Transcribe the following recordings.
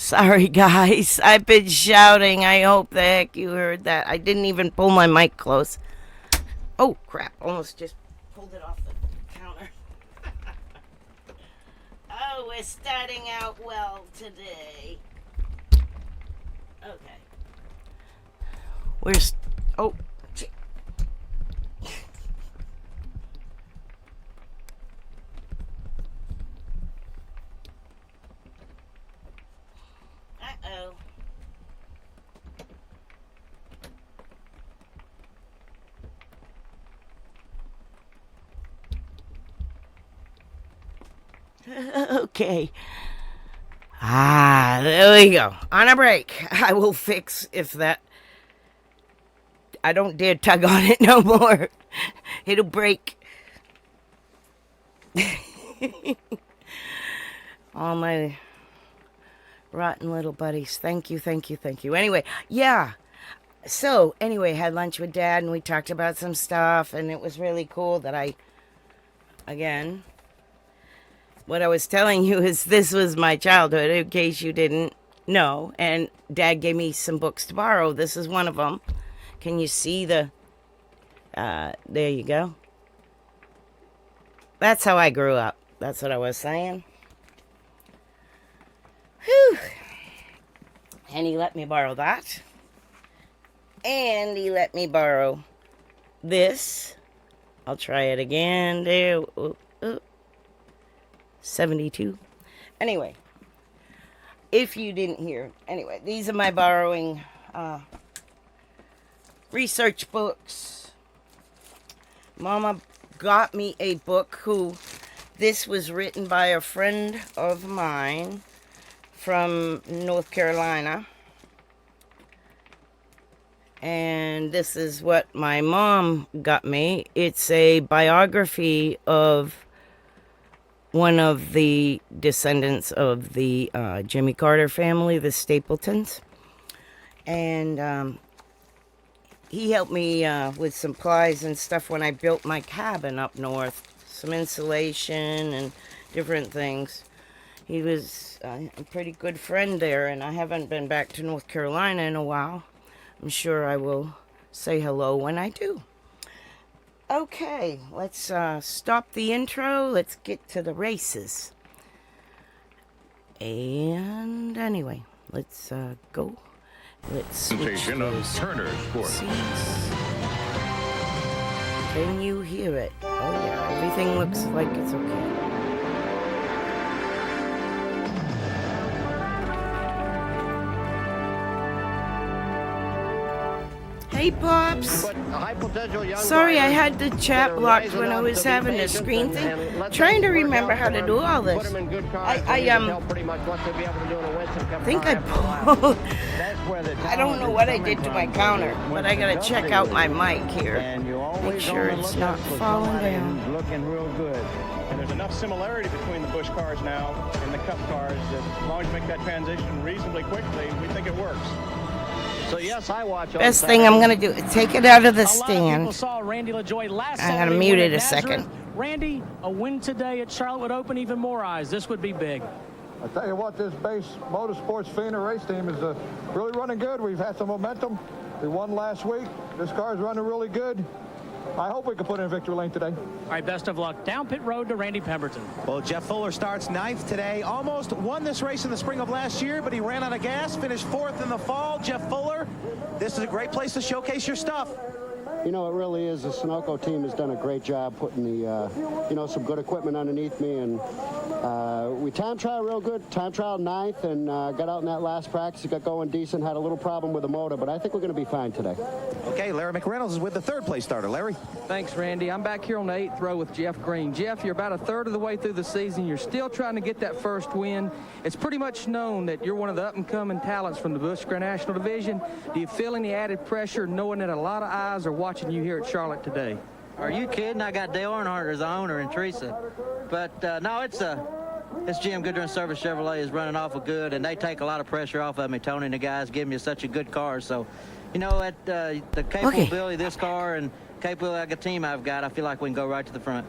Sorry, guys. I've been shouting. I hope the heck you heard that. I didn't even pull my mic close. Oh, crap. Almost just pulled it off the counter. Oh, we're starting out well today. Okay. Oh. Uh-oh. Okay. There we go. On a break. I will fix if that... I don't dare tug on it no more. It'll break. All my rotten little buddies. Thank you. Anyway, yeah. So, anyway, had lunch with Dad and we talked about some stuff and it was really cool that again, what I was telling you is this was my childhood, in case you didn't know. And Dad gave me some books to borrow. This is one of them. Can you see there you go. That's how I grew up. That's what I was saying. Whew. And he let me borrow that. And he let me borrow this. I'll try it again. There. 72. Anyway, if you didn't hear. Anyway, these are my borrowing research books. Mama got me a book this was written by a friend of mine from North Carolina. And this is what my mom got me. It's a biography of one of the descendants of the Jimmy Carter family, the Stapletons. And he helped me with supplies and stuff when I built my cabin up north. Some insulation and different things. He was a pretty good friend there, and I haven't been back to North Carolina in a while. I'm sure I will say hello when I do. Okay, let's stop the intro. Let's get to the races. And anyway, let's go. Let's switch those seats. Can you hear it? Oh yeah, everything looks like it's okay. Hey, Pops. Sorry I had the chat blocked when I was having the screen thing. Trying to remember how to do all this. I think I pulled... I don't know what I did to my counter, but I gotta check out my mic here. Make sure it's not falling down. Looking real good. And there's enough similarity between the Busch cars now and the Cup cars that as long as you make that transition reasonably quickly, we think it works. So yes, I watch. Best thing I'm gonna do is take it out of the stand. I'm gonna mute it a second. Randy, a win today at Charlotte would open even more eyes. This would be big. I tell you what, this base motorsports Phoenix race team is really running good. We've had some momentum. We won last week. This car's running really good. I hope we can put in victory lane today. All right, best of luck. Down pit road to Randy Pemberton. Well, Jeff Fuller starts ninth today. Almost won this race in the spring of last year, but he ran out of gas, finished fourth in the fall. Jeff Fuller, this is a great place to showcase your stuff. You know, it really is. The Sunoco team has done a great job putting the, some good equipment underneath me. And we time trial real good. Time trial ninth and got out in that last practice. Got going decent. Had a little problem with the motor, but I think we're going to be fine today. Okay, Larry McReynolds is with the third place starter. Larry? Thanks, Randy. I'm back here on the 8th row with Jeff Green. Jeff, you're about a third of the way through the season. You're still trying to get that first win. It's pretty much known that you're one of the up-and-coming talents from the Busch National Division. Do you feel any added pressure knowing that a lot of eyes are watching you here at Charlotte today? Are you kidding? I got Dale Earnhardt as the owner and Teresa. But no, it's GM Goodrun Service Chevrolet is running awful good, and they take a lot of pressure off of me. Tony and the guys give me such a good car. So, at the capability of this car and capability of the team I've got, I feel like we can go right to the front.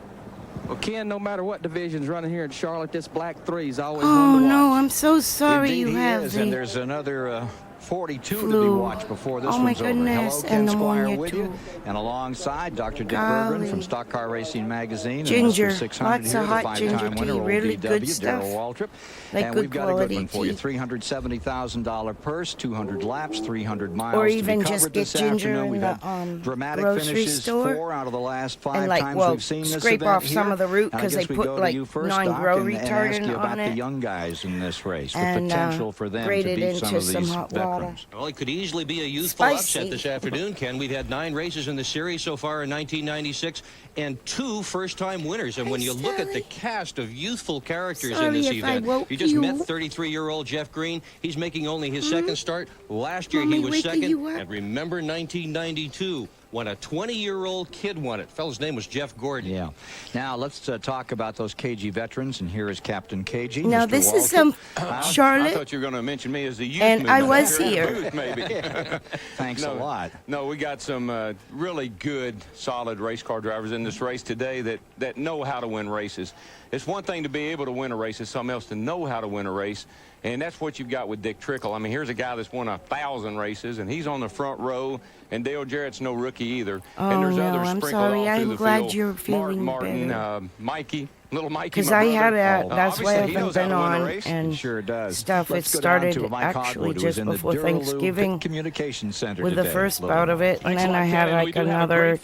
Well, Ken, no matter what division's running here in Charlotte, this black 3 is always Oh one to no, watch. I'm so sorry Indeed you he have is, the and there's another 42 to be flu. watched before this Oh my one's over. goodness, Hello, Ken and Squire pneumonia with you, too. and alongside Dr. Dick Golly. Berggren from Stock Car Racing Magazine. Ginger, and Mr. 600 lots here, of the hot five-time ginger winner, tea, old really DW, good Darrell stuff. Waltrip. Like and good we've got a good quality one for you. tea. $370,000 purse, 200 laps, 300 miles Or to be even just covered get this ginger afternoon. in We've the had dramatic grocery finishes store. 4 out of the last 5 And like, times well, we've seen this scrape event off some here. of the root And I 'cause they guess we put, go to like, you first, non-grow Doc, and ask retardant you about on the it. young guys in this race, the And, potential for them to grate it beat some into of some these hot water. veterans. Well, it could easily be a youthful Spicy. upset this afternoon, Ken. We've had 9 races in the series so far in 1996 and 2 first-time winners. And when you look at the cast of youthful characters in Sorry this if I event, woke you just you. met 33-year-old Jeff Green. He's making only his second start. Last year Want he me was waking second. you up? And remember 1992 when a 20-year-old kid won it. Fellow's name was Jeff Gordon. Yeah. Now let's talk about those KG veterans, and here is Captain KG. Now Mr. this is Waltrip. some Charlotte. I thought you were going to mention me as the youth And I movement. was here. Booth, maybe. Thanks a lot. No, we got some really good, solid race car drivers in this race today that know how to win races. It's one thing to be able to win a race. It's something else to know how to win a race. And that's what you've got with Dick Trickle. I mean, here's a guy that's won 1,000 races, and he's on the front row. And Dale Jarrett's no rookie either. Oh, and there's no, others I'm sprinkled sorry. all through I'm the glad field. you're feeling Mark Martin, better. Mikey, little Mikey, Because my I brother. had that's why I Obviously, he haven't knows how been to win a on race. and Sure does. stuff. Let's It go down started to Mike actually Hogwood, who's just in the before Duraloo Thanksgiving Communication Center with the today. first Little- bout of it, and then I had like another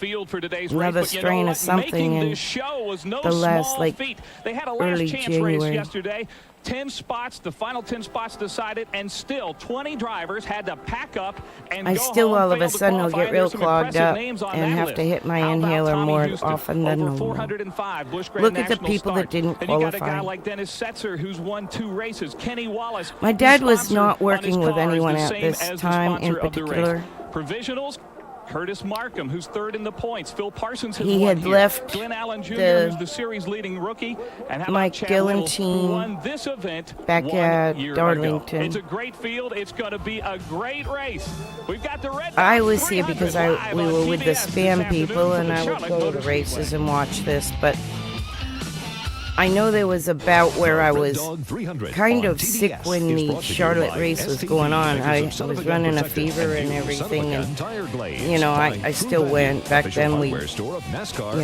strain of something in the last like They had a last early chance race January. yesterday. 10 spots, the final 10 spots decided, and still 20 drivers had to pack up and I go still home, all of a failed to sudden will qualify. get real There's some clogged impressive up names on and that have list. to hit my How about inhaler Tommy more Houston? often than Over normal. 405 Busch Grand Look at the National people that starts. didn't And you got a qualify. guy like Dennis Setzer who's won 2 races. Kenny Wallace. My whose dad was sponsor not on working his with car is anyone the at same this as the time in sponsor of the race. particular. Provisionals. Curtis Markham, who's 3rd in the points. Phil Parsons has He won had here. left Glenn Allen Jr., the who's the series leading rookie. And how Mike about Chad Gillen Little, team who won this event back 1 at year Darlington. ago. It's a great field. It's going to be a great race. We've got the Red I Dot was here 300 because live we on were with the TBS this spam people, afternoon and from I the would Charlotte go to Motor the races Speedway. and watch this, but I know there was a bout where I was kind of sick when the Charlotte race was going on. I was running a fever and everything, and you know, I still went. Back then we, you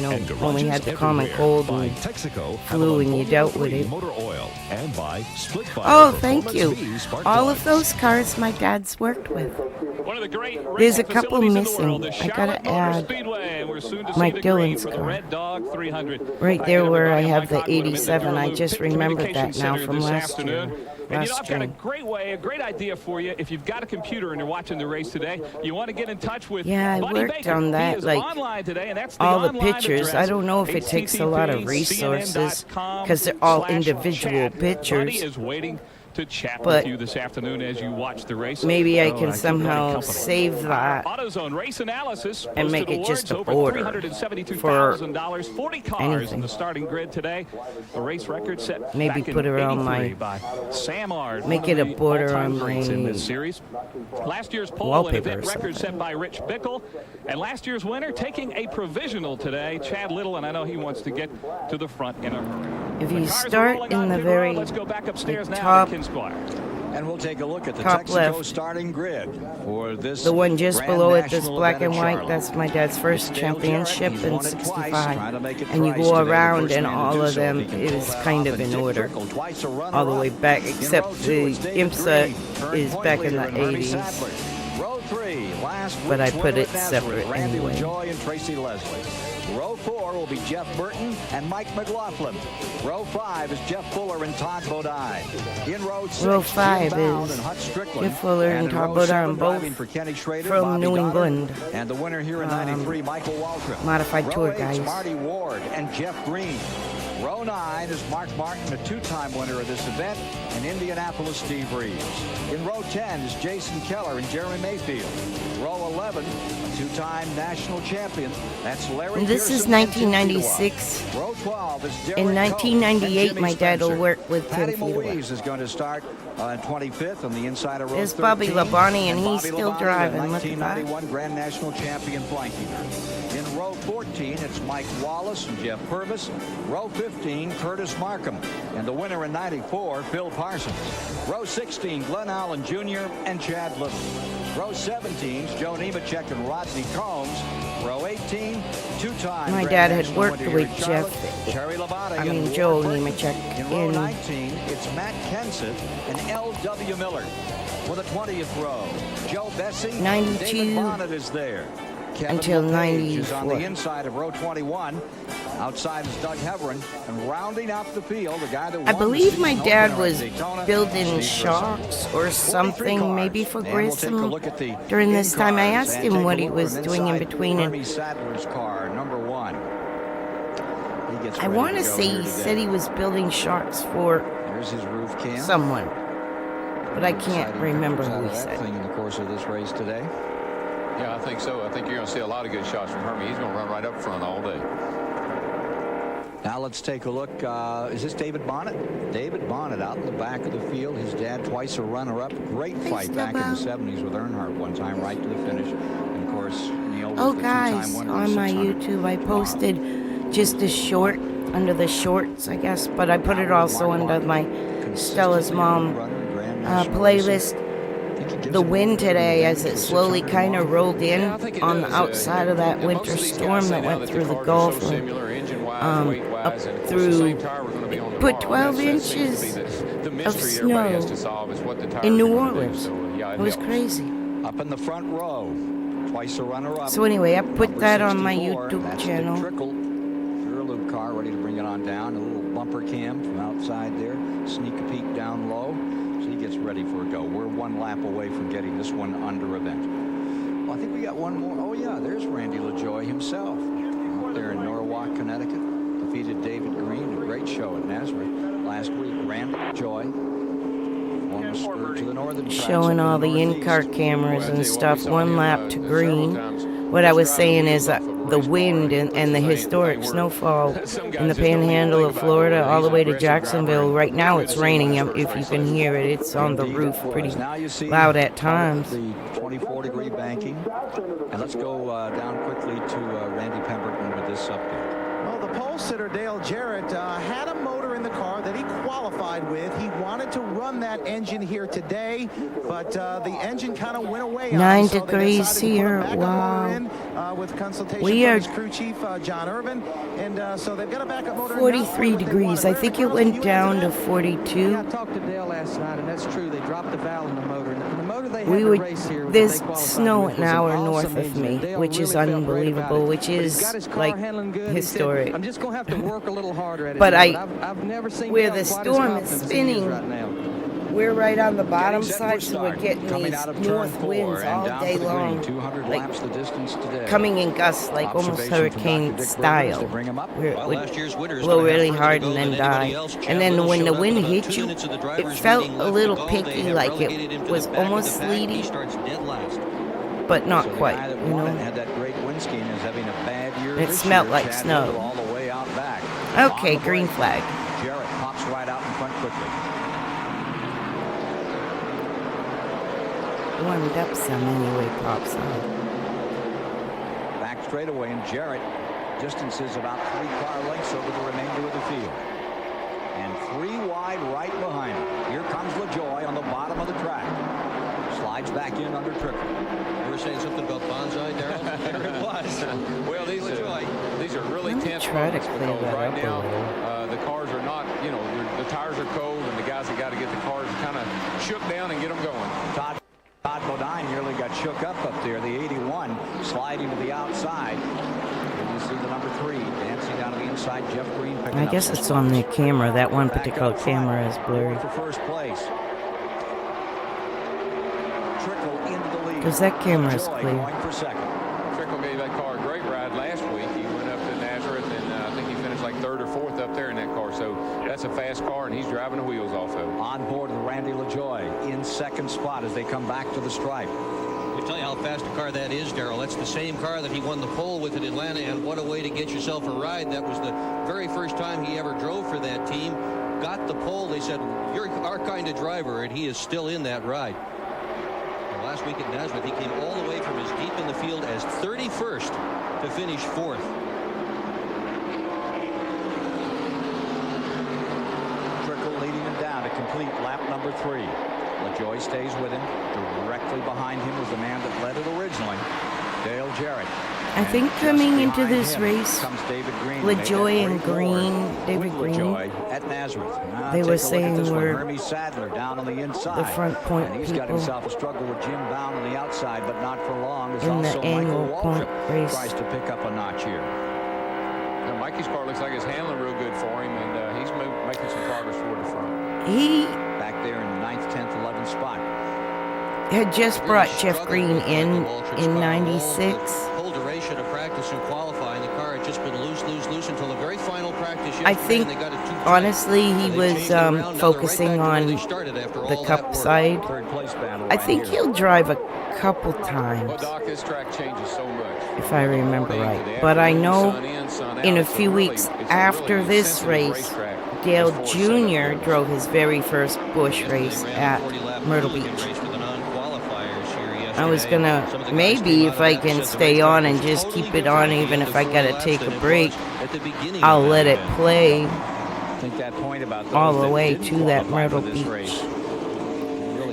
know, when we had the common cold and flu and you dealt with it. Oh, thank you. All of those cars my dad's worked with. One of the great There's a racing couple facilities in the missing. world, the I gotta Charlotte Motor add Speedway. We're soon to see Mike the green Dillon's for the car. Red Dog 300. Right there where I Everybody, have Mike the Hogwood, I'm in the 87. I Duraloo just Pit remembered that Communication now Center from this last afternoon. year. And you know, Last I've got a stream. great way, a great idea for you. If you've got a computer and you're watching the race today, you want to get in touch with Yeah, I Buddy worked Baker. on that, He is like, online today, and that's the all the online pictures. address, I don't know if it takes a lot of resources because they're all individual Buddy pictures. is waiting to chat But with you this afternoon as you watch the race. maybe I Oh, can keep somehow running company. save that AutoZone race analysis and make posted it just a awards over border $372,000. 40 cars in anything. the starting grid today. A race record set Maybe back in put it around my- 83 by Sam Ard, make one it of a the border all-time on greats in my this series. Last year's pole and wallpaper event or record set something. by Rich Bickle, and last year's winner taking a provisional today, Chad Little, and I know he wants to get to the front in a hurry. If The you cars are start rolling in on the pit very road. Let's go back upstairs now top- to Ken Squire. And we'll take a look at the Top Texaco left. starting grid for this. The one just Grand below it, this National black event and at white, Charlotte. that's my dad's first Dale championship Jarrett, he's in won it twice, trying to 65. make it And you thrice go today, the around first and man to all do of so. them, He can it pull is that kind off. of And in Dick order. Trickle, twice a runner-up. All the way back, In except row two, the it's David IMSA Green, current is point back in leader, the and Bernie 80s. Sadler. Row 3, last But I week's put winner it at Nazareth, separate Randy anyway. LaJoy and Tracy Leslie. Row 4 will be Jeff Burton and Mike McLaughlin. Row 5 is Jeff Fuller and Todd Bodine. In row 6, Row 5 Jim Bound is and Hutch Strickland. Jeff Fuller and in Todd row Bodine, 7, both driving for Kenny Schrader, from Bobby New Goddard, England. And the winner here in 93, Michael Waltrip. Modified row tour 8's guys. Marty Ward and Jeff Green. Row 9 is Mark Martin, a two-time winner of this event, and Indianapolis Steve Reeves. In row 10 is Jason Keller and Jeremy Mayfield. Row 11, a two-time national champion. That's Larry This is Pearson and Tim 1996. Fedewa. Row 12 is Derek In Coe 1998, and my Jimmy dad will Spencer. work with Tim Patty Fedewa. Louise is going to start on 25th on the inside of row There's 13. Bobby Labonte, and he's Bobby still Labonte, driving. the Look at that. 1991 Grand National Champion flanking her. In row 14, it's Mike Wallace and Jeff Purvis. Row 15, Curtis Markham. And the winner in 94, Phil Parsons. Row 16, Glenn Allen Jr. and Chad Little. Row 17, Joe Nemechek and Rodney Combs. Row 18, two-time My dad had worked with Jeff, Joe Nemechek. In row 19, it's Matt Kenseth and L.W. Miller. For the 20th row, Joe Bessie, 92 David Bonnet is there. Kevin until LePage is on 94. the inside of row 21. Outside is Doug Heverin, and rounding out the field, the guy that I won believe the my season dad opener at was Daytona, building Steve shocks or something, cars. maybe for And we'll take a Grissom. look at the During this time, I in-cars asked and him take what a he look was from doing in inside between. And Ernie Sadler's car, number 1. He gets I ready want to go say here he today. said he was building shocks for There's his roof cam. someone, but I can't Exciting remember pictures who out he of that said. thing in the course of this race today. Yeah, I think so. I think you're going to see a lot of good shots from Hermie. He's going to run right up front all day. Now let's take a look. Is this David Bonnet? David Bonnet out in the back of the field. His dad twice a runner-up. Great fight back in the 70s with Earnhardt one time right to the finish. And of course, Neil was Oh, the guys, two-time winner on of my 600. YouTube, I posted just a short under the shorts, I guess, but I put it also under my Stella's Mom playlist. The wind today, as it slowly kind of rolled in on the outside of that winter storm that went through the Gulf, up through, it put 12 inches of snow in New Orleans. It was crazy. Up in the front row, twice a runner-up. So anyway, I put Number that on my 64, YouTube that's channel. The Trickle Duraloop car ready to bring it on down. A little bumper cam from outside there. Sneak a peek down low. So he gets ready for a go. We're one lap away from getting this one under event. Well, I think we got one more. Oh, yeah, there's Randy LaJoie himself. Up there in Norwalk, Connecticut. Defeated David Green. A great show at Nazareth last week. Randy LaJoie. Former spur to the northern tracks Showing up all in the Northeast. in-car cameras and stuff, one lap to green. What I was saying is the wind and the historic snowfall in the panhandle of Florida all the way to Jacksonville. Right now it's raining, if you can hear it. It's on the roof pretty loud at times. The 24-degree banking. And let's go down quickly to Randy Pemberton with this update. Well, the pole sitter Dale Jarrett had a motor in the car that he qualified with. He wanted to run that engine here today, but the engine kind of went away. 9 so they degrees decided to put a here. backup Wow. motor in, with consultation We from are his crew chief John Irvin, and so they've got a backup motor. 43 degrees. I think it went down to Yeah, 42. I talked to Dale last night, and that's true. They dropped the valve in the motor. And the motor they had We to would, race here, that there's they qualified snow with, an was hour awesome north of engine. me, Dale which is really felt great about unbelievable, it. which But he's is got his car like handling good. He said, historic. I'm just going to have to work a little harder at it. But now, I- but I've never seen where Dale the quite as storm is confident as he spinning, right now. We're right on the bottom Getting set side, for so we're start. getting Coming these out of turn north 4 winds and all down day to the green. long, 200 like laps the distance today. coming in gusts, like almost Observation from Dr. hurricane Dick Rivers style, to bring 'em up. where it Well, would last year's winner is blow gonna have really further to hard go and than then die. anybody else. And Chad then Little when the showed up wind about hit 2 you, minutes of the it driver's felt meeting a left little to go. They picky, have like relegated him it to was the back of almost the pack. He sleety, starts dead last. but not So the quite, guy that you won it know. had that great windscreen and is having a bad year It this smelled year. like Chad snow. Little all the way out back. Okay, On the green break. flag. Jarrett pops right out in front quickly. Warmed up some anyway, pops on. Back straightaway, and Jarrett distances about 3 car lengths over the remainder of the field. And 3 wide right behind him. Here comes LaJoie on the bottom of the track. Slides back in under Trickle. You were saying something about bonsai, Darrell? There it was. Well, these are really Let me tense try to moments clear because that right up a now little. the cars are not, the tires are cold, and the guys that got to get the cars kind of shook down and get them going. Todd Bodine nearly got shook up there. The 81 sliding to the outside. And you see the number 3 dancing down to the inside. Jeff Green picking I up guess some it's on the spots. camera. That one Back particular up front. camera is blurry. For first place. Trickle into the lead. Because that camera is LaJoie clear. going for second. Trickle gave that car a great ride last week. He went up to Nazareth, and I think he finished like 3rd or 4th up there in that car. So that's a fast car, and he's driving the wheels off of it. On board with Randy LaJoie in second spot as they come back to the stripe. I tell you how fast a car that is, Darrell. That's the same car that he won the pole with at Atlanta, and what a way to get yourself a ride. That was the very first time he ever drove for that team. Got the pole. They said, you're our kind of driver, and he is still in that ride. last week at Nazareth, he came all the way from as deep in the field as 31st to finish 4th. Trickle leading him down to complete lap number 3. LaJoie stays with him. Directly behind him was the man that led it originally, Dale Jarrett. I think coming into this race, LaJoie and David Green, at Nazareth. they were saying were Hermes Sadler down on the inside. the front point And he's people got himself a struggle with Jim Bound on the outside, but not for long. As in the also annual Michael point Waltrip race. tries to pick up a notch here. Now, Mikey's car looks like it's handling real good for him, and he's making some progress toward the front. He Back there in the 9th, 10th, 11th spot. had just brought Jeff Green in 96. Whole duration of practice and qualifying, the car had just been loose until the very final practice. I think, honestly, he was focusing on the Cup side. I think he'll drive a couple times, Well, Doc, this track changes so much. if I remember right. But I know in a few weeks after this race, Dale Jr. drove his very first Busch race at Myrtle Beach. I was gonna, maybe if I can stay on and just keep it on, even if I gotta take a break, I'll let it play all the way to that Myrtle Beach.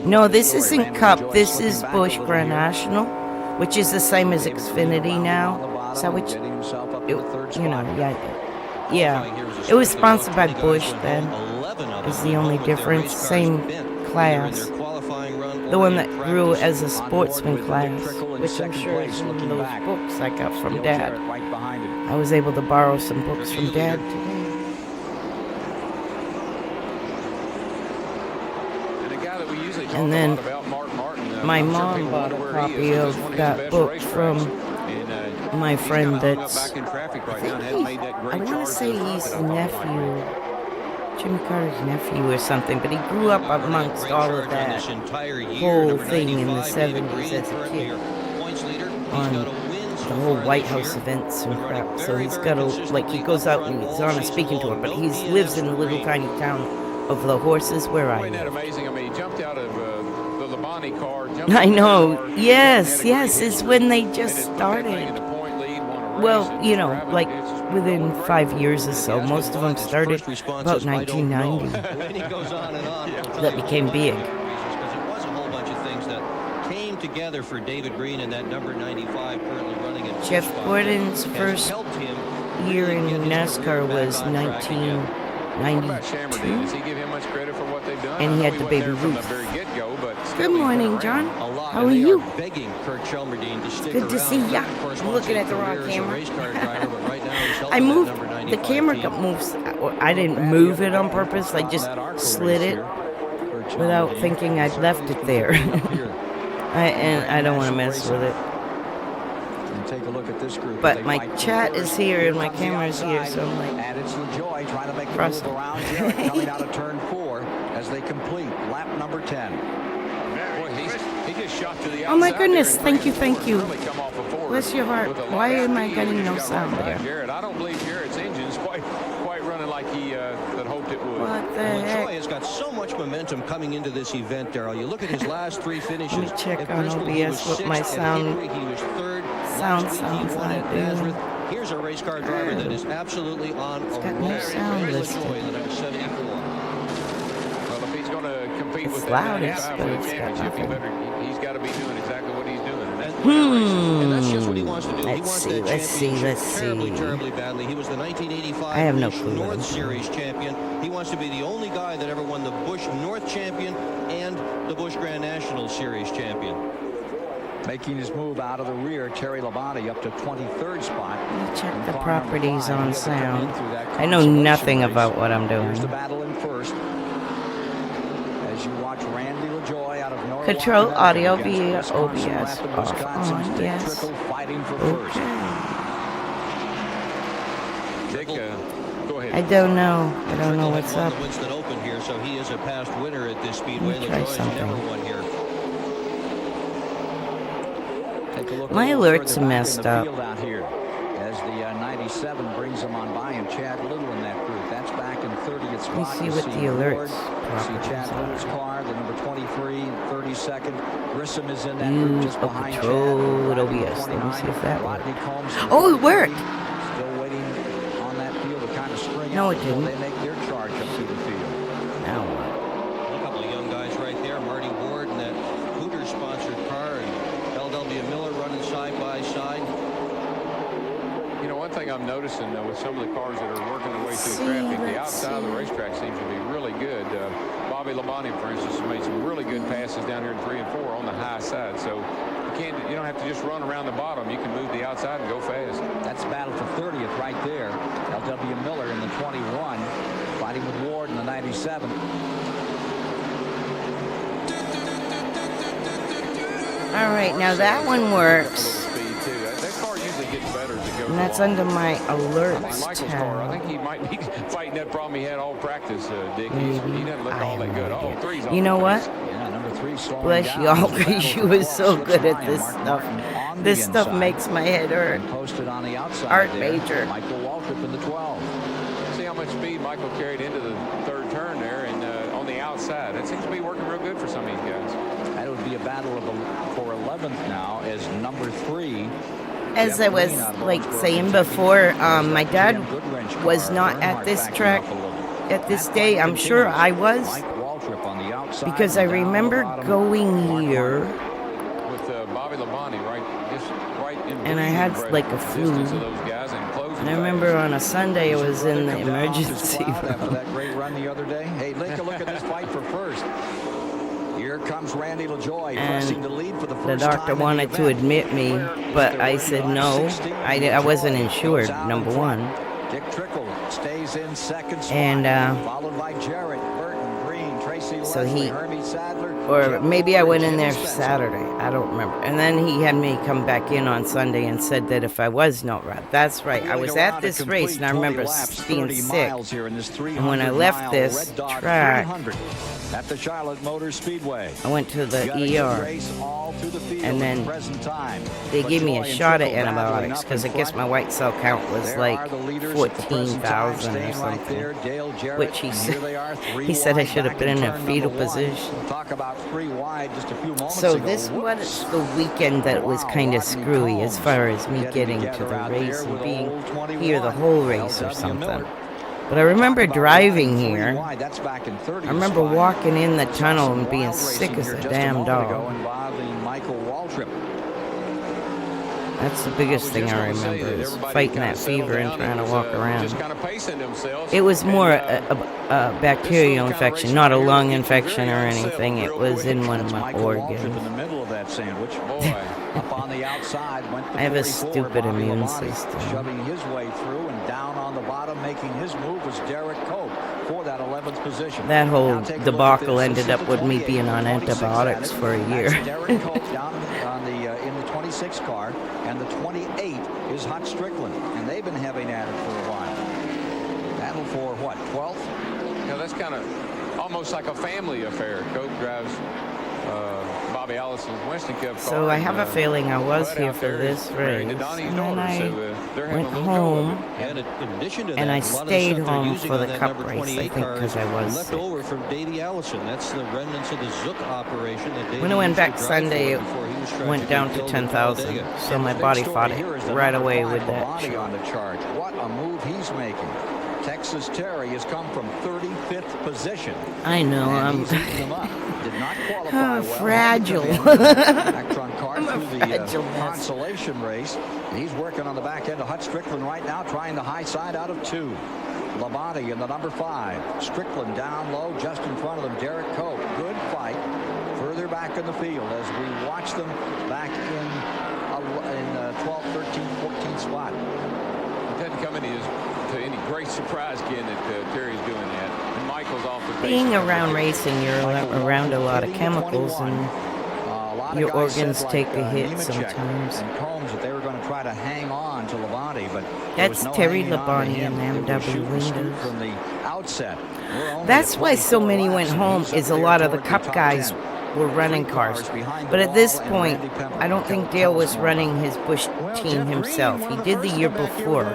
No, this isn't Cup, this is Busch Grand National, which is the same as Xfinity now. So which, yeah. It was sponsored by Busch then, is the only difference, same class. The one that grew as a sportsman class, which I'm sure is one of those books I got from Dad. I was able to borrow some books from Dad today. And then my mom bought a copy of that book from my friend that's, I want to say he's the nephew, Jimmy Carter's nephew or something, but he grew up amongst all of that whole thing in the 70s as a kid on the whole White House events and crap. So he's got a, like, he goes out and he's on a speaking tour, but he lives in a little tiny town of the horses where I Isn't that live. amazing? I mean, he jumped out of the Labonte car. I know. Yes, it's when they just started. Well, you know, like within 5 years or so. Most of them started about 1990. That became big. Together for David Green and that number 95 currently running at Jeff Gordon's first year in NASCAR was 1992, and he had the baby Ruth. Good morning, John. How are you? It's good to see ya. I'm looking at the wrong camera. I moved, the camera moves. I didn't move it on purpose. I just slid it without thinking I'd left it there. I don't want to mess with it. Take a look at this group. But my chat is here and my camera's here, so I'm like, and it's LaJoie trying to make a move around Jarrett coming out of turn 4 as they complete lap number 10. He just shot to the oh my outside goodness, there. thank you. Bless your heart. Why am I getting no sound there? Jarrett, I don't believe Jarrett's engine's quite running like he had hoped it would. What the heck? Troy has got so much momentum coming into this event, Darrell. You look at his last 3 finishes. Let me check At on Bristol, he was OBS what my sixth. At sound Hickory, he was third. sounds At like. Nazareth. Here's a race car driver that is absolutely on a got no sound listed. LaJoie, the number 74. Well, if he's going to compete It's with loud, that it's 95 but for the it's got championship, nothing. he's got to be doing exactly what he's doing. And that's just what he wants to do. Let's he wants see, that let's see, championship let's terribly, see. terribly badly. He was the 1985 I have no Busch clue what I'm North doing. Series champion. He wants to be the only guy that ever won the Busch North champion and the Busch Grand National Series champion. Making his move out of the rear, Terry Labonte up to 23rd spot. Let me check the properties on sound. I know nothing about what I'm doing. Here's the battle in first. As you watch Randy LaJoie out of Norwalk. Control audio via Against Wisconsin, OBS lap of off Wisconsin, on, Dick yes. Trickle fighting for first. Dick, go ahead. I don't know. I don't know what's Trickle had up. won the Winston Open here, so he is a past winner at this speedway. Let me try LaJoie's never something. won here. Take a look My a little alerts further are back messed in the up. field out here as the 97 brings them on by, and Chad Little in that group. That's back in 30th spot. Let me see You what see the alerts Ward, see Chad properties Little's car, the number 23, 32nd. Grissom is in that Use group just a behind Chad. controlled Driving OBS. Let me 29. see if that Rodney works. Combs in Oh, it 23. worked. Still waiting on that field to kind of spring No, out it before didn't. they make their charge up through the field. Now what? A couple of young guys right there. Marty Ward in that Hooters-sponsored car, and L.W. Miller running side by side. You know, one thing I'm noticing with some of the cars that are working their way through traffic, the outside of the racetrack seems to be really good. Bobby Labonte, for instance, has made some really good passes down here in 3 and 4 on the high side. So you don't have to just run around the bottom. You can move the outside and go fast. That's battle for 30th right there. L.W. Miller in the 21, fighting with Ward in the 97. All right, now that one works. That car usually gets better as it goes And that's along. under my alerts Michael's car, I tab. think he might be fighting that problem he had all practice, Dick. He doesn't look all that good. Oh, three's on You know the what? face. Yeah, number 3 slowing Bless down. y'all, It's a battle because you for were 12. so Slips good at Ryan. this Mark stuff. Martin on the This stuff inside. makes my head hurt. And posted on the outside Art there. major. Michael Waltrip in the 12. See how much speed Michael carried into the third turn there and on the outside. It seems to be working real good for some of these guys. That would be a battle for 11th now as number 3. As I was like saying before, my dad was not at this track at this day. I'm sure I was, because I remember going here With Bobby Labonte right in and I had like a flu. distance of those guys and closing And I remember on a Sunday I was in the emergency after room. that great run the other day. Hey, take a look at this fight for first. Here comes Randy LaJoy pressing the lead for the The first doctor time wanted to admit me, but I said no. I wasn't insured, number one. Dick Trickle stays in second spot, And followed by Jarrett, Burton, Green, Tracy so Leslie, he, Hermie Sadler, or Jeff maybe I Fuller, went in Jimmy there Spencer. Saturday. I don't remember. And then he had me come back in on Sunday and said that if I was not right, that's right. I was at this race and I remember being sick. And when I left this track, at the Charlotte Motor Speedway, I went to the ER, and then they gave me a shot at antibiotics because I guess my white cell count was like 14,000 or something, which he said I should have been in a fetal position. Talk about 3 wide just a few moments So ago. this was the weekend that was kind of screwy as far as me getting to the race and being here the whole race or something. But I remember driving here. I remember walking in the tunnel and being sick as a damn dog. That's the biggest thing I remember is fighting that fever and trying to walk around. It was more a bacterial infection, not a lung infection or anything. It was in one of my organs. In the middle of that sandwich. Up on the outside went the I have a 44, stupid Bobby immune Labonte, system. shoving his way through, and down on the bottom making his move was Derek Cope for that 11th position. That whole Now take a look at debacle this. ended This up is with the me 28, being on 26 antibiotics added. for a year. That's Derek Cope down on in the 26 car, and the 28 is Hut Strickland, and they've been having at it for a while. Battle for what, 12th? You know, that's kind of almost like a family affair. Cope drives Bobby Allison's Winston Cup car. So I have a feeling I was Bud here out for there this is married race, to Donnie's and then daughter, I so, they're having went a little go with home, it. And in addition to and that, I a lot of the stayed stuff they're home using for on the that cup number race, I 28 think, car because I is was left sick. over from Davey Allison. That's the remnants of the Zook operation that Davey When I went used to back drive Sunday, for before he was it went tragically down to killed in 10,000, Talladega. so my body fought it right away with that Labonte on shot. the charge. What a move he's making. Texas Terry has come from 35th position. I know, And I'm he's eaten them up. Did not qualify well. fragile. Electron car I'm a through the fragile mess. consolation race. He's working on the back end of Hut Strickland right now, trying the high side out of 2. Labonte in the number 5. Strickland down low, just in front of them. Derek Cope. Good fight. Further back in the field as we watch them back in 12th, 13th, 14th spot. It doesn't come to any great surprise, Ken, that Terry's doing that. And Michael's off the base. Being around racing, you're around a lot of chemicals, and your organs take a hit sometimes. And Combs that they were going to try to hang on to Labonte, but That's Terry Labonte and MW Windows. From the outset. That's why so many went home, is a lot of the cup guys were running cars. But at this point, I don't think Dale was running his Busch team himself. He did the year before.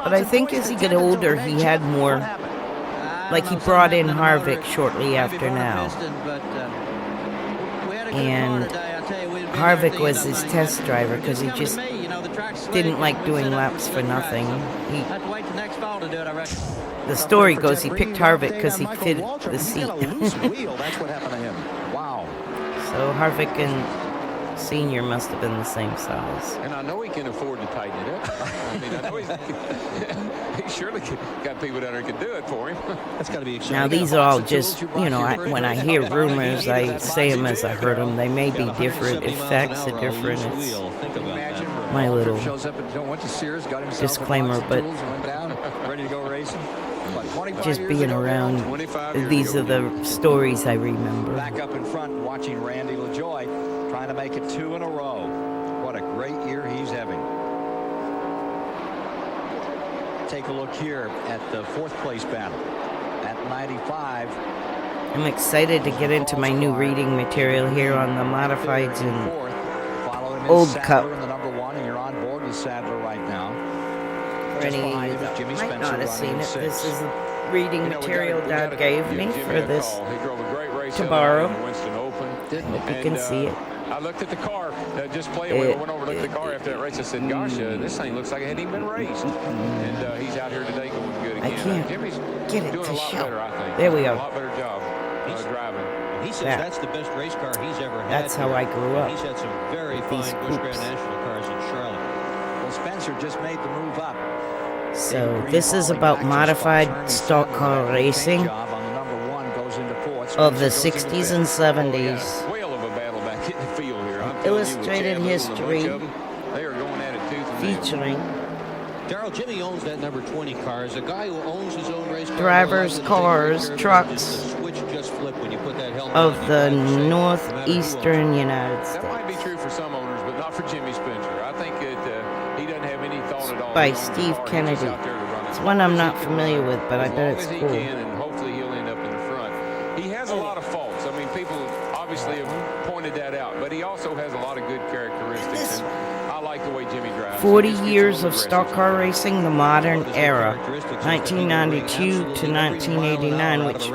But I think as he got older, he had more. Like he brought in Harvick shortly after now. And Harvick was his test driver because he just didn't like doing laps for nothing. The story goes he picked Harvick because he fitted the seat. Wow. So Harvick and Senior must have been the same size. And I know he can afford to tighten it up. I mean, I know he surely got people down there who can do it for him. That's got to be exciting. Now these are all just, you know, when I hear rumors, I say them as I heard them. They may be different. Effects are different. It's my little disclaimer, but just being around, these are the stories I remember. Back up in front, watching Randy LaJoie trying to make it 2 in a row. What a great year he's having. Take a look here at the 4th place battle at 95. I'm excited to get into my new reading material here on the modifieds and Old Cup. The number 1, and you're on board with Sadler right now. For any of you that might not have seen it, this is the reading material Dad gave me for this to borrow. Hope you can see it. I looked at the car, just playing when I went over to look at the car after that race. I said, gosh, this thing looks like it hadn't even been raced. And he's out here today going good again. I can't Jimmy's get it doing to a lot show. better, I think. There we go. A lot better job driving. He says that's the best race car he's ever had. That's how I grew up. He's had some very fine Busch Grand National cars in Charlotte. Well, Spencer just made the move up. So this is about modified stock car racing of the 60s and 70s. Illustrated history featuring Darrell, Jimmy owns that number 20 car. As a guy who owns his own race car, drivers, cars, trucks of the northeastern United States. That might be true for some owners, but not for Jimmy Spencer. I think he doesn't have any thought at all. By Steve Kennedy. It's one I'm not familiar with, but I bet it's cool. And hopefully he'll end up in the front. He has a lot of faults. I mean, people obviously have pointed that out, but he also has a lot of good characteristics. And I like the way Jimmy drives. 40 years of stock car racing, the modern era, 1992 to 1989, which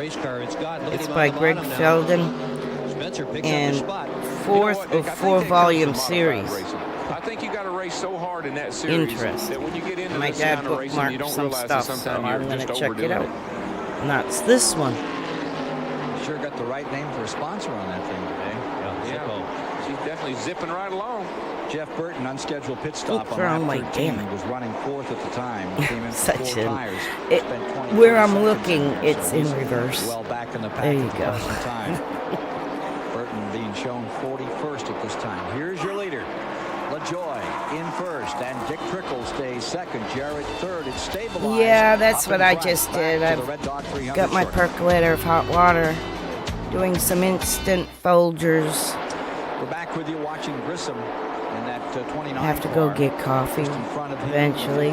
it's by Greg Felden, and 4th of 4-volume series. I think you got to race so hard in that series. Interest. That when you get into My this dad kind of racing, you bookmarked don't some realize stuff, that so sometimes I'm you're going to just check it overdoing out. And that's this one. Sure got the right name for a sponsor on that thing today. Yeah. She's definitely zipping right along. Jeff Burton, unscheduled pit stop on throwing lap my 13, was running 4th at the time. Came in Such 4 a tires. where I'm looking, it's in reverse. Well back in the pack there you for go. some time. Burton being shown 41st at this time. Here's your leader. LaJoie in first, and Dick Trickle stays second. Jarrett third. It's stabilized. Yeah, that's what I just did. I've got my percolator of hot water, doing some instant Folgers. We're back with you watching Grissom in that 29. I have to go get coffee eventually.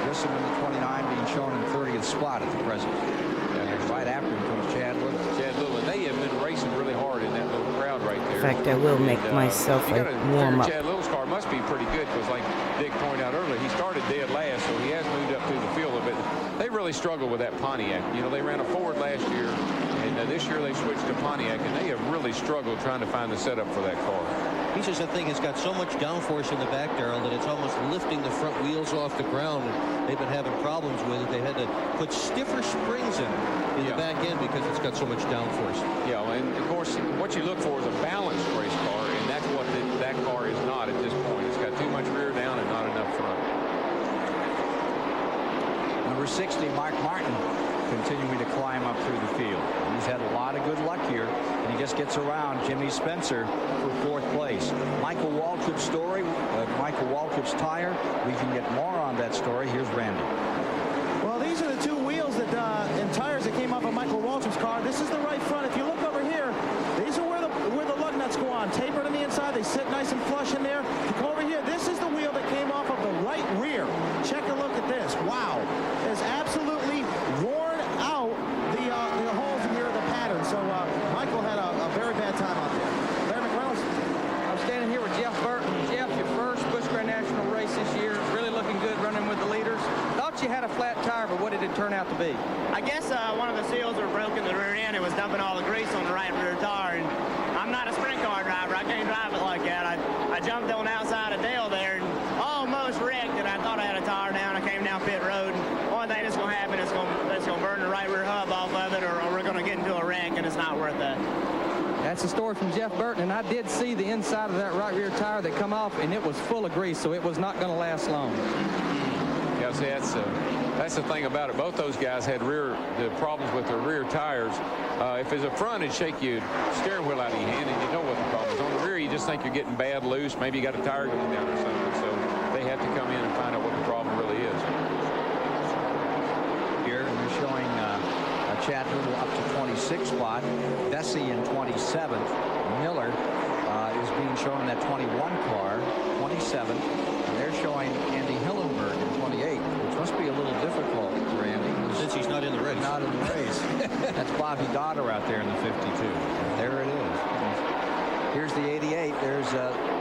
Grissom in the 29 being shown in 30th spot at the present. And right after him comes Chad Little. Chad Little, and they have been racing really hard in that little crowd right there. In fact, I will make myself a warm-up. Chad Little's car must be pretty good because, like Dick pointed out earlier, he started dead last, so he has moved up through the field a bit. They really struggle with that Pontiac. You know, they ran a Ford last year, and this year they switched to Pontiac, and they have really struggled trying to find the setup for that car. He says that thing has got so much downforce in the back, Darrell, that it's almost lifting the front wheels off the ground. And they've been having problems with it. They had to put stiffer springs in the back end because it's got so much downforce. Yeah, and of course, what you look for is a balanced race car, and that's what that car is not at this point. It's got too much rear down and not enough front. Number 60, Mark Martin, continuing to climb up through the field. He's had a lot of good luck here, and he just gets around Jimmy Spencer for 4th place. Michael Waltrip's story, Michael Waltrip's tire. We can get more on that story. Here's Randy. Well, these are the 2 wheels that and tires that came off of Michael Waltrip's car. This is the right front. If you look over here, these are where the lug nuts go on. Tapered on the inside. They sit nice and flush in there. If you come over here, this is the wheel that came off of the right rear. Check a look at this. Wow. It's absolutely worn out the holes in here of the pattern. thought you had a flat tire, but what did it turn out to be? I guess one of the seals were broken in the rear end. It was dumping all the grease on the right rear tire. And I'm not a sprint car driver. I can't drive it like that. I jumped on outside of Dale there and almost wrecked, and I thought I had a tire down. I came down pit road. And one thing that's going to happen is it's going to burn the right rear hub off of it, or we're going to get into a wreck, and it's not worth that. That's a story from Jeff Burton, and I did see the inside of that right rear tire that come off, and it was full of grease, so it was not going to last long. Yeah, see, that's the thing about it. Both those guys had the problems with their rear tires. If it's a front, it'd shake your steering wheel out of your hand, and you know what the problem is. On the rear, you just think you're getting bad loose. Maybe you got a tire going down or something. So they have to come in and find out what the problem really is. Here, and they're showing Chad Little up to 26 spot. Bessie in 27th. Miller is being shown in that 21 car, 27th. And they're showing Andy Hillenberg in 28, which must be a little difficult for Andy. Since he's not in the race. Not in the race. That's Bobby Dotter out there in the 52. There it is. Here's the 88. There's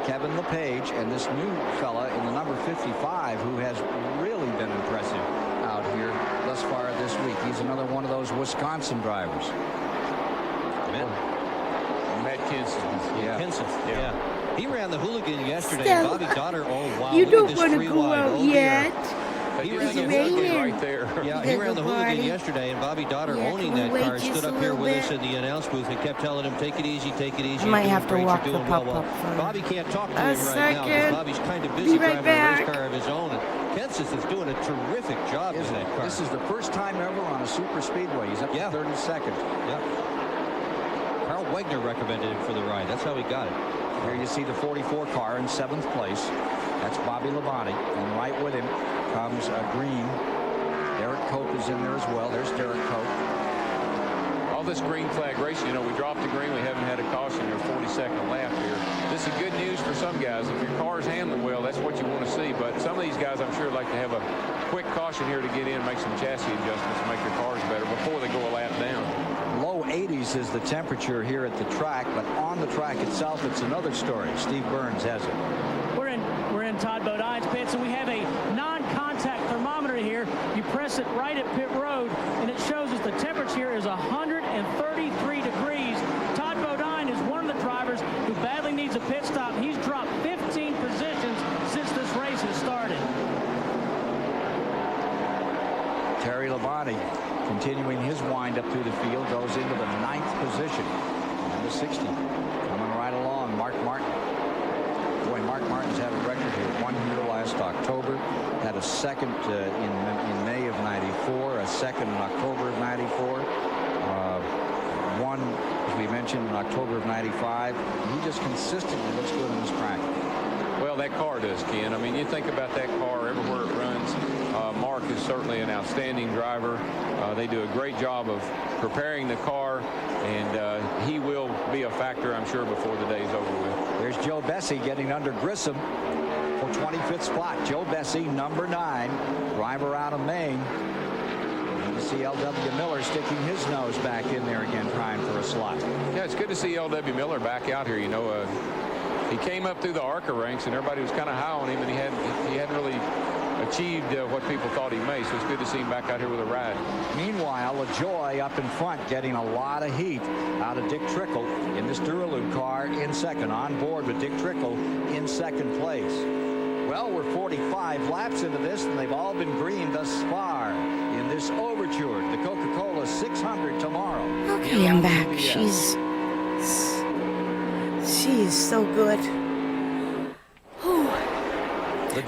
Kevin LePage and this new fella in the number 55 who has really been impressive out here thus far this week. He's another one of those Wisconsin drivers. Matt Kenseth. Yeah. He ran the Hooligan yesterday. Stella, Bobby Dotter, oh wow. You look don't at want this to three go wide. out Oh, yet. He It's ran the raining. Right there. Yeah, You he guys ran the go Hooligan party. yesterday, and Bobby Dotter Yeah, owning can that we car wait stood just up a here little with us bit? in the announce booth and kept telling him, take it easy, take it easy. I might You're have to doing great, walk you're the doing well. pup up for Bobby can't talk to a him right now because second. Bobby's kind of busy Be right driving a back. race car of his own. And Kenseth is doing a terrific job in that car. This is the first time ever on a super speedway. He's up to 32nd. Yep. Carl Wegner recommended him for the ride. That's how he got it. Here you see the 44 car in 7th place. That's Bobby Labonte. And right with him comes Green. Derek Cope is in there as well. There's Derek Cope. All this green flag racing, you know, we dropped the green. We haven't had a caution or 42nd lap here. This is good news for some guys. If your car's handling well, that's what you want to see. But some of these guys, I'm sure, like to have a quick caution here to get in, make some chassis adjustments, and make their cars better before they go a lap down. Low 80s is the temperature here at the track, but on the track itself, it's another story. Steve Burns has it. We're in Todd Bodine's pits, and we have a non-contact thermometer here. You press it right at pit road, and it shows us the temperature is 133 degrees. Todd Bodine is one of the drivers who badly needs a pit stop. He's dropped 15 positions since this race has started. Terry Labonte continuing his wind up through the field, goes into the 9th position. Number 60 coming right along. Mark Martin. Boy, Mark Martin's had a record here. Won here last October. Had a second in May of '94. A second in October of '94. One, as we mentioned, in October of '95. He just consistently looks good in this practice. Well, that car does, Ken. I mean, you think about that car everywhere it runs. Mark is certainly an outstanding driver. They do a great job of preparing the car, and he will be a factor, I'm sure, before the day's over with. There's Joe Bessie getting under Grissom for 25th spot. Joe Bessie, number 9, driver out of Maine. You see L.W. Miller sticking his nose back in there again, trying for a slot. Yeah, it's good to see L.W. Miller back out here. You know, he came up through the ARCA ranks, and everybody was kind of high on him, and he hadn't really achieved what people thought he may. So it's good to see him back out here with a ride. Meanwhile, LaJoy up in front getting a lot of heat out of Dick Trickle in this Duralube car in second, on board with Dick Trickle in second place. Well, we're 45 laps into this, and they've all been green thus far in this overture. The Coca-Cola 600 tomorrow. Okay, I'm back. She is so good.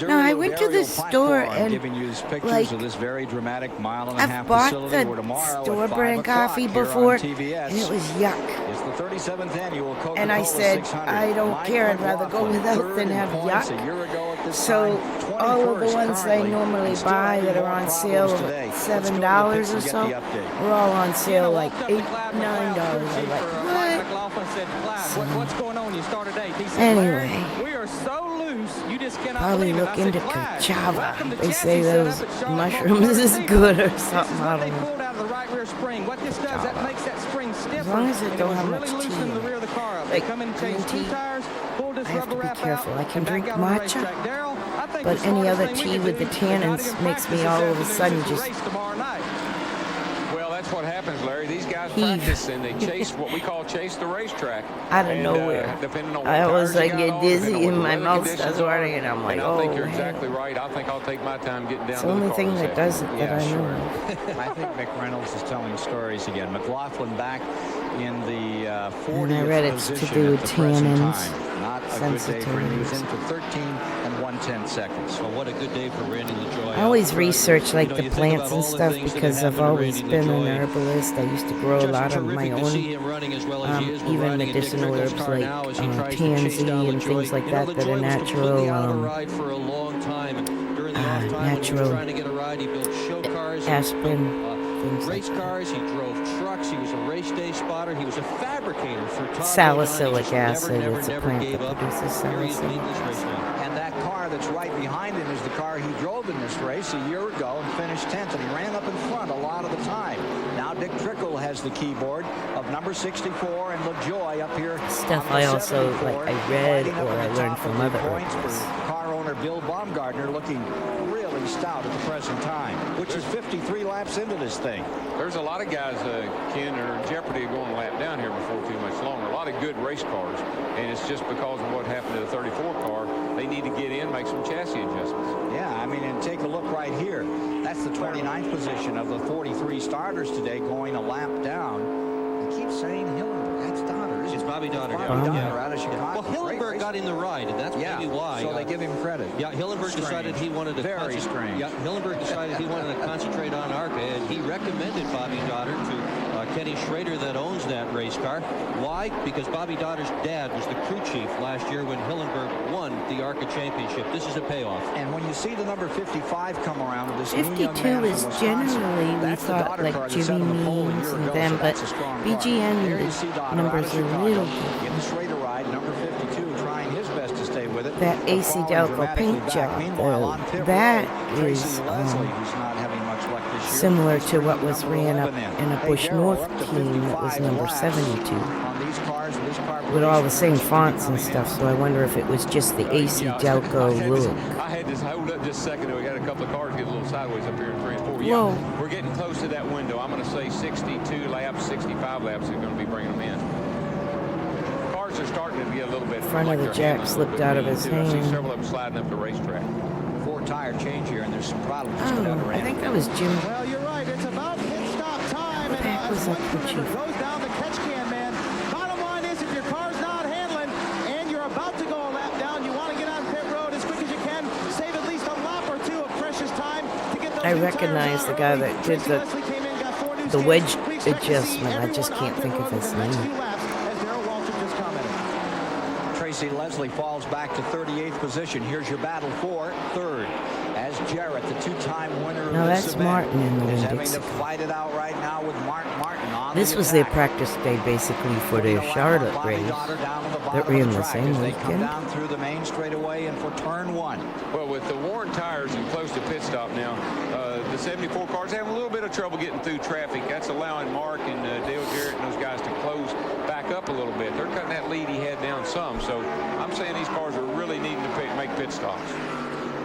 No, I went to the store and giving you pictures like of this very dramatic mile-and-a-half I've bought facility where tomorrow the at store 5 brand o'clock coffee here on before, TBS, and it was yuck. It's the 37th annual Coca-Cola And I said, 600. I don't Mike care. I'd rather go McLaughlin, without third than in have points yuck. a year ago at this So time, all of the 21st ones I currently, normally and still buy having that are more on problems sale today. at Let's go to the $7 pits or and get so the update. were all on sale like $8, $9. I'm like, what? McLaughlin said, Clyde, what's going on? You started 8th. He said, Anyway. Larry, we are so loose, you just cannot Probably believe it. look I said, into Clyde, Cachava. welcome to They chassis say setup those at Charlotte mushrooms Motor is Speedway. good or This is something. I what they don't know. pulled out of the right rear spring. What this does, that makes that spring stiffer. As long as it and don't was have really much tea loosening in the rear of the car up. Like they come in and green change 2 tea. tires, pulled this I have rubber to be wrap careful. out, I can and back drink out on the matcha. racetrack. Darrell, But any other tea with the tannins makes me all of a sudden just Well, that's what happens, Larry. These guys practice and they chase what we call chase the racetrack. out of nowhere. Depending on what I always tires you get got on, dizzy depending on and what my the mouth weather starts conditions are. watering and I'm like, And I think you're man. exactly right. I think I'll take my time getting down It's to the the only car thing this that does it afternoon. that I know. I think McReynolds is telling stories again. McLaughlin back in the 40th And I read it's to position do at with the present tannins, time. Not a good day for him. He was sensitivities. in for 13 and 1/10 seconds. Well, what a good day for Randy LaJoy. I always research like You know, the you think plants about and all the stuff things that because have I've happened to always Randy been an LaJoy. herbalist. I used to grow a Just lot of my terrific to own see him running as well as he is. We're even riding in Dick medicinal Trickle's herbs car like now as he tries to chase tansy down and LaJoy. things like You know, that that are LaJoy was natural. completely out of a ride for a long time. And during the off time when he was natural trying to get a ride, he built show cars. aspirin, things Race like that. cars, he drove trucks, he was a race day spotter, he was a fabricator for Todd Salicylic Bodine. He just acid, never it's a gave plant that up. produces Here he is salicylic leading this race now. And that car that's right behind him is the car he drove in this race a year ago and finished 10th, and he ran up in front a lot of the time. Now Dick Trickle has the keyboard of number 64 and LaJoy up here. Stuff on the I also 74, like I read riding up or at I the learned top from of the other points for herbalists. car owner Bill Baumgartner, looking really stout at the present time, which is 53 laps into this thing. There's a lot of guys, Ken, are in jeopardy of going a lap down here before too much longer. A lot of good race cars, and it's just because of what happened to the 34 car. They need to get in, make some chassis adjustments. Yeah, I mean, and take a look right here. That's the 29th position of the 43 starters today, going a lap down. I keep saying Hillenberg. That's Donner. It's Bobby Donner. Bobby Donner out of Chicago. Well, Hillenberg got in the ride, and that's maybe why. So they give him credit. Yeah, Hillenberg decided he wanted to Very strange. Yeah, Hillenberg decided he wanted to concentrate on ARCA, and he recommended Bobby Donner to Kenny Schrader that owns that race car. Why? Because Bobby Donner's dad was the crew chief last year when Hillenberg won the ARCA championship. This is a payoff. And when you see the number 55 come around, this new young 52 man is from generally, we that's the thought, daughter like car that set Jimmy on the pole a Means year and ago, them, so but that's a strong car. BGN, There you see Donner out numbers of are Chicago. little. Give the Schrader ride, number 52, trying his best to stay with it. That But AC falling Delco dramatically paint back. job, Meanwhile, though, on pit that road, Tracy is, Leslie, who's not having much luck this year. similar to what was Number ran up 11 in a Hey, Bush Darryl, North up to team that was 55 number laps 72. on these cars, this car With all the position same is fonts and coming stuff, in. so I wonder if it was just the AC Delco look. I had this hold up just a second. We got a couple of cars get a little sideways up here in 3 and 4. Whoa. Yeah, we're getting close to that window. I'm going to say 62 laps, 65 laps are going to be bringing them in. Cars are starting to get a little bit. Front of the they're jack handling a slipped little out bit of his mean, too. I see hand. several of them sliding up the racetrack. 4-tire change here, and there's some problems. Oh, I think that was Jim. Well, you're right. It's about pit stop time. And That was a one crew chief. goes down the catch can, man. Bottom line is, if your car's not handling and you're about to go a lap down, you want to get on pit road as quick as you can. Save at least a lap or two of precious time to get those I new recognize tires the out guy early. that did Tracy Leslie came in, got 4 new the skids. wedge We expect to see adjustment. I just everyone can't on think pit of road his for the next name. few laps, as Darrell Waltrip just commented. Tracy Leslie falls back to 38th position. Here's your battle for third. As Jarrett, the two-time winner of No, this that's event, Martin in the is Winn having Dixie to car. fight it out right now with Mark Martin on This the was their attack. practice day, basically, for their Charlotte race. That ran the same They come weekend. down through the main straightaway and for turn 1. Well, with the worn tires and close to pit stop now, the 74 cars having a little bit of trouble getting through traffic. That's allowing Mark and Dale Jarrett and those guys to close back up a little bit. They're cutting that lead he had down some. So I'm saying these cars are really needing to make pit stops.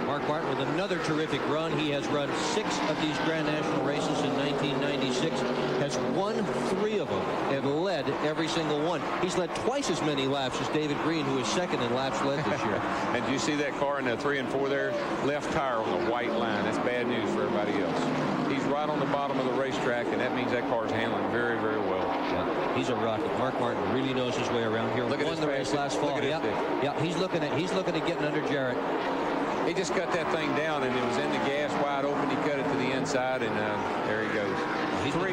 Mark Martin with another terrific run. He has run 6 of these Grand National races in 1996, has won 3 of them, and led every single one. He's led twice as many laps as David Green, who is second in laps led this year. And do you see that car in the 3 and 4 there? Left tire on the white line. That's bad news for everybody else. He's right on the bottom of the racetrack, and that means that car's handling very, very well. Yeah, he's a rocket. Mark Martin really knows his way around here. Look at Won his the race face. last fall. Look at his Yeah, yeah, he's looking at getting under Jarrett. He just cut that thing down, and it was in the gas wide open. He cut it to the inside, and there he goes.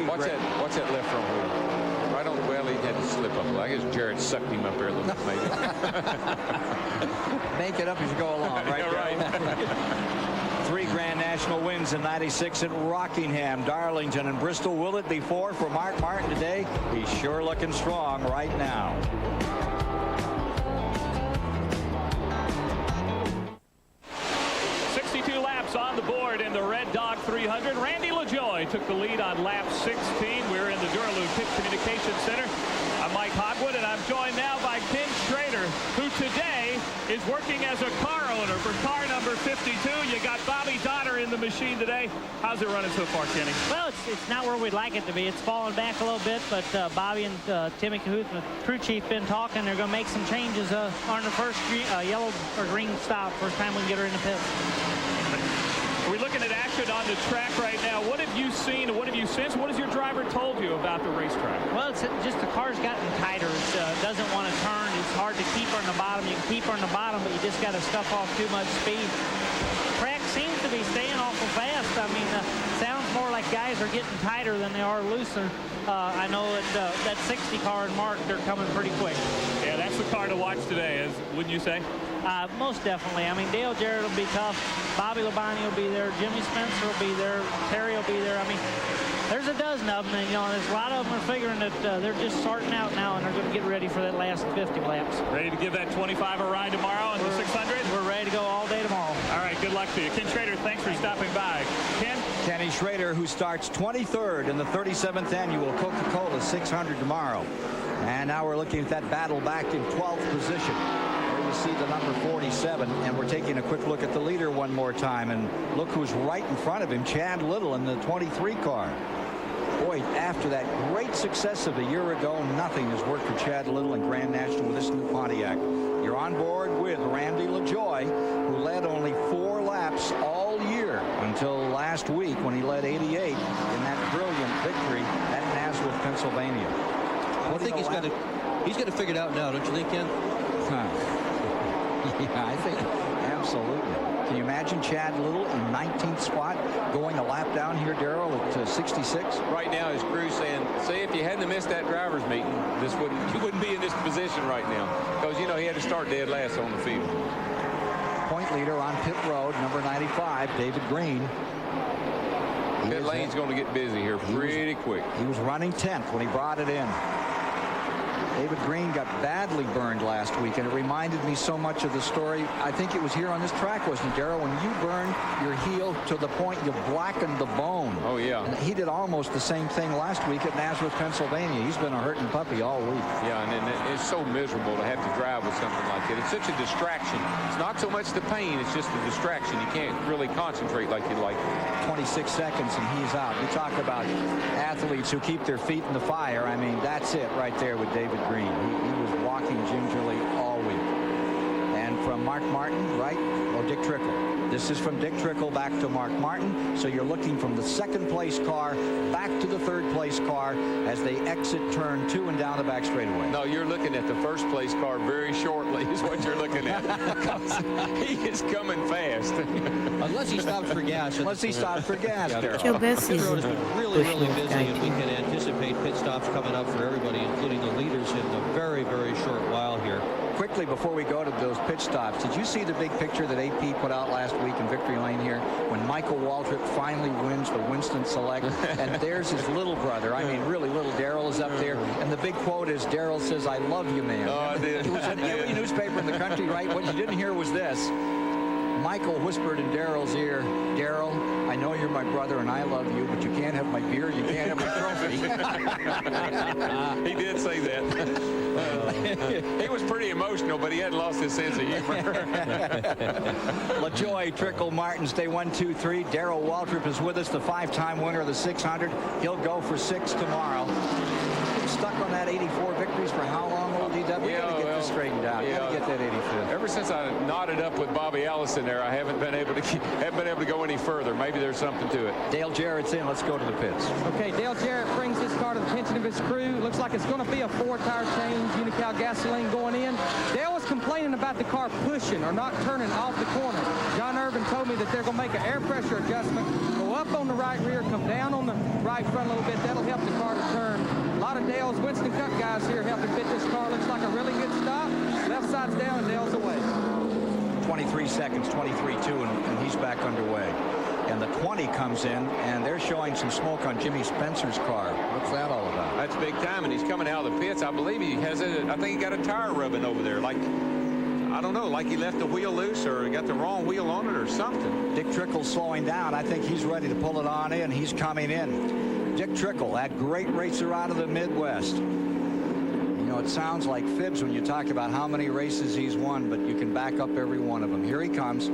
What's that left front wheel? Right on the well, he had to slip up. I guess Jarrett sucked him up there a little bit, maybe. Make it up as you go along, right? Right. 3 Grand National wins in 96 at Rockingham, Darlington, and Bristol. Will it be 4 for Mark Martin today? He's sure looking strong right now. On the board in the Red Dog 300. Randy LaJoy took the lead on lap 16. We're in the Duraloo Pit Communications Center. I'm Mike Hogwood, and I'm joined now by Ken Schrader, who today is working as a car owner for car number 52. You got Bobby Donner in the machine today. How's it running so far, Kenny? Well, it's not where we'd like it to be. It's falling back a little bit, but Bobby and Timmy Cahoot and the crew chief been talking. They're going to make some changes on the first yellow or green stop. First time we can get her in the pit. We're looking at action on the track right now. What have you seen and what have you sensed? What has your driver told you about the racetrack? Well, it's just the car's gotten tighter. It doesn't want to turn. It's hard to keep her in the bottom. You can keep her in the bottom, but you just got to stuff off too much speed. Track seems to be staying awful fast. I mean, sounds more like guys are getting tighter than they are looser. I know that 60 car in Mark, they're coming pretty quick. Yeah, that's the car to watch today, wouldn't you say? Most definitely. I mean, Dale Jarrett will be tough. Bobby Labonte will be there. Jimmy Spencer will be there. Terry will be there. I mean, there's a dozen of them, and there's a lot of them are figuring that they're just starting out now, and they're going to get ready for that last 50 laps. Ready to give that 25 a ride tomorrow on the 600? We're ready to go all day tomorrow. All right, good luck to you. Ken Schrader, thanks for stopping by. Ken? Kenny Schrader, who starts 23rd in the 37th annual Coca-Cola 600 tomorrow. And now we're looking at that battle back in 12th position. There you see the number 47, and we're taking a quick look at the leader one more time. And look who's right in front of him, Chad Little in the 23 car. Boy, after that great success of a year ago, nothing has worked for Chad Little in Grand National with this new Pontiac. You're on board with Randy LaJoie, who led only 4 laps all year until last week when he led 88 in that brilliant victory at Nazareth, Pennsylvania. I think he's got to figure it out now, don't you think, Ken? Yeah, I think absolutely. Can you imagine Chad Little in 19th spot going a lap down here, Darrell, at 66? Right now, his crew's saying, see, if you hadn't missed that driver's meeting, you wouldn't be in this position right now. Because, he had to start dead last on the field. Point leader on pit road, number 95, David Green. Pit lane's going to get busy here pretty quick. He was running 10th when he brought it in. David Green got badly burned last week, and it reminded me so much of the story. I think it was here on this track, wasn't it, Darrell? When you burned your heel to the point you blackened the bone. Oh, yeah. And he did almost the same thing last week at Nazareth, Pennsylvania. He's been a hurting puppy all week. Yeah, and it's so miserable to have to drive with something like that. It's such a distraction. It's not so much the pain, it's just the distraction. You can't really concentrate like you'd like. 26 seconds and he's out. We talk about athletes who keep their feet in the fire. I mean, that's it right there with David Green. He was walking gingerly all week. And from Mark Martin, right? Oh, Dick Trickle. This is from Dick Trickle back to Mark Martin. So you're looking from the second place car back to the third place car as they exit turn 2 and down the back straightaway. No, you're looking at the first place car very shortly is what you're looking at. He is coming fast. Unless he stops for gas. Unless he stops for gas. Joe Bessie. The road has been really, really busy, and we can anticipate pit stops coming up for everybody, including the leaders, in a very, very short while here. Quickly, before we go to those pit stops, did you see the big picture that AP put out last week in Victory Lane here when Michael Waltrip finally wins the Winston Select? And there's his little brother. I mean, really little Darrell is up there. And the big quote is, Darrell says, "I love you, man." Oh, I did. It was in every newspaper in the country, right? What you didn't hear was this. Michael whispered in Darrell's ear, "Darrell, I know you're my brother and I love you, but you can't have my beer, you can't have my trophy." He did say that. He was pretty emotional, but he hadn't lost his sense of humor. LaJoie, Trickle, Martin stay 1, 2, 3. Darrell Waltrip is with us, the 5-time winner of the 600. He'll go for 6 tomorrow. Been stuck on that 84 victories for how long, old DW? We got to get this straightened out. Yeah, got to get that 85. Ever since I knotted up with Bobby Allison there, I haven't been able to go any further. Maybe there's something to it. Dale Jarrett's in. Let's go to the pits. Okay, Dale Jarrett brings this car to the attention of his crew. Looks like it's going to be a 4-tire change, Unical gasoline going in. Dale was complaining about the car pushing or not turning off the corner. John Irvin told me that they're going to make an air pressure adjustment, go up on the right rear, come down on the right front a little bit. That'll help the car to turn. A lot of Dale's Winston Cup guys here helping fit this car. Looks like a really good stop. Left side's down and Dale's away. 23 seconds, 23-2, and he's back underway. And the 20 comes in, and they're showing some smoke on Jimmy Spencer's car. What's that all about? That's big time, and he's coming out of the pits. I believe he has I think he got a tire rubbing over there. Like, I don't know, like he left the wheel loose or got the wrong wheel on it or something. Dick Trickle's slowing down. I think he's ready to pull it on in. He's coming in. Dick Trickle, that great racer out of the Midwest. know, it sounds like fibs when you talk about how many races he's won, but you can back up every one of them. Here he comes.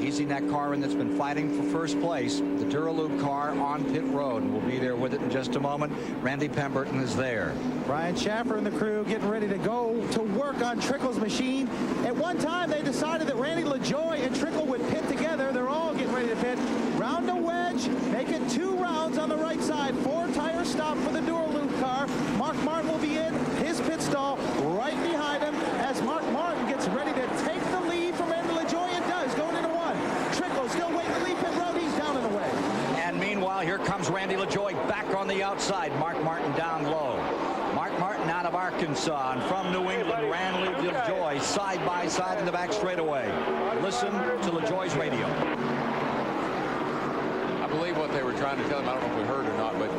He's in that car that's been fighting for first place, the Duraloop car on pit road, and we'll be there with it in just a moment. Randy Pemberton is there. Brian Schaffer and the crew getting ready to go to work on Trickle's machine. At one time, they decided that Randy LaJoie and Trickle would pit together. They're all getting ready to pit. Round a wedge, make it 2 rounds on the right side. 4 tire stop for the Duraloop car. Mark Martin will be in his pit stall right behind him as Mark Martin gets ready to take the lead from Randy LaJoie and does, going into 1. Trickle still waiting to leave pit road. He's down and away. And meanwhile, here comes Randy LaJoie back on the outside. Mark Martin down low. Mark Martin out of Arkansas, and from New England, Randy LaJoie side by side in the back straightaway. Listen to LaJoie's radio. I believe what they were trying to tell him. I don't know if we heard or not, but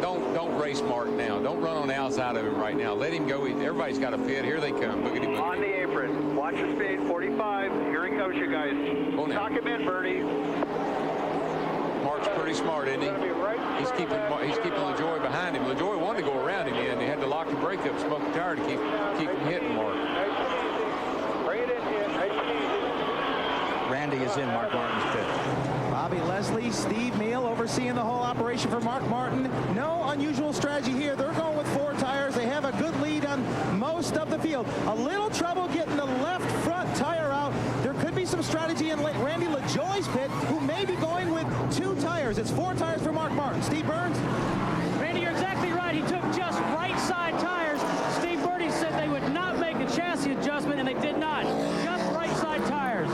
don't race Mark now. Don't run on the outside of him right now. Let him go. Everybody's got a pit. Here they come. Look at him. On the apron. Watch the speed. 45. Here he comes, you guys. Knock him in, Birdie. Mark's pretty smart, isn't he? He's keeping LaJoie behind him. LaJoie wanted to go around him, and he had to lock the brake up, smoke the tire to keep him hitting Mark. Randy is in Mark Martin's pit. Bobby Leslie, Steve Meal overseeing the whole operation for Mark Martin. No unusual strategy here. They're going with 4 tires. They have a good lead on most of the field. A little trouble getting the left front tire out. There could be some strategy in Randy LaJoie's pit, who may be going with 2 tires. It's 4 tires for Mark Martin. Steve Burns? Randy, you're exactly right. He took just right side tires. Steve Birdie said they would not make a chassis adjustment, and they did not. Just right side tires.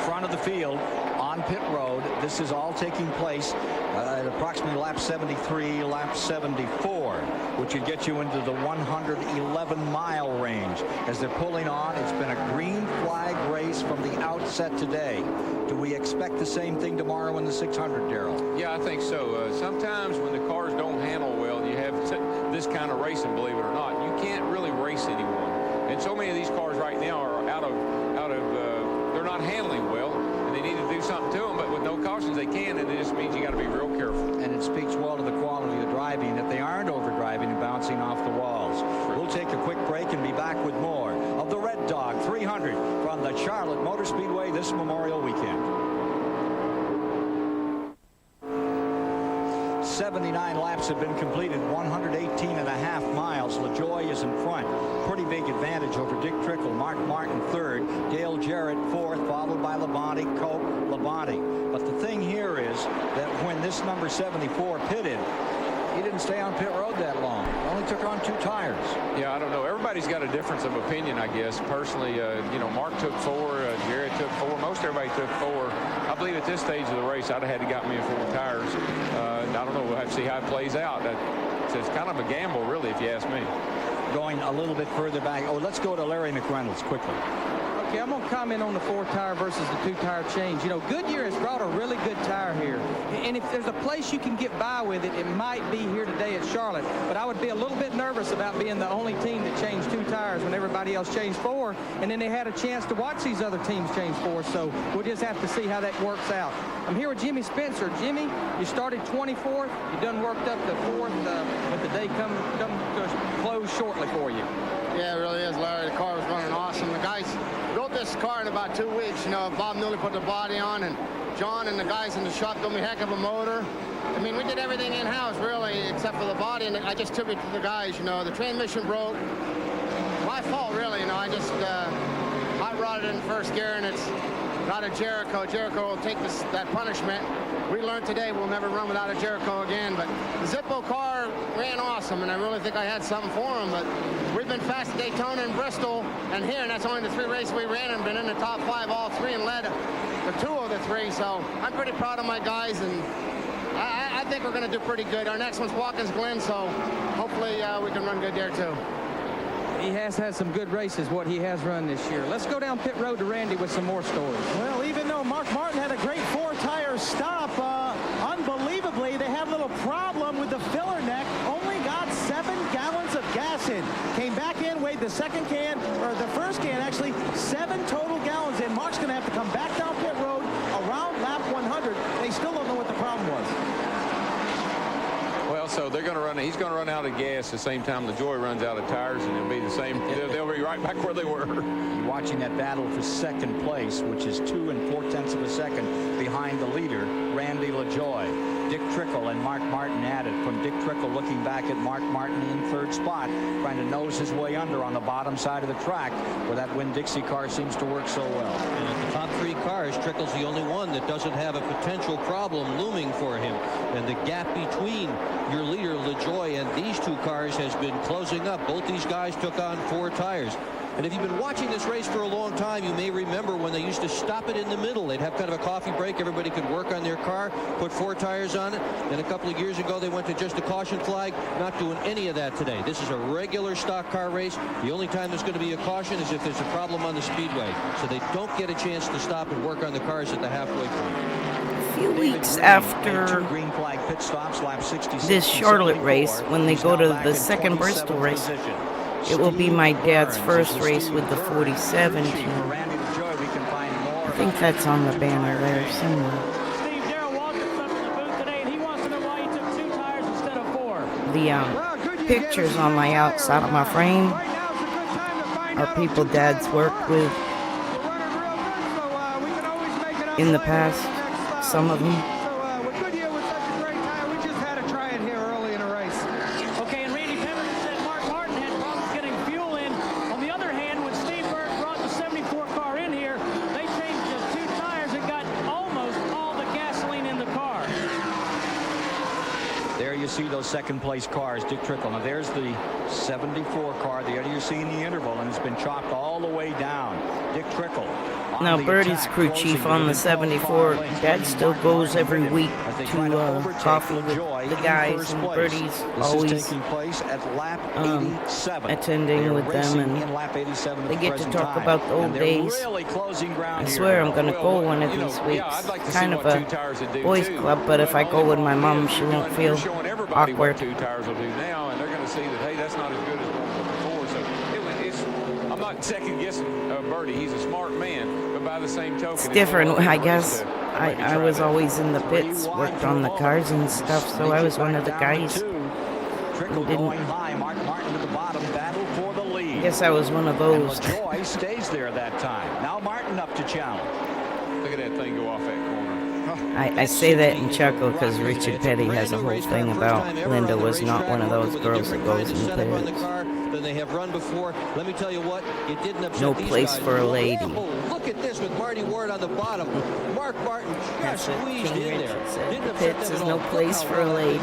Front of the field on pit road. This is all taking place at approximately lap 73, lap 74, which would get you into the 111-mile range. As they're pulling on, it's been a green flag race from the outset today. Do we expect the same thing tomorrow in the 600, Darrell? Yeah, I think so. Sometimes when the cars don't handle well, you have this kind of racing, believe it or not. You can't really race anyone. And so many of these cars right now are out of they're not handling well, and they need to do something to them, but with no cautions they can, and it just means you got to be real careful. And it speaks well to the quality of the driving that they aren't overdriving and bouncing off the walls. Sure. We'll take a quick break and be back with more of the Red Dog 300 from the Charlotte Motor Speedway this Memorial Weekend. 79 laps have been completed, 118.5 miles. LaJoie is in front. Pretty big advantage over Dick Trickle. Mark Martin third, Dale Jarrett fourth, followed by Labonte, Cope, Labonte. But the thing here is that when this number 74 pitted, he didn't stay on pit road that long. Only took on 2 tires. Yeah, I don't know. Everybody's got a difference of opinion, I guess. Personally, Mark took 4, Jarrett took 4, most everybody took 4. I believe at this stage of the race, I'd have had to got me in 4 tires. I don't know. We'll have to see how it plays out. It's kind of a gamble, really, if you ask me. Going a little bit further back. Oh, let's go to Larry McReynolds quickly. Okay, I'm going to comment on the 4 tire versus the 2 tire change. You know, Goodyear has brought a really good tire here. And if there's a place you can get by with it, it might be here today at Charlotte. But I would be a little bit nervous about being the only team that changed 2 tires when everybody else changed 4. And then they had a chance to watch these other teams change 4. So we'll just have to see how that works out. I'm here with Jimmy Spencer. Jimmy, you started 24th. You done worked up to 4th, but the day come to close shortly for you. Yeah, it really is, Larry. The car was running awesome. The guys built this car in about 2 weeks. You know, Bob Newley put the body on, and John and the guys in the shop built me a heck of a motor. I mean, we did everything in-house, really, except for the body, and I just took it to the guys. You know, the transmission broke. My fault, really. You know, I just hot rodded in first gear, and it's not a Jericho. Jericho will take that punishment. We learned today we'll never run without a Jericho again, but the Zippo car ran awesome, and I really think I had something for him, but we've been fast at Daytona and Bristol and here, and that's only the 3 races we ran and been in the top 5 all 3 and led the 2 of the 3, so I'm pretty proud of my guys, and I think we're going to do pretty good. Our next one's Watkins Glen, so hopefully we can run good there too. He has had some good races, what he has run this year. Let's go down pit road to Randy with some more stories. Well, even though Mark Martin had a great 4-tire stop, unbelievably, they had a little problem with the filler neck. Only got 7 gallons of gas in. Came back in, weighed the second can, or the first can, actually, 7 total gallons in. Mark's going to have to come back down pit road around lap 100. They still don't know what the problem was. Well, so they're going to run. He's going to run out of gas the same time LaJoie runs out of tires, and it'll be the same. They'll be right back where they were. You're watching that battle for second place, which is 2 4/10 of a second behind the leader, Randy LaJoie. Dick Trickle and Mark Martin at it. From Dick Trickle looking back at Mark Martin in third spot, trying to nose his way under on the bottom side of the track, where that Winn-Dixie car seems to work so well. And at the top 3 cars, Trickle's the only one that doesn't have a potential problem looming for him. And the gap between your leader, LaJoie, and these 2 cars has been closing up. Both these guys took on 4 tires. And if you've been watching this race for a long time, you may remember when they used to stop it in the middle. They'd have kind of a coffee break. Everybody could work on their car, put 4 tires on it. Then a couple of years ago, they went to just a caution flag. Not doing any of that today. This is a regular stock car race. The only time there's going to be a caution is if there's a problem on the speedway. So they don't get a chance to stop and work on the cars at the halfway point. A few weeks after this Charlotte race, when they go to the second Bristol race, it will be my dad's first race with the 47 team. I think that's on the banner there somewhere. Steve, Darrell Walton's up in the booth today, and he wants to know why he took 2 tires instead of 4. The pictures on my outside of my frame are people Dad's worked with in the past, some of them. Okay, and Randy Pemberton said Mark Martin had problems getting fuel in. On the other hand, when Steve Burt brought the 74 car in here, they changed just 2 tires and got almost all the gasoline in the car. There you see those second place cars, Dick Trickle. Now there's the 74 car. There you're seeing the interval, and it's been chopped all the way down. Dick Trickle. Now, Birdie's crew chief on the 74, Dad still goes every week to coffee with the guys, and Birdie's always attending with them, and they get to talk about the old days. I swear I'm going to go one of these weeks. Kind of a boys club, but if I go with my mom, she won't feel awkward. 2 tires will do now, and they're going to see that, hey, that's not as good as one before. So I'm not second guessing Birdie. He's a smart man, but by the same token, it's different, I guess. I was always in the pits, worked on the cars and stuff, so I was one of the guys who didn't. I guess I was one of those. LaJoie stays there that time. Now Martin up to challenge. Look at that thing go off that corner. I say that in chuckle because Richard Petty has a whole thing about Linda was not one of those girls that goes in the pits. Than they have run before. Let me tell you what, it didn't upset No these place guys. for a lady. Oh, look at this with Marty Ward on the bottom. Mark Martin just squeezed in there. Didn't upset Pits them is at no all. place for a lady.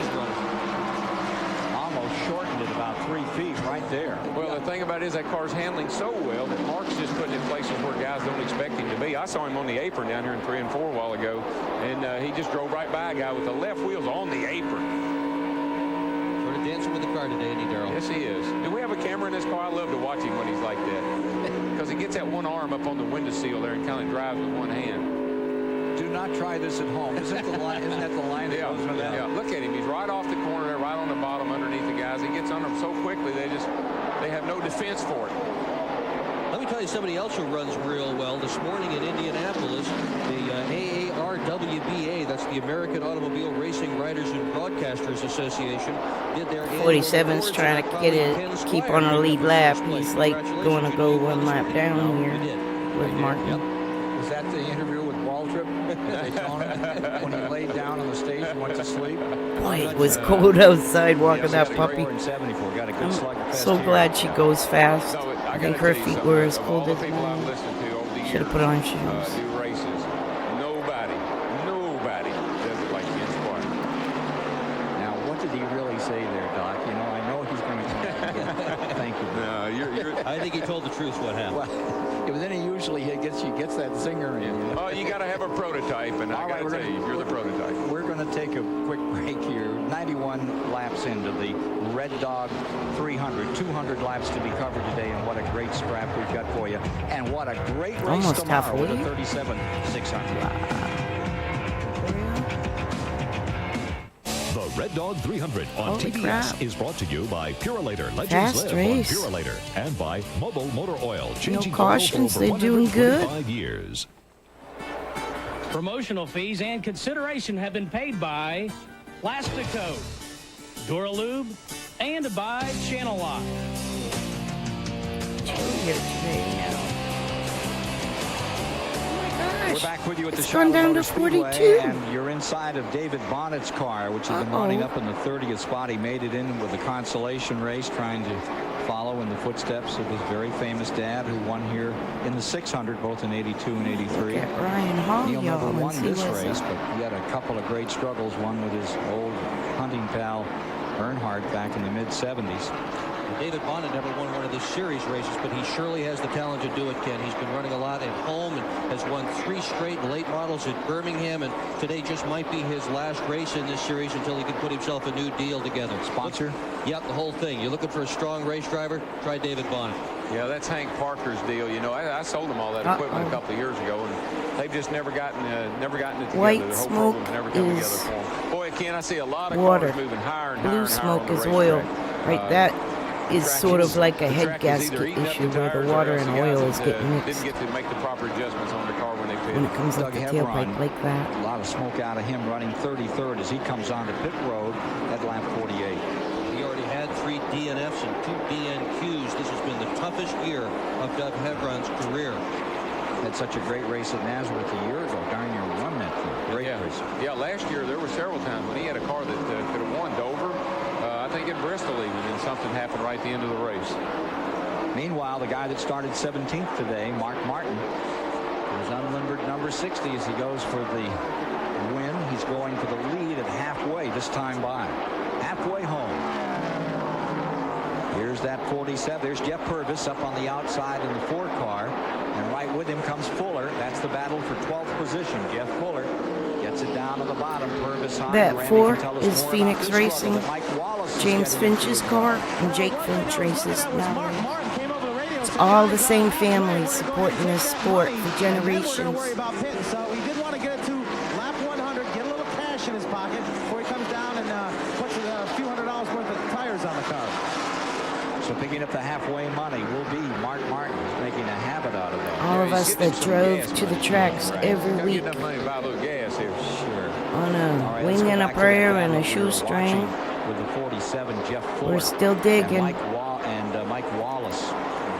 Almost shortened it about 3 feet right there. Well, the thing about it is that car's handling so well that Mark's just putting it in places where guys don't expect him to be. I saw him on the apron down here in 3 and 4 a while ago, and he just drove right by a guy with the left wheels on the apron. Sort of dancing with the car today, Andy Darrell. Yes, he is. Do we have a camera in this car? I love to watch him when he's like that, because he gets that one arm up on the window sill there and kind of drives with one hand. Do not try this at home. Isn't that the line? Isn't that the line? Yeah, yeah. Look at him. He's right off the corner there, right on the bottom underneath the guys. He gets under them so quickly they have no defense for it. Let me tell you somebody else who runs real well. This morning in Indianapolis, the AARWBA, that's the American Automobile Racing Writers and Broadcasters Association, did their 47's trying to get it, keep on a lead lap. He's like going to go 1 lap down here with Martin. Was that the interview with Waltrip at Daytona when he laid down on the stage and went to sleep? Boy, it was cold outside walking that puppy. I'm so glad she goes fast. I think her feet were as cold as mine. Should have put on shoes. Do races. Nobody does it like Ken Squire. Now, what did he really say there, Doc? You know, I know he's going to. Thank you. No, you're. I think he told the truth what happened. Well, but then he usually gets that zinger in. Oh, you got to have a prototype, and I got to tell you, you're the prototype. We're going to take a quick break here. 91 laps into the Red Dog 300. 200 laps to be covered today, and what a great scrap we've got for you. And what a great race almost tomorrow with halfway. a 37-600. The Red Dog 300 on Holy TBS crap. is brought to you by Purolator. Legends Fast live race. on Purolator. And by Mobile Motor Oil. Changing cautions, the world for they're doing good. 145 years. Promotional fees and consideration have been paid by Plastico, Duralube, and by Channel Lock. Here today now. We're back with you at the It's gone Charlotte down Motor to Speedway, 42. and you're inside of David Bonnett's car, which has been running up in the 30th spot. He made it in with the consolation race, trying to follow in the footsteps of his very famous dad, who won here in the 600, both in 82 and 83. Look at Ryan Hall, Neil never y'all, won and see this what's race, up. but he had a couple of great struggles, one with his old hunting pal Earnhardt back in the mid-70s. David Bonnet never won one of the series races, but he surely has the talent to do it, Ken. He's been running a lot at home and has won 3 straight late models at Birmingham, and today just might be his last race in this series until he can put himself a new deal together. Sponsor? Yep, the whole thing. You're looking for a strong race driver? Try David Bonnet. Yeah, that's Hank Parker's deal. You know, I sold him all that equipment a couple of years ago, and they've just never gotten it together. White the whole smoke program's never come together is for them. Boy, Ken, I see a lot of water. cars moving higher and higher Blue and higher smoke on the is oil. racetrack. Right, that is track sort is- of like a the head track is either gasket eating up issue the where the tires or water else and the oil guys is getting didn't mixed get to make the proper adjustments on the car when they fit. when it comes up Doug the Hebron, tailpipe like that. a lot of smoke out of him running 33rd as he comes onto pit road at lap 48. He already had 3 DNFs and 2 BNQs. This has been the toughest year of Doug Hebron's career. Had such a great race at Nazareth a year ago. Darn near won that thing. Great race. Yeah, last year there were several times when he had a car that could have won Dover. I think in Bristol even, and something happened right at the end of the race. Meanwhile, the guy that started 17th today, Mark Martin, is unlimbered number 60 as he goes for the win. He's going for the lead at halfway this time by. Halfway home. Here's that 47. There's Jeff Purvis up on the outside in the 4 car. And right with him comes Fuller. That's the battle for 12th position. Jeff Fuller gets it down to the bottom. Purvis high. That Randy 4 can tell us is more Phoenix about this Racing. struggle that Mike Wallace is James getting Finch's through. car, and Jake Finch races now. It's all the same family supporting this sport for generations. Worry about pitting, so he did want to get it to lap 100, get a little cash in his pocket before he comes down and puts a few $100 worth of tires on the car. So picking up the halfway money will be Mark Martin, who's making a habit out of that. All of us that drove to the tracks every Gotta week get enough money to buy a little gas here. Sure. on All a right, wing let's go and a back to prayer the and a battle we were shoestring. watching with the 47 Jeff Fuller. We're still digging. And Mike Wallace.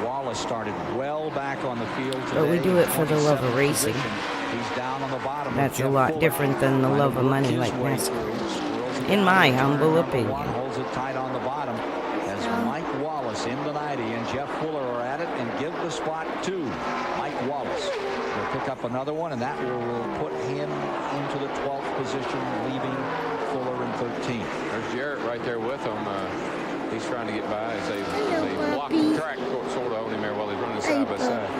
Wallace started well back on the field today. But we do it for the love of 27th racing. position. He's down on the bottom. That's with a Jeff lot Fuller, different than the trying love to of work money his like way NASCAR. through. Squirrels it In down my to humble number opinion. 1, holds it tight on the bottom as Mike Wallace in the 90 and Jeff Fuller are at it and give the spot to Mike Wallace. He'll pick up another one, and that will put him into the 12th position, leaving Fuller in 13th. There's Jarrett right there with him. He's trying to get by as they block the track sort of on him there while he's running side by side.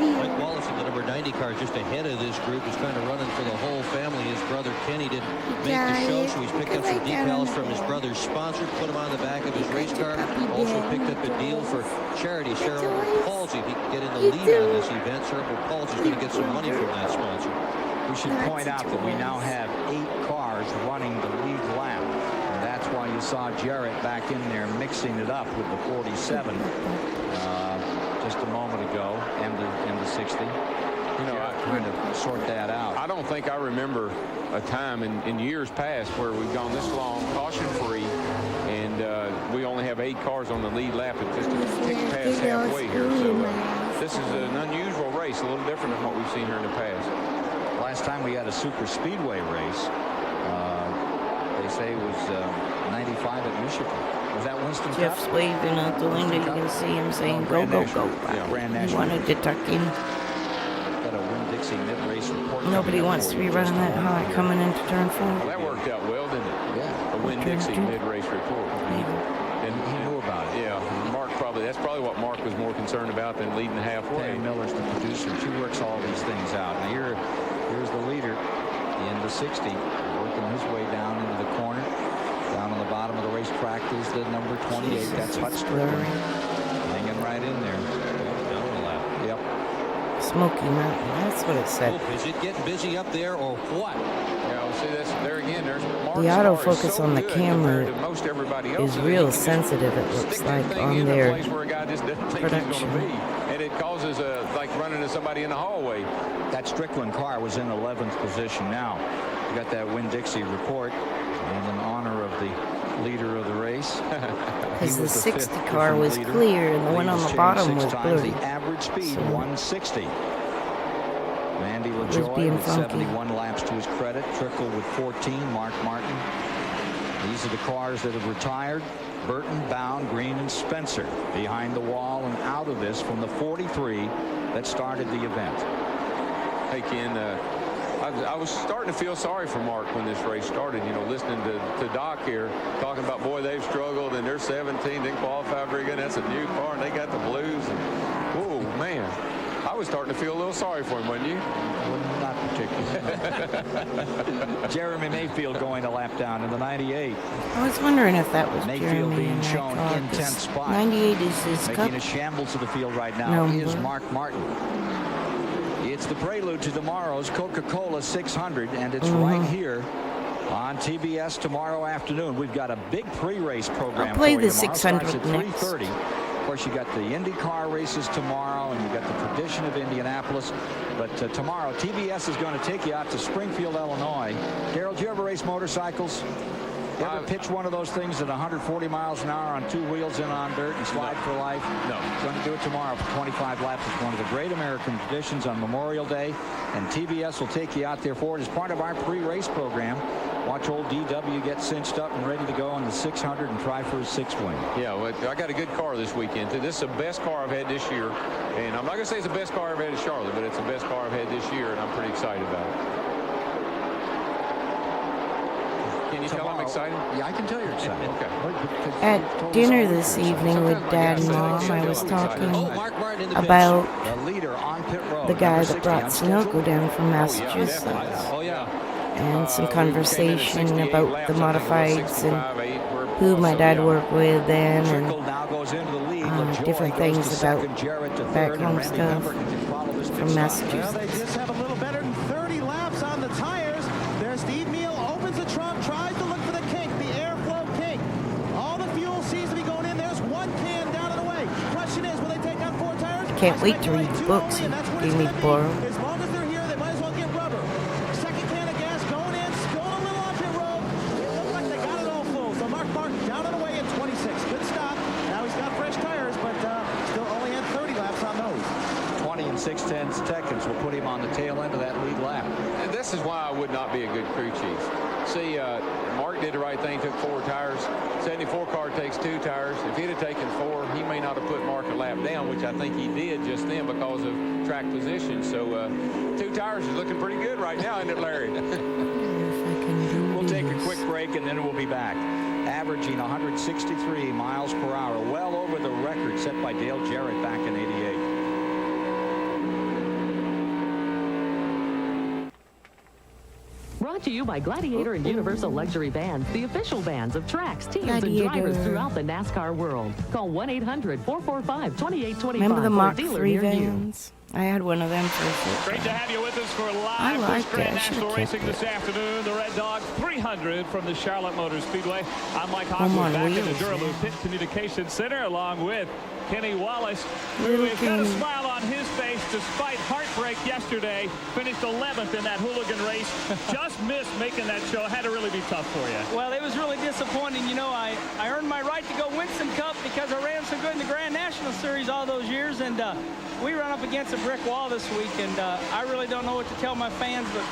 Mike Wallace in the number 90 car just ahead of this group is kind of running for the whole family. His brother Kenny didn't make the show, so he's picked up some decals from his brother's sponsor, put them on the back of his race car. Also picked up a deal for charity, cerebral palsy. If he can get in the lead on this event, cerebral palsy is going to get some money from that sponsor. We should point out that we now have 8 cars running the lead lap. And that's why you saw Jarrett back in there mixing it up with the 47 just a moment ago, and the 60. You know, trying to sort that out. I don't think I remember a time in years past where we've gone this long, caution free, and we only have 8 cars on the lead lap. It just ticks past halfway here. So this is an unusual race, a little different than what we've seen here in the past. Last time we had a super speedway race, they say it was 95 at Michigan. Was that Winston Jeff's Cup? waving out the window. You can see him saying, go, go, go. Yeah, Grand He National. wanted to tuck in. Got a Winn-Dixie mid-race report. Nobody wants to be running that high coming into turn 4. Well, that worked out well, didn't it? Yeah. A Winn-Dixie mid-race report. And he knew about it. Yeah, Mark that's probably what Mark was more concerned about than leading halfway. Pam Miller's the producer. She works all these things out. Now here's the leader in the 60, working his way down into the corner. Down on the bottom of the racetrack is the number 28. That's Hut Strickland. Hanging right in there. Down the lap. Yep. Smoky Mountain. That's what it said. Oh, is it getting busy up there or what? Yeah, well, see, that's there again. There's Mark's The car is autofocus so on the good camera compared to most everybody else is that real you can just sensitive, it looks stick that like, thing on in their a place where a guy just doesn't think he's going production. to be, and it causes like running into somebody in the hallway. That Strickland car was in 11th position now. You got that Winn-Dixie report, and in honor of the leader of the race. Because the 60 car was clear and the one on the bottom was blurry. The average speed, 160. Randy was LaJoy being with funky. 71 laps to his credit. Trickle with 14. Mark Martin. These are the cars that have retired. Burton, Bound, Green, and Spencer behind the wall and out of this from the 43 that started the event. Hey, Ken, I was starting to feel sorry for Mark when this race started, you know, listening to Doc here talking about, boy, they've struggled and they're 17, didn't qualify very good. That's a new car and they got the blues. And, whoa, man. I was starting to feel a little sorry for him, wasn't you? Not particularly. Jeremy Mayfield going a lap down in the 98. I was wondering if that was Mayfield Jeremy being in that shown car, in 10th 'cause spot. 98 is his Making cup a shambles of the field right now is number. Mark Martin. It's the prelude to tomorrow's Coca-Cola 600, and it's right here on TBS tomorrow afternoon. We've got a big pre-race program. I'll play for you the tomorrow. 600 Starts at next. 3:30. Of course, you got the IndyCar races tomorrow, and you got the tradition of Indianapolis. But tomorrow, TBS is going to take you out to Springfield, Illinois. Darrell, do you ever race motorcycles? You ever pitch one of those things at 140 miles an hour on two wheels in on dirt and slide for life? No. Going to do it tomorrow for 25 laps. It's one of the great American traditions on Memorial Day, and TBS will take you out there for it as part of our pre-race program. Watch old DW get cinched up and ready to go on the 600 and try for his 6th win. Yeah, well, I got a good car this weekend, too. This is the best car I've had this year. And I'm not going to say it's the best car I've had in Charlotte, but it's the best car I've had this year, and I'm pretty excited about it. Can you tell I'm excited? Yeah, I can tell you're excited. Okay. At dinner this evening with Dad and Mom, I was talking about The leader on pit road. the guy number that 60 brought on schedule. Sunoco down from Massachusetts. Oh, yeah. And some conversation about the modifieds and who my dad worked with then, and different things about back home stuff from Massachusetts. Well, they just have a little better than 30 laps on the tires. There's Steve Meal, opens the trunk, tries to look for the kink, the airflow kink. All the fuel seems to be going in. There's one can down and away. Question is, will they take on 4 tires? Can't wait to read the books he gave me to borrow. As long as they're here, they might as well get rubber. Second can of gas going in, spilling a little off pit road. It looked like they got it all full. So Mark Martin down and away in 26. Good stop. Now he's got fresh tires, but still only had 30 laps on those. 20 and 6/10 seconds will put him on the tail end of that lead lap. And this is why I would not be a good crew chief. See, Mark did the right thing, took 4 tires. 74 car takes 2 tires. If he'd have taken 4, he may not have put Mark a lap down, which I think he did just then because of track position. So 2 tires is looking pretty good right now, isn't it, Larry? We'll take a quick break and then we'll be back. Averaging 163 miles per hour, well over the record set by Dale Jarrett back in '88. Brought to you by Gladiator and Universal Luxury Vans, the official vans of tracks, teams, and drivers Gladiator. throughout the NASCAR world. Call 1-800-445-2825 Remember the for a Mach dealer 3 near you. vans? I had one of them for a short Great to time. have you with us for I live Busch liked it. Grand I should've National kept Racing this afternoon. The Red Dog 300 from the Charlotte Motor Speedway. I'm Mike Home Hawkins on back in the wheels, Durham man. Pit Communications Center along with Kenny Wallace, who Little has got a Kenny. smile on his face despite heartbreak yesterday. Finished 11th in that hooligan race. Just missed making that show. Had to really be tough for you. Well, it was really disappointing. You know, I earned my right to go win some Cup because I ran so good in the Grand National Series all those years, and we run up against a brick wall this week, and I really don't know what to tell my fans, but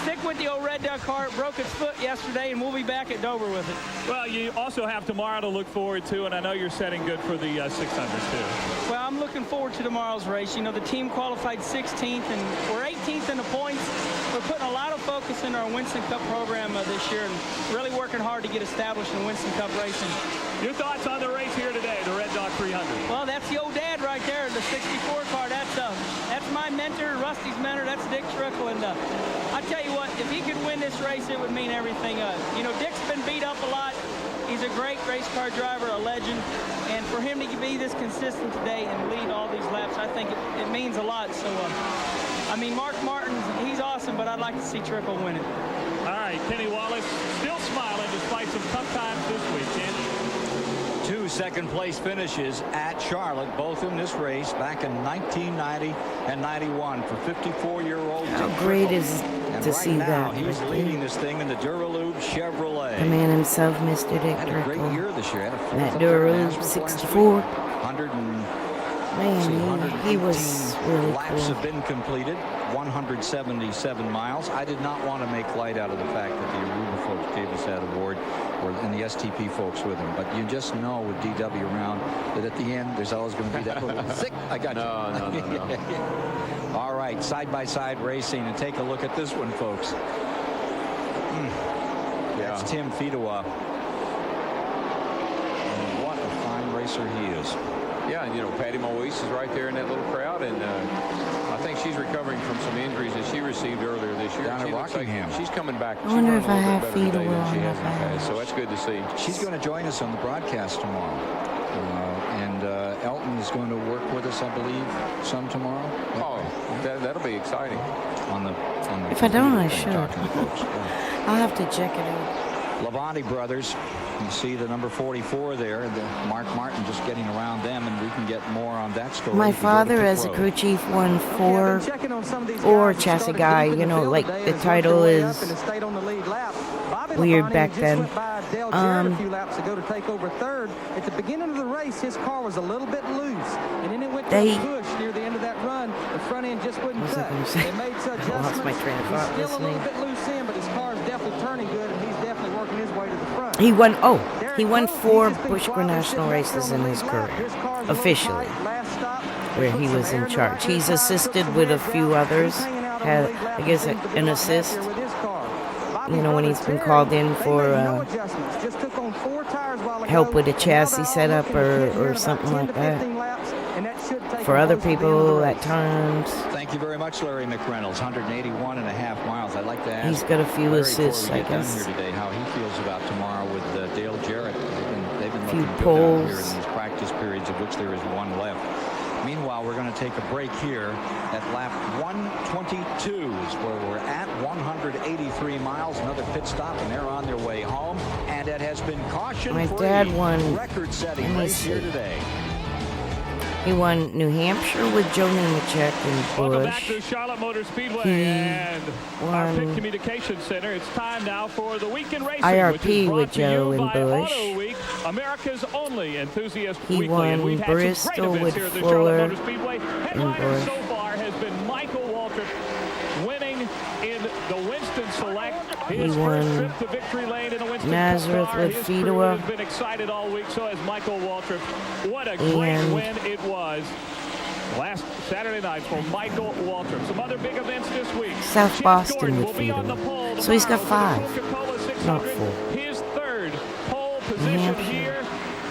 stick with the old Red Dog car. It broke its foot yesterday, and we'll be back at Dover with it. Well, you also have tomorrow to look forward to, and I know you're setting good for the 600 too. Well, I'm looking forward to tomorrow's race. You know, the team qualified 16th, and we're 18th in the points. We're putting a lot of focus in our Winston Cup program this year and really working hard to get established in Winston Cup racing. Your thoughts on the race here today, the Red Dog 300? Well, that's the old dad right there, the 64 car. That's my mentor, Rusty's mentor. That's Dick Trickle. And I tell you what, if he could win this race, it would mean everything. You know, Dick's been beat up a lot. He's a great race car driver, a legend. And for him to be this consistent today and lead all these laps, I think it means a lot. So, I mean, Mark Martin, he's awesome, but I'd like to see Trickle win it. All right, Kenny Wallace still smiling despite some tough times this weekend. 2 second-place finishes at Charlotte, both in this race back in 1990 and 91 for 54-year-old How great is to see that. He's leading this thing in the Duralube Chevrolet. The man himself, Mr. Dick Had a great Trickle. year this year. Had a That fourth Duralube up 64. 100 and Man, he was really laps cool. have been completed, 177 miles. I did not want to make light out of the fact that the Aruba folks gave us that award, and the STP folks with them. But you just know with DW around that at the end there's always going to be that little zick. I got you. No. All right, side-by-side racing, and take a look at this one, folks. That's Tim Fedewa. And what a fine racer he is. Yeah, and you know, Patty Moise is right there in that little crowd, and I think she's recovering from some injuries that she received earlier this year. Down at She looks like Rockingham. she's coming back. I wonder She's if I running a have little bit better today Fedewa than she on has the in the back. past, so that's good to see. She's going to join us on the broadcast tomorrow. And Elton is going to work with us, I believe, some tomorrow. Oh, that'll be exciting. On the If I don't, I thing, should. talking to folks. I'll have to check it out. Labonte brothers, you see the number 44 there. Mark Martin just getting around them, and we can get more on that story. My if you go to father, pit as a road. crew chief, won 4 or chassis guy. You know, like the title is weird back then. A few laps ago to take over third. At the beginning of the race, his car was a little bit loose, and then it went to a push near the end of that run. The front end just wouldn't cut. They made some adjustments. I lost my train of thought He's still a little listening. bit loose in, but his car is definitely turning good, and he's definitely working his way to the front. He won. Oh, he won 4 Busch Grand National races in his career, officially, where he was in charge. He's assisted with a few others. Had, I guess, an assist. You know, when he's been called in for help with a chassis setup or something like that. For other people at times. Thank you very much, Larry McReynolds. 181 and a half miles. I'd like to ask He's got a few Larry assists, before we I get down guess. here today, how he feels about tomorrow with Dale Jarrett. They've been Few looking good down here poles. in these practice periods, of which there is one left. Meanwhile, we're going to take a break here at lap 122 is where we're at. 183 miles, another pit stop, and they're on their way home. And it has been caution-free. My dad won. Record-setting Let me race here see. today. He won New Hampshire with Joe Nemechek and Welcome back Busch. to Charlotte Motor Speedway He and our won Pit Communications Center. It's time now for the Weekend Racing, IRP which is brought with to Joe you and by Busch. Auto Week, America's only enthusiast He weekly. And won we've had some great Bristol events with here at the Fuller Charlotte Motor Speedway. and Headliner Busch. so far has been Michael Waltrip winning in the Winston Select. He His won first trip to victory lane in the Winston Nazareth car. with His crew Fedewa. has been excited all week, so has Michael Waltrip. What a great And win it was last Saturday night for Michael Waltrip. Some other big events this week. South Jeff Boston Gordon with will be on the Fedewa. pole So he's got tomorrow 5, for the Coca-Cola 600, not 4. his third pole position Hampshire. here.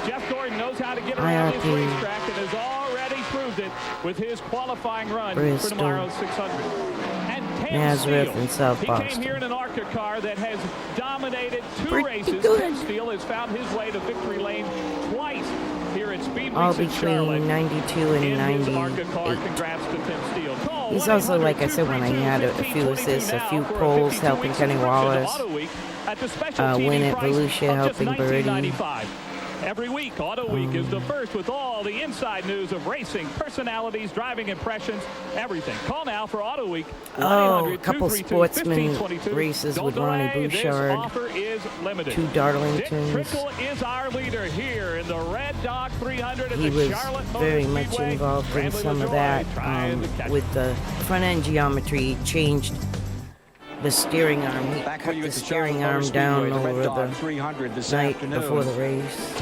Jeff Gordon knows how to get around his IRP. racetrack and has already proved it with his qualifying run Bristol. for tomorrow's 600. And Cam Nazareth Steele, and South he Boston. came here in an ARCA car that has dominated 2 Pretty races. good. Cam Steele has found his way to victory lane twice here at Speed All Weeks in Charlotte. between 92 and In his ARCA car, 98. congrats to Tim Steele. Call He's also, like I said, when I had a few assists, a few poles helping Kenny Wallace, win at Volusia, helping Birdie. Every week, Auto Week is the first with all the inside news of racing, personalities, driving impressions, everything. Call now for Auto Week. Oh, a couple sportsman races with Ronnie Bouchard, Offer is limited. 2 Dick Darlingtons. Trickle is our leader here in the Red Dog 300 at He the was Charlotte Motor very much Speedway. involved in Bradley some of LaJoie that trying to catch with the front end geometry. He changed the steering arm. He Back cut with you the at the steering Charlotte arm Motor down Speedway, the Red over Dog the 300 this night afternoon. before the race.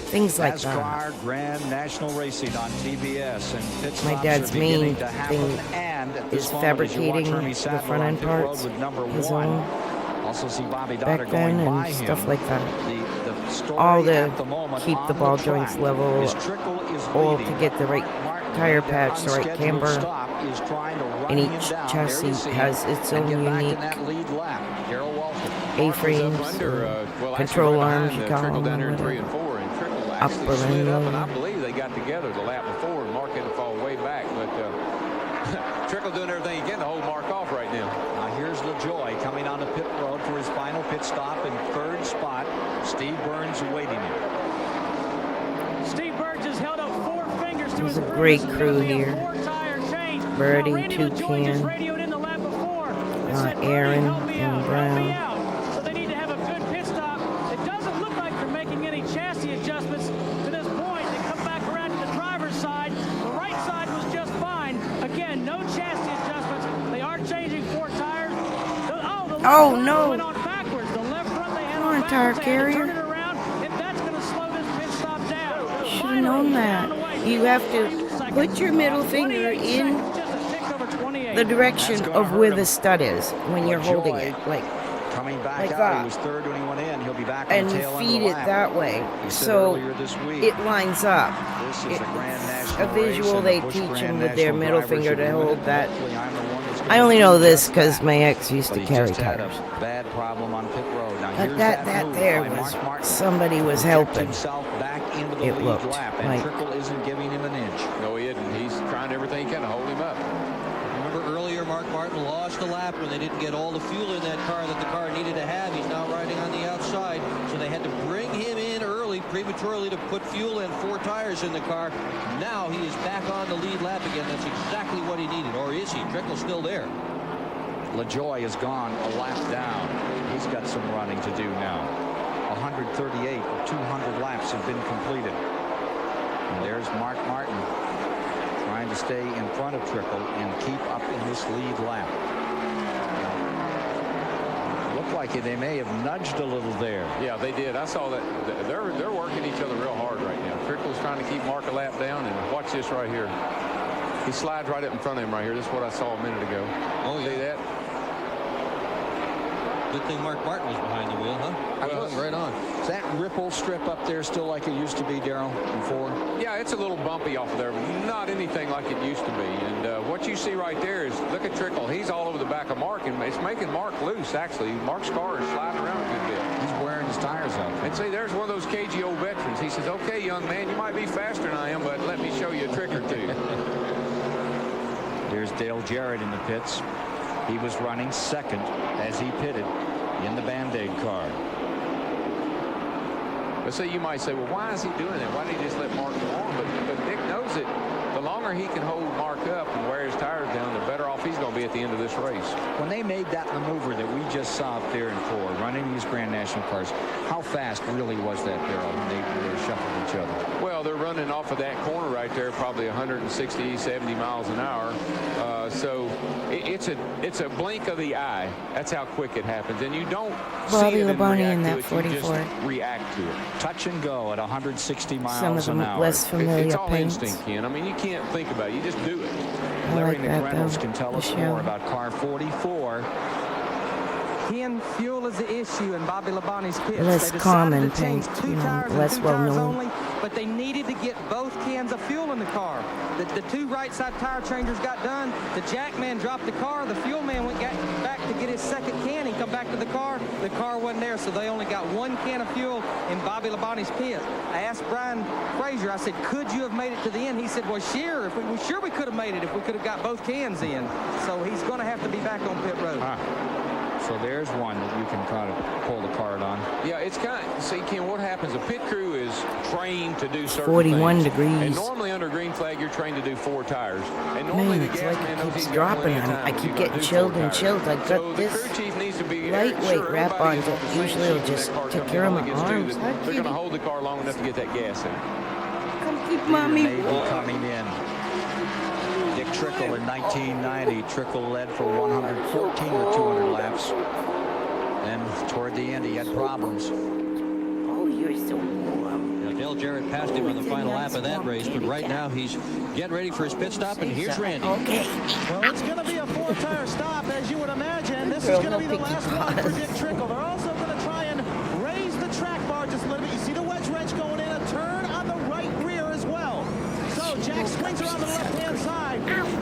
Things like that. NASCAR Grand National Racing on TBS, and pit My stops dad's are beginning main to happen. thing And at is this moment, as you watch fabricating Hermie the Sadler front on end pit road parts, with number his 1. own, Also see Bobby Dotter back then, going by and him. stuff like that. The story All to at the moment keep the on ball track joints level, is Trickle is all leading. to get the right Martin, tire that patch, the right unscheduled camber, stop is trying to run and him each down. chassis There you see has him. its And own get back in unique that lead lap. Darrell Walton. A-frames, Well, control actually right arms, behind, you call Trickle them, down there in 3 whatever. and 4, and Trickle Upper actually slid up, and I end. believe they got together the lap before, and Mark had to fall way back, but Trickle doing everything he can to hold Mark off right now. Now here's LaJoie coming on the pit road for his final pit stop in 3rd spot. Steve Burns awaiting him. Steve Burns has held up 4 fingers to There's his a great fingers. crew It's gonna be a here. 4-tire change. Birdie, Now, Randy LaJoie just Toucan. radioed in the lap before. Aaron help me and out, Brown. So they need to have a good pit stop. It doesn't look like they're making any chassis adjustments to this point. They come back around to the driver's side. The right side was just fine. Again, no chassis adjustments. They are changing 4 tires. The left front no. went on backwards. The left front they had Come on on, tire backwards. They had to turn carrier. it around, and that's going to slow this pit stop down. Should have known that. You have to put your middle finger in the direction of where the stud is when you're holding it, like coming back like out. that. He was third when he went in. He'll be back on and the tail end of feed the it lap. that way, He said so earlier this week, it lines up. This is It's the Grand a National visual race, they and the Busch teach Grand them with their National middle drivers finger are to doing hold it. that. Hopefully I'm the one that's I gonna only do know this just because that. my ex used But to he carry just had a tires. bad problem on pit road. Now But here's that move there by was Mark Martin. somebody was Project helping. himself back into the It lead looked lap, and like- Trickle isn't giving him an inch. No, he isn't. He's trying everything he can to hold him up. Remember earlier, Mark Martin lost a lap when they didn't get all the fuel in that car that the car needed to have. He's now riding on the outside, so they had to bring him in early, prematurely, to put fuel and 4 tires in the car. Now he is back on the lead lap again. That's exactly what he needed. Or is he? Trickle's still there. LaJoy has gone a lap down. He's got some running to do now. 138 of 200 laps have been completed. And there's Mark Martin trying to stay in front of Trickle and keep up in this lead lap. Looked like they may have nudged a little there. Yeah, they did. I saw that. They're working each other real hard right now. Trickle's trying to keep Mark a lap down, and watch this right here. He slides right up in front of him right here. This is what I saw a minute ago. Oh, See that? Good thing Mark Martin was behind the wheel, huh? Right on. Is that ripple strip up there still like it used to be, Darrell, before? Yeah, it's a little bumpy off of there, but not anything like it used to be. And what you see right there is, look at Trickle. He's all over the back of Mark, and it's making Mark loose, actually. Mark's car is sliding around a good bit. He's wearing his tires out. And see, there's one of those cagey old veterans. He says, okay, young man, you might be faster than I am, but let me show you a trick or two. There's Dale Jarrett in the pits. He was running second as he pitted in the Band-Aid car. But see, you might say, well, why is he doing that? Why didn't he just let Mark go on? But Dick knows that the longer he can hold Mark up and wear his tires down, the better off he's going to be at the end of this race. When they made that maneuver that we just saw up there in 4, running these Grand National cars, how fast really was that, Darrell, when they shuffled each other? Well, they're running off of that corner right there, probably 160, 70 miles an hour. So it's a blink of the eye. That's how quick it happens. And you don't Bobby see it Labonte and in react that to it. You 44. just react to it. Touch and go at 160 miles Some of the an hour. less familiar It's all paints. instinct, Ken. I mean, you can't think about it. You just do it. Larry like that, McReynolds though. can tell The us show. more about car 44. Ken, fuel is the issue in Bobby Labonte's pits. Less They decided common to change paint, 2 you know, tires and less 2 well tires known. only, but they needed to get both cans of fuel in the car. The 2 right side tire changers got done. The jack man dropped the car. The fuel man went back to get his second can. He come back to the car. The car wasn't there, so they only got 1 can of fuel in Bobby Labonte's pit. I asked Brian Frazier, I said, could you have made it to the end? He said, well, sure. Sure we could have made it if we could have got both cans in. So he's going to have to be back on pit road. So there's one that you can kind of pull the card on. Yeah, it's kind of, see, Ken, what happens, the pit crew is trained to do certain 41 things. degrees. And normally under green flag, you're trained to do 4 tires. And normally Man, the it's gas like man it knows keeps he's got dropping. plenty of time I if keep he's gonna getting do chilled 4 and tires. chilled. I got So the this crew chief needs to be lightweight wrap everybody on is to the same usually it'll sheet when just that car take comes care of in. my All it gets to arms. do, Hi, they're going to kitty. hold the car long enough to get that gas in. Come keep Peter mommy Maybe warm. coming in. Dick Trickle in 1990. Trickle led for 114 or 200 laps. Then toward the end, he had problems. Oh, you're so warm. Dale Jarrett passed him on the final lap of that race, but right now he's getting ready for his pit stop, and here's Randy. Okay. Well, it's going to be a 4-tire stop, as you would imagine. This is going to be the last one for Dick Trickle. They're also going to try and raise the track bar just a little bit. You see the wedge wrench going in, a turn on the right rear as well. So Jack swings around to the left-hand side.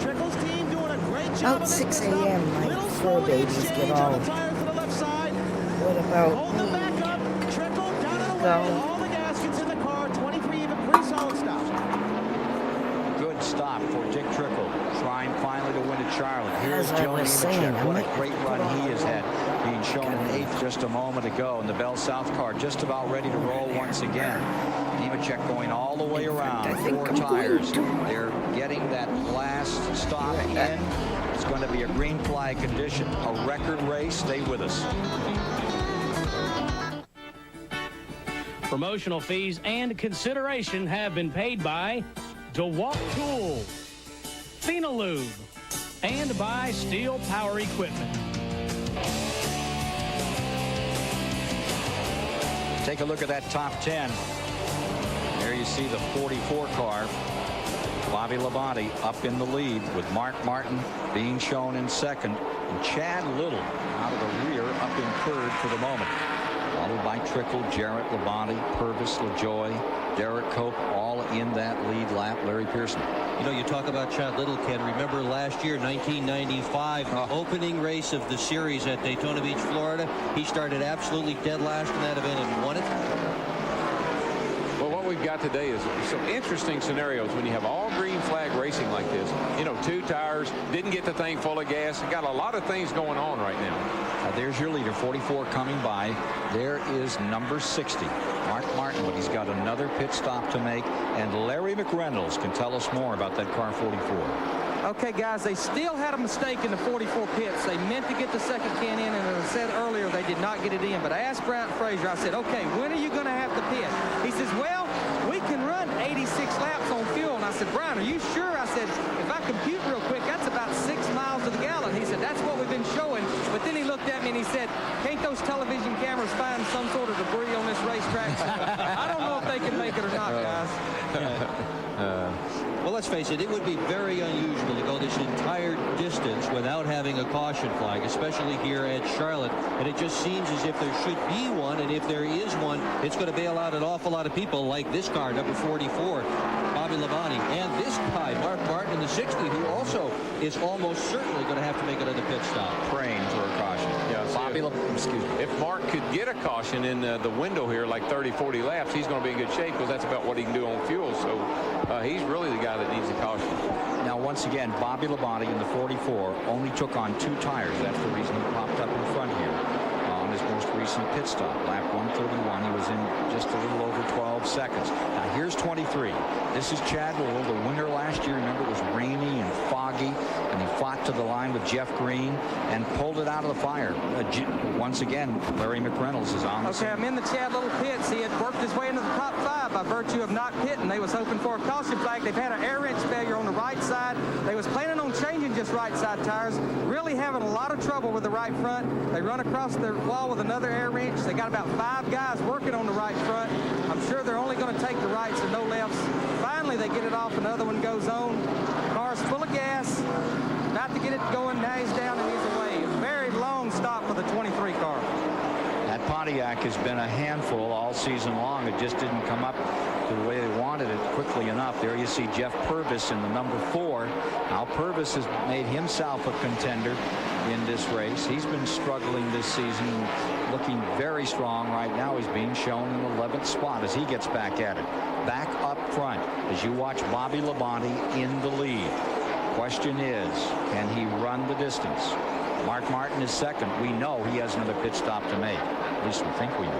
Trickle's team doing a great job. About 6 a.m. my fur babies get all. on the tires to the left side. What about Hold them back up. Trickle down and away. Go. All the gaskets in the car. 23 even. Pretty solid stop. Good stop for Dick Trickle, trying finally to win at Charlotte. Here's As I Joe was saying, Nemechek. I What a might great run he has had, being shown in 8th just a moment ago. And the Bell South car just about ready to roll once again. Nemechek going all the way around, 4 tires. They're getting that last stop in. It's going to be a green flag condition, a record race. Stay with us. Promotional fees and consideration have been paid by DeWalt Tools, Phenolube, and by Steel Power Equipment. Take a look at that top 10. There you see the 44 car. Bobby Labonte up in the lead with Mark Martin being shown in second. And Chad Little out of the rear up in third for the moment. Followed by Trickle, Jarrett Labonte, Purvis, LaJoy, Derek Cope, all in that lead lap. Larry Pearson. You know, you talk about Chad Little, Ken. Remember last year, 1995, the opening race of the series at Daytona Beach, Florida. He started absolutely dead last in that event and won it. Well, what we've got today is some interesting scenarios when you have all green flag racing like this. You know, 2 tires, didn't get the thing full of gas. Got a lot of things going on right now. There's your leader, 44 coming by. There is number 60, Mark Martin, but he's got another pit stop to make. And Larry McReynolds can tell us more about that car 44. Okay, guys, they still had a mistake in the 44 pits. They meant to get the second can in, and as I said earlier, they did not get it in. But I asked Bryant Frazier, I said, okay, when are you going to have to pit? He says, well, we can run 86 laps on fuel. And I said, Brian, are you sure? I said, if I compute real quick, that's about 6 miles to the gallon. He said, that's what we've been showing. But then he looked at me and he said, can't those television cameras find some sort of debris on this racetrack? I don't know if they can make it or not, guys. Well, let's face it, it would be very unusual to go this entire distance without having a caution flag, especially here at Charlotte. And it just seems as if there should be one, and if there is one, it's going to bail out an awful lot of people like this car, number 44, Bobby Labonte, and this guy, Mark Martin, in the 60, who also is almost certainly going to have to make another pit stop. Praying for a caution. Yeah, Bobby Labonte, excuse me. If Mark could get a caution in the window here, like 30, 40 laps, he's going to be in good shape because that's about what he can do on fuel. So he's really the guy that needs a caution. Now, once again, Bobby Labonte in the 44 only took on 2 tires. That's the reason he popped up in front here on his most recent pit stop. Lap 131, he was in just a little over 12 seconds. Now, here's 23. This is Chad Little, the winner last year. Remember, it was rainy and foggy, and he fought to the line with Jeff Green and pulled it out of the fire. Once again, Larry McReynolds is on the scene. Okay, I'm in the Chad Little pits. He had worked his way into the top 5 by virtue of not pitting. They was hoping for a caution flag. They've had an air wrench failure on the right side. They was planning on changing just right side tires. Really having a lot of trouble with the right front. They run across the wall with another air wrench. They got about 5 guys working on the right front. I'm sure they're only going to take the rights and no lefts. Finally, they get it off. Another one goes on. Car's full of gas. About to get it going. Now he's down and he's away. A very long stop for the 23 car. That Pontiac has been a handful all season long. It just didn't come up the way they wanted it quickly enough. There you see Jeff Purvis in the number 4. Now Purvis has made himself a contender in this race. He's been struggling this season, looking very strong right now. He's being shown in the 11th spot as he gets back at it. Back up front as you watch Bobby Labonte in the lead. Question is, can he run the distance? Mark Martin is second. We know he has another pit stop to make. At least we think we do.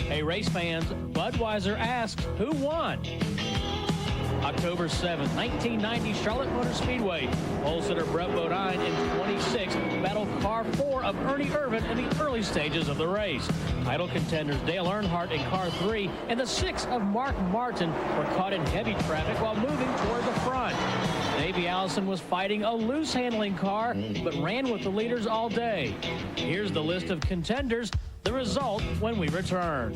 Hey, race fans, Budweiser asks, who won? October 7th, 1990, Charlotte Motor Speedway. Pole sitter Brett Bodine in 26 battled car 4 of Ernie Irvan in the early stages of the race. Title contenders Dale Earnhardt in car 3 and the 6 of Mark Martin were caught in heavy traffic while moving toward the front. Davey Allison was fighting a loose handling car but ran with the leaders all day. Here's the list of contenders. The result when we return.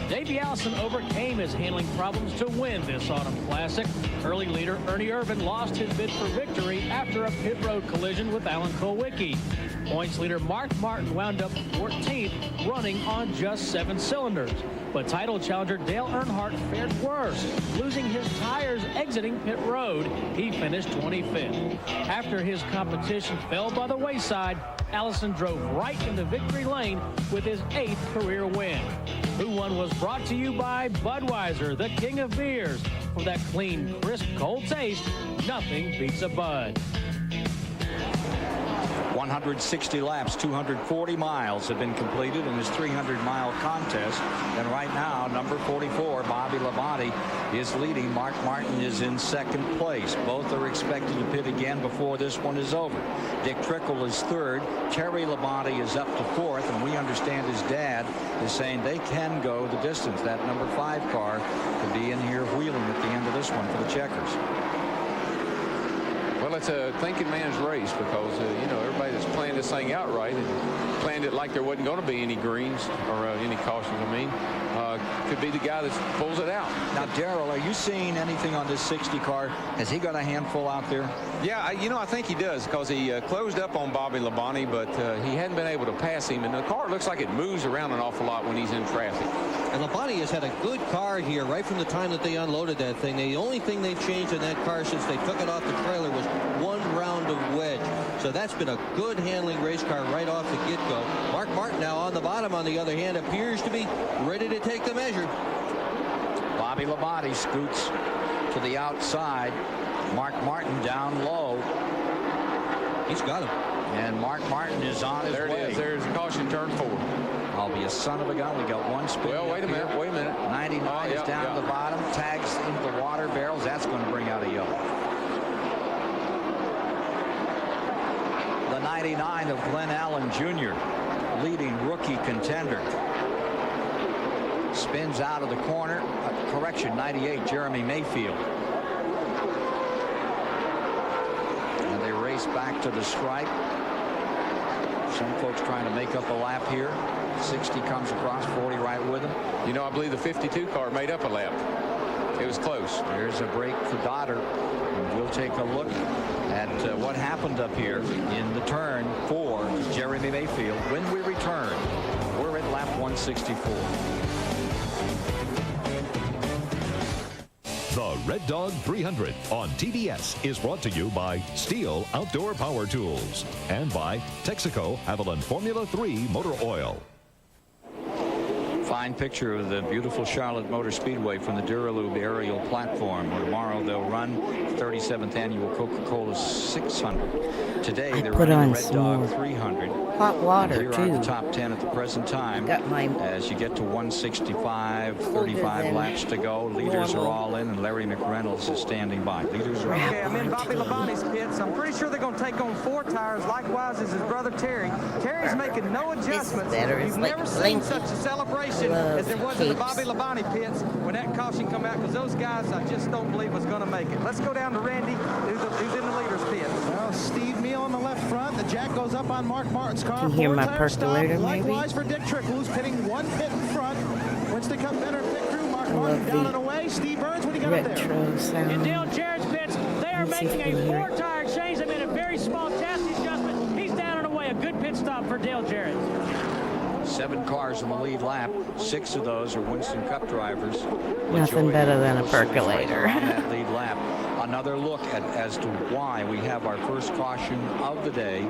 Davey Allison overcame his handling problems to win this Autumn Classic. Early leader Ernie Irvan lost his bid for victory after a pit road collision with Alan Kulwicki. Points leader Mark Martin wound up 14th, running on just 7 cylinders. But title challenger Dale Earnhardt fared worse, losing his tires exiting pit road. He finished 25th. After his competition fell by the wayside, Allison drove right into victory lane with his 8th career win. Who Won was brought to you by Budweiser, the king of beers. For that clean, crisp, cold taste, nothing beats a Bud. 160 laps, 240 miles have been completed in this 300-mile contest. And right now, number 44, Bobby Labonte, is leading. Mark Martin is in second place. Both are expected to pit again before this one is over. Dick Trickle is third. Terry Labonte is up to fourth. And we understand his dad is saying they can go the distance. That number 5 car could be in here wheeling at the end of this one for the Checkers. Well, it's a thinking man's race because, you know, everybody that's planned this thing out right and planned it like there wasn't going to be any greens or any cautions, could be the guy that pulls it out. Now, Darrell, are you seeing anything on this 60 car? Has he got a handful out there? Yeah, I think he does because he closed up on Bobby Labonte, but he hadn't been able to pass him. And the car looks like it moves around an awful lot when he's in traffic. And Labonte has had a good car here right from the time that they unloaded that thing. The only thing they've changed in that car since they took it off the trailer was 1 round of wedge. So that's been a good handling race car right off the get-go. Mark Martin now on the bottom, on the other hand, appears to be ready to take the measure. Bobby Labonte scoots to the outside. Mark Martin down low. He's got him. And Mark Martin is on his way. There it is. There's caution turn 4. I'll be a son of a gun. We got one spin. Well, wait a minute. 99 is down to the bottom. Tags into the water barrels. That's going to bring out a yellow. The 99 of Glenn Allen Jr., leading rookie contender. Spins out of the corner. Correction, 98, Jeremy Mayfield. And they race back to the stripe. Some folks trying to make up a lap here. 60 comes across, 40 right with him. You know, I believe the 52 car made up a lap. It was close. There's a break for Doddard. And we'll take a look at what happened up here in the turn for Jeremy Mayfield. When we return, we're at lap 164. The Red Dog 300 on TBS is brought to you by Steel Outdoor Power Tools and by Texaco Avalon Formula 3 Motor Oil. Fine picture of the beautiful Charlotte Motor Speedway from the Duralube aerial platform, where tomorrow they'll run 37th annual Coca-Cola 600. Today they're running the Red Dog 300. Hot water, here too. are the top 10 at the present time. As you get to 165, 35 laps to go. Leaders are all in, and Larry McReynolds is standing by. Leaders are Okay, I'm in Bobby Labonte's pits. I'm pretty sure they're going to take on 4 tires, likewise as his brother Terry. Terry's making no adjustments. You've never seen such a celebration as there was in the Bobby Labonte pits when that caution come out, because those guys I just don't believe was going to make it. Let's go down to Randy, who's in the leader's pit. Well, Steve Meal on the left front. The jack goes up on Mark Martin's car. Can you hear my percolator, maybe? Likewise for Dick Trickle, who's pitting 1 pit in front. Winston Cup better pit crew. Mark Martin down and away. Steve Burns, what do you got up there? In Dale Jarrett's pits, they are making a 4-tire change. They made a very small chassis adjustment. He's down and away. A good pit stop for Dale Jarrett. 7 cars in the lead lap. 6 of those are Winston Cup drivers. Nothing better than a percolator. On that lead lap. Another look at as to why we have our first caution of the day.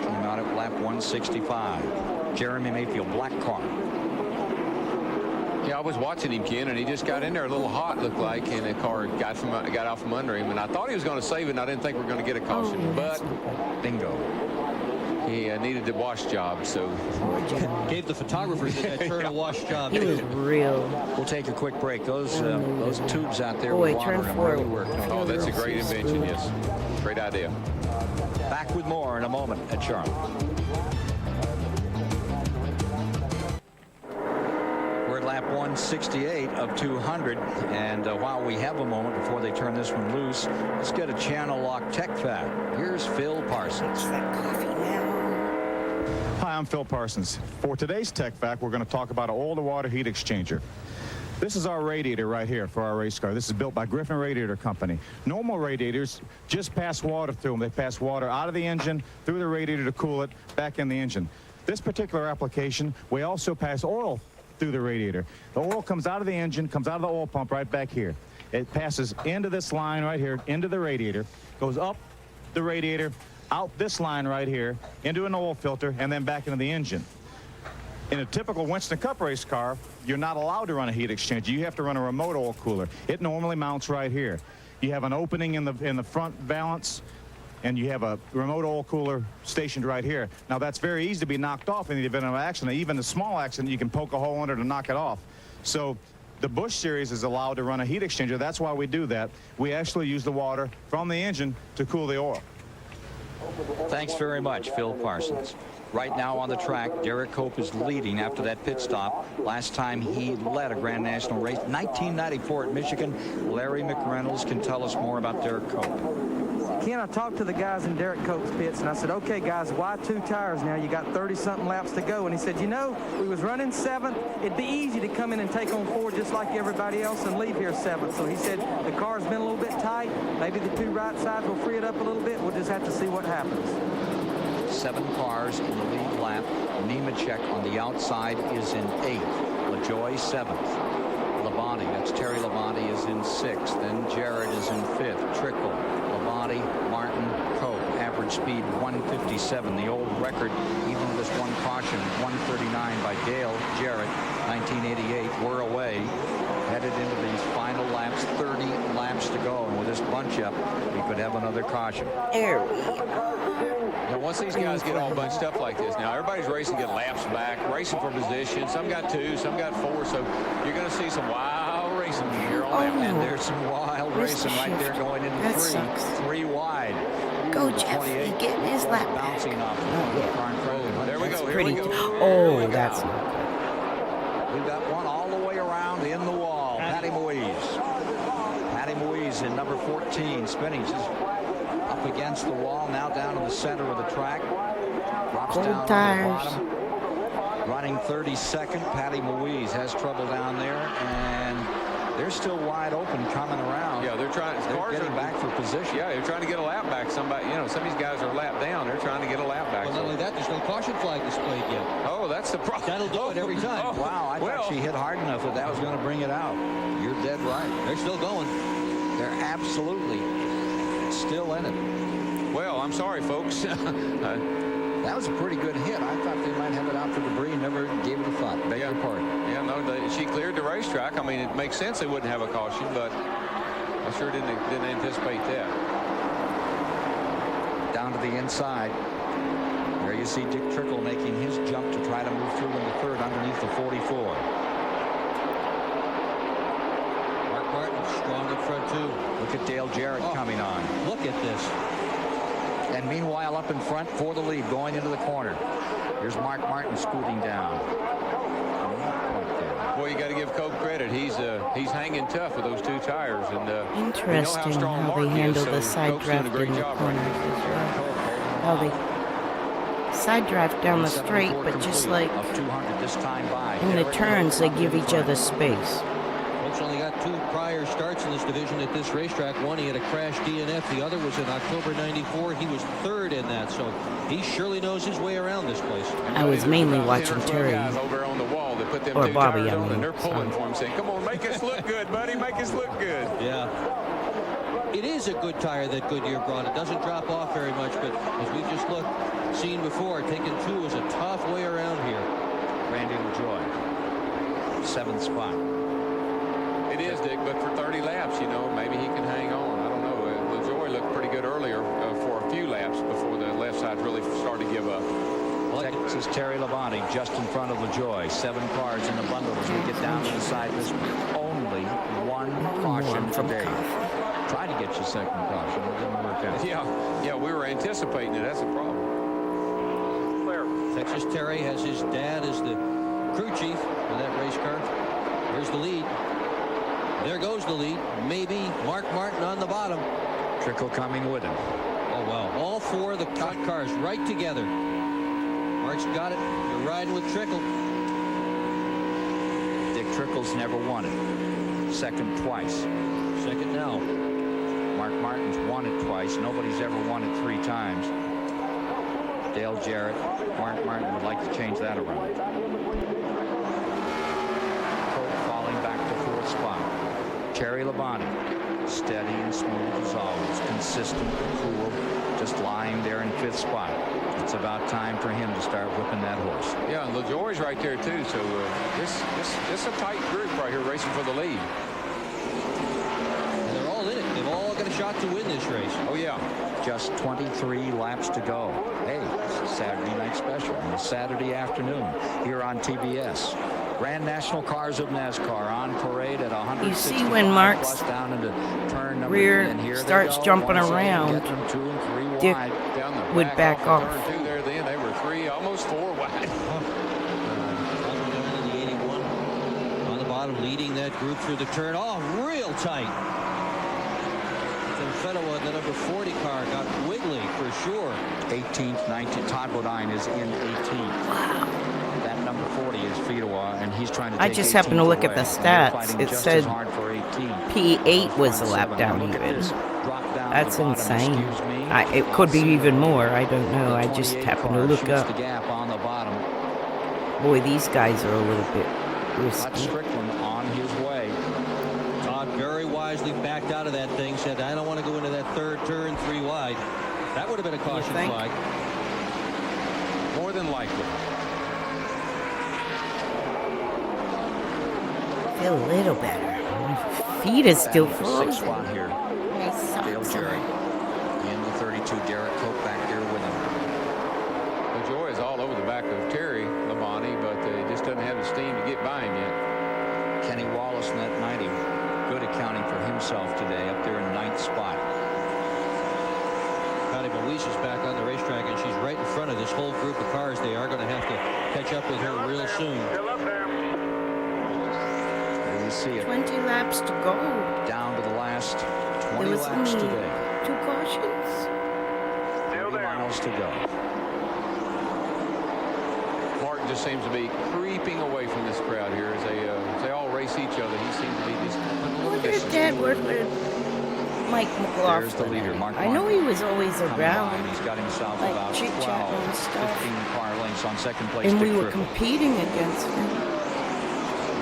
Came out at lap 165. Jeremy Mayfield, black car. Yeah, I was watching him, Ken, and he just got in there a little hot, looked like, and the car got out from under him. And I thought he was going to save it, and I didn't think we were going to get a caution. But bingo. He needed the wash job, so gave the photographers in that turn a wash job. He was real. We'll take a quick break. Those tubes out there Boy, with water turn in them really forward. work. Oh, that's a great invention, yes. Great idea. Back with more in a moment at Charlotte. We're at lap 168 of 200, and while we have a moment before they turn this one loose, let's get a channel lock tech fact. Here's Phil Parsons. Hi, I'm Phil Parsons. For today's Tech Fact, we're going to talk about an oil-to-water heat exchanger. This is our radiator right here for our race car. This is built by Griffin Radiator Company. Normal radiators just pass water through them. They pass water out of the engine, through the radiator to cool it, back in the engine. This particular application, we also pass oil through the radiator. The oil comes out of the engine, comes out of the oil pump right back here. It passes into this line right here, into the radiator, goes up the radiator, out this line right here, into an oil filter, and then back into the engine. In a typical Winston Cup race car, you're not allowed to run a heat exchanger. You have to run a remote oil cooler. It normally mounts right here. You have an opening in the front valance and you have a remote oil cooler stationed right here. Now, that's very easy to be knocked off in the event of an accident. Even a small accident, you can poke a hole under to knock it off. So the Busch Series is allowed to run a heat exchanger. That's why we do that. We actually use the water from the engine to cool the oil. Thanks very much, Phil Parsons. Right now on the track, Derek Cope is leading after that pit stop. Last time he led a Grand National race, 1994 at Michigan. Larry McReynolds can tell us more about Derek Cope. Ken, I talked to the guys in Derek Cope's pits, and I said, okay, guys, why 2 tires now? You got 30-something laps to go. And he said, you know, we was running 7th. It'd be easy to come in and take on 4 just like everybody else and leave here 7th. So he said the car's been a little bit tight. Maybe the 2 right sides will free it up a little bit. We'll just have to see what happens. 7 cars in the lead lap. Nemechek on the outside is in 8th. LaJoie 7th. Labonte, that's Terry Labonte, is in 6th. Then Jarrett is in 5th. Trickle, Labonte, Martin, Cope. Average speed 157. The old record, even with this 1 caution, 139 by Dale Jarrett, 1988. We're away. Headed into these final laps, 30 laps to go. And with this bunch up, we could have another caution. There we go. Now, once these guys get all bunched up like this, now everybody's racing to get laps back, racing for position. Some got 2, some got 4. So you're going to see some wild racing from here on out. And there's some wild racing right there going into That 3. sucks. 3 wide. Go, Jeff. He's getting his lap back. Bouncing off. There we That's go. Here pretty. we go. Oh, that's not good. We've got one all the way around in the wall. Patty Moise. Patty Moise in number 14. Spinning just up against the wall. Now down in the center of the track. Drops Cold down tires. on the bottom. Running 32nd. Patty Moise has trouble down there. And they're still wide open coming around. Yeah, they're getting back for position. Yeah, they're trying to get a lap back. Somebody, you know, some of these guys are lap down. They're trying to get a lap back. Well, not only that, there's no caution flag displayed yet. Oh, that's the problem. That'll do it every time. Oh, wow, I thought she hit hard enough that was going to bring it out. You're dead right. They're still going. They're absolutely still in it. Well, I'm sorry, folks. That was a pretty good hit. I thought they might have it out for debris. Never gave it a thought. Beg your pardon. Yeah, no, she cleared the racetrack. I mean, it makes sense they wouldn't have a caution, but I sure didn't anticipate that. Down to the inside. There you see Dick Trickle making his jump to try to move through into 3rd underneath the 44. Mark Martin strong up front too. Look at Dale Jarrett coming on. Look at this. And meanwhile, up in front for the lead, going into the corner. Here's Mark Martin scooting down. Boy, you got to give Cope credit. He's hanging tough with those 2 tires. And Interesting how they handle the side draft in the corners as well. How they side draft down the straight, but just like in the turns, they give each other space. Cope's only got 2 prior starts in this division at this racetrack. One, he had a crash DNF. The other was in October '94. He was 3rd in that, so he surely knows his way around this place. I was mainly watching Terry over on the wall. They put them or 2 Bobby. tires I on, mean, and they're pulling for him, saying, "Come on, make us look good, buddy. Make us look good." Yeah. It is a good tire that Goodyear brought. It doesn't drop off very much, but as we've just seen before, taking 2 is a tough way around here. Randy LaJoie, 7th spot. It is, Dick, but for 30 laps, you know, maybe he can hang on. I don't know. LaJoie looked pretty good earlier for a few laps before the left side really started to give up. Texas Terry Labonte just in front of LaJoie. 7 cars in the bundle as we get down to the side. This only 1 caution today. Try to get your 2nd caution. It didn't work out. Yeah, we were anticipating it. That's the problem. Clear. Texas Terry has his dad as the crew chief of that race car. There's the lead. There goes the lead. Maybe Mark Martin on the bottom. Trickle coming with him. Oh, wow. All 4 of the cars right together. Mark's got it. You're riding with Trickle. Dick Trickle's never won it. 2nd twice. 2nd now. Mark Martin's won it twice. Nobody's ever won it 3 times. Dale Jarrett. Mark Martin would like to change that around. Cope falling back to 4th spot. Terry Labonte, steady and smooth as always, consistent, cool, just lying there in 5th spot. It's about time for him to start whipping that horse. Yeah, and LaJoie's right there too. So this is a tight group right here racing for the lead. And they're all in it. They've all got a shot to win this race. Oh yeah. Just 23 laps to go. Hey, it's a Saturday night special on a Saturday afternoon here on TBS. Grand National Cars of NASCAR on parade at 100. You see when Mark's down into turn number rear 3, and here starts they go. jumping Once again, around, get them 2 and 3 Dick wide. Down the would back off. Turn 2 there then. They were 3, almost 4 wide. The 81 on the bottom, leading that group through the turn. Oh, real tight. Fennewa, the number 40 car, got wiggly for sure. 18th, 19th. Todd Bodine is in 18th. Wow. That number 40 is Fedor, and he's trying to I take just happened to look away. at the And they're fighting stats. It just said as hard for 18. P8 was a lap down Look at even. this. Drop down That's to the bottom, insane. excuse me. It could be even more. I don't know. I just happened to look Shoots up. the gap on the bottom. Boy, these guys are a little bit Todd risky. Strickland on his way. Todd very wisely backed out of that thing, said, I don't want to go into that third turn 3 wide. That would have been a caution flag. More than likely. Feel a little better. My feet are still Sixth frozen. spot here. My socks Dale Jerry in the 32. Derek Cope back there with him. The joy is all over the back of Terry Labonte, but he just doesn't have the steam to get by him yet. Kenny Wallace in that 90. Good accounting for himself today, up there in 9th spot. Patty Louise is back on the racetrack, and she's right in front of this whole group of cars. They are going to have to catch up with her real soon. There you see it. 20 laps to go. Down to the last 20 There was laps only today. 2 cautions. 30 miles to go. Martin just seems to be creeping away from this crowd here as they all race each other. He seems to be just a little What distance. did Dad work with Mike There's the McLaughlin? leader, Mark I know he was always Coming by, around. and he's got himself like about chit-chat 12, and stuff. 15 car lengths on second place. And we Dick were Griffin. competing against him.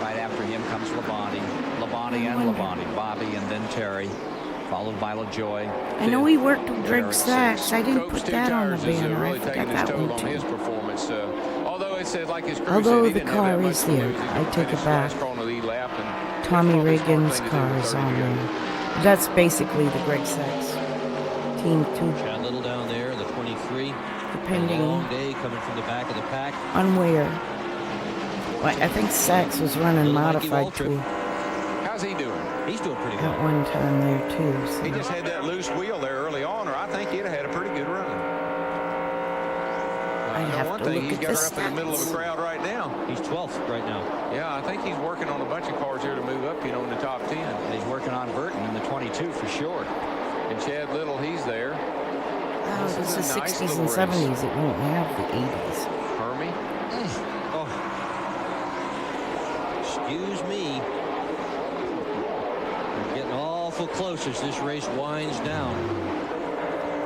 Right after him comes Labonte. Labonte and Labonte. Bobby and then Terry. Followed by LaJoy. I know he worked with Greg Derek Sachs. I didn't Cope's put 2 that on the tires is banner. I really forgot taking his that toll one on too. his performance. Although it said, like his crew Although said, he the didn't have car that much is to there, lose. He I could take finish it back. NASCAR on the lead lap, and Tommy it's probably a smart Reagan's thing to do car with is 30 on to go. there. That's basically the Greg Sachs team too. Chad Little down there in the 23. Depending A long day coming from the back of the pack. on where. Well, I think Sachs was running Little Mikey modified Waltrip. too How's he doing? He's doing pretty at good. one time there too. So. He just had that loose wheel there early on, or I think he'd have had a pretty good run. I know have one to thing, look he's at got the her up in the middle of a stats. crowd right now. He's 12th right now. Yeah, I think he's working on a bunch of cars here to move up, in the top 10. And he's working on Burton in the 22 for sure. And Chad Little, he's there. Oh, this is a nice 60s and little race. 70s. It won't have the 80s. Hermie. Oh. Excuse me. We're getting awful close as this race winds down.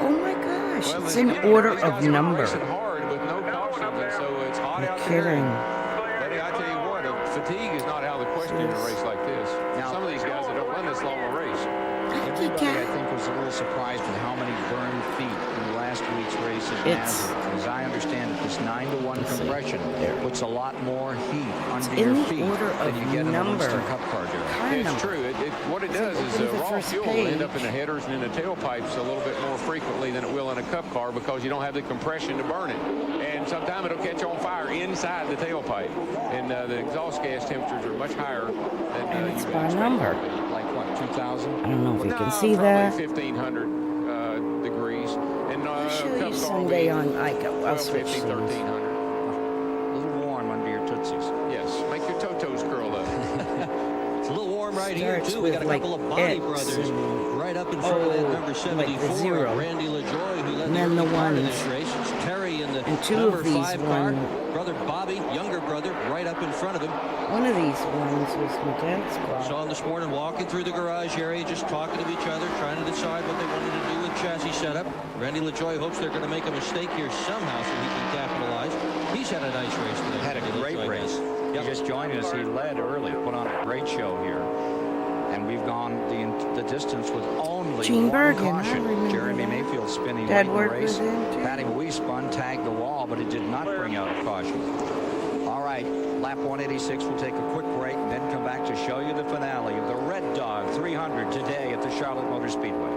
Oh my gosh, Well, it's you in know, order these of guys are number. racing hard with no cautions, and so it's hot out there. Kidding. Buddy, I tell you what, fatigue is not out of the question in a race like this. Some of these guys that don't run this long a race. Everybody, I think, was a little surprised with how many burned feet in last week's race at Nazareth. As I understand it, this 9-to-1 compression puts a lot more heat under in your the feet order than of you get in a number. Winston Cup car, Derek. It's true. What it does is look at the raw first fuel will end up in page. the headers and in the tailpipes a little bit more frequently than it will in a cup car because you don't have the compression to burn it. And sometimes it'll catch on fire inside the tailpipe. And the exhaust gas temperatures are much higher than And you it's would by expect. number. Like what, 2,000? I don't know if you No, can see probably that. 1,500 degrees. And I'll show you cup car will someday be on ICA. I'll switch 1,250, things. 1,300. A little warm under your tootsies. Yes, make your toe-toes curl up. It's a little warm right here, Starts too. We got a with, couple like, of Bonnie X brothers and- right up in front of that number 74. like the 0. Randy LaJoy, who led And then the the early part of ones. this race. It's Terry in the And two number of these 5 car. won. Brother Bobby, younger brother, right up in front of him. One of these ones was my dad's car. Saw him this morning walking through the garage area, just talking to each other, trying to decide what they wanted to do with chassis setup. Randy LaJoy hopes they're going to make a mistake here somehow so he can capitalize. He's had a nice race today. Had a Randy great LaJoy race. has. He just joined us. He led early, put on a great show here. And we've gone the distance with only Gene one Bergen, I caution. remember Jeremy that. Mayfield spinning Dad late in the worked race. with him, too. Patty Louise spun, tagged the wall, but it did not bring out a caution. All right, lap 186. We'll take a quick break and then come back to show you the finale of the Red Dog 300 today at the Charlotte Motor Speedway.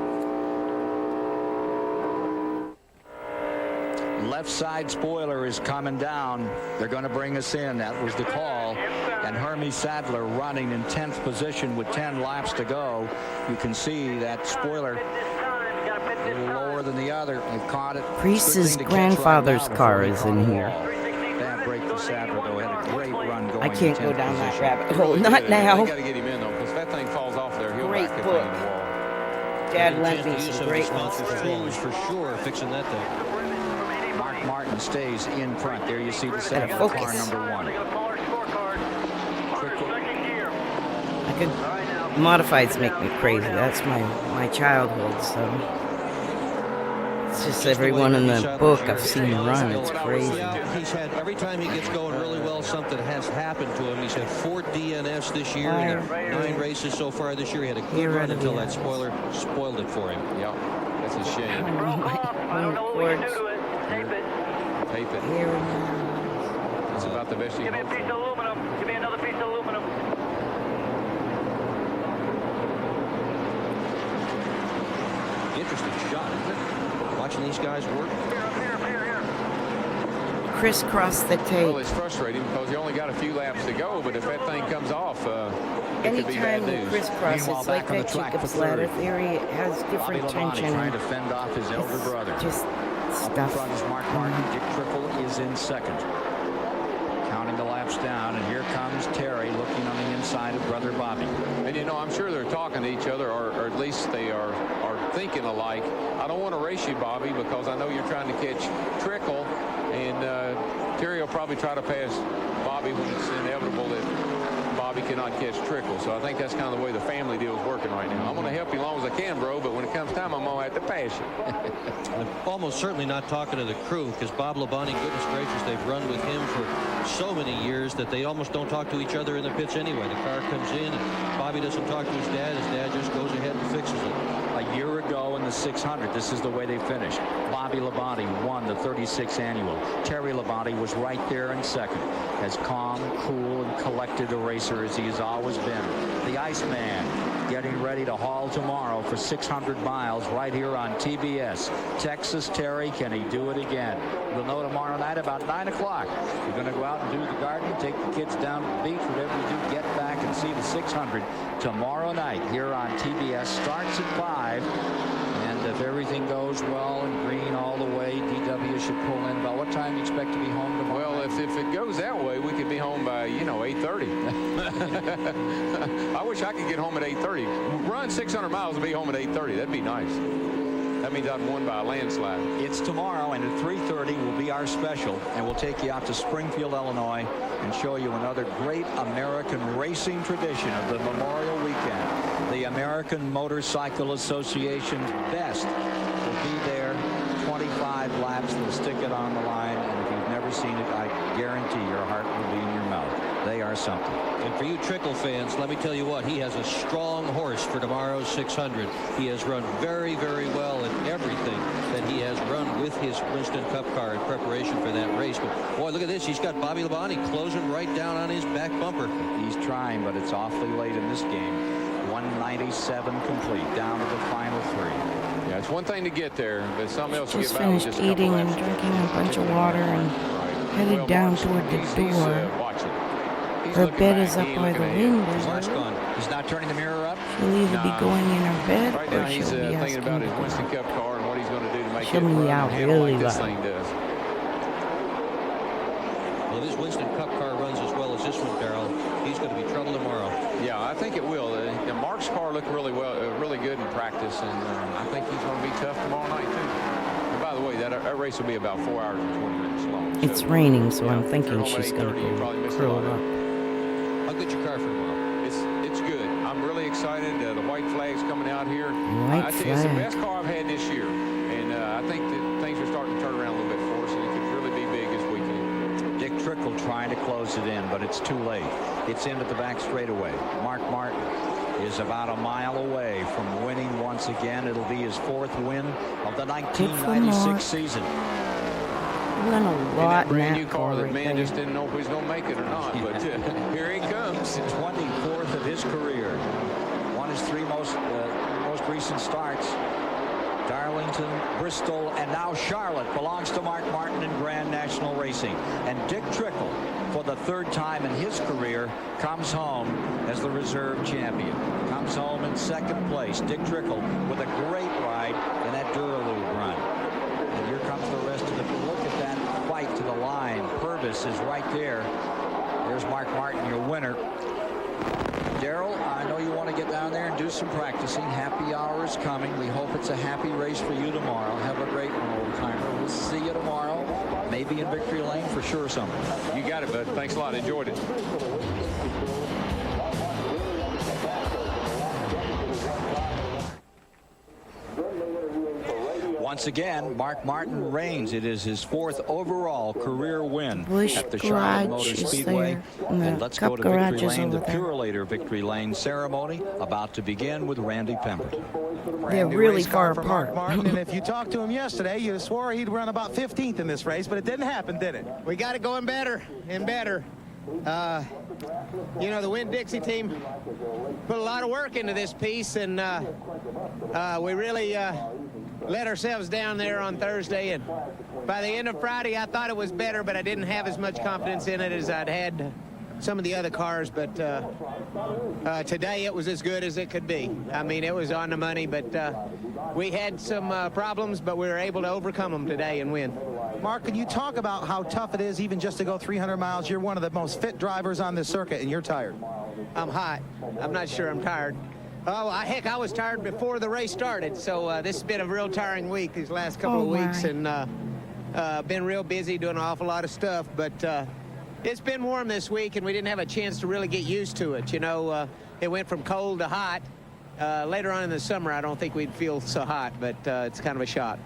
left side spoiler is coming down. They're going to bring us in. That was the call. And Hermie Sadler running in 10th position with 10 laps to go. You can see that spoiler a little lower than the other. They caught it. Priest's grandfather's car is in here. Bad break for Sadler, though. Had a great run going. I can't go down that rabbit hole. Really Not good. now. They got to get him in, though, because if that thing falls off there, he'll Great back it book. on the wall. Dad lent me some great ones. Tools for sure, fixing that thing. Mark Martin stays in front. There you see the second focus. car, number 1. I could, modifieds make me crazy. That's my childhood, so it's just everyone in the book I've seen run. It's crazy. He's had, every time he gets going really well, something has happened to him. He's had 4 DNFs this year, and 9 races so far this year. He had a good run until that spoiler spoiled it for him. Yeah, that's a shame. I don't know what you do to it. Tape it. Here it is. It's about the best you can hope for. Piece of aluminum. Give me another piece of aluminum. Interesting shot, isn't it? Watching these guys work. Crisscross the tape. Well, it's frustrating because you only got a few laps to go, but if that thing comes off, it could be bad Anytime you news. crisscross, Meanwhile, it's like back on the that track Jacob's for ladder third. theory. It has different Bobby Labonte tension. trying to fend off his elder brother. Just Up in stuff. front is Mark Martin. Dick Trickle is in second. Counting the laps down, and here comes Terry looking on the inside of brother Bobby. And you know, I'm sure they're talking to each other, or at least they are thinking alike. I don't want to race you, Bobby, because I know you're trying to catch Trickle, and Terry will probably try to pass Bobby when it's inevitable that Bobby cannot catch Trickle. So I think that's kind of the way the family deal is working right now. I'm going to help you as long as I can, bro, but when it comes time, I'm going to have to pass you. I'm almost certainly not talking to the crew, because Bob Labonte, goodness gracious, they've run with him for so many years that they almost don't talk to each other in the pits anyway. The car comes in, and Bobby doesn't talk to his dad just goes ahead and fixes it. A year ago in the 600, this is the way they finished. Bobby Labonte won the 36th annual. Terry Labonte was right there in second. As calm, cool, and collected a racer as he has always been. The Iceman getting ready to haul tomorrow for 600 miles right here on TBS. Texas Terry, can he do it again? We'll know tomorrow night about 9 o'clock. You're going to go out and do the garden, take the kids down to the beach, whatever you do, get back and see the 600 tomorrow night here on TBS. Starts at 5. And if everything goes well and green all the way, DW should pull in. About what time do you expect to be home tomorrow? Well, if it goes that way, we could be home by, 8:30. I wish I could get home at 8:30. Run 600 miles and be home at 8:30. That'd be nice. That means I'd won by a landslide. It's tomorrow, and at 3:30 will be our special, and we'll take you out to Springfield, Illinois, and show you another great American racing tradition of the Memorial Weekend. The American Motorcycle Association's best will be there. 25 laps. They'll stick it on the line, and if you've never seen it, I guarantee your heart will be in your mouth. They are something. And for you Trickle fans, let me tell you what, he has a strong horse for tomorrow's 600. He has run very, very well in everything that he has run with his Winston Cup car in preparation for that race. But boy, look at this. He's got Bobby Labonte closing right down on his back bumper. He's trying, but it's awfully late in this game. 197 complete, down to the final 3. Yeah, it's one thing to get there, but something else to Just get back. finished eating and drinking a bunch of water and headed down toward the door. Her bed is up by the window. He's not turning the mirror up. She'll either be going in her bed Right now, or he's she'll be thinking about his asking. Winston Cup car and what he's going to do to make She'll it be run out and handle really like this loud. thing does. Well, if his Winston Cup car runs as well as this one, Darrell, he's going to be trouble tomorrow. Yeah, I think it will. Mark's car looked really well, really good in practice, and I think he's going to be tough tomorrow night too. And by the way, that race will be about 4 hours and 20 minutes long. It's raining, so I'm thinking she's going to go curl up. How good your car for tomorrow? It's good. I'm really excited. The white flag's coming out here. White I tell you, it's the flag. best car I've had this year, and I think that things are starting to turn around a little bit for us, and it could really be big this weekend. Dick Trickle trying to close it in, but it's too late. It's into the back straightaway. Mark Martin is about a mile away from winning once again. It'll be his 4th win of the 1996 season. Run a lot in Brand new that car car that right man there. just didn't know if he was going to make it or not, but here he comes. 24th of his career. Won his 3 most recent starts. Arlington, Bristol, and now Charlotte belongs to Mark Martin in Grand National Racing. And Dick Trickle, for the third time in his career, comes home as the reserve champion. Comes home in second place. Dick Trickle with a great ride in that Duralube run. And here comes the rest of the look at that fight to the line. Purvis is right there. There's Mark Martin, your winner. Darrell, I know you want to get down there and do some practicing. Happy hour is coming. We hope it's a happy race for you tomorrow. Have a great one, old timer. We'll see you tomorrow. Maybe in Victory Lane for sure somewhere. You got it, bud. Thanks a lot. Enjoyed it. Once again, Mark Martin reigns. It is his 4th overall career win Bush at the Charlotte Motor Garage is Speedway. there. And let's Cup go to Victory Garage is Lane, the over there. Purelator Victory Lane ceremony about to begin with Randy Pemberton. They're New really race car far for Mark apart. Martin, and if you talked to him yesterday, you swore he'd run about 15th in this race, but it didn't happen, did it? We got it going better and better. You know, the Winn-Dixie team put a lot of work into this piece, and we really let ourselves down there on Thursday. And by the end of Friday, I thought it was better, but I didn't have as much confidence in it as I'd had some of the other cars. But today it was as good as it could be. I mean, it was on the money, but we had some problems, but we were able to overcome them today and win. Mark, can you talk about how tough it is even just to go 300 miles? You're one of the most fit drivers on this circuit, and you're tired. I'm hot. I'm not sure I'm tired. Oh, heck, I was tired before the race started, so this has been a real tiring week these last couple of weeks, and been real busy doing an awful lot of stuff, but it's been warm this week, and we didn't have a chance to really get used to it. You know, it went from cold to hot. Later on in the summer, I don't think we'd feel so hot, but it's kind of a shock.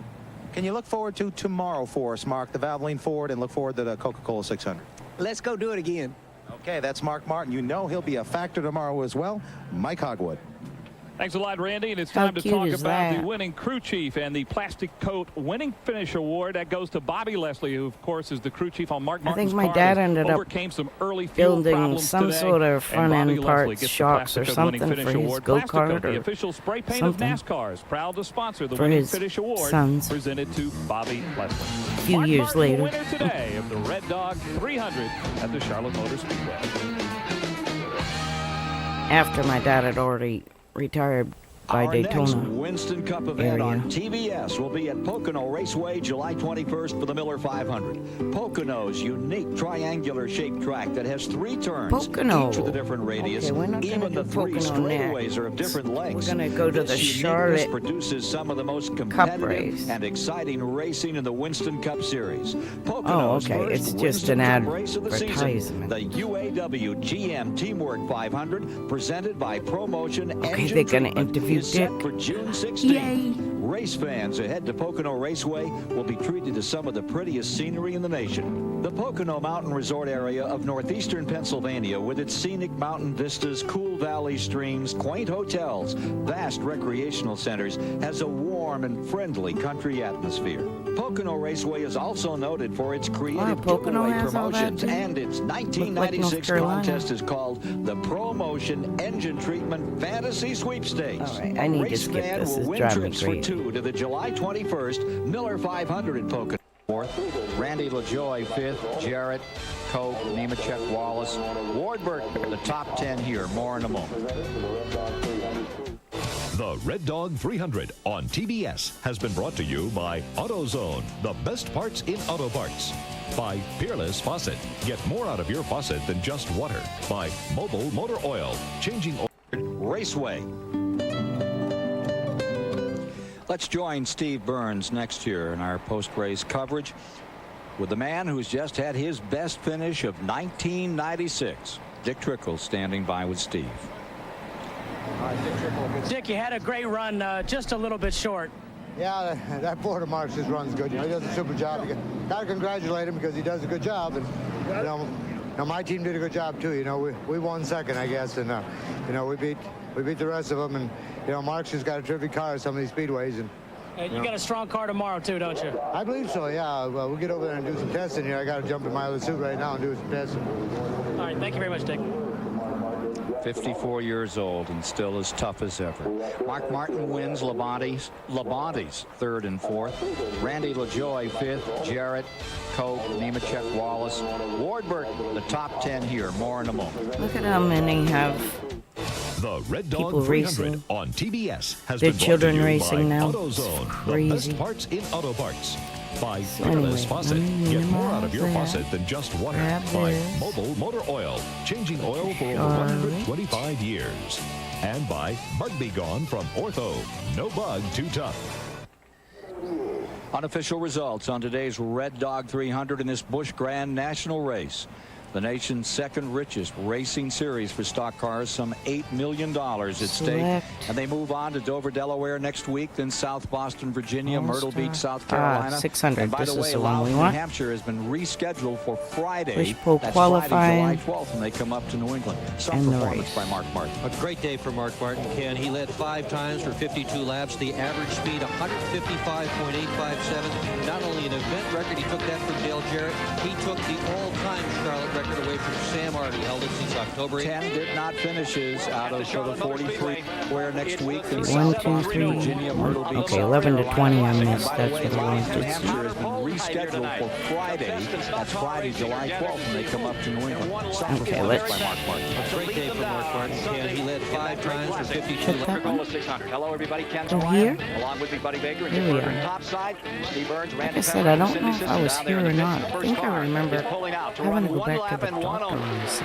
Can you look forward to tomorrow for us, Mark, the Valvoline Ford, and look forward to the Coca-Cola 600? Let's go do it again. Okay, that's Mark Martin. You know he'll be a factor tomorrow as well. Mike Hogwood. Thanks a lot, Randy. And it's How time to cute talk is about that? the winning crew chief and the plastic coat winning finish award. That goes to Bobby Leslie, who, of course, is the crew chief on Mark Martin's think my car. dad ended up overcame some early fuel building problems some today, sort of and front-end Bobby Leslie parts, gets the shocks or Plastic Coat winning something finish for his award. go-kart Plastic Coat, the or official spray paint something. of NASCAR's, proud to sponsor the For winning his finish award sons. presented to Bobby Leslie. A few Mark years Martin, later. the winner today of the Red Dog 300 at the Charlotte Motor Speedway. After my dad had already retired by Our next Daytona Winston Cup event area. on TBS will be at Pocono Raceway July 21st for the Miller 500. Pocono's unique triangular-shaped track that has 3 turns, Pocono. each with a different radius. Okay, we're not gonna Even the do 3 Pocono straightaways next. are of different lengths. We're gonna go to This the uniqueness Charlotte produces some of the most Cup competitive race. and exciting racing in the Winston Cup Series. Pocono's okay, first it's just Winston an Cup race of the season, advertisement. the UAW GM Teamwork 500, presented by ProMotion Okay, Engine they're gonna Treatment, interview is set Dick. for June 16th. Yay. Race fans who head to Pocono Raceway will be treated to some of the prettiest scenery in the nation. The Pocono Mountain Resort area of northeastern Pennsylvania, with its scenic mountain vistas, cool valley streams, quaint hotels, vast recreational centers, has a warm and friendly country atmosphere. Pocono Raceway is also noted for its creative Pocono giveaway has all that, promotions, too? and its Look like 1996 North Carolina. contest is called the ProMotion Engine Treatment Fantasy Sweepstakes. All right, I need to Race skip fan this. will It's win driving me trips for crazy. 2 to the July 21st Miller 500 at Pocono. Randy LaJoy 5th, Jarrett, Koch, Nemechek, Wallace, Wardburg, the top 10 here. More in a moment. The Red Dog 300 on TBS has been brought to you by AutoZone, the best parts in auto parts. By Peerless Faucet. Get more out of your faucet than just water. By Mobile Motor Oil. Changing oil. Raceway. Let's join Steve Burns next year in our post-race coverage with the man who's just had his best finish of 1996. Dick Trickle standing by with Steve. Dick, you had a great run, just a little bit short. Yeah, that Florida Marks just runs good. You know, he does a super job. You got to congratulate him because he does a good job. And you know, my team did a good job too. You know, we won second, I guess, and you know, we beat the rest of them. And you know, Marks has got a terrific car at some of these speedways. And You got a strong car tomorrow too, don't you? I believe so. Yeah. Well, we'll get over there and do some testing here. I got to jump in my other suit right now and do some testing. All right, thank you very much, Dick. 54 years old and still as tough as ever. Mark Martin wins Labonte's third and fourth. Randy LaJoie fifth. Jarrett, Cope, Nemechek, Wallace, Ward Burton, the top 10 here. More in a moment. Look at how many have The Red Dog people 300 racing. on TBS has Their been brought children to you racing by now. AutoZone, the Crazy. best parts in auto parts. By So Peerless anyway, Faucet. Get more out of your that. faucet than just water. Grab By this. Mobile Motor Oil, changing oil for over Charlotte. 125 years. And by Bug Be Gone from Ortho. No bug too tough. Unofficial results on today's Red Dog 300 in this Busch Grand National race. The nation's second richest racing series for stock cars, some $8 million at stake. And they move on to Dover, Delaware next week, then South Boston, Virginia, Myrtle Beach, South Carolina. 600. And by This the is way, the one we Loudoun, New want. Hampshire has been rescheduled for Friday. Push-pull That's qualifying. Friday, July 12th, and they come up to New England. Some And the performance race. by Mark Martin. A great day for Mark Martin, Ken. He led 5 times for 52 laps. The average speed, 155.857. Not only an event record, he took that from Dale Jarrett. He took the all-time Charlotte record away from Sam Hardy. Held it since October 8th. 10 did not finishes out of the 43 where next week. Then 1, South 2, Boston, 3. Virginia, Myrtle Beach, Okay, South 11 to 20 I Carolina. missed. And by the That's way, what I Loudoun, New wanted. Hampshire has been rescheduled for Friday. That's Friday, July 12th, and they come up to New England. Some Okay, performance let's- by Mark Martin. A great day for Mark Martin, Ken. He led 5 times for 52 Check laps. that one. Hello, everybody. Ken Oh, here? along with me, Buddy Baker, and Here we Burger are. topside. Steve Burns, Like Randy I said, I don't Cindy know if I System was down there here in or the not. pits. I The first think I car remember is pulling out to having run to go one back to lap the and doctor 1:00. on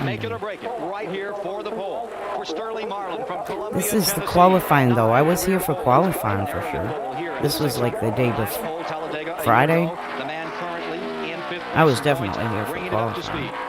Make it Sunday. or break it right here for the pole. For Sterling Marlin from Columbia, This is the Tennessee. qualifying, though. I was here for qualifying for sure. This was like the day before. Friday. The man currently in 5th. I was definitely here for Bringing it up to qualifying. speed.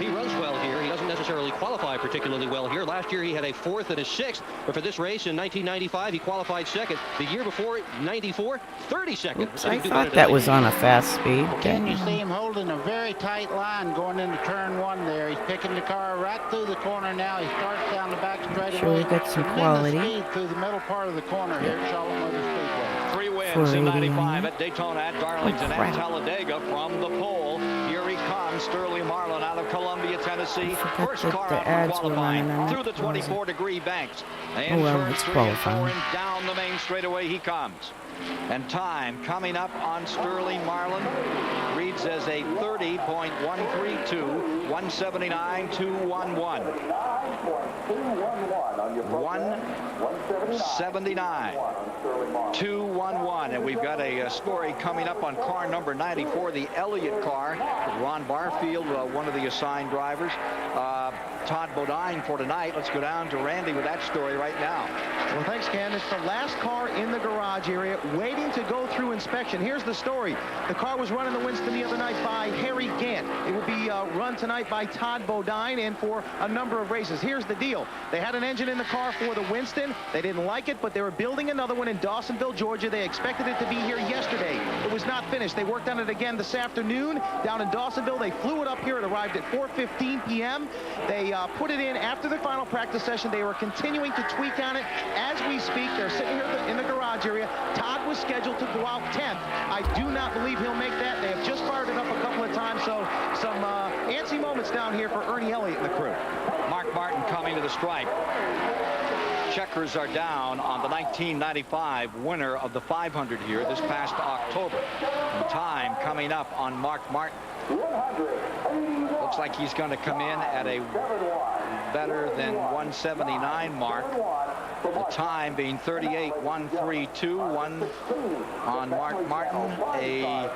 He runs well here. He doesn't necessarily qualify particularly well here. Last year he had a 4th and a 6th, but for this race in 1995 he qualified 2nd. The year before, 94, 32nd. Oops, I thought that was on a fast speed. Can you see him holding a very tight line going into turn 1 there? He's picking the car right through the corner now. He starts down the back straightaway. Sure, we got some Tremendous quality. speed through the middle part of the corner here at Charlotte Motor Speedway. 3 wins in 480. 95 at Daytona, at Darlington, Oh, crap. and Talladega from the pole. Here he comes, Sterling Marlin out of Columbia, Tennessee. forgot First that car the out from ads were qualifying running on through it. the 24-degree banks. And Oh, well, turns it's 3 and 4 qualifying. and down the main straightaway he comes. And time coming up on Sterling Marlin reads as a 30.132, 179.211. 179. 211, and we've got a story coming up on car number 94, the Elliott car. Ron Barfield, one of the assigned drivers. Todd Bodine for tonight. Let's go down to Randy with that story right now. Well, thanks, Ken. It's the last car in the garage area waiting to go through inspection. Here's the story. The car was run in the Winston the other night by Harry Gant. It will be run tonight by Todd Bodine and for a number of races. Here's the deal. They had an engine in the car for the Winston. They didn't like it, but they were building another one in Dawsonville, Georgia. They expected it to be here yesterday. It was not finished. They worked on it again this afternoon down in Dawsonville. They flew it up here. It arrived at 4:15 p.m. They put it in after the final practice session. They were continuing to tweak on it as we speak. They're sitting here in the garage area. Todd was scheduled to go out 10th. I do not believe he'll make that. They have just fired it up a couple of times, so some antsy moments down here for Ernie Elliott and the crew. Mark Martin coming to the stripe. Checkers are down on the 1995 winner of the 500 here this past October. And time coming up on Mark Martin. Looks like he's going to come in at a better than 179 mark. The time being 38.132. One on Mark Martin, a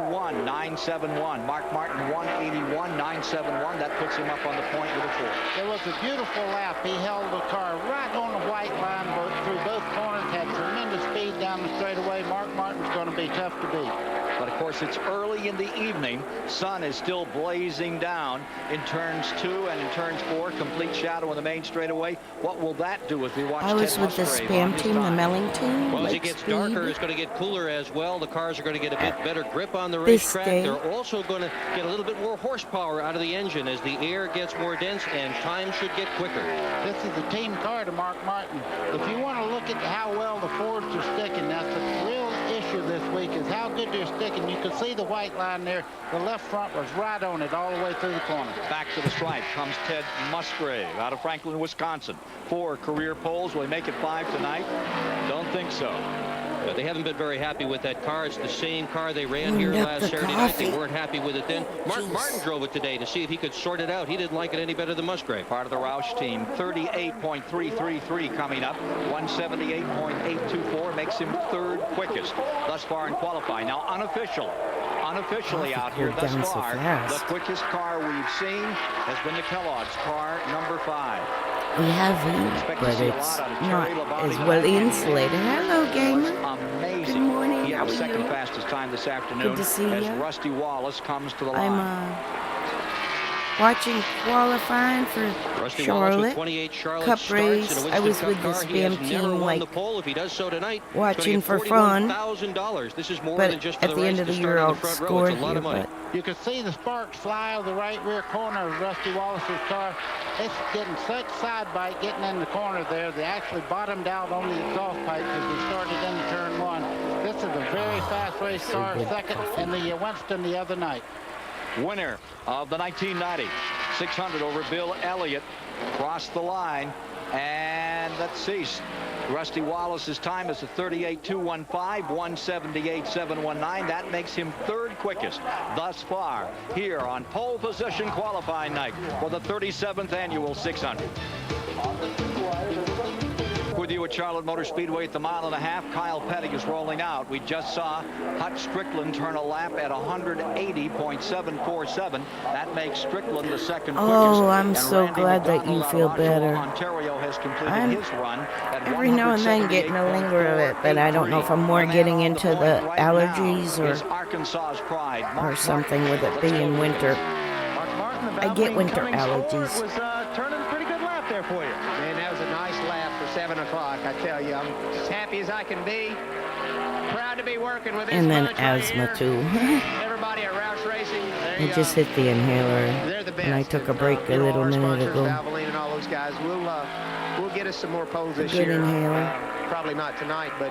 181.971. Mark Martin 181.971. That puts him up on the point with a 4. It was a beautiful lap. He held the car right on the white line through both corners, had tremendous speed down the straightaway. Mark Martin's going to be tough to beat. But of course, it's early in the evening. Sun is still blazing down in turns 2 and in turns 4. Complete shadow on the main straightaway. What will that do if we watch I was Ted with the Musgrave spam on his team, the time? Melling team. Well, as it Lake gets Speed. darker, it's going to get cooler as well. The cars are going to get a bit better grip on the This racetrack. day. They're also going to get a little bit more horsepower out of the engine as the air gets more dense, and time should get quicker. This is a team car to Mark Martin. If you want to look at how well the Fords are sticking, that's the real issue this week is how good they're sticking. You You could see the white line there. The left front was right on it all the way through the corner. Back to the stripe comes Ted Musgrave out of Franklin, Wisconsin. 4 career poles. Will he make it 5 tonight? Don't think so. They haven't been very happy with that car. It's the same car they ran here last Saturday night. They weren't happy with it then. Mark Martin drove it today to see if he could sort it out. He didn't like it any better than Musgrave. Part of the Roush team. 38.333 coming up. 178.824 makes him 3rd quickest thus far in qualifying. Now unofficially out here thus far, the quickest car we've seen has been the Kellogg's car, number 5. We have heat, but it's not as well insulated. Hello, gamer. Amazing. Good morning. He How had the are second you? fastest time this afternoon. Good to see as you. Rusty Wallace comes to the line. I'm watching qualifying for Rusty Wallace Charlotte with 28 Charlotte Cup starts race. in a I was Winston with Cup the car. He has spam never team, won like the pole. If he does so tonight, watching he's for gonna get fun. $41,000. This is more But than just for at the end race of the to year, start on I'll the front row. score It's a lot here. of money. But You can see the sparks fly out of the right rear corner of Rusty Wallace's car. It's getting such side bite getting in the corner there. They actually bottomed out on the exhaust pipe as we started into turn 1. This is a very fast race car, second in the Winston the other night. Winner of the 1990 600 over Bill Elliott crossed the line. And let's see, Rusty Wallace's time is a 38.215, 178.719. That makes him 3rd quickest thus far here on pole position qualifying night for the 37th annual 600. With you at Charlotte Motor Speedway at the 1.5 miles. Kyle Petty is rolling out. We just saw Hut Strickland turn a lap at 180.747. That makes Strickland the 2nd quickest. oh, I'm And so Randy glad that you McDonald feel out of Oshawa, better. Ontario has completed I'm his run at every now and then getting a linger of it, but I don't know if I'm more getting into the allergies or something with it being winter. I get winter allergies. Was turning a pretty good lap there for you. Man, that was a nice lap for 7 o'clock. I tell you, I'm as happy as I can be. Proud to be working with this And then bunch right asthma here. too. Everybody at Roush Racing. I just hit the inhaler, They're the best. and I took a break a little our minute sponsors, ago. Valvoline and all those guys. We'll get us some more poles this Good year. inhaler. Probably not tonight, but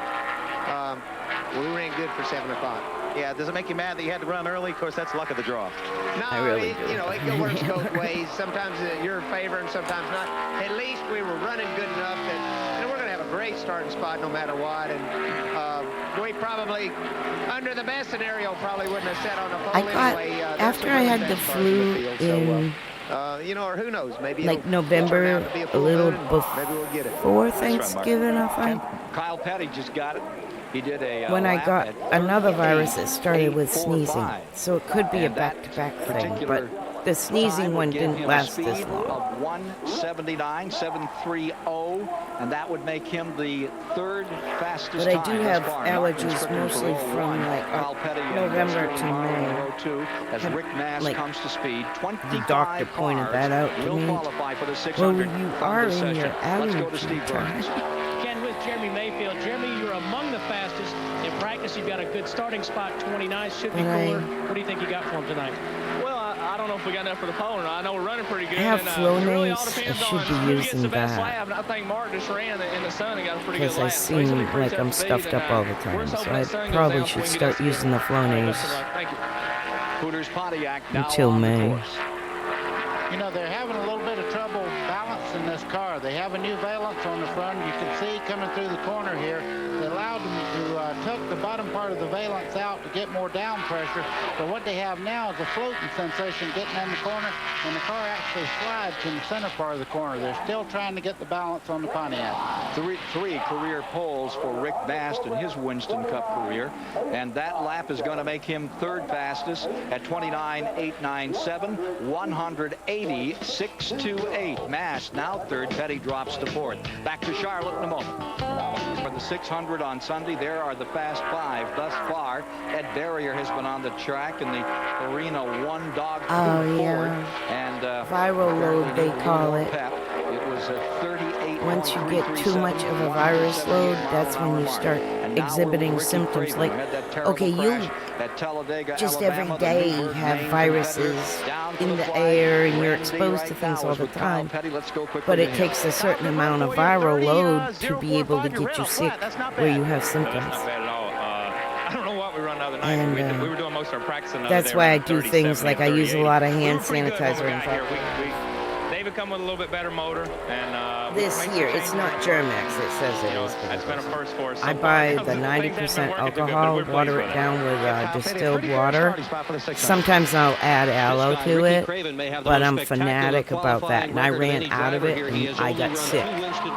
we ran good for 7 o'clock. Yeah, does it make you mad that you had to run early? Of course, that's luck of the draw. No, I really do. you know, it works both ways. Sometimes you're in favor and sometimes not. At least we were running good enough that we're going to have a great starting spot no matter what. And we probably, under the best scenario, probably wouldn't have sat on the pole I got, anyway. after I had the flu in you know, or who knows, maybe like it'll November, turn out to be a full little moon, and maybe we'll get it. before Thanksgiving, I think. Kyle Petty just got it. He did a When I lap got at another virus that started with 38.45. sneezing, so it could be a And that back-to-back thing, particular but the sneezing time one would give didn't him a last speed this long. of 179.730, and that would make him the 3rd fastest But I time do thus have far. Martin allergies Strickland mostly for row from, 1. like, Kyle Petty and November Strickland to are in May. row 2 as Had, Rick Mass like, comes to speed. 25 The doctor pointed cars that out to will me. qualify for the 600 Well, you from are this in your session. Let's go to allergy Steve time. Burns. Ken, with Jeremy Mayfield. Jeremy, you're among the fastest. In practice, you've got a good starting spot, 29. Should be Right. cooler. What do you think you got for him tonight? Well, I don't know if we got enough for the pole or not. I know we're running pretty good. I have and, Flonase. it really all I depends should on be who gets using the best that. lap. And I think Mark just ran in the sun and got a pretty good Because I lap. So he's seem gonna be pretty like tough I'm to beat, stuffed up and, all the we're time, just so hoping I that sun goes probably down should before we start get this using the good. Best of Flonase luck. Thank you. Hooters Pontiac now until on the May. course. You know, they're having a little bit of trouble balancing this car. They have a new valance on the front. You can see coming through the corner here. They allowed them to tuck the bottom part of the valance out to get more down pressure. But what they have now is a floating sensation getting in the corner, and the car actually slides in the center part of the corner. They're still trying to get the balance on the Pontiac. Three career poles for Rick Mast in his Winston Cup career, and that lap is going to make him 3rd fastest at 29.897, 180.628. Mast now 3rd. Petty drops to 4th. Back to Charlotte in a moment. For the 600 on Sunday, there are the fast 5 thus far. Ed Barrier has been on the track in the Arena 1 dog Oh, food yeah. Ford, and Viral load, they call it. Pep. It was a 38. Once you get too much of a virus load, that's when you start exhibiting symptoms like, okay, you just every day have viruses in the air and you're exposed to things all the time. But it takes a certain amount of viral load to be able to get you sick where you have symptoms. I don't know what we run the other night. And we were doing most of our practicing the other that's day why I around do 37 things like I and use a 38. lot of We hand were pretty good when sanitizer we and got stuff. here. David come with a little bit better motor, and This here, it's not Germax, it says it is. That's been a first for us. I buy the 90% alcohol, water it down with distilled water. Sometimes I'll add aloe to it, but I'm fanatic about that. And I ran out of it and I got sick,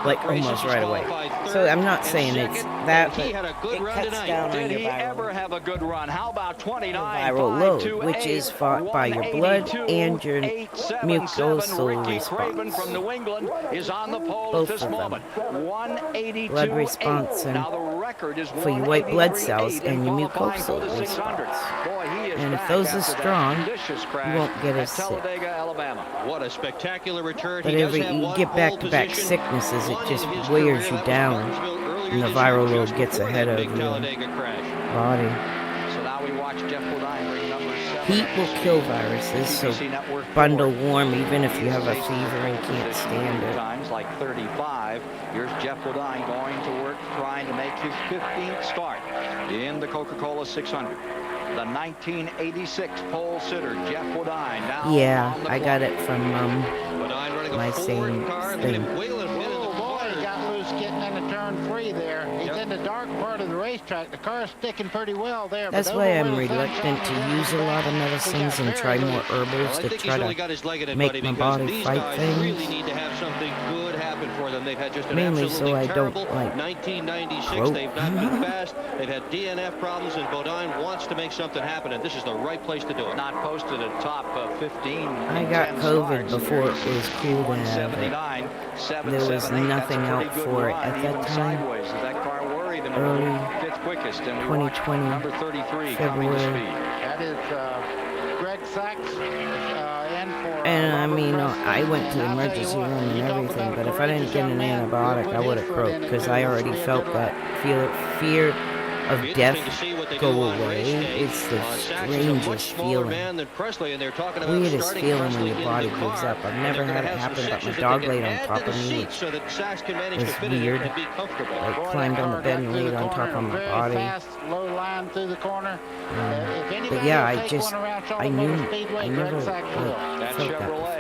like almost right away. So I'm not saying it's that, but it cuts down on your viral load, which is fought by your blood and your mucosal response. From New England is on the pole Both this of them. moment. 182 Blood response and now the record is for your white blood cells and your mucosal the 600. response. Boy, he is And if back those are after that strong, vicious crash you won't get at as sick. Talladega, Alabama. What a spectacular return. But He does every have you one get back-to-back pole position, sicknesses, it one just in his wears career. you That was down, Martinsville earlier and the this viral year, load just gets before ahead that of big your Talladega crash. body. So now we watch Jeff Bodine ring number 7. Heat will kill viruses, so bundle warm even if you have a fever and can't stand it. Times like 35. Here's Jeff Bodine going to work, trying to make his 15th start in the Coca-Cola 600. The 1986 pole sitter, Jeff Bodine. Now Yeah, on the I got clock. it from my same thing. Oh boy, he got loose getting into turn 3 there. He's in the dark part of the racetrack. The car's sticking pretty well there. That's but why over I'm where the reluctant to use a lot of medicines and try more herbals to try to make my body fight Really things. need to have something good happen for them. They've had just an Mainly absolutely so I don't, terrible like, 1996. croak. They've not been fast. They've had DNF problems, and Bodine wants to make something happen, and this is the right place to do it. Not posted a top 15. I got COVID before it was cool to have it. There was nothing out for it at that time. Early 2020, February. That is Greg Sachs in for... And I mean, I went to the emergency room and everything, but if I didn't get an antibiotic, I would have croaked, because I already felt that fear of death go away. It's the strangest feeling. Weirdest feeling when your body gives up. I've never had it happen, but my dog laid on top of me, which was weird. Like climbed on the bed and laid on top of my body. Low line through the corner. But yeah, I never like, felt that before.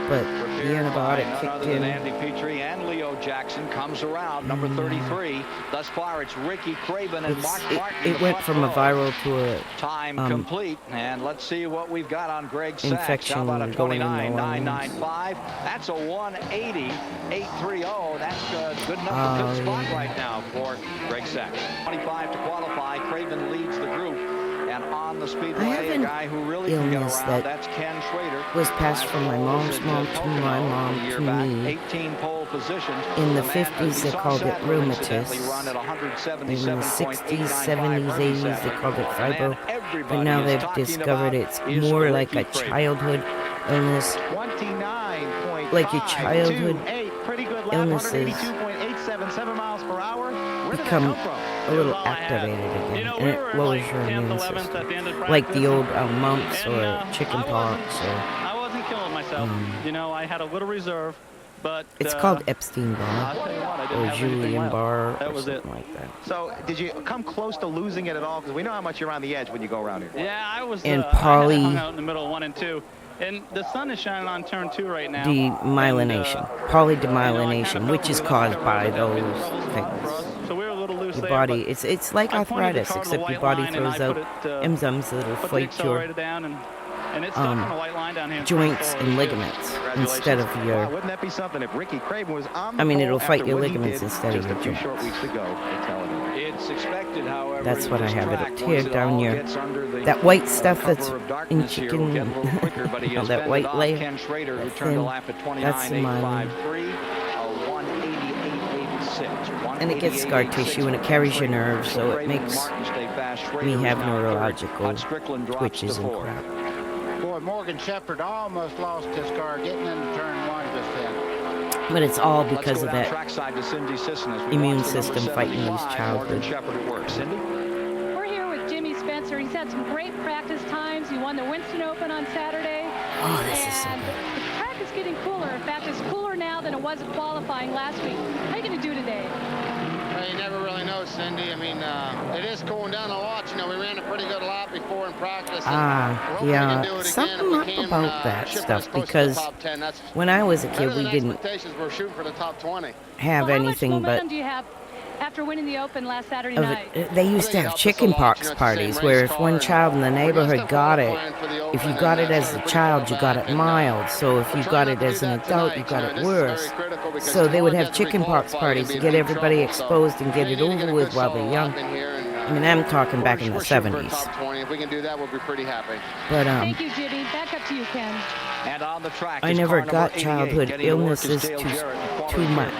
But the antibiotic kicked in. Andy Petrie and Leo Jackson comes around, number 33. Thus far, it's Ricky Craven and Mark Martin. It went from a viral to a time complete. And let's see what we've got on Greg Sachs. infection How about a going in the lungs. 29.995? That's a 180.830. That's a good number, good spot right now for Greg Sachs. 25 to qualify. Craven leads the group. And on the speedway, a guy who really can get around, that's Ken Schrader. Was passed from my mom's mom to my mom to me. 18 pole positions. In the 50s, they called it rheumatis. In the 60s, 70s, 80s, they called it fibro. But now they've discovered it's more like a childhood illness. Like your childhood illnesses become a little activated again, and it lowers your immune system. Like the old mumps or chicken pox or... I wasn't killing myself. You know, I had a little reserve, but... It's called Epstein-Barr or Julian-Barr or something like that. So, did you come close to losing it at all? Because we know how much you're on the edge when you go around here. Yeah, I was... And I poly... hung out in the middle of 1 and 2. And the sun is shining on turn 2 right now. Demyelination. Polydemyelination, which is caused by those things. So we were a little loose Your there, body, it's like arthritis, except your body throws out enzymes that'll fight your and it's stuck on a white line down here. joints and ligaments instead of your... Wouldn't that be something if Ricky Craven was on I mean, the it'll pole fight after your what he ligaments did instead of just your a few joints. short weeks ago at Talladega. It's expected, however. That's what I have. It'll track, tear once it down all your... gets under the That white stuff that's cover of in darkness here, chicken... we'll get a little quicker, but he has that fended white off layer. Ken Schrader, who That's turned a thin. lap at That's mine. 29.853, a 188.86. And it gets scar tissue and it carries your nerves, so it makes me have neurological twitches and crap. Boy, Morgan Shepherd almost lost his car getting into turn 1 just then. But it's all because of Let's go down that trackside to Cindy Sisson as we immune watch the number system fighting these 75 childhood. Morgan Shepherd at work. Cindy? We're here with Jimmy Spencer. He's had some great practice times. He won the Winston Open on Saturday. Oh, this is so good. The track is getting cooler. In fact, it's cooler now than it was at qualifying last week. How are you going to do today? Well, you never really know, Cindy. I mean, it is cooling down a lot. You know, we ran a pretty good lap before in practice. Yeah, something up about that stuff, because when I was a kid, we didn't we're shooting for the top 20. have anything How but... much momentum do you have after winning the Open last Saturday night? They used to have chicken pox parties where if one child in the neighborhood got it, if you got it as a child, you got it mild. So if you got it as an adult, you got it worse. So they would have chicken pox parties to get everybody exposed and get it over with while they're young. I mean, I'm talking back in the 70s. If we can do that, we'll be pretty happy. But Thank you, Jimmy. Back up to you, Ken. And on the track, I never got childhood illnesses too much.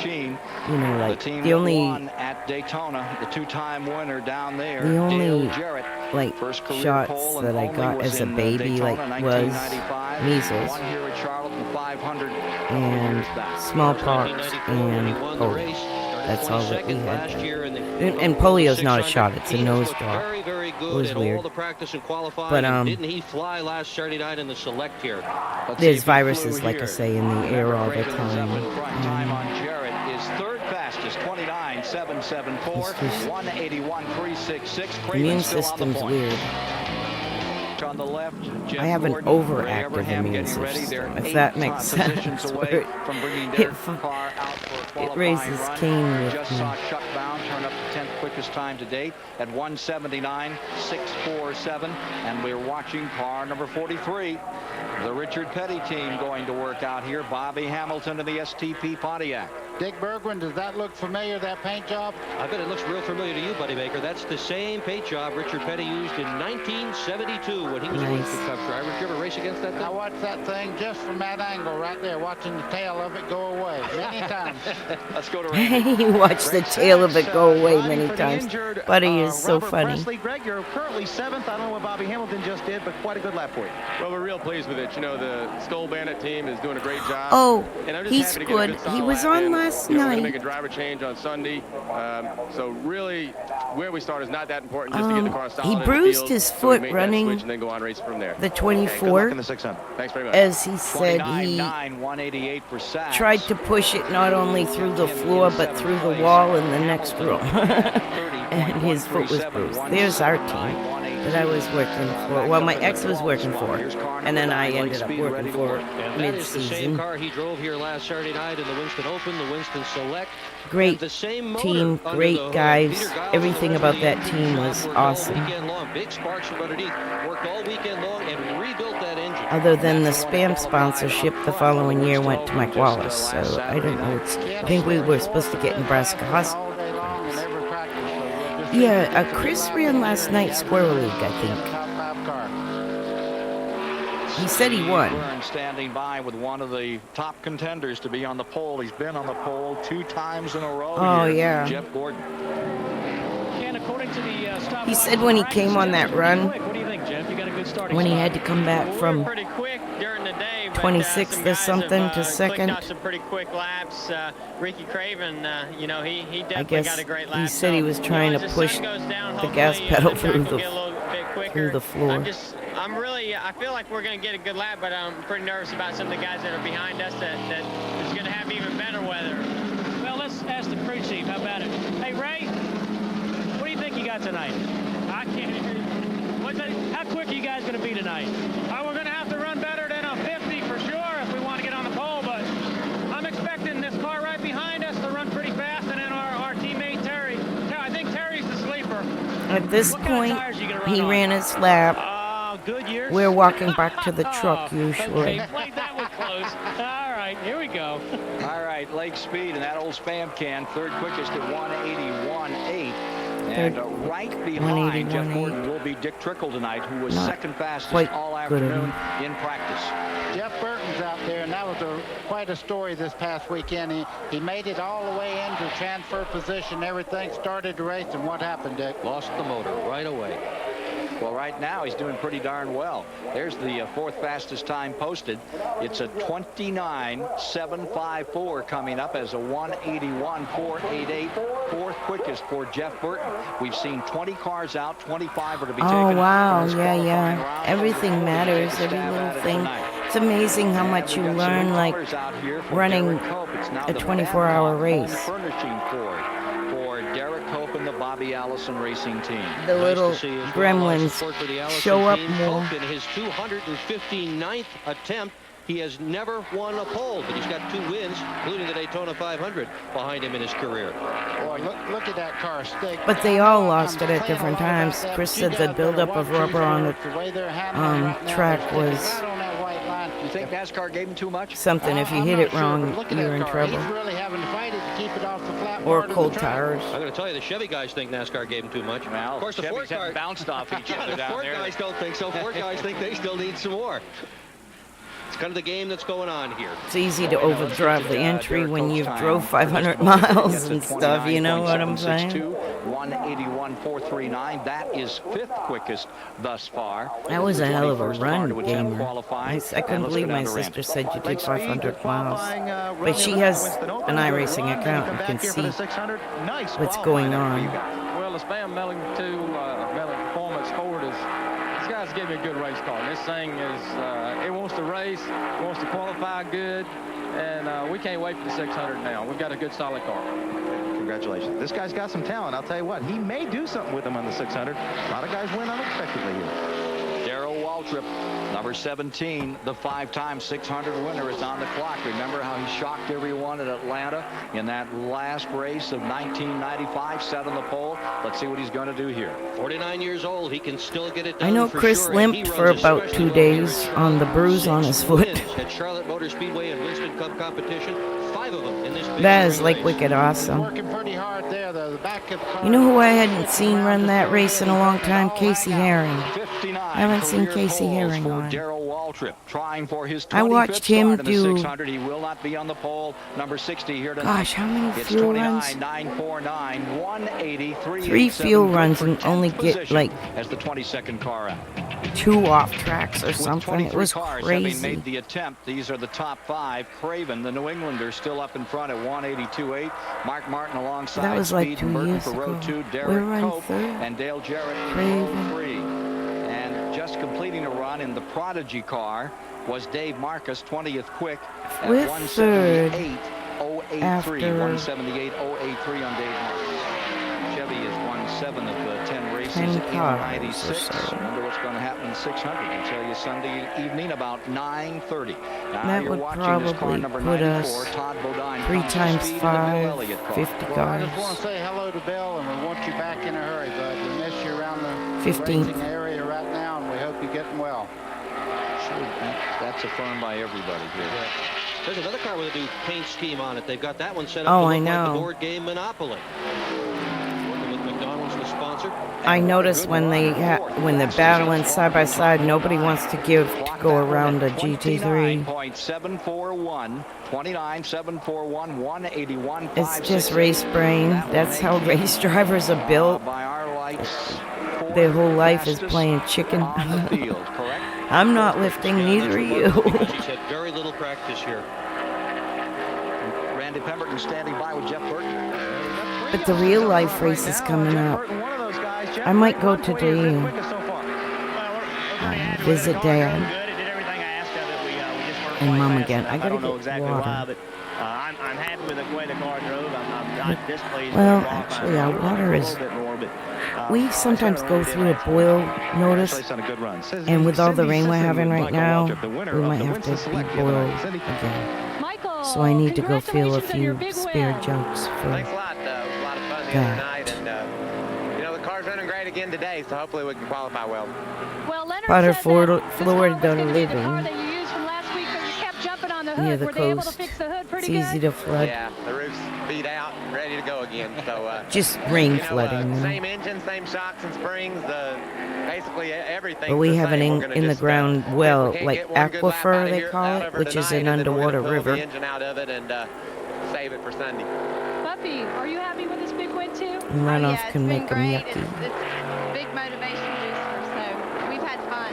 You know, like the only at Daytona, the two-time winner down there. The only like shots that I got as a baby like was measles and smallpox and polio. That's all that we had. And polio's not a shot; it's a nose drop. It was weird. But didn't he fly last Saturday night in the select here? There's viruses, like I say, in the air all the time. Time on Jarrett is third fastest, 29.774, 181.366. Immune system's weird. On the left, I have an overactive immune system, if that makes sense. Where it raises Cain with me. Chuck Bound turn up the 10th quickest time to date at 179.647, and we're watching car number 43. The Richard Petty team going to work out here. Bobby Hamilton in the STP Pontiac. Dick Bergwijn, does that look familiar, that paint job? I bet it looks real familiar to you, Buddy Baker. That's the same paint job Richard Petty used in 1972 when he was a World Cup driver. Did you ever race against that thing? I watched that thing just from that angle right there, watching the tail of it go away many times. Let's go to Randy. You watch the tail of it go away many times. Buddy is so funny. Presley, Greg, you're currently 7th. I don't know what Bobby Hamilton just did, but quite a good lap for you. Well, we're real pleased with it. You know, the Skull Bandit team is doing a great job. Oh, and I'm just he's happy to get a good. good He was solid on lap in. last We're going night. to make a driver change on Sunday. So really, where we start is not that important. Just to get the car solid He in the bruised field, his so we foot make that running switch and then go on race from there. the Okay, 24. good luck in the 600. Thanks very much. As he said, he 188 for Sachs. tried to push it not only through the floor but through the wall in the next room. And his foot was bruised. There's our team that I was working for. Well, my ex was working for, and then I ended up working for And that is the same mid-season. car he drove here last Saturday night in the Winston Open, the Winston Select. Great And the same motor team, under great the hood. guys. Peter Giles Everything and the about rest of that the team shop was worked all awesome. weekend long. Big sparks from underneath. Worked all weekend long and rebuilt that engine. Other than the spam sponsorship, the following year went to Mike Wallace. So I don't know. I think we were supposed to get Nebraska Husk. Yeah, Chris ran last night Squirrel League, I think. He said he won. Byrne standing by with one of the top contenders to be on the pole. He's been on the pole 2 times in a row. Oh, here. yeah. Jeff Gordon. And according to the stop He said when he came on that run, What do you think, Jeff? You got a good starting when he spot. had to come back from Pretty quick during the day. But, 26th some or guys something have, to clicked second. out some pretty quick laps. Ricky Craven, you know, he I definitely guess got a great lap. he said he was trying to push the gas pedal through the floor. I feel like we're going to get a good lap, but I'm pretty nervous about some of the guys that are behind us that is going to have even better weather. Well, let's ask the crew chief. How about it? Hey, Ray, what do you think you got tonight? I can't hear you. How quick are you guys going to be tonight? We're going to have to run better than a 50 for sure if we want to get on the pole, but I'm expecting this car right behind us to run pretty fast, and then our teammate Terry. I think Terry's the sleeper. At this point, he ran his lap. Goodyear. We're walking back to the truck usually. Okay, that was close. All right, here we go. All right, Lake Speed and that old spam can, third quickest at 181.8. And right behind Jeff Gordon will be Dick Trickle tonight, who was second fastest all afternoon in practice. Jeff Burton's out there, and that was quite a story this past weekend. He made it all the way into transfer position, everything, started the race, and what happened, Dick? Lost the motor right away. Well, right now he's doing pretty darn well. There's the 4th fastest time posted. It's a 29.754 coming up as a 181.488. 4th quickest for Jeff Burton. We've seen 20 cars out, 25 are to be taken. Oh, wow. Yeah. Everything matters. Every little thing. It's amazing how much you learn, like running a 24-hour race. for Derek Cope and the Bobby Allison Racing Team. The little gremlins show up more. Cope in his 259th attempt. He has never won a pole, but he's got 2 wins, including the Daytona 500, behind him in his career. Boy, look at that car stick. But they all lost it at different times. Chris said the buildup of rubber on the track was You think NASCAR gave him too much? something. If you hit it wrong, you're in trouble. He's really having to fight it to keep it off the flat Or part of cold the track. tires. I'm going to tell you, the Chevy guys think NASCAR gave him too much. Well, of course, the Ford Chevys have guys bounced off each other the down Ford there. guys don't think so. Ford guys think they still need some more. It's kind of the game that's going on here. It's easy to overdrive the entry when you've drove 500 miles and stuff, you know what I'm saying? 181.439. That is 5th quickest thus far. That was a hell of a run, gamer. qualifying. I couldn't believe my sister said you did 500 miles. But she has an iRacing account and can see what's going on. Well, the Spam Melling Performance Ford is, these guys give me a good race car. This thing is, it wants to race, it wants to qualify good, and we can't wait for the 600 now. We've got a good, solid car. Congratulations. This guy's got some talent. I'll tell you what, he may do something with him on the 600. A lot of guys win unexpectedly here. Darrell Waltrip, number 17, the 5-time 600 winner, is on the clock. Remember how he shocked everyone at Atlanta in that last race of 1995, set on the pole. Let's see what he's going to do here. 49 years old, he can still get it done. I know for Chris sure. limped for about 2 days on the bruise on his foot. At Charlotte Motor Speedway and Winston Cup competition, 5 of them in this big That is like race. wicked awesome. Working pretty hard there, though. The back of the car. You know who I hadn't seen run that race in a long time? Casey Herring. I haven't seen Casey Herring on. Darrell Waltrip trying for his 25th I watched him start in the do. 600. He will not be on the pole. Number 60 here tonight. Gosh, how many It's fuel runs? 29,949, 183. 3 fuel runs and only get like as the 22nd car out. 2 off tracks or With something. It 23 was cars having crazy. made the attempt. These are the top 5. Craven, the New Englander, still up in front at 182.8. Mark Martin alongside. That was like Speed 2 Burton years for row ago. 2. We Derek were in Cope 3rd. and Dale Jarrett in Craven. row 3. And just completing a run in the Prodigy car was Dave Marcus, 20th quick at With 178.083. after 178.083 on Dave Marcus. Chevy has won 7 of the 10 races 10 in cars or 96. so. Wonder what's going to happen in 600. I'll tell you Sunday evening about 9:30. Now That you're would watching this car probably number put 94, us Todd Bodine. 3 comes to times speed in the 5, Bill Elliott car. 50 Well, I cars. just want to say hello to Bill, and we want you back in a hurry, bud. We miss you around the 15th. racing area right now, and we hope you're getting well. Sure, that's affirmed by everybody here. There's another car with a new paint scheme on it. They've got that one set up Oh, to I look like know. the board game Monopoly. Working with McDonald's, the sponsor. I noticed when when they're battling side by side, nobody wants to give to go around a GT3. 29.741, 29.741, 181. It's just race brain. That's how race drivers are built. By our lights, Their whole life is playing chicken. I'm not lifting, neither are you. She's had very little practice here. Randy Pemberton standing by with Jeff Burton. But the real life race is coming up. I might go today and visit Dad and Mom again. I gotta get water. I'm happy with the way the car drove. I'm not displeased. Well, actually, our water is. We sometimes go through a boil notice, and with all the rain we're having right now, we might have to be boiled again. So I need to go fill a few spare jugs for Thanks a lot. A lot of fun the other night, and you know the car's running great again today, so hopefully we can qualify well. Well, Leonard Part of said Florida that living that you used from last week, but you kept jumping on the hood. near the Were they able to coast. fix the hood It's pretty easy good? to flood. Yeah, the roof's beat out, ready to go again. So Just rain you know, flooding, you know. Same engine, same shocks and springs. Basically everything. But we have an in the ground well, like aquifer they call it, which is an underwater river. The engine out of it and save it for Sunday. Puppy, are you happy with this big win too? And runoff can make them yucky. Big motivation booster, so we've had fun.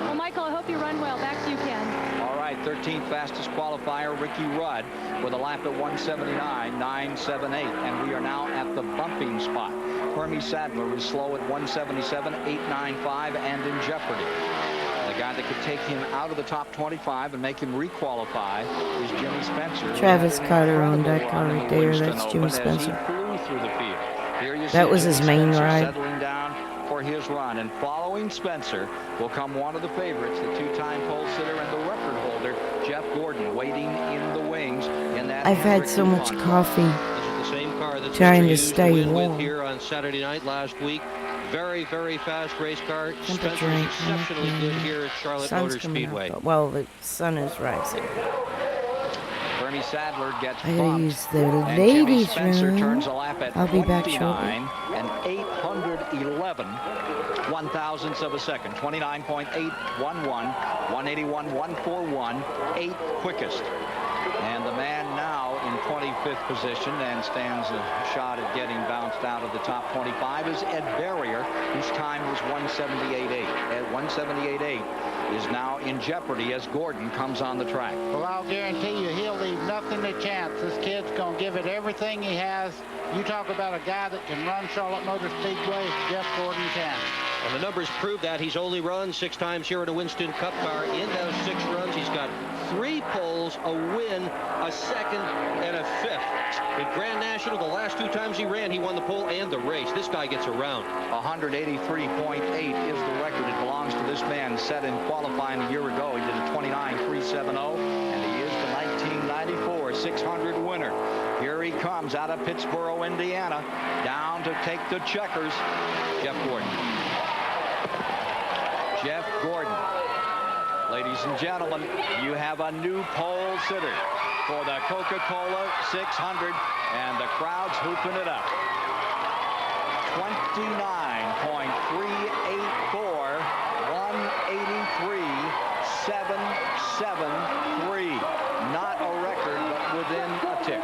Well, Michael, I hope you run well. Back to you, Ken. All right, 13th fastest qualifier, Ricky Rudd, with a lap at 179.978, and we are now at the bumping spot. Hermie Sadler is slow at 177.895 and in jeopardy. The guy that could take him out of the top 25 and make him requalify is Jimmy Spencer. Travis Carter owned that car right there. That's Jimmy Spencer. Flew through the That was his main Spencer ride. settling down for his run. And following Spencer will come one of the favorites, the two-time pole sitter and the record holder, Jeff Gordon, waiting in the wings in that. I've had so much coffee. This is the same car that Trying Spencer to used stay win warm. with here on Saturday night last week. Very, very fast race car. Temperature Spencer's ain't exceptionally good here at Charlotte Sun's Motor coming Speedway. up. Well, the sun is rising. Bernie Sadler gets I gotta bumped, use the and Jimmy ladies' Spencer room. turns a lap at I'll be back shortly. 29 and 811 one-thousandths of a second. 29.811, 181, 141, 8th quickest. And the man now in 25th position and stands a shot at getting bounced out of the top 25 is Ed Barrier, whose time was 178.8. At 178.8 is now in jeopardy as Gordon comes on the track. Well, I'll guarantee you he'll leave nothing to chance. This kid's going to give it everything he has. You talk about a guy that can run Charlotte Motor Speedway, Jeff Gordon can. And the numbers prove that. He's only run 6 times here in a Winston Cup car. In those 6 runs, he's got 3 poles, a win, a second, and a 5th. At Grand National, the last 2 times he ran, he won the pole and the race. This guy gets around. 183.8 is the record. It belongs to this man, set in qualifying a year ago. He did a 29.370, and he is the 1994 600 winner. Here he comes out of Pittsboro, Indiana, down to take the checkers. Jeff Gordon. Jeff Gordon. Ladies and gentlemen, you have a new pole sitter for the Coca-Cola 600, and the crowd's hooping it up. 29.384, 183.773. Not a record, but within a tick.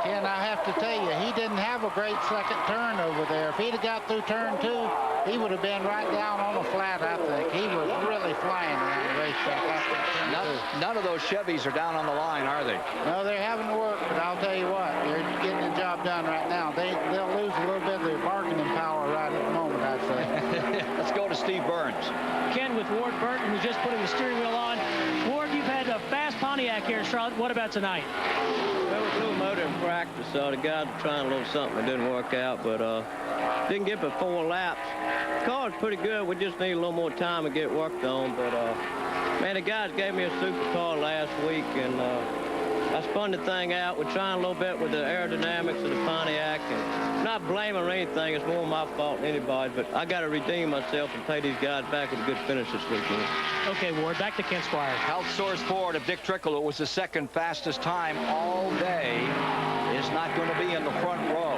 Ken, I have to tell you, he didn't have a great second turn over there. If he'd have got through turn 2, he would have been right down on the flat, I think. He was really flying around the racetrack after turn 2. None of those Chevys are down on the line, are they? No, they're having to work, but I'll tell you what, they're getting the job done right now. They'll lose a little bit of their bargaining power right at the moment, I'd say. Let's go to Steve Burns. Ken with Ward Burton, who's just putting the steering wheel on. Ward, you've had a fast Pontiac here in Charlotte. What about tonight? Well, we blew a motor in practice, so the guys were trying a little something. It didn't work out, but didn't get but 4 laps. The car's pretty good. We just need a little more time to get worked on. But, man, the guys gave me a super car last week, and I spun the thing out. We're trying a little bit with the aerodynamics of the Pontiac, and not blaming or anything. It's more my fault than anybody's, but I got to redeem myself and pay these guys back with a good finish this weekend. Okay, Ward, back to Ken Squire. Health source forward of Dick Trickle. It was the second fastest time all day. Is not going to be in the front row.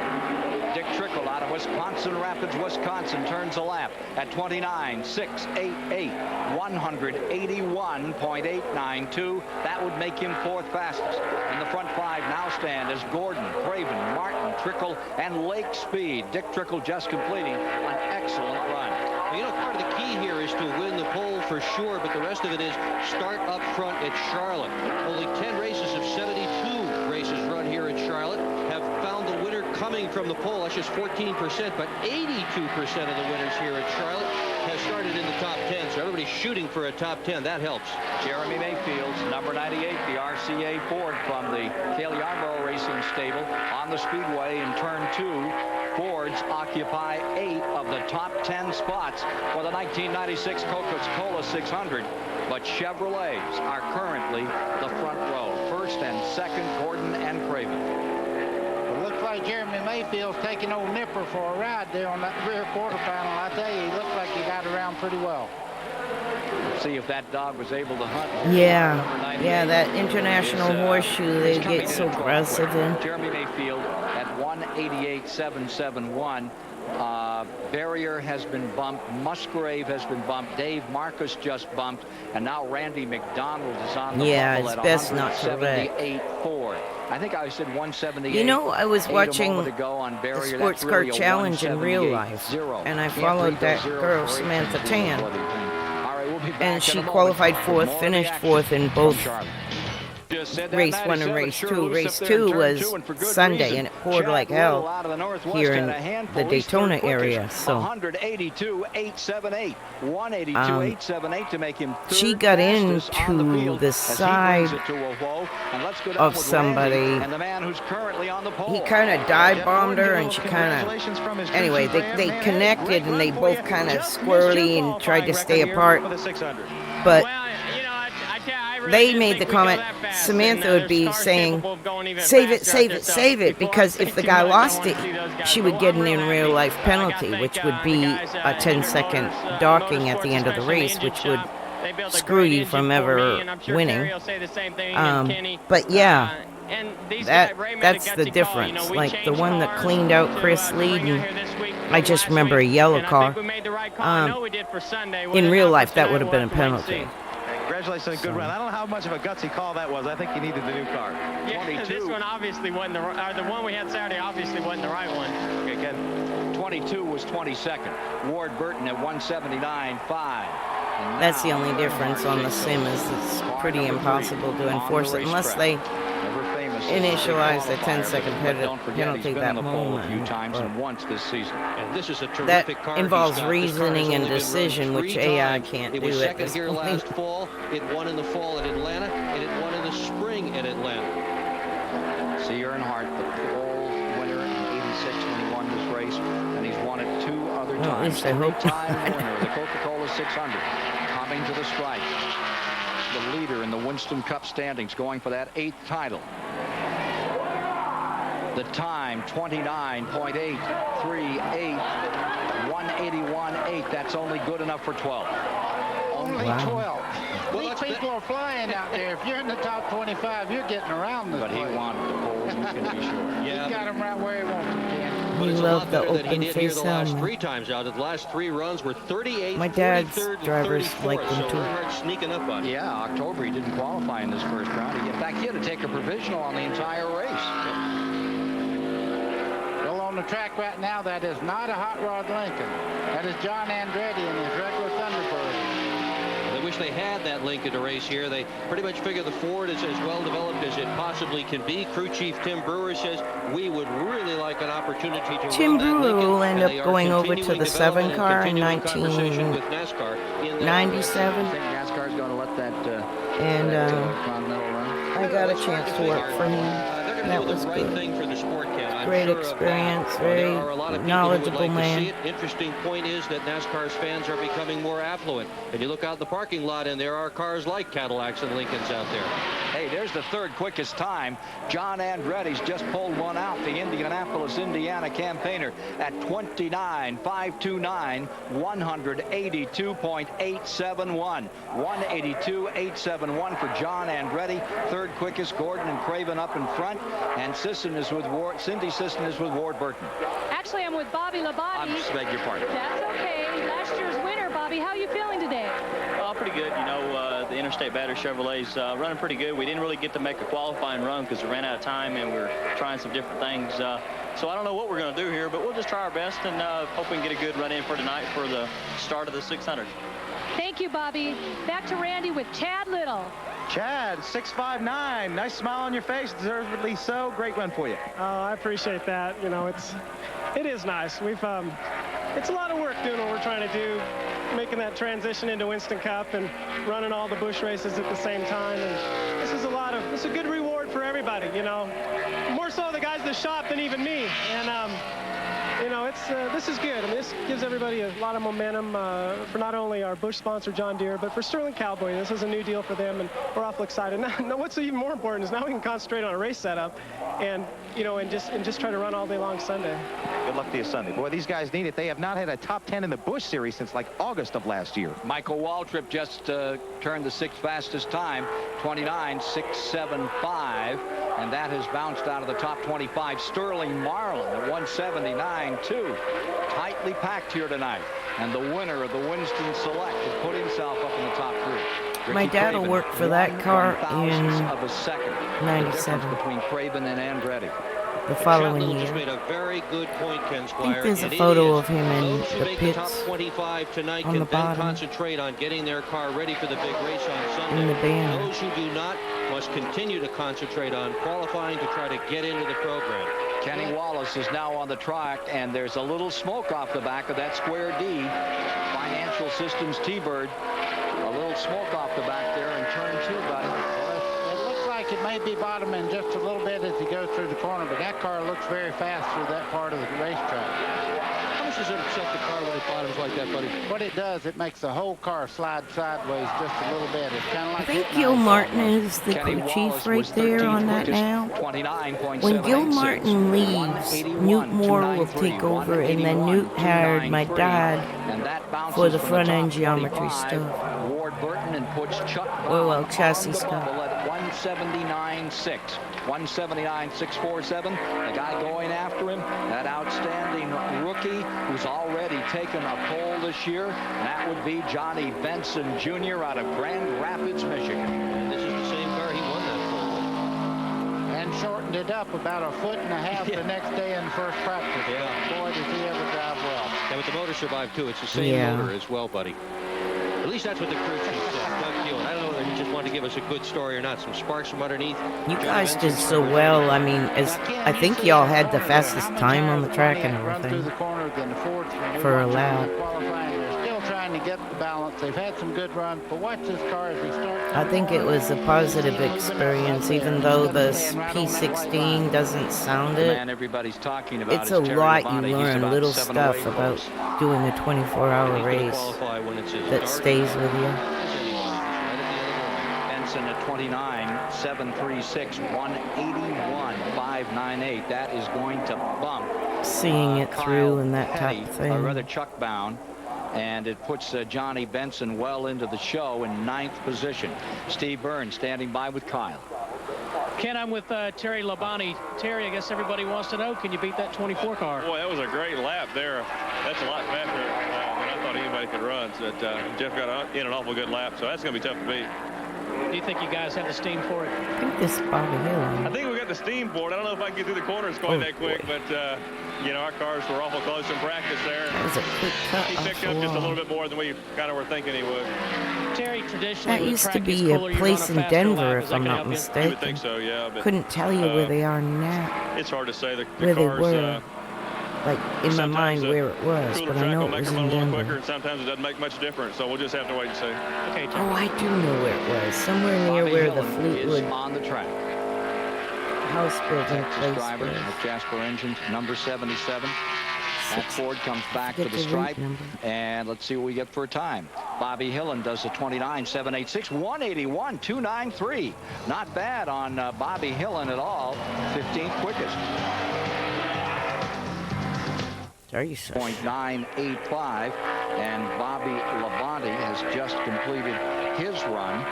Dick Trickle out of Wisconsin Rapids, Wisconsin, turns a lap at 29.688, 181.892. That would make him 4th fastest. In the front 5 now stand as Gordon, Craven, Martin, Trickle, and Lake Speed. Dick Trickle just completing an excellent run. Well, you know, part of the key here is to win the pole for sure, but the rest of it is start up front at Charlotte. Only 10 races of 72 races run here at Charlotte have found the winner coming from the pole. That's just 14%, but 82% of the winners here at Charlotte have started in the top 10, so everybody's shooting for a top 10. That helps. Jeremy Mayfield's number 98, the RCA Ford from the Cale Yarborough Racing Stable on the Speedway in turn 2. Fords occupy 8 of the top 10 spots for the 1996 Coca-Cola 600, but Chevrolets are currently the front row. First and second, Gordon and Craven. It looks like Jeremy Mayfield's taking old Nipper for a ride there on that rear quarter panel. I tell you, he looks like he got around pretty well. See if that dog was able to hunt. Yeah, that international horseshoe they get so aggressive in. Jeremy Mayfield at 188.771. Barrier has been bumped. Musgrave has been bumped. Dave Marcus just bumped. And now Randy McDonald is on the bubble it's at best not to wreck. 178.4. I think I said 178. You know, I was watching the Barrier. Sports Car Challenge in real life, and I followed that girl, Samantha Tan. And she qualified 4th, finished 4th in both race 1 and race 2. Race 2 was Sunday, and it poured like hell here in the Daytona area. So 182.878. 182.878 to make him third she got fastest on the into field the as he side brings it to a whoa. And let's go down of with somebody. Randy and the man who's currently on the pole. He kind of dive bombed her, and she kind of. Anyway, they connected, and they both kind of squirrely and tried to stay apart. But they made the comment Samantha would be saying, save it, save it, save it, because if the guy lost it, she would get an in real life penalty, which would be a 10-second docking at the end of the race, which would screw you from ever winning. But yeah, that's the difference. Like the one that cleaned out Chris Lead, I just remember a yellow car. In real life, that would have been a penalty. Congratulations on a good run. I don't know how much of a gutsy call that was. I think you needed the new car. Yeah, this one obviously wasn't the one we had Saturday obviously wasn't the right one. Okay, good. 22 was 22nd. Ward Burton at 179.5. That's the only difference on the sim is it's pretty impossible to enforce it unless they initialize the 10-second penalty that moment. A few times and once this season. And this is a That terrific car. involves reasoning and decision, which AI can't do It was at second this here point. last fall. It won in the fall at Atlanta, and it won in the spring at Atlanta. See Earnhardt, the pole winner in '86 when he won this race, and he's won it 2 other Well, at times. least I hope Three-time winner of the Coca-Cola 600, coming to the stripe. The leader in the Winston Cup standings, going for that 8th title. The time, 29.838, 181.8. That's only good enough for 12. Only 12. These people are flying out there. If you're in the top 25, you're getting around this But he place. wanted the poles, we can be sure. Yeah. He's got them right where he wants them, Ken. But He it's a loved lot the better than he open did here face the last helmet. 3 times out. The last 3 runs were 38, My dad's 43rd, and drivers 34th, like them so too. Earnhardt's sneaking up on him. Yeah, October he didn't qualify in this first round. In fact, he had to take a provisional on the entire race. Well, on the track right now, that is not a Hot Rod Lincoln. That is John Andretti in his regular Thunderbird. They wish they had that Lincoln to race here. They pretty much figure the Ford is as well developed as it possibly can be. Crew Chief Tim Brewer says we would really like an opportunity to Tim run that Brewer Lincoln, will end and up they are going over to continuing the 7 development car and in continuing conversation with NASCAR in that 97. I think NASCAR's going to let that And Continental run. I got a chance to work for him. That was right good. thing for the sport, Ken. I'm Great sure of experience, that. very There are a lot of people who would knowledgeable like to man. see it. Interesting point is that NASCAR's fans are becoming more affluent. And you look out in the parking lot, and there are cars like Cadillacs and Lincolns out there. Hey, there's the 3rd quickest time. John Andretti's just pulled one out, the Indianapolis, Indiana campaigner at 29.529, 182.871. 182.871 for John Andretti. 3rd quickest, Gordon and Craven up in front, and Cindy Sisson is with Ward Burton. Actually, I'm with Bobby Labonte. I beg your pardon. That's okay. Last year's winner, Bobby. How are you feeling today? Well, pretty good. You know, the Interstate Battery Chevrolet's running pretty good. We didn't really get to make a qualifying run because we ran out of time and we're trying some different things. So I don't know what we're going to do here, but we'll just try our best and hope we can get a good run in for tonight for the start of the 600. Thank you, Bobby. Back to Randy with Chad Little. Chad, 6'5'9". Nice smile on your face. Deservedly so. Great run for you. Oh, I appreciate that. You know, it is nice. We've it's a lot of work doing what we're trying to do, making that transition into Winston Cup and running all the Busch races at the same time. And it's a good reward for everybody. You know, more so the guys in the shop than even me. And you know, this is good. I mean, this gives everybody a lot of momentum for not only our Busch sponsor, John Deere, but for Sterling Cowboy. This is a new deal for them, and we're awful excited. Now, what's even more important is now we can concentrate on a race setup, and you know, and just try to run all day long Sunday. Good luck to you Sunday. Boy, these guys need it. They have not had a top 10 in the Busch Series since like August of last year. Michael Waltrip just turned the 6th fastest time, 29.675, and that has bounced out of the top 25. Sterling Marlin at 179.2. Tightly packed here tonight, and the winner of the Winston Select has put himself up in the top 3. My dad will work for that car in of a second. 97. Between Craven and Andretti. The following Chad Little year. just made a very good point, Ken I Squire. think there's a and it photo is of him in those who the make the top pits 25 tonight on can the then bottom concentrate on getting their car ready for the big race on Sunday. in the band. Those who do not must continue to concentrate on qualifying to try to get into the program. Kenny Wallace is now on the track, and there's a little smoke off the back of that square D. Financial Systems T-Bird. A little smoke off the back there in turn 2, buddy. Well, it looks like it may be bottoming just a little bit as he goes through the corner, but that car looks very fast through that part of the racetrack. How much does it upset the car when it bottoms like that, buddy? What it does, it makes the whole car slide sideways just a little bit. It's kind of like I think Gil Martin is the crew chief right there on that now. When Gil Martin leaves, Newt Moore will take over, and then Newt hired my dad for the front end geometry stuff. Ward Burton and puts Chuck well, chassis stuff. At 179.6. 179.647. The guy going after him, that outstanding rookie who's already taken a pole this year. That would be Johnny Benson Jr. out of Grand Rapids, Michigan. This is the same car he won that pole. And shortened it up about 1.5 feet the next day in first practice. Yeah. Boy, does he ever drive well. Yeah, but the motor survived too. It's the same motor as well, buddy. At least that's what the crew chief said. Doug Hewlett. I don't know whether he just wanted to give us a good story or not. Some sparks from underneath. You guys did so well. I mean, I think y'all had the fastest time on the track and everything for a lap. They're still trying to get the balance. They've had some good runs, but watch this car as he starts. I think it was a positive experience, even though the P16 doesn't sound it. Man, everybody's talking about It's a lot you learn, little stuff about doing a 24-hour race that stays with you. Benson at 29, 736, 181, 598. That is going to bump. Seeing it through and that type of thing. Or rather, Chuck Bound. And it puts Johnny Benson well into the show in 9th position. Steve Byrne standing by with Kyle. Ken, I'm with Terry Labonte. Terry, I guess everybody wants to know, can you beat that 24 car? Boy, that was a great lap there. That's a lot faster than I thought anybody could run. So that, Jeff got in an awful good lap, so that's going to be tough to beat. Do you think you guys have the steam for it? I think this is Bobby Hill. I think we got the steam for it. I don't know if I can get through the corners quite that quick, but you know, our cars were awful close in practice there. That was a quick cut. He picked up just a little bit more than we kind of were thinking he would. Terry, traditionally, that used to be a place in Denver, if I'm not mistaken. You would think so, yeah. But, couldn't tell you where they are now. It's hard to say. The where cars, they were. Like in my mind where it was, but I know it was in Denver. Quicker, and sometimes it doesn't make much difference, so we'll just have to wait and see. Okay, oh, I do know where it was. Somewhere near where the Fleetwood on the track. House building place driver was. with Jasper engines, number 77. That Ford comes back to the stripe, and let's see what we get for a time. Bobby Hillen does the 29, 786, 181, 293. Not bad on Bobby Hillen at all. 15th quickest. 0.985, and Bobby Labonte has just completed his run.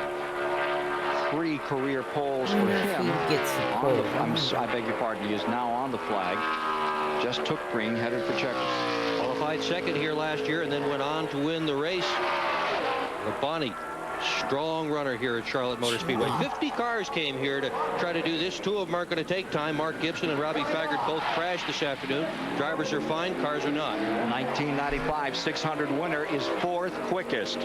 3 career poles for him. I beg your pardon, he is now on the flag. Just took green, headed for checkers. Qualified second here last year and then went on to win the race. Labonte, strong runner here at Charlotte Motor Speedway. 50 cars came here to try to do this. 2 of them aren't going to take time. Mark Gibson and Robbie Faggart both crashed this afternoon. Drivers are fine, cars are not. 1995 600 winner is 4th quickest.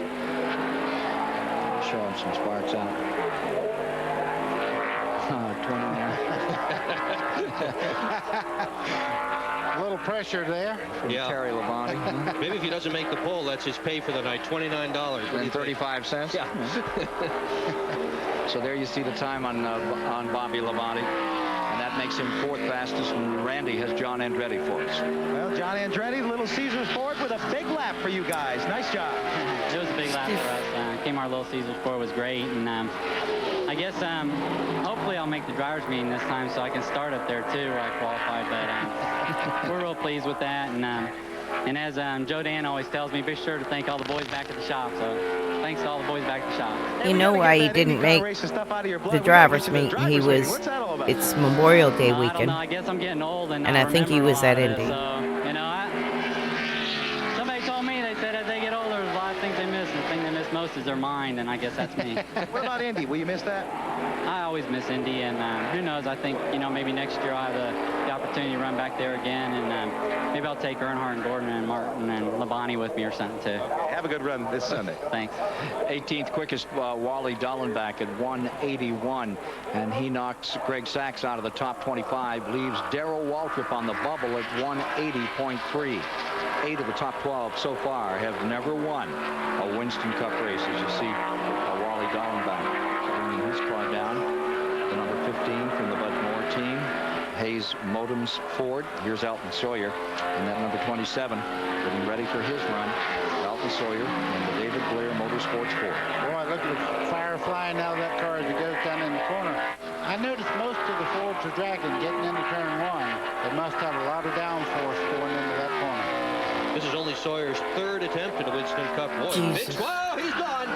Show him some sparks out. 29. A little pressure there. From Terry Labonte. Maybe if he doesn't make the pole, that's his pay for the night, $29. And 35 cents? Yeah. So there you see the time on Bobby Labonte. And that makes him 4th fastest, and Randy has John Andretti for us. Well, John Andretti, Little Caesars Ford with a big lap for you guys. Nice job. It was a big lap for us. Came our Little Caesars Ford was great, and I guess hopefully I'll make the drivers meeting this time so I can start up there too where I qualified, but we're real pleased with that, and as Joe Dan always tells me, be sure to thank all the boys back at the shop, so thanks to all the boys back at the shop. You know why he didn't make the drivers meet? It's Memorial Day weekend. I don't know, I guess I'm getting old and I think he was at Indy. So, you know, somebody told me, they said as they get older, there's a lot of things they miss, and the thing they miss most is their mind, and I guess that's me. What about Indy? Will you miss that? I always miss Indy, and who knows, I think, you know, maybe next year I'll have the opportunity to run back there again, and maybe I'll take Earnhardt and Gordon and Martin and Labonte with me or something too. Have a good run this Sunday. Thanks. 18th quickest Wally Dallenbach at 181, and he knocks Greg Sachs out of the top 25, leaves Darrell Waltrip on the bubble at 180.3. 8 of the top 12 so far have never won a Winston Cup race, as you see Wally Dallenbach bringing his car down. The number 15 from the Bud Moore team, Hayes Modems Ford. Here's Elton Sawyer, and that number 27 getting ready for his run. Elton Sawyer and the David Blair Motorsports Ford. Boy, look at the fire flying out of that car as it goes down in the corner. I noticed most of the Fords are dragging getting into turn 1. They must have a lot of downforce going into that corner. This is only Sawyer's 3rd attempt at a Winston Cup. Whoa, he's gone.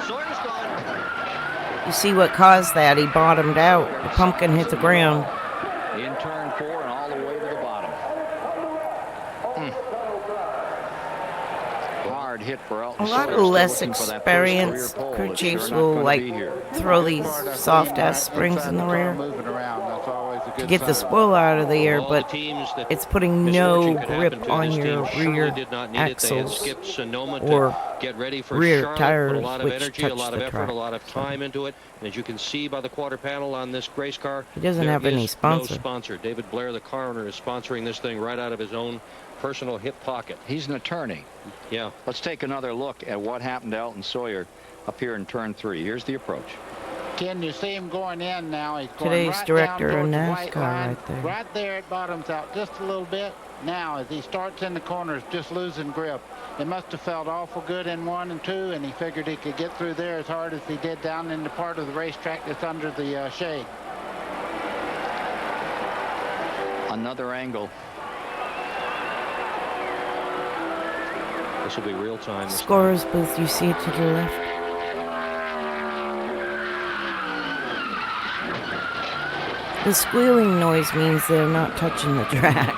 Sawyer's gone. You see what caused that? He bottomed out. The pumpkin hit the ground. In turn 4 and all the way to the bottom. Hard hit for Elton A lot Sawyer, of less still looking for that first experienced career pole. crew It's chiefs sure not will gonna like be here. throw these soft-ass springs in the rear Moving around, that's always a good to get the sign. spoil out of the air, All but the teams that it's putting misfortune no could happen grip to, on this your team surely rear did not need it. They had axles skipped Sonoma to or get ready for rear Charlotte, tires, put a lot of which energy, a touch lot of the effort, track. a lot of time into it. And as you can see by the quarter panel on this race car, He doesn't there have any is sponsor. No sponsor. David Blair, the car owner, is sponsoring this thing right out of his own personal hip pocket. He's an attorney. Yeah. Let's take another look at what happened to Elton Sawyer up here in turn 3. Here's the approach. Ken, you see him going in now. He's going Today's right director down of towards the white NASCAR line. right there. Right there, it bottoms out just a little bit. Now, as he starts in the corners, just losing grip. It must have felt awful good in 1 and 2, and he figured he could get through there as hard as he did down in the part of the racetrack that's under the shade. Another angle. This will be real time. Scorer's booth, you see it to the left. The squealing noise means they're not touching the track.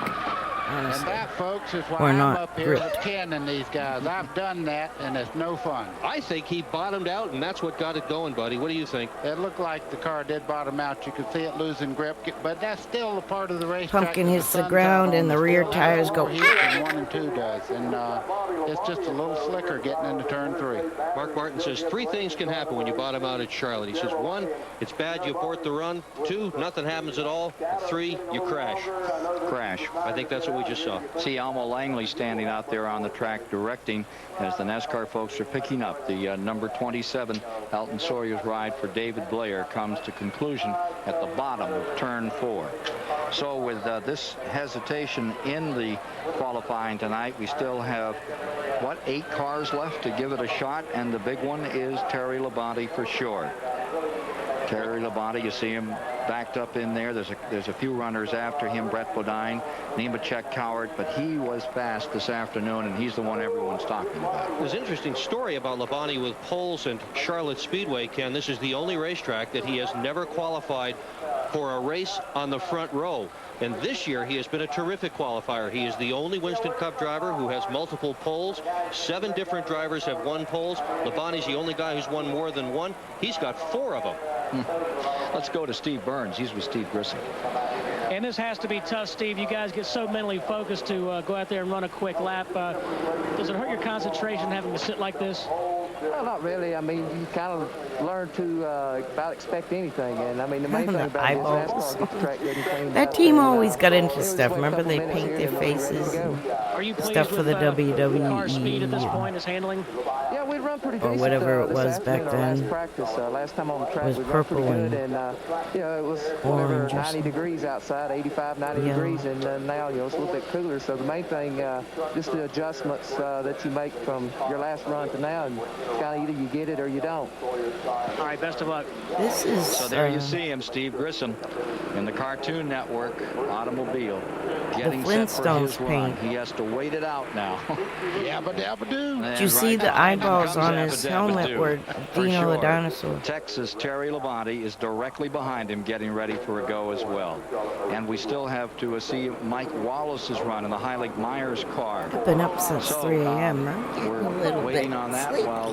And that, folks, is why Or I'm not up here gripped. with Ken and these guys. I've done that, and it's no fun. I think he bottomed out, and that's what got it going, buddy. What do you think? It looked like the car did bottom out. You could see it losing grip, but that's still a part of the racetrack. Pumpkin that hits the sun's ground out on. and the It rear still has tires go. more heat than 1 and 2 does, and it's just a little slicker getting into turn 3. Mark Martin says 3 things can happen when you bottom out at Charlotte. He says 1, it's bad, you abort the run. 2, nothing happens at all. 3, you crash. Crash. I think that's what we just saw. See Almo Langley standing out there on the track directing as the NASCAR folks are picking up. The number 27 Elton Sawyer's ride for David Blair comes to conclusion at the bottom of turn 4. So with this hesitation in the qualifying tonight, we still have, what, 8 cars left to give it a shot, and the big one is Terry Labonte for sure. Terry Labonte, you see him backed up in there. There's a few runners after him, Brett Bodine, Nemechek Coward, but he was fast this afternoon, and he's the one everyone's talking about. There's an interesting story about Labonte with poles and Charlotte Speedway, Ken. This is the only racetrack that he has never qualified for a race on the front row. And this year, he has been a terrific qualifier. He is the only Winston Cup driver who has multiple poles. 7 different drivers have won poles. Labonte's the only guy who's won more than 1. He's got 4 of them. Let's go to Steve Burns. He's with Steve Grissom. And this has to be tough, Steve. You guys get so mentally focused to go out there and run a quick lap. Does it hurt your concentration having to sit like this? Well, not really. I mean, you kind of learn to about expect anything. And I mean, the main thing about it is NASCAR gets the track good and cleaned That up, team and, always got into it was stuff. a Remember, couple they minutes paint here their and we're ready to faces go. and Are you pleased stuff for with the car speed at this WWE point is handling? Yeah, we run pretty or decent. whatever it this was back afternoon, our then. last practice, last time on the track, was we run purple pretty and good, and you know, it was whatever, orange or 90 something. degrees outside, 85, 90 Yeah. degrees, and now you know it's a little bit cooler. So the main thing, just the adjustments that you make from your last run to now, and kind of either you get it or you don't. All right, best of luck. This is So there you see him, Steve Grissom, in the Cartoon Network automobile, getting set for his Flintstones run. paint. He has to wait it out now. Yabba dabba doo. Did you see the eyeballs on his helmet were Dino the dinosaur? Texas Terry Labonte is directly behind him, getting ready for a go as well. And we still have to see Mike Wallace's run in the Heilig Myers car. I've been up since So, 3 a.m. I'm getting a We're little waiting bit on that sleepy. while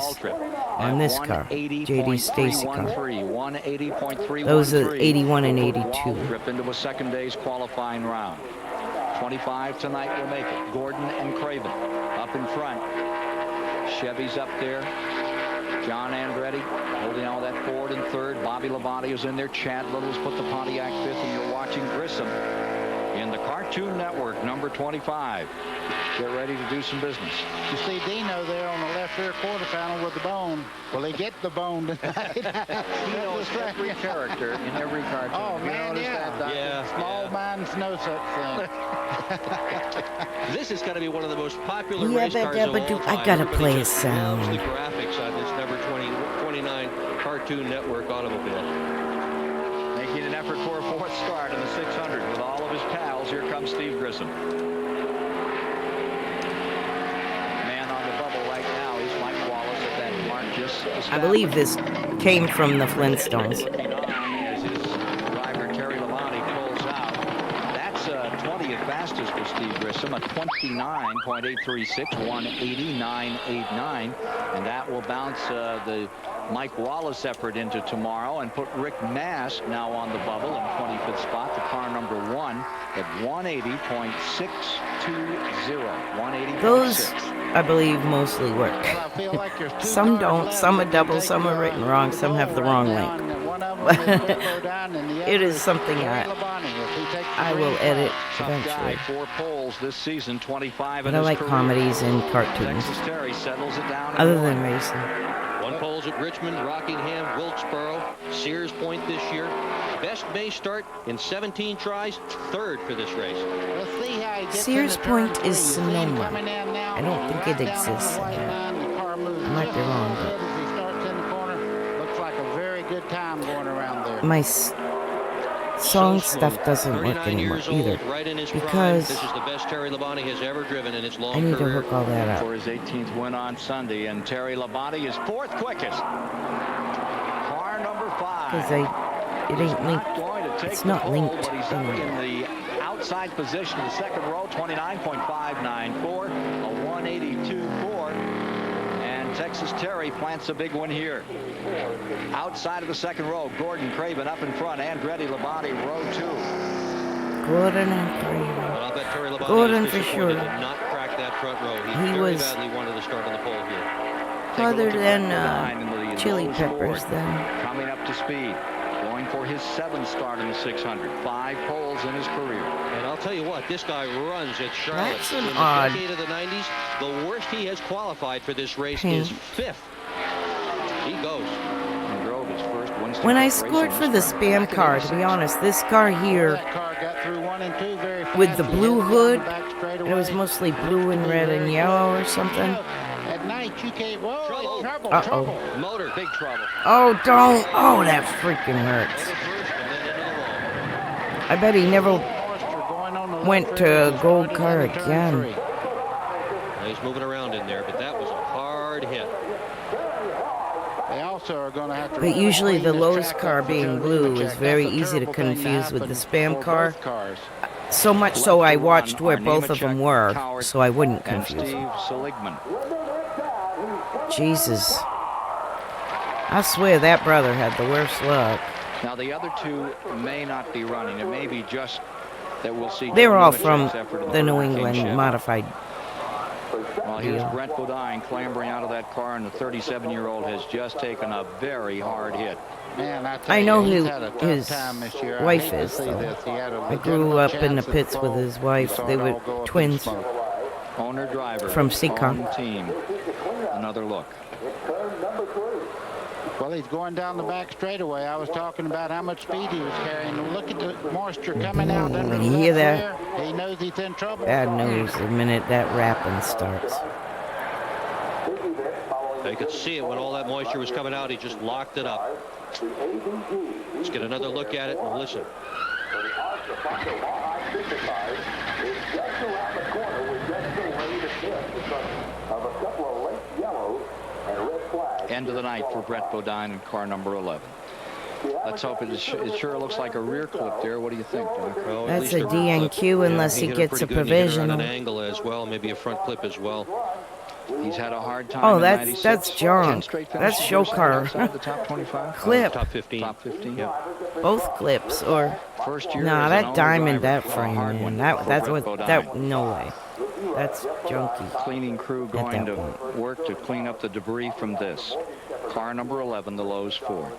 place on this car, J.D. Stacy car. 180.313. Those are 81 and 82. Trip into a second day's qualifying round. 25 tonight will make it. Gordon and Craven up in front. Chevy's up there. John Andretti holding all that forward and third. Bobby Labonte is in there. Chad Little's put the Pontiac fifth, and you're watching Grissom in the Cartoon Network, number 25. Get ready to do some business. You see Dino there on the left rear quarter panel with the bone. Will he get the bone tonight? Dino is every character in every cartoon. Oh, man, That, Doctor? Yeah. Small minds know such thing. This is going to be one of the most popular Yeah, race cars of all time. I gotta Everybody play a just loves sound. the graphics on this number 29 Cartoon Network automobile. Making an effort for a fourth start in the 600 with all of his pals. Here comes Steve Grissom. Man on the bubble right now is Mike Wallace at that mark just I believe this came from the Flintstones. as his driver Terry Labonte pulls out. That's 20th fastest for Steve Grissom, a 29.836, 189.89, and that will bounce the Mike Wallace effort into tomorrow and put Rick Mast now on the bubble in 25th spot, the car number 1 at 180.620. 180.6. Those, I believe, mostly work. Some don't. Some are double. Some are written wrong. Some have the wrong link. It is something I will edit eventually. 4 poles this season, 25 But in I his like career. comedies and cartoons, Texas Terry settles it down. other than racing. 1 poles at Richmond, Rockingham, Wilkesboro, Sears Point this year. Best May start in 17 tries, 3rd for this race. Sears Point is Sonoma. I don't think it exists. I might be wrong, but Looks like a very good time going around there. my song stuff doesn't work 39 anymore years old, either right in his prime. because This is the best Terry Labonte has ever driven in his long I need to career. hook all that up. For his 18th win on Sunday, and Terry Labonte is 4th quickest. Car number 5. Because it ain't linked. It's not linked But he's up anymore. in the outside position in the second row, 29.594, a 182.4. And Texas Terry plants a big one here. Outside of the second row, Gordon Craven up in front, Andretti Labonte, row 2. Gordon and Craven. But I'll bet Terry Labonte Gordon is for disappointed sure. did not crack that front row. He He very was- badly wanted to start on the pole here. Take a Other look at than Brett Bodine in the Chili Lowe's Peppers, Ford. then. Coming up to speed. Going for his 7th start in the 600. 5 poles in his career. And I'll tell you what, this guy runs at Charlotte. That's an in the odd- decade of the 90s, the worst he has qualified for this race Hmm. is 5th. He goes. He drove his first Winston When I Cup race scored on for the this track spam back in car, to be 86. honest, this car here That car got through 1 and 2 very fast. with the He blue headed down hood, the back straightaway. it was mostly blue and red and yellow or something. At night, you can't. Whoa, Trouble. trouble, Uh-oh. trouble. Motor, big trouble. Oh, don't. Oh, that freaking hurts. I bet he never went to a gold car again. Well, he's moving around in there, but that was a hard hit. They also are going to have to. But usually the clean this Lowe's track car up for being doing blue the is check. very That's a easy to terrible thing confuse with the happen spam for car. both cars. So much so I watched where Our both of them Nemechek, were, Coward, so I wouldn't and confuse Steve them. Seligman. Jesus. I swear that brother had the worst luck. Now the other 2 may not be running. It may be just that we'll see. They were all Nemechek's from effort in the New Burger King England Chevy. modified. Well, here's deal. Brent Bodine clambering out of that car, and the 37-year-old has just taken a very hard hit. Man, I tell I know you, he's who had a tough his time this year. I wife hate to is, see though. this. He had a I grew legitimate up in the chance at pits with pole. his wife. Saw They it were all go up in twins. smoke. Owner driver From Seacon. home team. Another look. Well, he's going down the back straightaway. I was talking about how much speed he was carrying. Look at the moisture coming out under When the you hear left that, rear. He knows he's in trouble. bad news the minute that rapping starts. They could see it when all that moisture was coming out. He just locked it up. Let's get another look at it and listen. End of the night for Brett Bodine in car number 11. Let's hope it sure looks like a rear clip there. What do you think, Doc? Well, at That's least a DNQ unless he hit gets a pretty good. He hit her on provisional. an angle as well, maybe a front clip as well. He's had a hard time. Oh, in that's 96. that's 10 junk. straight That's finishes show car. outside the top 25. Clip. Top 15. Top 15. Both clips or First year nah, as an that owner diamond, driver. that frame, Hard man. one That's for what Brett that Bodine. no way. That's junky. Cleaning crew At going that to point. work to clean up the debris from this. Car number 11, the Lowe's Ford.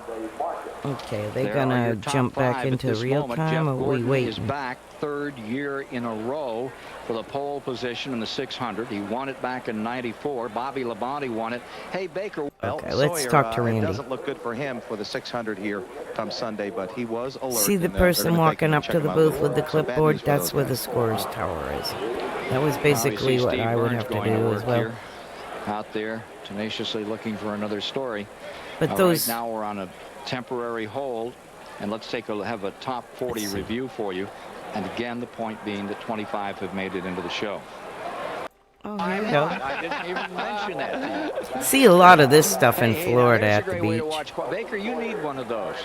Okay, they There are gonna your top jump back five at into this real moment. time, Jeff or we Gordon wait? is back, third year in a row for the pole position in the 600. He won it back in '94. Bobby Labonte won it. Hey, Baker. Okay, let's talk to Randy. It doesn't look good for him for the 600 here come Sunday, but he was alert. See the person walking up to the booth with the clipboard? That's where the scores tower is. That was basically what I would have to do as well. Out there, tenaciously looking for another story. But All those right, now we're on a temporary hold, and let's have a top 40 review for you. And again, the point being that 25 have made it into the show. Oh, here we go. I didn't even mention that. See a lot of this stuff in Florida that's at a the great way to beach. watch. Baker, you need one of those.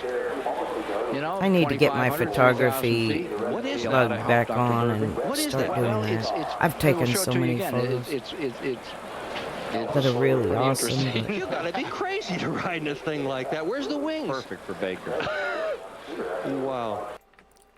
You know, I need to get my 2,500, photography 3,000 feet. What is lug that? back Dr. on Berger? and What is start that? doing Well, that. I've taken we'll show so it to you many again. photos. It's that are really pretty awesome. interesting. You gotta be crazy to ride in a thing like that. Where's the wings? Perfect for Baker. Wow.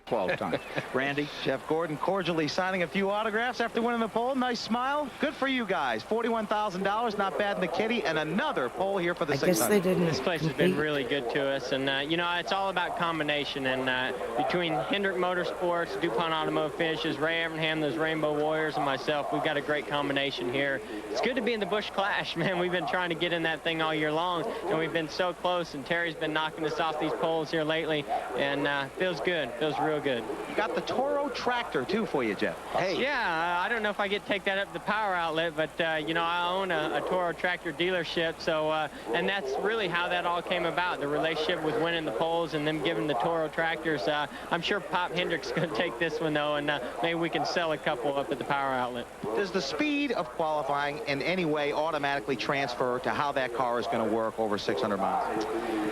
12 times. Randy? Jeff Gordon cordially signing a few autographs after winning the pole. Nice smile. Good for you guys. $41,000, not bad in the kitty, and another pole here for the 600. guess they didn't This place has been really good to us, and you know, it's all about combination. And between Hendrick Motorsports, DuPont Automotive Finishes, Ray Evernham, those Rainbow Warriors, and myself, we've got a great combination here. It's good to be in the Busch Clash, man. We've been trying to get in that thing all year long, and we've been so close. And Terry's been knocking us off these poles here lately, and feels good. Feels real good. You got the Toro tractor too for you, Jeff. Hey. Yeah, I don't know if I get to take that up to the power outlet, but you know, I own a Toro tractor dealership, so and that's really how that all came about. The relationship with winning the poles and them giving the Toro tractors. I'm sure Pop Hendrick's going to take this one though, and maybe we can sell a couple up at the power outlet. Does the speed of qualifying in any way automatically transfer to how that car is going to work over 600 miles?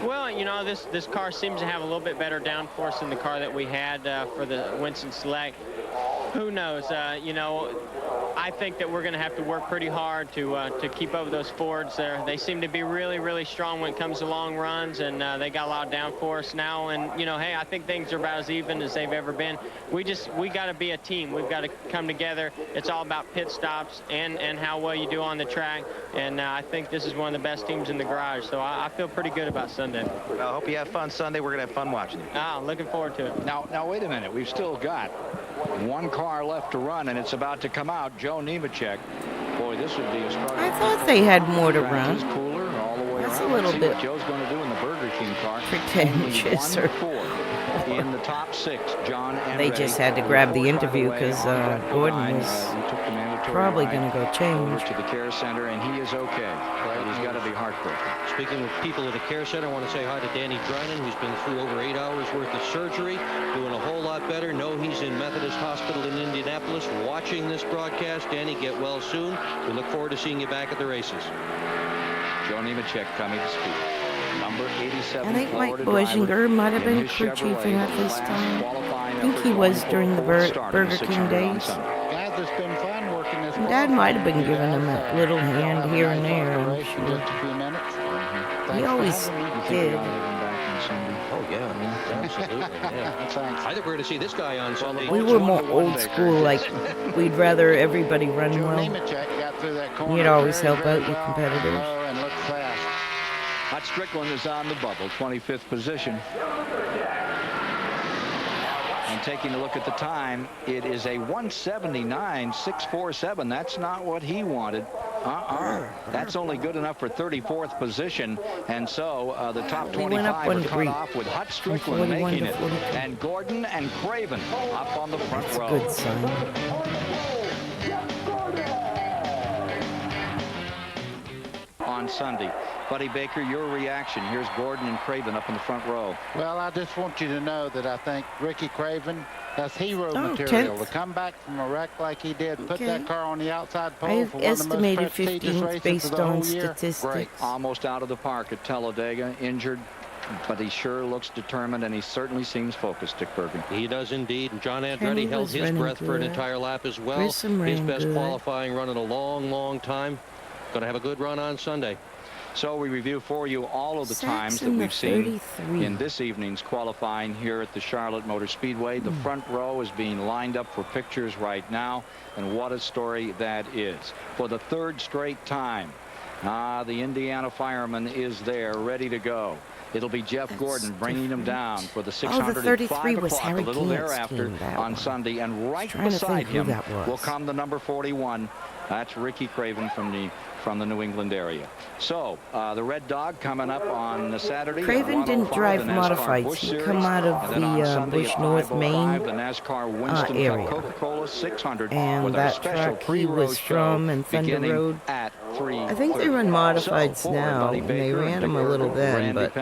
Well, you know, this car seems to have a little bit better downforce than the car that we had for the Winston Select. Who knows? You know, I think that we're going to have to work pretty hard to keep up with those Fords there. They seem to be really, really strong when it comes to long runs, and they got a lot of downforce now. And, you know, hey, I think things are about as even as they've ever been. We got to be a team. We've got to come together. It's all about pit stops and how well you do on the track. And I think this is one of the best teams in the garage. So I feel pretty good about Sunday. Well, I hope you have fun Sunday. We're going to have fun watching you. Looking forward to it. Now, wait a minute. We've still got one car left to run, and it's about to come out. Joe Nemechek. Boy, this would be a struggle. I thought they had more to run. Is cooler all the way That's around. a little See bit what Joe's going to do in the Burger King car. pretentious. Only 1-4 in the top 6. John and They just had to grab the interview because Gordon was probably going to go change. To the care center, and he is okay. But he's got to be heartbroken. Speaking of people at the care center, I want to say hi to Danny Drynan, who's been through over 8 hours worth of surgery, doing a whole lot better. No, he's in Methodist Hospital in Indianapolis watching this broadcast. Danny, get well soon. We look forward to seeing you back at the races. Joe Nemechek coming to speed. Number 87. I think Mike Boisinger might have been crew chief in that this time. I think he was during the Burger King days. Guys, it's been fun working this. Dad might have been giving him a little hand here and there, I'm sure. Just a few minutes. He always did. Oh, yeah, absolutely. Yeah. I think we're going to see this guy on Sunday. We were more old school, like we'd rather everybody run well. You'd always help out your competitors. And look fast. Hot Strickland is on the bubble, 25th position. And taking a look at the time, it is a 179.647. That's not what he wanted. That's only good enough for 34th position. And so the top 25 are cut off with Hut Strickland making it. And Gordon and Craven up on the front row. Good sign. On Sunday. Buddy Baker, your reaction. Here's Gordon and Craven up in the front row. Well, I just want you to know that I think Ricky Craven, that's hero material. 10th. To come back from a wreck like he did, put that car on the outside pole I've for one of the most estimated prestigious 15th races based of the on whole year. statistics. Great. Almost out of the park at Talladega, injured, but he sure looks determined, and he certainly seems focused, Dick Bergen. He does indeed. And John Kenny Andretti held was his running breath for an good. entire lap as well. Grissom His ran best good. qualifying run in a long, long time. Going to have a good run on Sunday. So we review for you all of the times that Saxon, we've the seen 33. in this evening's qualifying here at the Charlotte Motor Speedway. The front row is being lined up for pictures right now, and what a story that is. For the third straight time, The Indiana fireman is there, ready to go. It'll be Jeff Gordon bringing him down for the 600 the 33 at 5 was o'clock, Harry a little Gant's thereafter team, that on one. Sunday. And right Trying to beside think who him that was. will come the number 41. That's Ricky Craven from the New England area. So the Red Dog coming up on Saturday. Craven didn't drive modifieds. He come out of the Bush North Maine the NASCAR Winston area. Cup Coca-Cola 600 And with our that special track he pre-road was show from in Thunder beginning Road. at 3. I think they run modifieds now, and they ran them a little then, but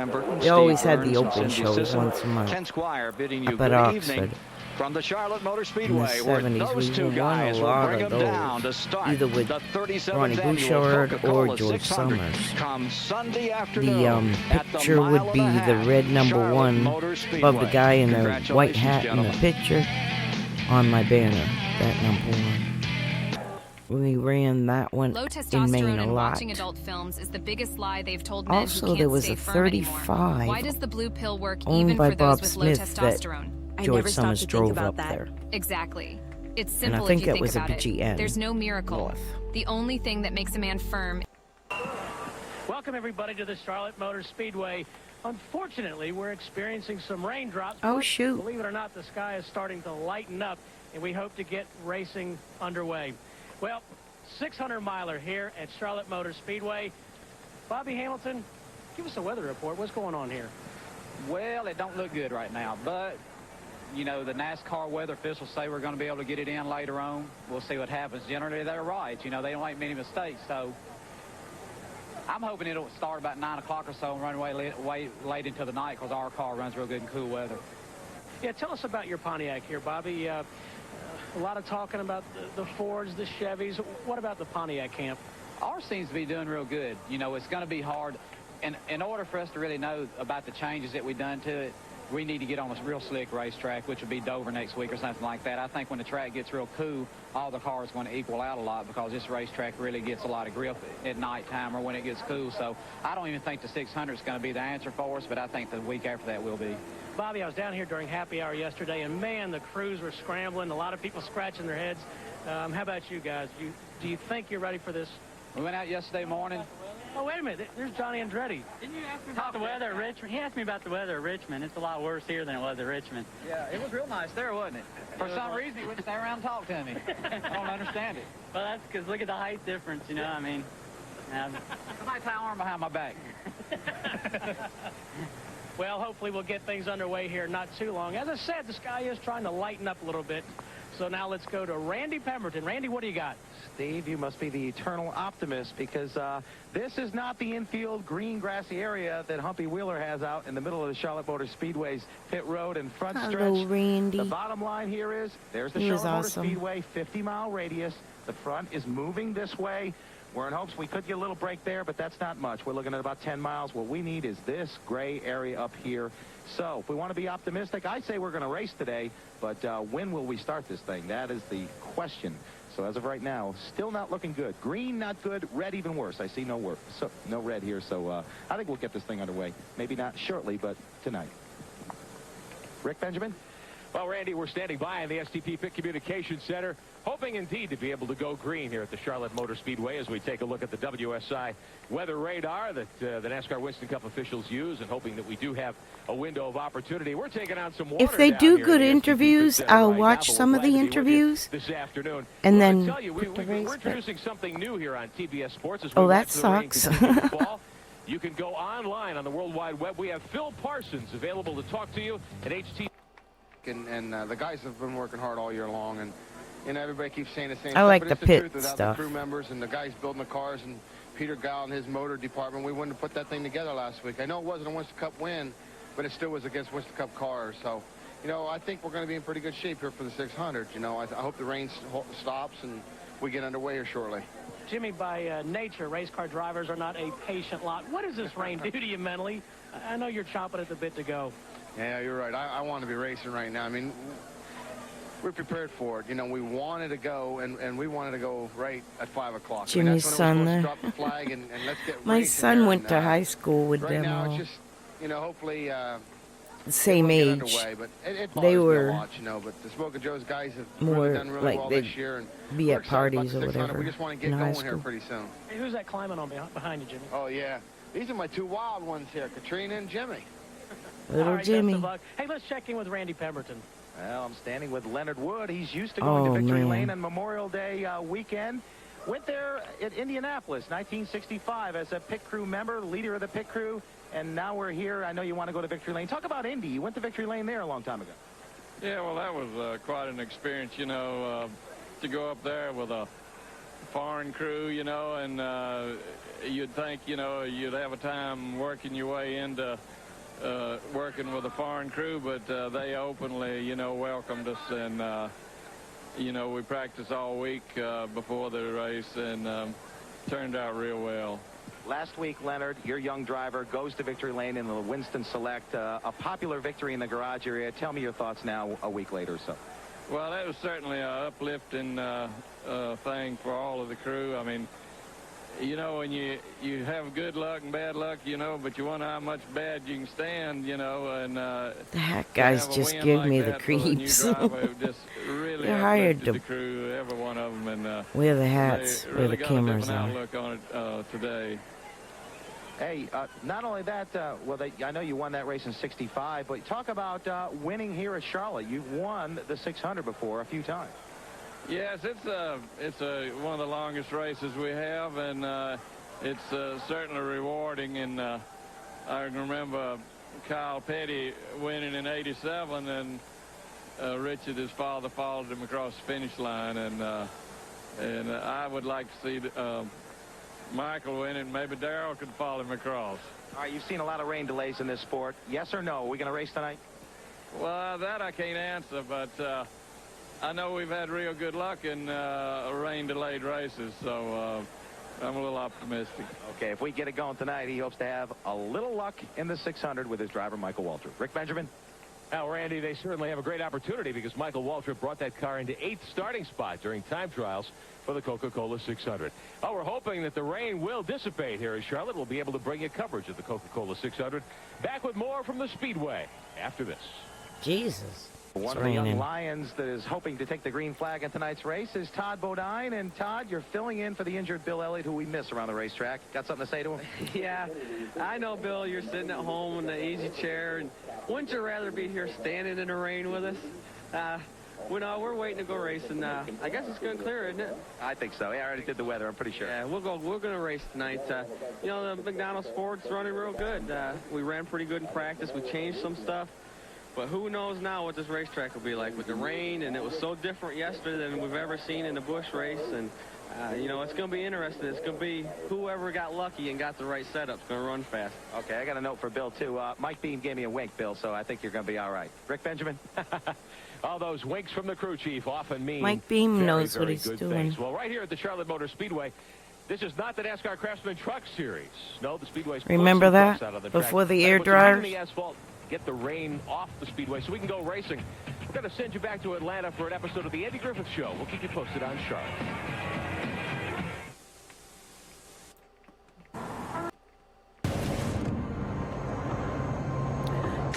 they always had the open shows once a month Ken Squire bidding you up at good Oxford. evening from the Charlotte Motor In the Speedway, where 70s, those we two won a guys will lot bring of them down to those, start either with the 37th Ronnie annual Bouchard or Coca-Cola George 600 Summers. come Sunday afternoon The at the picture would be the red number Charlotte 1 Motor above the Speedway. guy in the white Congratulations, hat in the gentlemen. picture on my banner. That number 1. We ran that one Low in testosterone Maine a and lot. watching adult films is the biggest lie they've told men Also, who can't there was stay a firm anymore. 35 Why does the blue pill work owned even by for Bob those with low Smith that testosterone? George Summers drove up there. Exactly. It's And I simple think if you it think was a about BGN it. There's no miracle. North. The only thing that makes a man firm. Welcome, everybody, to the Charlotte Motor Speedway. Unfortunately, we're experiencing some raindrops. Oh, but shoot. Believe it or not, the sky is starting to lighten up, and we hope to get racing underway. Well, 600-miler here at Charlotte Motor Speedway. Bobby Hamilton, give us a weather report. What's going on here? Well, it don't look good right now, but you know, the NASCAR weather officials say we're going to be able to get it in later on. We'll see what happens. Generally, they're right. You know, they don't make many mistakes, so I'm hoping it'll start about 9 o'clock or so and run away late into the night because our car runs real good in cool weather. Yeah, tell us about your Pontiac here, Bobby. A lot of talking about the Fords, the Chevys. What about the Pontiac camp? Ours seems to be doing real good. You know, it's going to be hard. And in order for us to really know about the changes that we've done to it, we need to get on a real slick racetrack, which will be Dover next week or something like that. I think when the track gets real cool, all the cars are going to equal out a lot because this racetrack really gets a lot of grip at nighttime or when it gets cool. So I don't even think the 600 is going to be the answer for us, but I think the week after that will be. Bobby, I was down here during happy hour yesterday, and man, the crews were scrambling. A lot of people scratching their heads. How about you guys? Do you think you're ready for this? We went out yesterday morning. Oh, wait a minute. There's Johnny Andretti. Didn't you ask me about the weather at Richmond? He asked me about the weather at Richmond. It's a lot worse here than it was at Richmond. Yeah, it was real nice there, wasn't it? For some reason, he wouldn't stay around and talk to me. I don't understand it. Well, that's because look at the height difference, you know, I mean. I might tie an arm behind my back. Well, hopefully we'll get things underway here not too long. As I said, the sky is trying to lighten up a little bit. So now let's go to Randy Pemberton. Randy, what do you got? Steve, you must be the eternal optimist because this is not the infield green grassy area that Humpy Wheeler has out in the middle of the Charlotte Motor Speedway's pit road and front Hello, stretch. Randy. The bottom line here is there's the He was Charlotte Motor awesome. Speedway 50-mile radius. The front is moving this way. We're in hopes we could get a little break there, but that's not much. We're looking at about 10 miles. What we need is this gray area up here. So if we want to be optimistic, I say we're going to race today, but when will we start this thing? That is the question. So as of right now, still not looking good. Green, not good. Red, even worse. I see no red here. So I think we'll get this thing underway. Maybe not shortly, but tonight. Rick Benjamin? Well, Randy, we're standing by in the STP Pit Communications Center, hoping indeed to be able to go green here at the Charlotte Motor Speedway as we take a look at the WSI weather radar that the NASCAR Winston Cup officials use, and hoping that we do have a window of opportunity. We're taking on some water. If they down do here good at the STP interviews, Center I'll right watch now, but some we're of the glad to be with you interviews this afternoon. and Well, then to tell you, put the we're race. introducing something new here on TBS Sports. As we Oh, that watch the rain sucks. continue to fall. You can go online on the World Wide Web. We have Phil Parsons available to talk to you at HT. And the guys have been working hard all year long, and you know everybody keeps saying the same I stuff, like but the it's the pit truth. Without stuff. the crew members and the guys building the cars and Peter Gall and his motor department, we wouldn't have put that thing together last week. I know it wasn't a Winston Cup win, but it still was against Winston Cup cars. So, you know, I think we're going to be in pretty good shape here for the 600. You know, I hope the rain stops and we get underway here shortly. Jimmy, by nature, race car drivers are not a patient lot. What does this rain do to you mentally? I know you're chomping at the bit to go. Yeah, you're right. I want to be racing right now. I mean, we're prepared for it. You know, we wanted to go, and we wanted to go right at 5 o'clock. Jimmy's son there. Drop the flag and let's get My racing son there. went And, to high school with right them now, all. it's just, you know, hopefully same get age. underway, but it They bothers me were a lot, you know. But the Smoke and Joe's guys have more really done really like well they'd this year, and be we're at excited about parties the or 600. whatever We just want to in get high going here school. pretty soon. Hey, who's that climbing on behind you, Jimmy? Oh yeah, these are my two wild ones here, Katrina and Jimmy. Little All right, Jimmy. best of luck. Hey, let's check in with Randy Pemberton. Well, I'm standing with Leonard Wood. He's used to going to Victory man. Lane on Memorial Day weekend. Went there at Indianapolis, 1965, as a pit crew member, leader of the pit crew. And now we're here. I know you want to go to Victory Lane. Talk about Indy. You went to Victory Lane there a long time ago. Yeah, well, that was quite an experience, you know, to go up there with a foreign crew, you know, and you'd think, you know, you'd have a time working your way into working with a foreign crew, but they openly, you know, welcomed us, and, you know, we practiced all week before the race, and turned out real well. Last week, Leonard, your young driver, goes to Victory Lane in the Winston Select, a popular victory in the garage area. Tell me your thoughts now, a week later or so. Well, that was certainly an uplifting thing for all of the crew. I mean, you know, when you have good luck and bad luck, you know, but you wonder how much bad you can stand, you know, and The hack guys just give me the creeps. They're hired to the crew, every one of them, and wear the hats, they where really the got cameras a are. different outlook on it today. Hey, not only that, well, I know you won that race in 65, but talk about winning here at Charlotte. You've won the 600 before a few times. Yes, it's one of the longest races we have, and it's certainly rewarding. And I can remember Kyle Petty winning in '87, and Richard, his father, followed him across the finish line, and I would like to see Michael win, and maybe Darrell could follow him across. All right, you've seen a lot of rain delays in this sport. Yes or no? Are we going to race tonight? Well, that I can't answer, but I know we've had real good luck in rain-delayed races, so I'm a little optimistic. Okay, if we get it going tonight, he hopes to have a little luck in the 600 with his driver, Michael Waltrip. Rick Benjamin? Now, Randy, they certainly have a great opportunity because Michael Waltrip brought that car into 8th starting spot during time trials for the Coca-Cola 600. Oh, we're hoping that the rain will dissipate here in Charlotte. We'll be able to bring you coverage of the Coca-Cola 600. Back with more from the Speedway after this. Jesus. One of the young Lions that is hoping to take the green flag in tonight's race is Todd Bodine. And, Todd, you're filling in for the injured Bill Elliott, who we miss around the racetrack. Got something to say to him? Yeah, I know, Bill, you're sitting at home in the easy chair. And wouldn't you rather be here standing in the rain with us? We're waiting to go racing. I guess it's going to clear, isn't it? I think so. Yeah, I already did the weather, I'm pretty sure. Yeah, we're going to race tonight. You know, the McDonald's Ford's running real good. We ran pretty good in practice. We changed some stuff. But who knows now what this racetrack will be like with the rain, and it was so different yesterday than we've ever seen in the Busch race. And, you know, it's going to be interesting. It's going to be whoever got lucky and got the right setup is going to run fast. Okay, I got a note for Bill, too. Mike Beam gave me a wink, Bill, so I think you're going to be all right. Rick Benjamin? All those winks from the crew chief often mean Mike Beam very, knows what very he's good doing. things. Well, right here at the Charlotte Motor Speedway, this is not the NASCAR Craftsman Truck Series. No, the Speedway's Remember pulling some that? trucks out on the Before track. the air Put some heat in dryers? the asphalt, get the rain off the Speedway so we can go racing. We're going to send you back to Atlanta for an episode of the Andy Griffith Show. We'll keep you posted on Charlotte.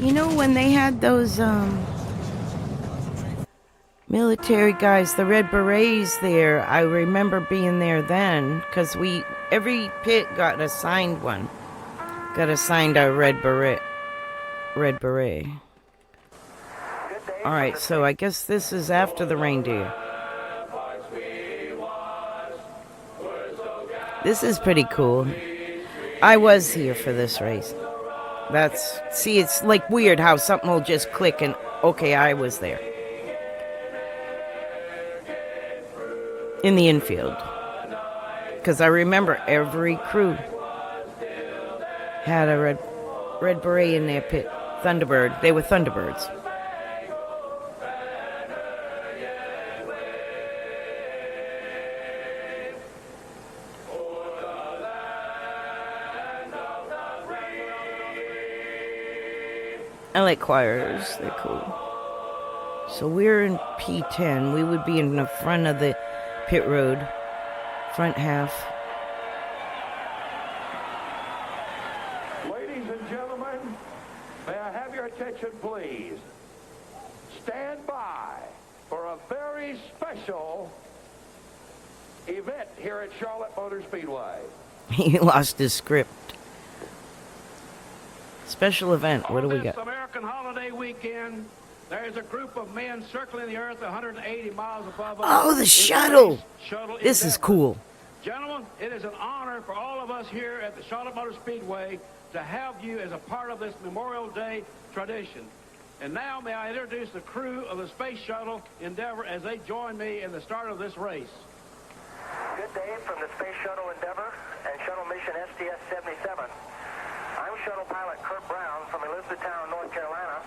You know, when they had those military guys, the Red Berets there, I remember being there then, because every pit got assigned one. Got assigned a Red Beret. Alright, so I guess this is after the reindeer. This is pretty cool. I was here for this race. See, it's like weird how something will just click and, okay, I was there. In the infield. Because I remember every crew had a red beret in their pit. Thunderbird. They were Thunderbirds. I like choirs. They're cool. So we're in P10. We would be in the front of the pit road. Front half. Ladies and gentlemen, may I have your attention, please. Stand by for a very special event here at Charlotte Motor Speedway. He lost his script. Special event. What do we This got? American holiday weekend, there is a group of men circling the earth 180 miles above us. Oh, the in shuttle. Space Shuttle This is Endeavour. cool. Gentlemen, it is an honor for all of us here at the Charlotte Motor Speedway to have you as a part of this Memorial Day tradition. And now may I introduce the crew of the Space Shuttle Endeavour as they join me in the start of this race. Good day from the Space Shuttle Endeavour and Shuttle Mission STS-77. I'm Shuttle Pilot Kurt Brown from Elizabethtown, North Carolina.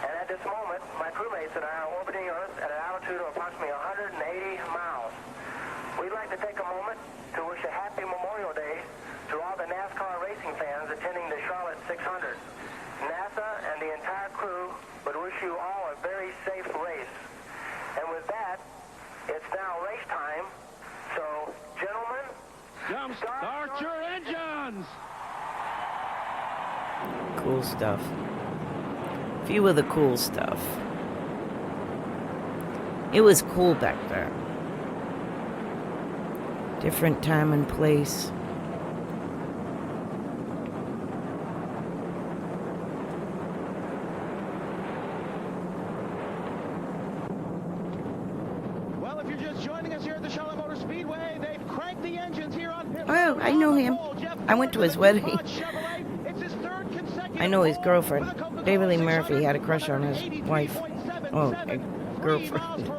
And at this moment, my crewmates and I are orbiting Earth at an altitude of approximately 180 miles. We'd like to take a moment to wish a happy Memorial Day to all the NASCAR racing fans attending the Charlotte 600. NASA and the entire crew would wish you all a very safe race. And with that, it's now race time. So, gentlemen, start your engines! Cool stuff. Few of the cool stuff. It was cool back then. Different time and place. Well, if you're just joining us here at the Charlotte Motor Speedway, they've cranked the engines here on pit. Oh, I know him. I went to his wedding. I know his girlfriend. David Lee Murphy had a crush on his wife. Oh, a girlfriend.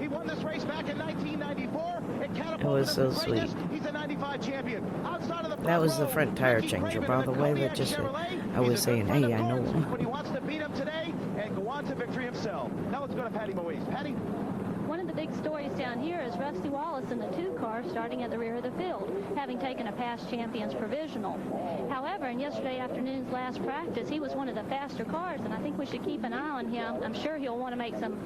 He won this race back in 1994. It was so sweet. He's a 95 champion. Outside of the That was the front tire changer, by the way, but just I was saying, hey, I know him. but he wants to beat him today and go on to victory himself. Now let's go to Patty Moise. Patty? One of the big stories down here is Rusty Wallace in the 2 car starting at the rear of the field, having taken a past champion's provisional. However, in yesterday afternoon's last practice, he was one of the faster cars, and I think we should keep an eye on him. I'm sure he'll want to make some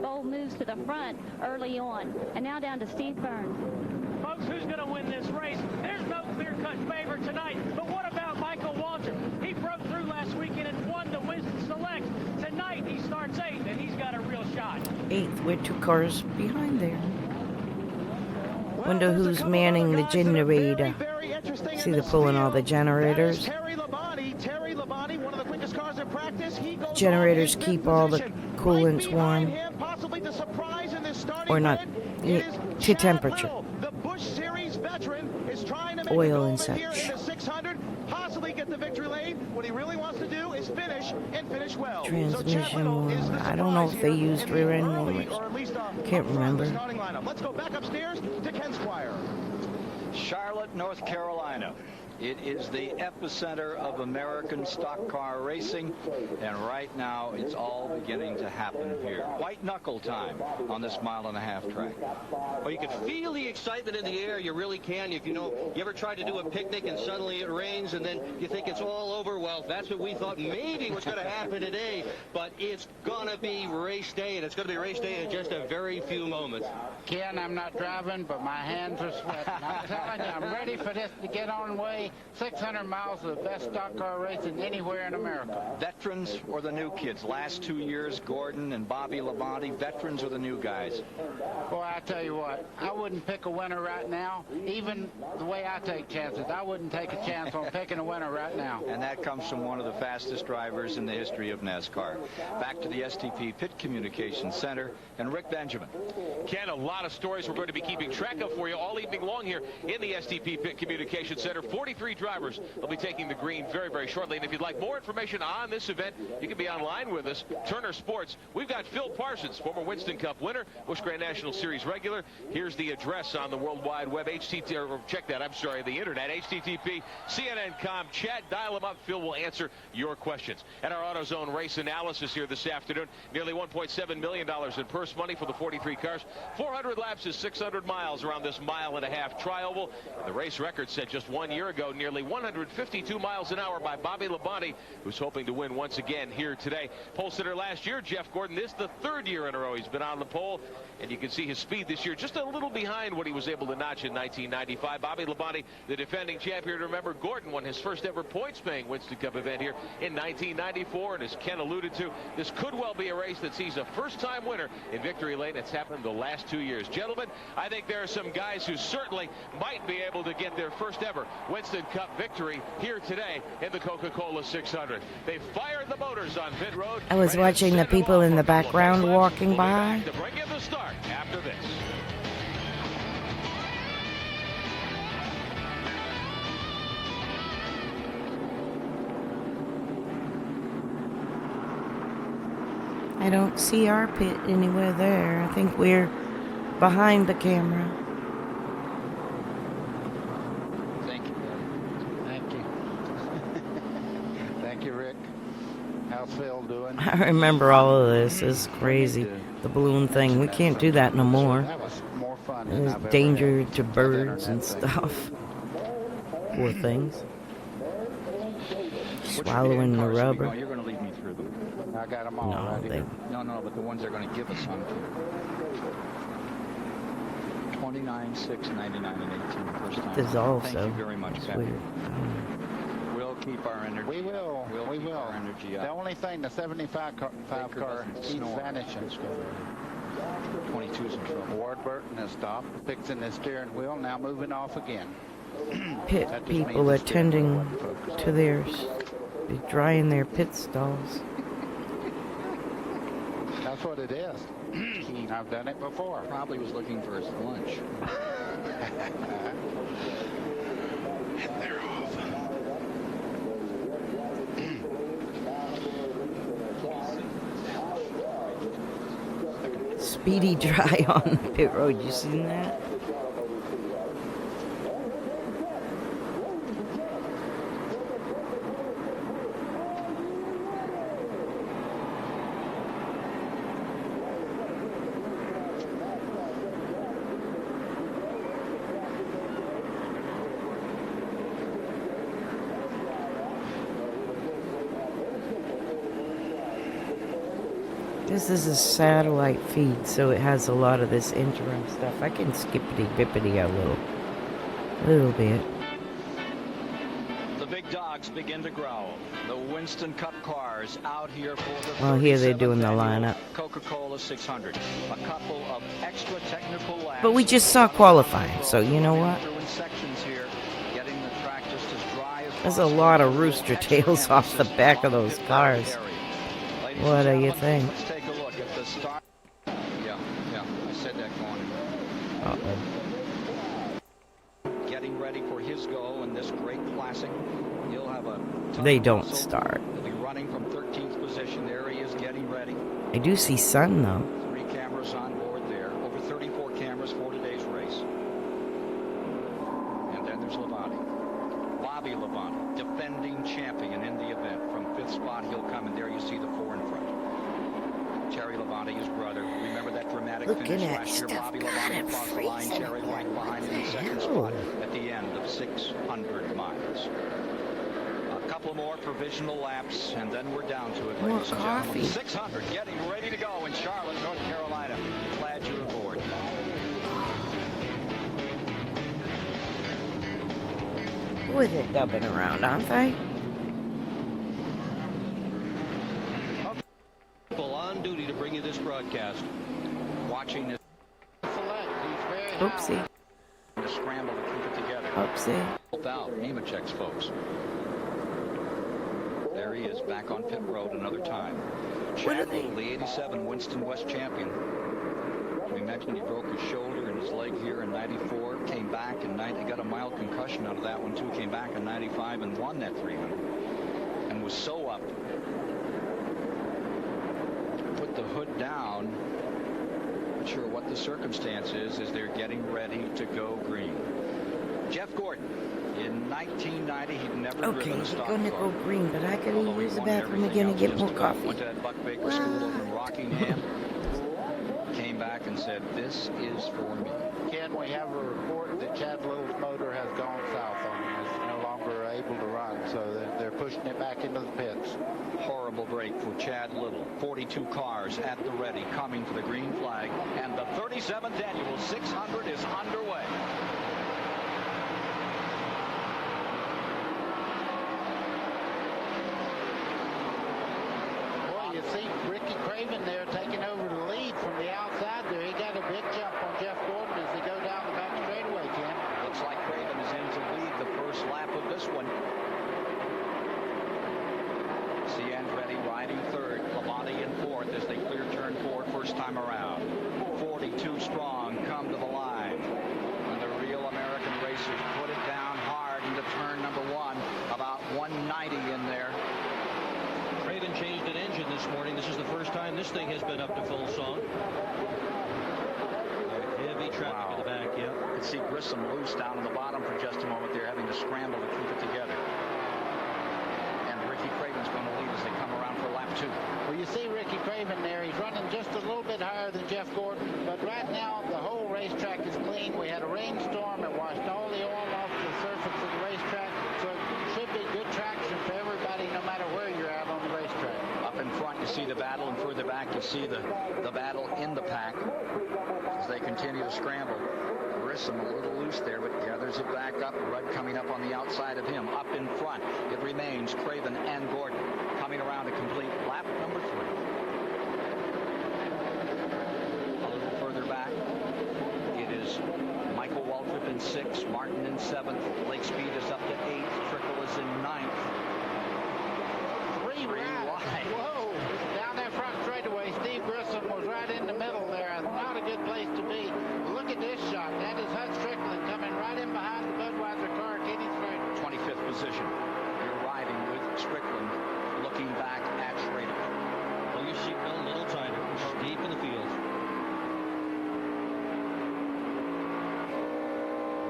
bold moves to the front early on. And now down to Steve Byrne. Folks, who's going to win this race? There's no clear-cut favorite tonight. But what about Michael Waltrip? He broke through last weekend and won the Winston Select. Tonight, he starts 8th, and he's got a real shot. 8th, we're 2 cars behind there. Wonder who's manning the generator. See, they're pulling all the generators. Terry Labonte, one of the quickest cars in practice. He goes Generators keep all the coolants warm. possibly the surprise in this starting Or not, to temperature. The Busch Series veteran is trying to make Oil a and goal here such. in the 600, possibly get the victory lane. What he really wants to do is finish and finish well. Transmission warmer. I don't know if they used rear end warmers. Can't remember. Starting lineup. Let's go back upstairs to Ken Squire. Charlotte, North Carolina. It is the epicenter of American stock car racing, and right now it's all beginning to happen here. White knuckle time on this 1.5-mile track. Well, you can feel the excitement in the air. You really can. If you ever tried to do a picnic and suddenly it rains and then you think it's all over? Well, that's what we thought maybe was going to happen today, but it's going to be race day, and it's going to be race day in just a very few moments. Ken, I'm not driving, but my hands are sweating. I'm telling you, I'm ready for this to get on the way. 600 miles of the best stock car racing anywhere in America. Veterans or the new kids? Last 2 years, Gordon and Bobby Labonte, veterans or the new guys? Boy, I tell you what, I wouldn't pick a winner right now. Even the way I take chances, I wouldn't take a chance on picking a winner right now. And that comes from one of the fastest drivers in the history of NASCAR. Back to the STP Pit Communications Center and Rick Benjamin. Ken, a lot of stories we're going to be keeping track of for you all evening long here in the STP Pit Communications Center. 43 drivers will be taking the green very, very shortly. And if you'd like more information on this event, you can be online with us. Turner Sports. We've got Phil Parsons, former Winston Cup winner, Busch Grand National Series regular. Here's the address on the World Wide Web. The internet. HTTP, CNN.com. Chat, dial them up. Phil will answer your questions. And our AutoZone race analysis here this afternoon. Nearly $1.7 million in purse money for the 43 cars. 400 laps is 600 miles around this 1.5-mile tri-oval. The race record set just 1 year ago ago, nearly 152 miles an hour by Bobby Labonte, who's hoping to win once again here today. Pole sitter last year, Jeff Gordon. This is the third year in a row he's been on the pole, and you can see his speed this year just a little behind what he was able to notch in 1995. Bobby Labonte, the defending champion. Remember, Gordon won his first ever points-paying Winston Cup event here in 1994, and as Ken alluded to, this could well be a race that sees a first-time winner in victory lane. It's happened the last 2 years. Gentlemen, I think there are some guys who certainly might be able to get their first ever Winston Cup victory here today in the Coca-Cola 600. They fired the motors on pit road. I was watching the people in the background walking by. To bring you the start after this. I don't see our pit anywhere there. I think we're behind the camera. Thank you. Thank you. Thank you, Rick. How's Phil doing? I remember all of this. It's crazy. The balloon thing. We can't do that no more. That was more fun than There's I've ever danger had. to birds and stuff. Poor things. Swallowing the rubber. You're going to lead me through them. I got them all No, right they- here. No, but the ones they're going to give us some. 29, 6, 99, and 18 the first time. Dissolve, Thank so you very much, it's Captain. weird. We'll keep our energy. We will. We keep will. our energy The up. only thing, the 75 car doesn't keeps snore. vanishing. 22's in trouble. Ward Burton has stopped, fixing the steering wheel, now moving off again. Pit That just means people the steering wheel attending wasn't focused. to theirs. Be drying their pit stalls. That's what it is. I've done it before. Probably was looking for his lunch. And they're off. Speedy dry on the pit road. You seen that? This is a satellite feed, so it has a lot of this interim stuff. I can skippity-bippity a little bit. The big dogs begin to growl. The Winston Cup cars out here for the Well, here they're 37th doing the annual lineup. Coca-Cola 600. A couple of extra technical laps. But we just saw qualifying, so you know what? Through in sections here, getting the track just as dry as There's a lot of rooster tails off the back of those cars. What do you think? Let's take a look at the start. Yeah, I said that going. Uh-oh. Getting ready for his go in this great classic. He'll have a ton They of don't muscle. start. He'll be running from 13th position. There he is getting ready. I do see sun, though. 3 cameras on board there. Over 34 cameras for today's race. And then there's Labonte. Bobby Labonte, defending champion in the event. From 5th spot, he'll come, and there you see the 4 in front. Terry Labonte, his brother. Remember that dramatic Looking finish at last year? stuff, Bobby God, Labonte I'm across the line. freezing. Terry right behind in the second spot at the end of 600 miles. A couple more provisional laps, and then we're down to it, More ladies and gentlemen. coffee. 600 getting ready to go in Charlotte, North Carolina. Glad you're aboard. Boy, they're dubbing around, aren't they? People on duty to bring you this broadcast. Watching this. Oopsie. The scramble to keep it together. Oopsie. Out Nemechek's folks. There he is, back on pit road another time. What are they? Chad, the 87 Winston West champion. We mentioned he broke his shoulder and his leg here in 94. Came back in 90. Got a mild concussion out of that one too. Came back in 95 and won that 300. And was so up. Put the hood down. Not sure what the circumstance is as they're getting ready to go green. Jeff Gordon. In 1990, he'd never Okay, driven a you're stock gonna car. go green, but I gotta Although he use the won bathroom everything again and else get just more about. coffee. Went to that Buck Baker School over in Rockingham. Came back and said, "This is for me." Ken, we have a report that Chad Little's motor has gone south on him. It's no longer pushing it back into the pits. Horrible break for Chad Little. 42 cars at the ready, coming for the green flag, and the 37th annual 600 is underway. Boy, you see Ricky Craven there taking over the lead from the outside there. He got a big jump on Jeff Gordon as they go down the back straightaway, Ken. Looks like Craven is in to lead the first lap of this one. See Andretti riding third, Labonte in fourth as they clear turn 4 first time around. 42 strong come to the line. And the real American racers put it down hard into turn number 1, about 190 in there. Craven changed an engine this morning. This is the first time this thing has been up to full song. Heavy traffic in the back, yeah. You can see Grissom loose down in the bottom for just a moment. They're having to scramble to keep it together. And Ricky Craven's going to lead as they come around for lap 2. Well, you see Ricky Craven there. He's running just a little bit higher than Jeff Gordon. But right now, the whole racetrack is clean. We had a rainstorm that washed all the oil off the surface of the racetrack. So it should be good traction for everybody, no matter where you're at on the racetrack. Up in front, you see the battle, and further back, you see the battle in the pack as they continue to scramble. Grissom a little loose there, but gathers it back up. Rudd coming up on the outside of him. Up in front, it remains Craven and Gordon coming around to complete lap number 3. A little further back, it is Michael Waltrip in 6th, Martin in 7th. Lake Speed is up to 8th. Trickle is in 9th. Three wide. Whoa! Down that front straightaway, Steve Grissom was right in the middle there, and not a good place to be. Look at this shot. That is Hud Strickland coming right in behind the Budweiser car, Kenny Schrader. 25th position. You're riding with Strickland, looking back at Schrader. Pull your seatbelt a little tighter. It's deep in the field.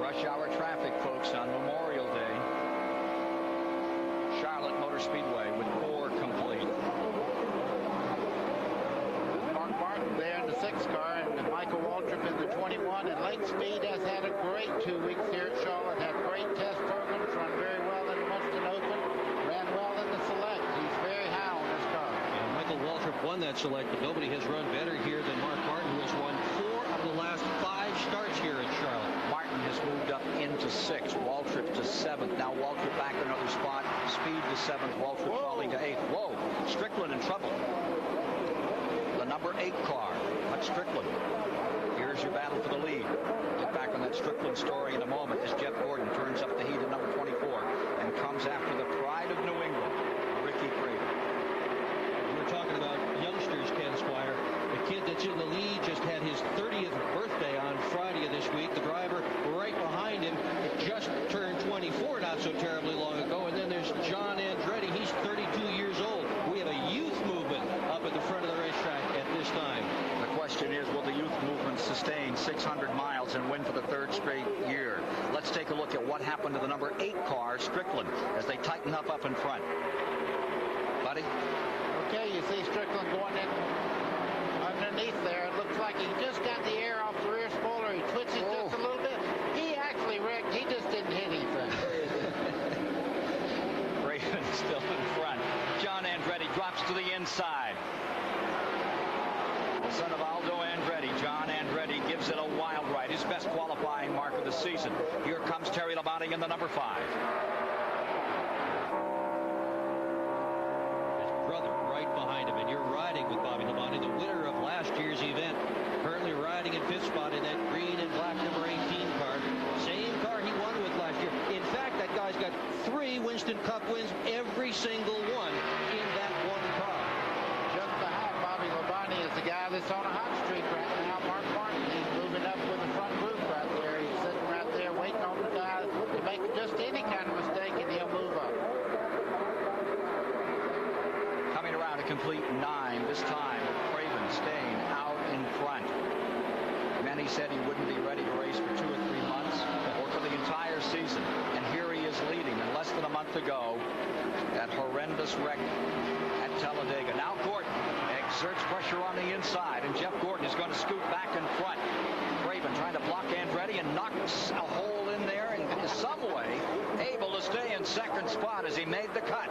Rush hour traffic, folks, on Memorial Day. Charlotte Motor Speedway with 4 complete. Mark Martin there in the 6th car, and Michael Waltrip in the 21. And Lake Speed has had a great 2 weeks here at Charlotte. Had great test programs, run very well in the Winston Open, ran well in the Select. He's very high on this car. And Michael Waltrip won that Select, but nobody has run better here than Mark Martin, who has won 4 of the last 5 starts here at Charlotte. Martin has moved up into 6th, Waltrip to 7th. Now Waltrip back another spot. Speed to 7th, Waltrip falling to 8th. Whoa, Strickland in trouble. The number 8 car, Hutch Strickland. Here's your battle for the lead. Get back on that Strickland story in a moment as Jeff Gordon turns up the heat at number 24 and comes after the pride of New England, Ricky Craven. We were talking about youngsters, Ken Squire. The kid that's in the lead just had his 30th birthday on Friday of this week. The driver right behind him just turned 24 not so terribly long ago. And then there's John Andretti. He's 32 years old. We have a youth movement up at the front of the racetrack at this time. The question is, will the youth movement sustain 600 miles and win for the 3rd straight year? Let's take a look at what happened to the number 8 car, Strickland, as they tighten up in front. Buddy? Okay, you see Strickland going in underneath there. It looks like he just got the air off the rear spoiler. He twitches just a little bit. He actually wrecked. He just didn't hit anything. Craven still in front. John Andretti drops to the inside. The son of Aldo Andretti, John Andretti, gives it a wild ride. His best qualifying mark of the season. Here comes Terry Labonte in the number 5. His brother right behind him, and you're riding with Bobby Labonte, the winner of last year's event. Currently riding in 5th spot in that green and black number 18 car. Same car he won with last year. In fact, that guy's got 3 Winston Cup wins, every single one in that one car. Just behind Bobby Labonte is the guy that's on a hot streak right now, Mark Martin. He's moving up with the front group right there. He's sitting right there waiting on the guy to make just any kind of mistake, and he'll move up. Coming around to complete 9 this time. Craven staying out in front. Many said he wouldn't be ready to race for 2 or 3 months or for the entire season. And here he is leading. And less than a month ago, that horrendous wreck at Talladega. Now Gordon exerts pressure on the inside, and Jeff Gordon is going to scoot back in front. Craven trying to block Andretti and knocks a hole in there, and in some way able to stay in second spot as he made the cut.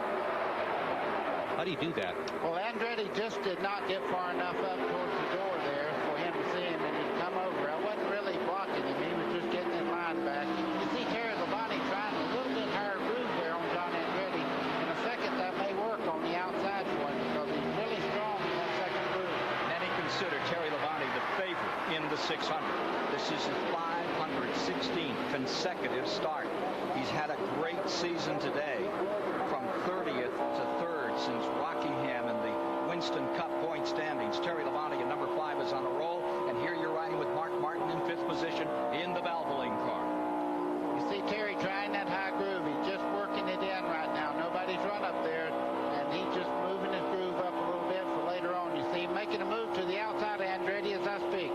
How do you do that? Well, Andretti just did not get far enough up towards the door there for him to see him, and he'd come over. I wasn't really blocking him. He was just getting in line back. You see Terry Labonte trying a little bit higher groove there on John Andretti. In a second, that may work on the outside for him because he's really strong in that second groove. Many consider Terry Labonte the favorite in the 600. This is his 516th consecutive start. He's had a great season today, from 30th to 3rd since Rockingham in the Winston Cup point standings. Terry Labonte at number 5 is on a roll, and here you're riding with Mark Martin in 5th position in the Valvoline car. You see Terry trying that high groove. He's just working it in right now. Nobody's run up there, and he's just moving his groove up a little bit for later on. You see him making a move to the outside of Andretti as I speak.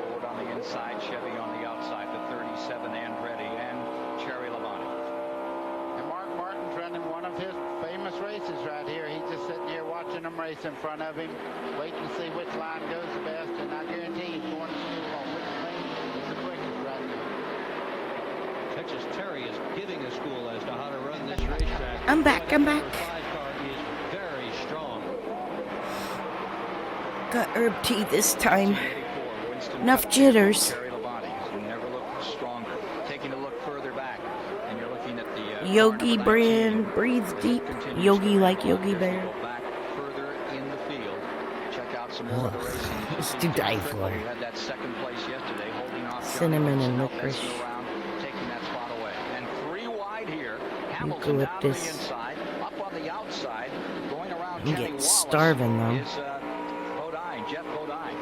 Ford on the inside, Chevy on the outside, the 37 Andretti and Terry Labonte. And Mark Martin's running one of his famous races right here. He's just sitting here watching them race in front of him, waiting to see which line goes the best, and I guarantee he's going to school on which lane is the quickest right now. Texas Terry is giving a school as to how to run this racetrack. I'm back. The 5 car is very strong. Got herb tea this time. Enough jitters. Terry Labonte never looked stronger. Taking a look further back, and you're looking at the Yogi brand, breathe deep. Yogi like Yogi Bear. back further in the field. Check out some more of the racing. It's to die for. We had that second place yesterday, holding off Cinnamon and licorice. around, taking that spot away. And 3 wide here. Hamilton down on the Eucalyptus. inside, up on the outside, going around I'm Kenny getting Wallace starving though. is Bodine, Jeff Bodine.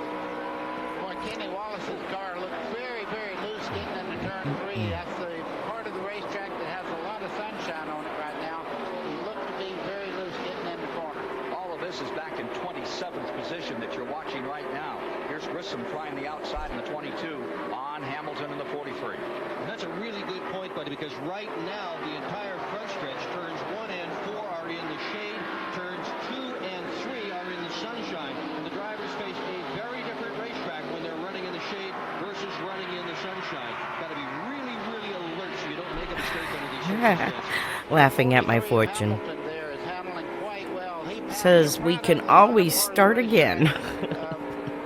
Boy, Kenny Wallace's car looks very, very loose getting into turn 3. That's the part of the racetrack that has a lot of sunshine on it right now. He looked to be very loose getting in the corner. All of this is back in 27th position that you're watching right now. Here's Grissom trying the outside in the 22 on Hamilton in the 43. And that's a really good point, buddy, because right now the entire front stretch, turns 1 and 4 are in the shade, turns 2 and 3 are in the sunshine. And the drivers face a very different racetrack when they're running in the shade versus running in the sunshine. Got to be really, really alert so you don't make a mistake under these circumstances. Laughing at my fortune. Hamilton there is handling quite well. He Says we can always start again.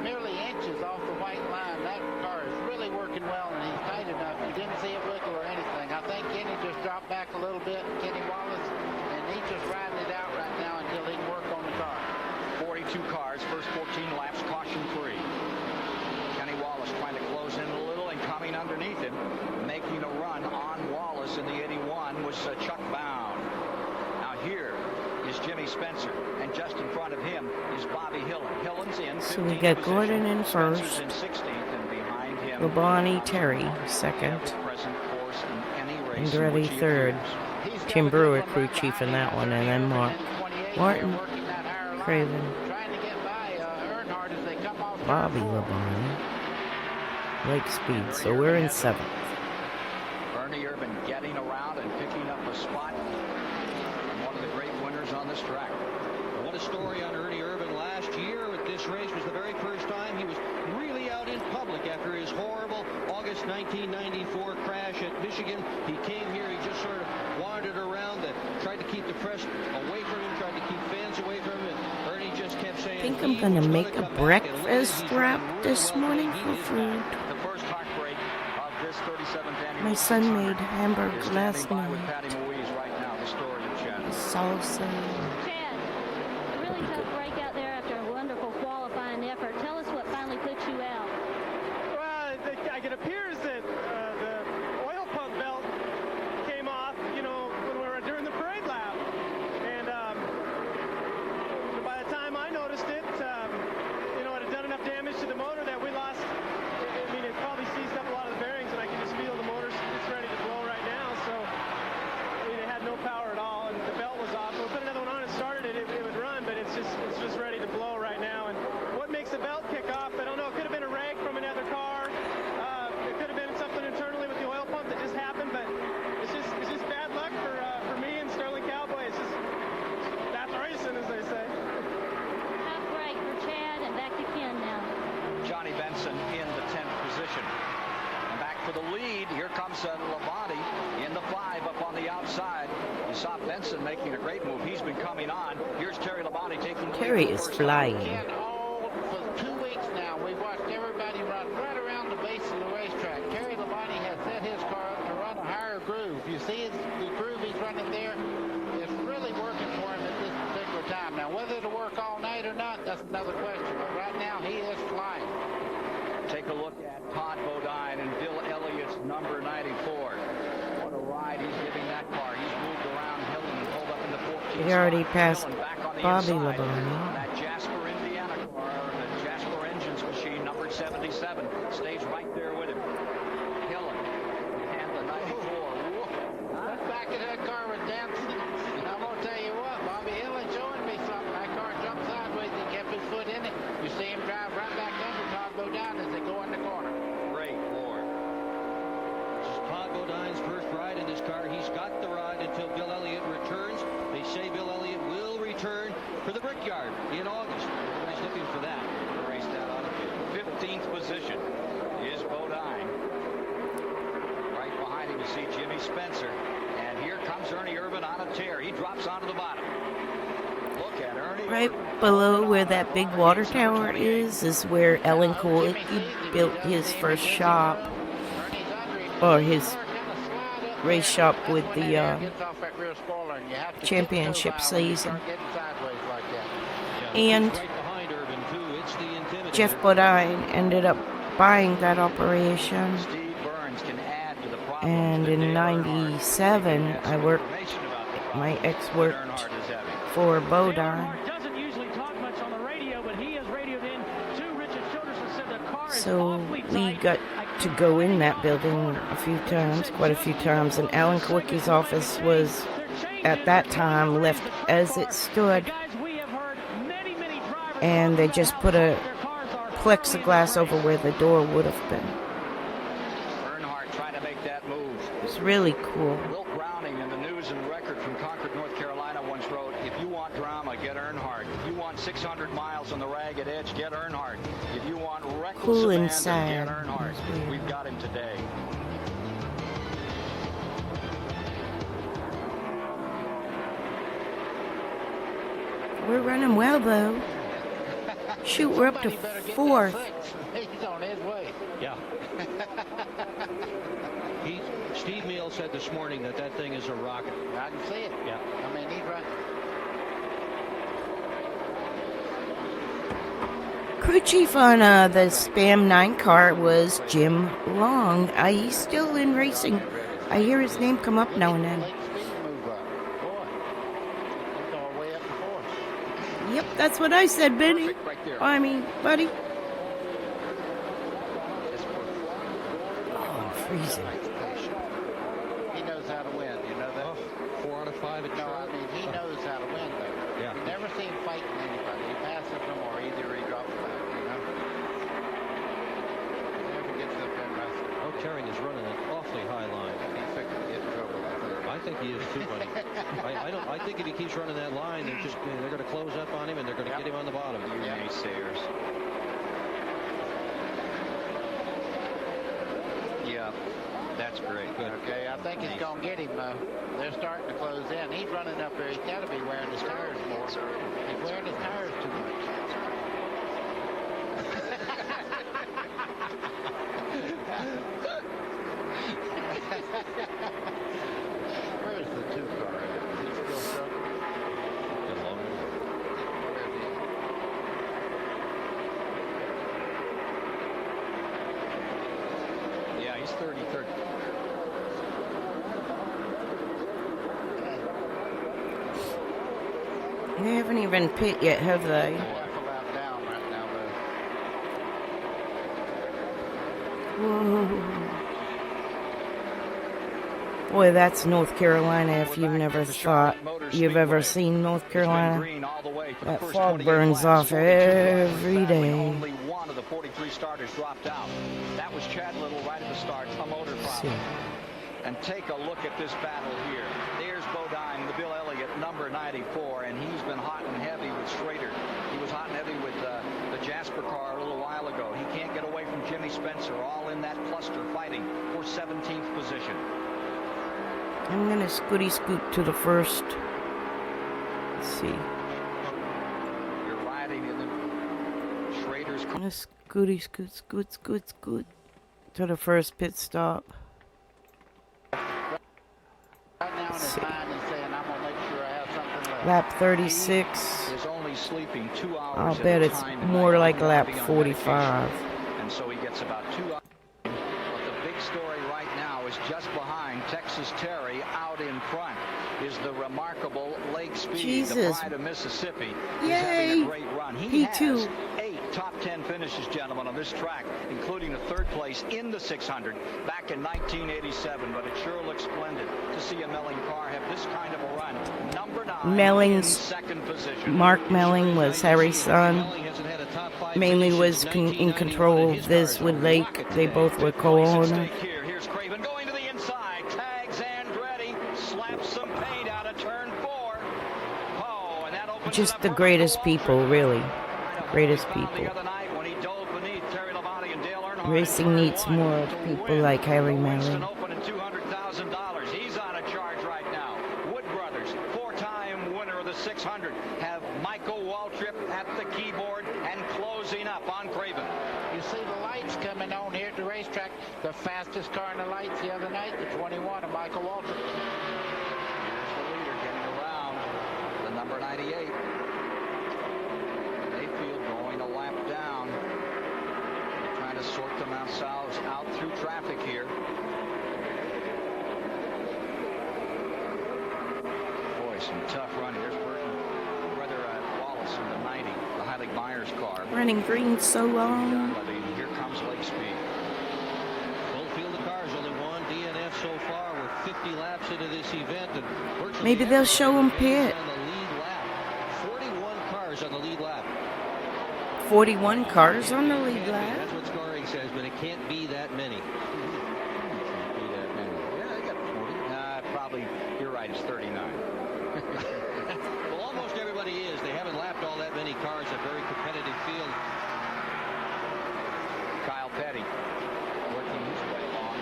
merely inches off the white line. That car is really working well, and he's tight enough. You didn't see it wiggle or anything. I think Kenny just dropped back a little bit, Kenny Wallace, and he's just riding it out right now until he can work on the car. 42 cars, first 14 laps, caution free. Kenny Wallace trying to close in a little and coming underneath him, making a run on Wallace in the 81 was Chuck Bound. Now here is Jimmy Spencer, and just in front of him is Bobby Hillen. Hillen's in. So we got Gordon in first. Spencer's in 16th, and behind him Labonte Terry second. present course in any race in Andretti which he third. appears. Tim Brewer crew chief in that one, and then Martin Craven. Trying to get by Earnhardt as they come off. Bobby Labonte. Lake Speed. So we're in 7th. Ernie Irvin getting around and picking up a spot. One of the great winners on this track. What a story on Ernie Irvin last year at this race. Was the very first time he was really out in public after his horrible August 1994 crash at Michigan. He came here, he just sort of wandered around, tried to keep the press away from him, tried to keep fans away from him, and Ernie just kept saying, I think I'm going to make a breakfast wrap this morning for food. The first heartbreak of this 37th annual. My son made hamburgers last By with night. Patty Moise right now, the story of Chad. Salsa. Chad, a really tough break out there after a wonderful qualifying effort. Tell us what finally put you out. Well, it appears that the oil pump belt came off, when we were during the parade lap. And by the time I noticed it, it had done enough damage to the motor that we lost. I mean, it probably seized up a lot of the bearings, and I can just feel the motor. It's ready to blow right now. So, it had no power at all, and the belt was off. If we put another one on and started it, it would run, but it's just ready to blow right now. And what makes the belt kick off? I don't know. It could have been a rag from another car. It could have been something internally with the oil pump that just happened, but it's just bad luck for me and Sterling Cowboy. It's just that's racing, as they say. Tough break for Chad, and back to Ken now. Johnny Benson in the 10th position. position. And back for the lead. Here comes Labonte in the 5 up on the outside. You saw Benson making a great move. He's been coming on. Here's Terry Labonte taking the lead. Terry is flying. For 2 weeks now, we've watched everybody run right around the base of the racetrack. Terry Labonte has set his car up to run a higher groove. You see the groove he's running there? It's really working for him at this particular time. Now, whether it'll work all night or not, that's another question. But right now, he is flying. Take a look at Todd Bodine and Bill Elliott's number 94. What a ride he's giving that car. He's moved around Hill and pulled up in the 14th. He already spot. passed Hill and back on the Bobby inside. Labonte. That Jasper, Indiana car, the Jasper Engines machine, number 77, stays right there with him. Hillen and the 94. That back of that car was dancing. And I'm going to tell you what, Bobby Hillen showing me something. That car jumped sideways. He kept his foot in it. You see him drive right back under Todd Bodine as they go in the corner. Great Lord. This is Todd Bodine's first ride in this car. He's got the ride until Bill Elliott returns. They say Bill Elliott will return for the Brickyard in August. Everybody's looking for that. Race that out of 15th position is Bodine. Right behind him you see Jimmy Spencer. And here comes Ernie Irvin on a tear. He drops onto the bottom. Look at Ernie. Right below where that big water tower is where Ellen Kowalski built his first shop, or his race shop with the championship season. And Jeff Bodine ended up buying that operation. And in '97, my ex worked for Bodine. So we got to go in that building a few times, quite a few times, and Alan Kowicki's office was, at that time, left as it stood. And they just put a plexiglass over where the door would have been. Earnhardt trying to make that move. It's really cool. Will Browning in the News and Record from Concord, North Carolina once wrote, if you want drama, get Earnhardt. If you want 600 miles on the ragged edge, get Earnhardt. If you want reckless Cool and abandon, sad. get Earnhardt. We've got him today. We're running well, though. Shoot, we're up to 4th. He's on his way. Yeah. Steve Meal said this morning that thing is a rocket. I can see it. Yeah. I mean, he's right. Crew chief on the Spam 9 car was Jim Long. He's still in racing. I hear his name come up now and then. Yep, that's what I said, Benny. I mean, buddy. Oh, I'm freezing. He knows how to win, you know that? 4 out of 5 at No, I mean, he knows how to win, though. Yeah. You never see him fighting anybody. He passes them or either he drops back, you know? He never gets up there and wrestles. Oh, Herring is running an awfully high line. He's fixing to get in trouble, I think he is too, buddy. I think if he keeps running that line, they're going to close up on him and they're going to get him on the bottom. You naysayers. Yeah, that's great. Good. Okay, I think it's going to get him, though. They're starting to close in. He's running up there. He's got to be wearing his tires more. He's wearing his tires too much. Where's the 2 car? Is he still struggling? Yeah, he's 33rd. They haven't even pit yet, have they? Down right now, Whoa. Boy, that's North Carolina if you've never thought you've ever seen North Carolina. That fog burns off every day. Only one of the 43 starters dropped out. That was Chad Little right at the start, a motor problem. And take a look at this battle here. There's Bodine, the Bill Elliott, number 94, and he's been hot and heavy with Schrader. He was hot and heavy with the Jasper car a little while ago. He can't get away from Jimmy Spencer, all in that cluster fighting for 17th position. I'm gonna scooty scoot to the first. Let's see. You're riding in the Schrader's I'm gonna scooty scoot to the first pit stop. Right now in his mind, he's saying, I'm going to make sure I have something left. Lap 36. is only sleeping 2 hours I'll at bet a it's time more tonight, like lap beyond 45. medication. And so he gets about 2 hours. But the big story right now is just behind Texas Terry, out in front is the remarkable Lake Speed, the Jesus. pride of Mississippi. Yay. He's having a great run. He P2. has 8 top 10 finishes, gentlemen, on this track, including a 3rd place in the 600 back in 1987. But it sure looks splendid to see a Melling car have this kind of a run. Number 9 Melling's in 2nd position. Mark Melling was Harry's son. Mainly was in control of this with Lake. They both were co-owner. Here's Craven going to the inside. Tags Andretti. Slaps some paint out of turn 4. Oh, and that opens Just the greatest people, really. Greatest people. Racing needs more of people like Harry Melling. He's on a charge right now. Wood Brothers, 4-time winner of the 600, have Michael Waltrip at the keyboard and closing up on Craven. You see the lights coming on here at the racetrack. The fastest car in the lights the other night, the 21 of Michael Waltrip. Here's the leader getting around, the number 98. Mayfield going a lap down. They're trying to sort themselves out through traffic here. Boy, some tough running. There's Burton, brother Wallace in the 90, the Heilig Myers car. Running green so long. Here comes Lake Speed. Full field of cars, only one DNF so far. We're 50 laps into this event, and virtually Maybe they'll show him pit. on the lead lap. 41 cars on the lead lap. 41 cars on the lead lap. That's what scoring says, but it can't be that many. Yeah, I got 40. Probably, you're right, it's 39. Well, almost everybody is. They haven't lapped all that many cars. A very competitive field. Kyle Petty working his way along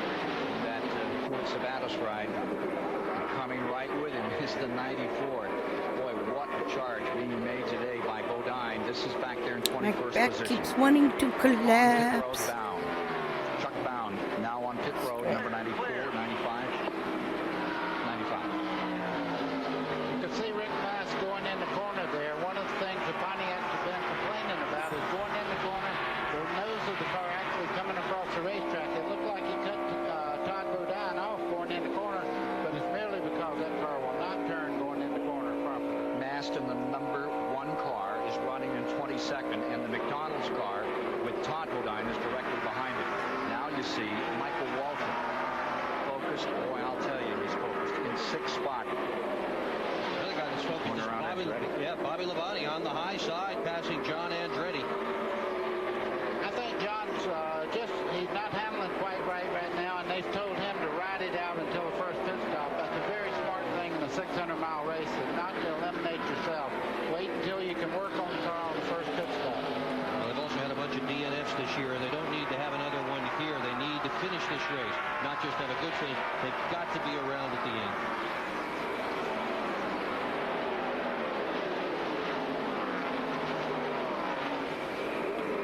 that Fort Sabatos ride. And coming right with him is the 94. Boy, what a charge being made today by Bodine. This is back there in 21st My back position. keeps wanting to collapse. Pit road bound. Chuck Bound now on pit road, number 94, 95, 95. You can see Rick Mass going in the corner there. One of the things the Pontiacs have been complaining about is going in the corner, the nose of the car actually coming across the racetrack. It looked like he cut Todd Bodine off going in the corner, but it's merely because that car will not turn going in the corner properly. Mast in the number 1 car is running in 22nd, and the McDonald's car with Todd Bodine is directly behind it. Now you see Michael Walton focused. Boy, I'll tell you, he's focused in 6th spot. The other guy that's focused is Bobby Labonte on the high side, passing John Andretti. I think John's he's not handling quite right now, and they've told him to ride it out until the first pit stop. That's a very smart thing in a 600-mile race, is not to eliminate yourself. Wait until you can work on the car on the first pit stop. Well, they've also had a bunch of DNFs this year, and they don't need to have another one here. They need to finish this race, not just have a good finish. They've got to be around at the end.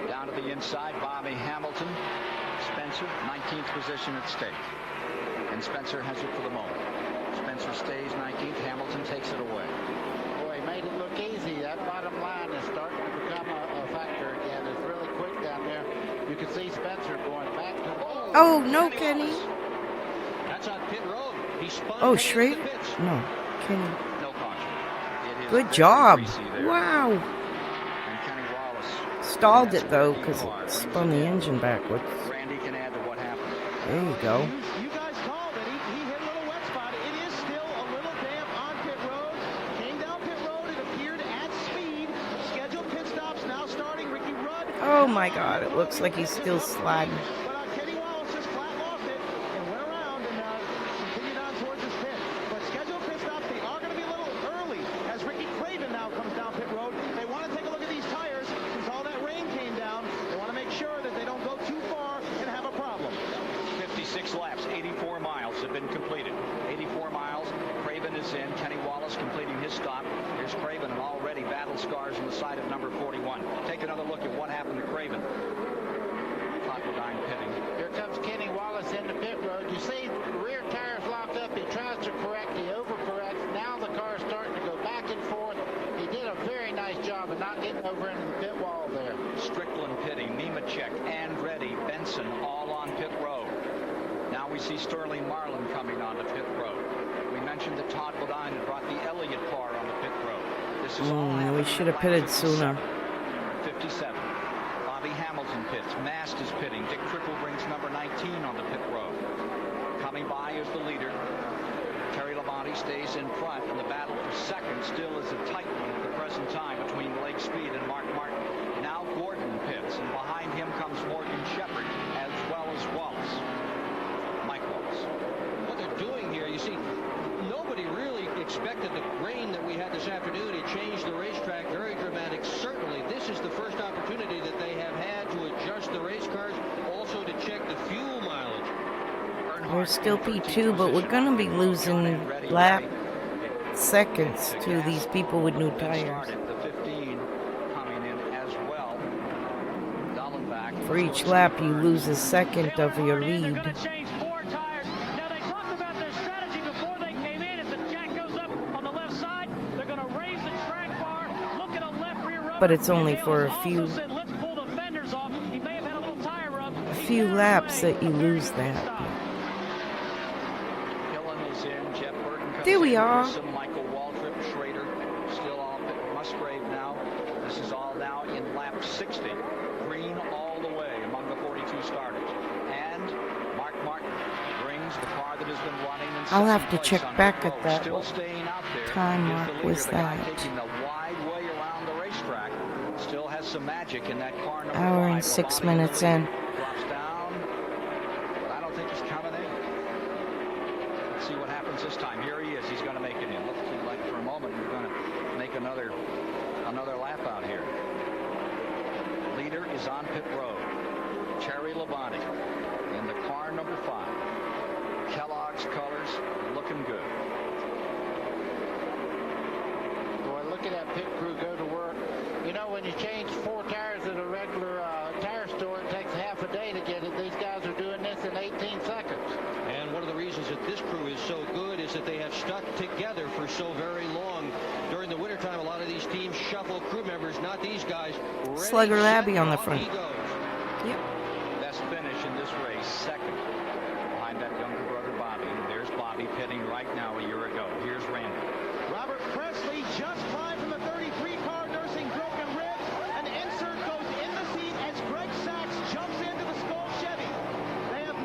Down to the inside, Bobby Hamilton. Spencer, 19th position at stake. And Spencer has it for the moment. Spencer stays 19th. Hamilton takes it away. Boy, made it look easy. That bottom line is starting to become a factor again. It's really quick down there. You can see Spencer going back to the... Oh, no, Kenny. That's on pit road. He spun. Oh, Schrader? No, Kenny. No caution. It is Good very job. greasy there. Wow. And Kenny Wallace. Stalled it, though, because it spun the engine backwards. Randy can add to what happened. There you go. You guys called it. He hit a little wet spot. It is still a little damp on pit road. Came down pit road. It appeared at speed. Scheduled pit stops now starting. Ricky Rudd. Oh, my God. It looks like he's still sliding. But Kenny Wallace just flat lost it and went around and continued on towards his pit. But scheduled pit stops, they are going to be a little early as Ricky Craven now comes down pit road. They want to take a look at these tires since all that rain came down. They want to make sure that they don't go too far mission completed. 84 miles. Craven is in. Kenny Wallace completing his stop. Here's Craven, and already battle scars on the side of number 41. Take another look at what happened to Craven. Clockwoodine pitting. Here comes Kenny Wallace in the pit road. You see the rear tires locked up. He tries to correct. He overcorrects. Now the car's starting to go back and forth. He did a very nice job of not getting over into the pit wall there. Strickland pitting. Nemechek, Andretti, Benson all on pit road. Now we see Sterling Marlin coming on the pit road. We mentioned that Todd Bodine had brought the Elliott car on the pit road. This is all We should have pitted sooner. 57. Bobby Hamilton pits. Mast is pitting. Dick Trickle brings number 19 on the pit road. Coming by is the leader. Terry Labonte stays in front, and the battle for second still is a tight one at the present time between Blake Speed and Mark Martin. Now Gordon pits, and behind him comes Morgan Shepherd, as well as Wallace. Mike Wallace. What they're doing here, you see, nobody really expected the rain that we had this afternoon. It changed the racetrack, very dramatic. Certainly, this is the first opportunity that they have had to adjust the race cars, also to check the fuel mileage. We're still P2, but we're going to be losing lap seconds to these people with new tires. The 15 coming in as well. Dallenbach. For each lap, you lose a second of your lead. But it's only for a few laps that you lose that. There we are. Michael Waltrip, Schrader, still all Musgrave now. This is all now in lap 60. Green all the way among the 42 starters. And Mark Martin brings the car that has been running. I'll have to check back at that. Still staying out there. Time mark was that? Taking the wide way around the racetrack. Still has some magic in that car. Hour and 6 minutes in. Drops down. But I don't think he's coming in. Let's see what happens this time. Here he is. He's going to make it in. Looks like for a moment we're going to make another lap out here. Leader is on pit road. Terry Labonte in the car number 5. Kellogg's colors looking good. Boy, look at that pit crew go to work. You know, when you change 4 tires at a regular tire store, it takes half a day to get it. These guys are doing this in 18 seconds. And one of the reasons that this crew is so good is that they have stuck together for so very long. During the wintertime, a lot of these teams shuffle crew members, not these guys. Slugger Labby on the front. Yep. Best finish in this race, second. Behind that younger brother, Bobby. There's Bobby pitting right now a year ago. Here's Randy. Robert Presley just climbed from the 33 car nursing broken ribs. An insert goes in the seat as Greg Sachs jumps into the Skull Chevy. They have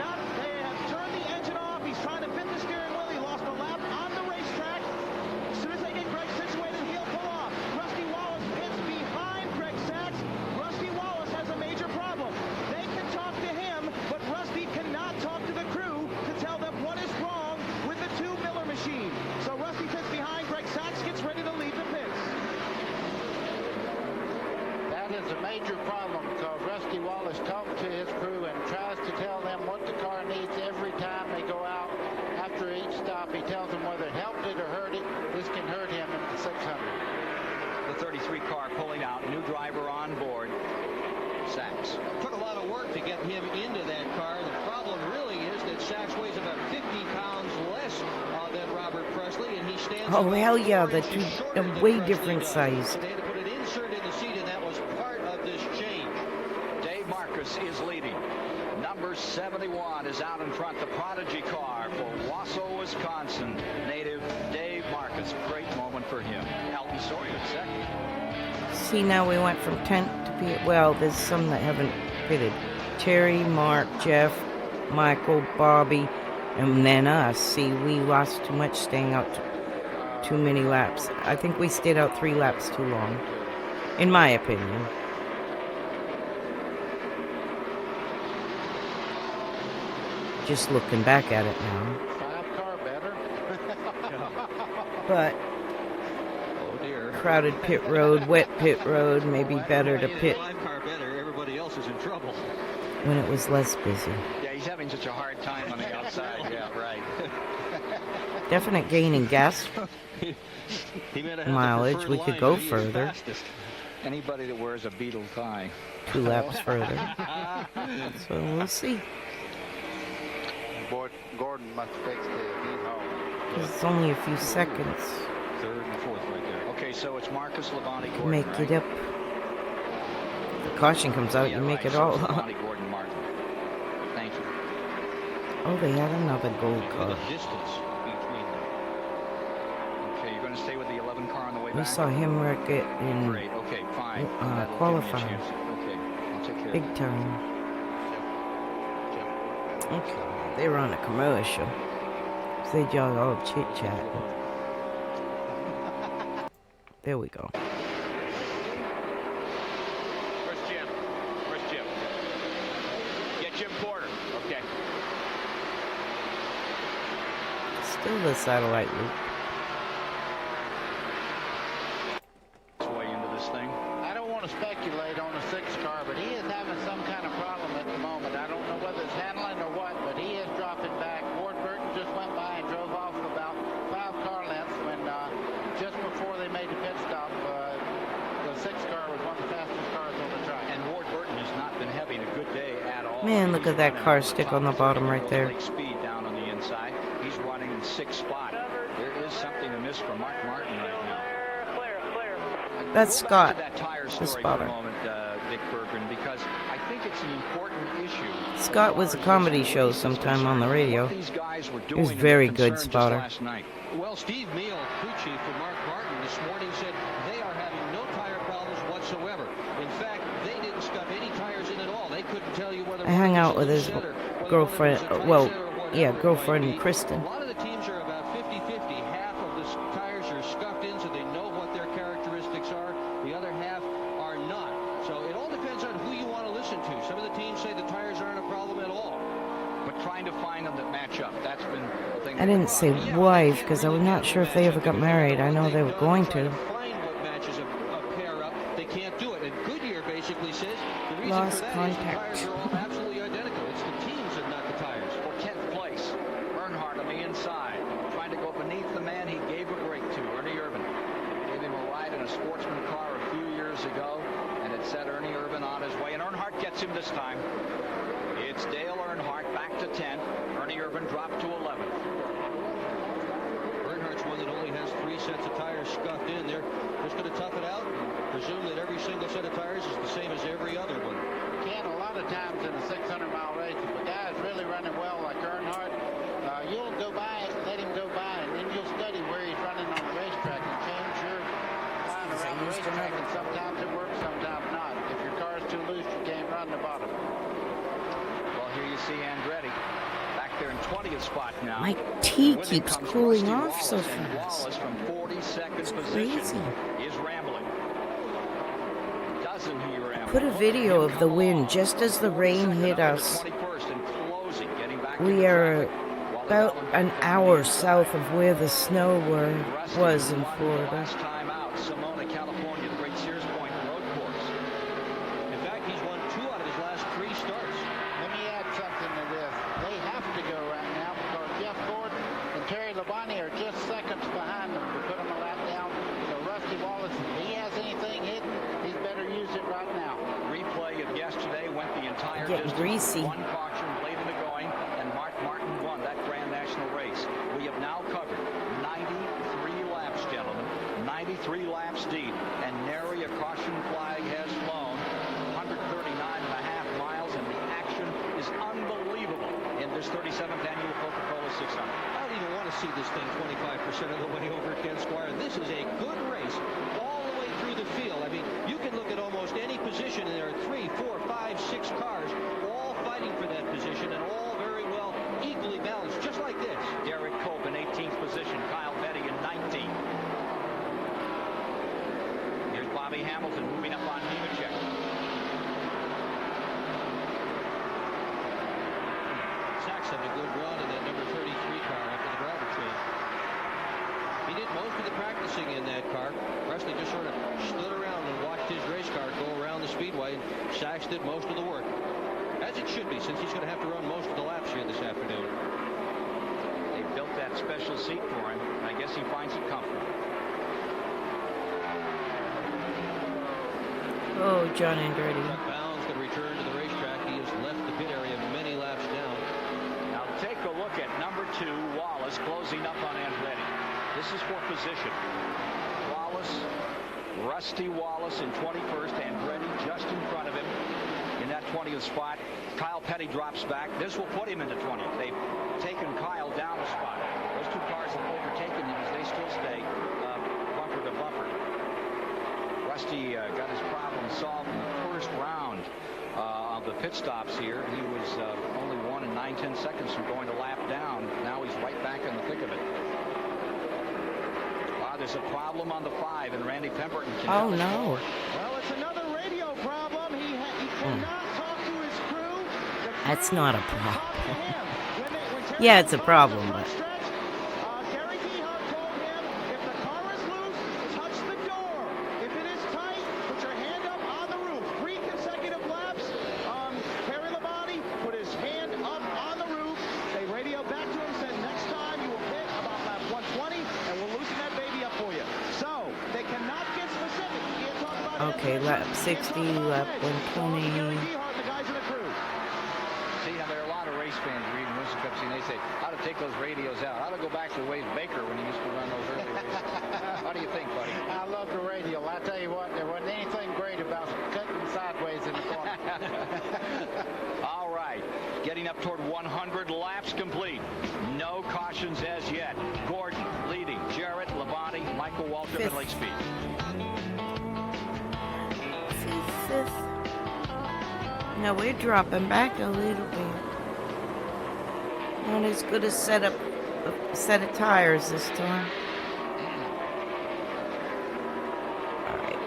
turned the engine off. He's trying to fit the steering wheel. He lost a lap on the racetrack. As soon as they get Greg situated, he'll pull off. Rusty Wallace pits behind Greg Sachs. Rusty Wallace has a major problem. They can talk to him, but Rusty cannot talk to the crew to tell them what is wrong with the 2 Miller machine. So Rusty pits behind. Greg Sachs gets ready to leave the pits. That is a major problem because Rusty Wallace talks to his crew and tries to tell them what the car needs every time they go out. After each stop, he tells them whether it helped it or hurt it. This can hurt him in the 600. The 33 car pulling out. New driver on board. Sachs. Took a lot of work to get him into that car. The problem really is that Sachs weighs about 50 pounds less than Robert Presley, and he stands. Oh, hell yeah, the two way different size. They had to put an insert in the seat, and that was part of this change. Dave Marcus is leading. Number 71 is out in front. The prodigy car for Wausau, Wisconsin. Native Dave Marcus. Great moment for him. Elton Sawyer second. See, now we went from 10 to P. Well, there's some that haven't pitted. Terry, Mark, Jeff, Michael, Bobby, and then us. See, we lost too much staying out too many laps. I think we stayed out 3 laps too long, in my opinion. Just looking back at it now. 5 car better. But crowded pit road, wet pit road, maybe better to pit Car better, everybody else is in trouble. when it was less busy. Yeah, he's having such a hard time on the outside. Yeah, right. Definite gain in gas He may have had the mileage. preferred We could line, go but he is further. fastest. Anybody that wears a Beetle tie. 2 laps further. So we'll see. Boy, Gordon must fix it. He's home. It's only a few seconds. Third and fourth right there. Okay, so it's Marcus Labonte Gordon, Make right? it up. If the caution comes out, you make right, it so all it's up. Labonte Gordon Martin. Thank you. Oh, they had another gold car. Distance between them. Okay, you're going to stay with the 11 car on the way We back? saw him wreck it in Great, okay, fine. That'll give me a qualifying. chance. Okay, I'll take care of Big that. time. Okay, they were on a commercial. So they just all chit-chat. There we go. Where's Jim? Where's Jim? Get Jim Porter. Okay. Still the satellite loop. Way into this thing. I don't want to speculate on the 6 car, but he is having some kind of problem at the moment. I don't know whether it's handling or what, but he is dropping back. Ward Burton just went by and drove off about 5 car lengths when just before they made the pit stop, the 6 car was one of the fastest cars on the track. And Ward Burton has not been having a good day at all. Man, look at that car stick on the bottom right there. Speed down on the inside. He's running in 6th spot. There is something amiss for Mark Martin right now. That's Scott, That tire the story for a spotter. moment, Dick Berggren, because I think it's an important issue. Scott was a comedy show sometime on the radio. These guys were He was doing very and good concerned just spotter. last night. Well, Steve Meal, crew chief for Mark Martin this morning, said they are having no tire problems whatsoever. In fact, they didn't stuff any tires in at all. They couldn't tell you whether I hung out with his girlfriend, girlfriend Kristen. A lot of the teams are about 50-50. Half of the tires are scuffed in, so they know what their characteristics are. The other half are not. So it all depends on who you want to listen to. Some of the teams say the tires aren't a problem at all. But trying to find them that match up, that's been the thing. I didn't say wife because I was not sure if they ever got married. I know they were going to. Find what matches a pair up. They can't do it. And Goodyear basically says the reason Lost for that contact. is the tires are all absolutely identical. It's the teams and not the tires. For 10th place, Earnhardt on the inside, trying to go beneath the man he gave a break to, Ernie Irvin. Gave him a ride in a sportsman car a few years ago, and it set Ernie Irvin on his way, and Earnhardt gets him this time. It's Dale Earnhardt back to 10th. Ernie Irvin dropped to 11th. Earnhardt's one that only has 3 sets of tires scuffed in. They're just going to tough it out and presume that every single set of tires is the same as every other one. Ken, a lot of times in a 600-mile race, if a guy is really running well like Earnhardt, you'll go by and let him go by, and then you'll study where he's running on the racetrack and change your line around the racetrack, and sometimes it works, sometimes not. If your car is too loose, you can't run the bottom. Well, here you see Andretti back there in 20th spot now. My tea With it keeps comes cooling Rusty off so Wallace, and fast. Wallace from 42nd It's position crazy. is rambling. Doesn't he ramble? Put a video of the wind just as the rain hit us. 21st and closing, getting back We are about an hour south of where the snow was in Florida. last time out, Simona, California, the Great Sears Point road course. In fact, he's won 2 out of his last 3 starts. Let me add something to this. They have to go right now because Jeff Gordon and Terry Labonte are just seconds behind them to put them a lap down. So Rusty Wallace, if he has anything hidden, he's better use it right now. Replay of yesterday went the entire Getting distance. greasy. One caution late in the going, and Mark Martin won that Grand National race. We have now covered 93 laps, gentlemen. 93 laps deep, and nary a caution flag has flown. 139.5 miles, and the action is unbelievable in this 37th annual Coca-Cola 600. I don't even want to see this thing 25% of the way over, Ken Squire. This is a good race all the way through the field. I mean, you can look at almost any position, and there are 3, 4, 5, 6 cars all fighting for that position and all very well equally balanced, just like this. Derek Cope in 18th position, Kyle Petty in 19th. Here's Bobby Hamilton moving up on Nemechek. Sachs had a good run in that number 33 car after the driver change. He did most of the practicing in that car. Presley just sort of stood around and watched his race car go around the speedway, and Sachs did most of the work. As it should be, since he's going to have to run most of the laps here this afternoon. They built that special seat for him. I guess he finds it comfortable. Oh, John Andretti. Chuck Bound's going to return to the racetrack. He has left the pit area many laps down. Now take a look at number 2, Wallace, closing up on Andretti. This is for position. Wallace, Rusty Wallace in 21st, Andretti just in front of him in that 20th spot. Kyle Petty drops back. This will put him into 20th. They've taken Kyle down a spot. Those two cars have overtaken him as they still stay bumper to bumper. Rusty got his problem solved in the first round of the pit stops here. He was only 1 and 9/10 seconds from going a lap down. Now he's right back in the thick of it. There's a problem on the 5, and Randy Pemberton can Oh, no. Well, it's another radio problem. He cannot talk to his crew. That's not a problem. Yeah, it's a problem, but... Gary Dehart told him, if the car is loose, touch the door. If it is tight, put your hand up on the roof. 3 consecutive laps. Terry Labonte put his hand up on the roof. They radioed back to him, said, next time you will hit about lap 120, and we'll loosen that baby up for you. So, they cannot get specific. You can't talk about Okay, lap 60, lap 120. Dehart, the guys in the crew. See, now there are a lot of race fans reading Winston Cup, and they say, how to take those radios out. How to go back to Wade Baker when he used to run those early races. How do you think, buddy? I love the radio. I tell you what, there wasn't anything great about cutting sideways in the corner. All right, getting up toward 100 laps complete. No cautions as yet. Gordon leading. Jarrett, Labonte, Michael Waltrip, and Lake Speed. Fifth. No, we're dropping back a little bit. Not as good a set of tires this time. All right.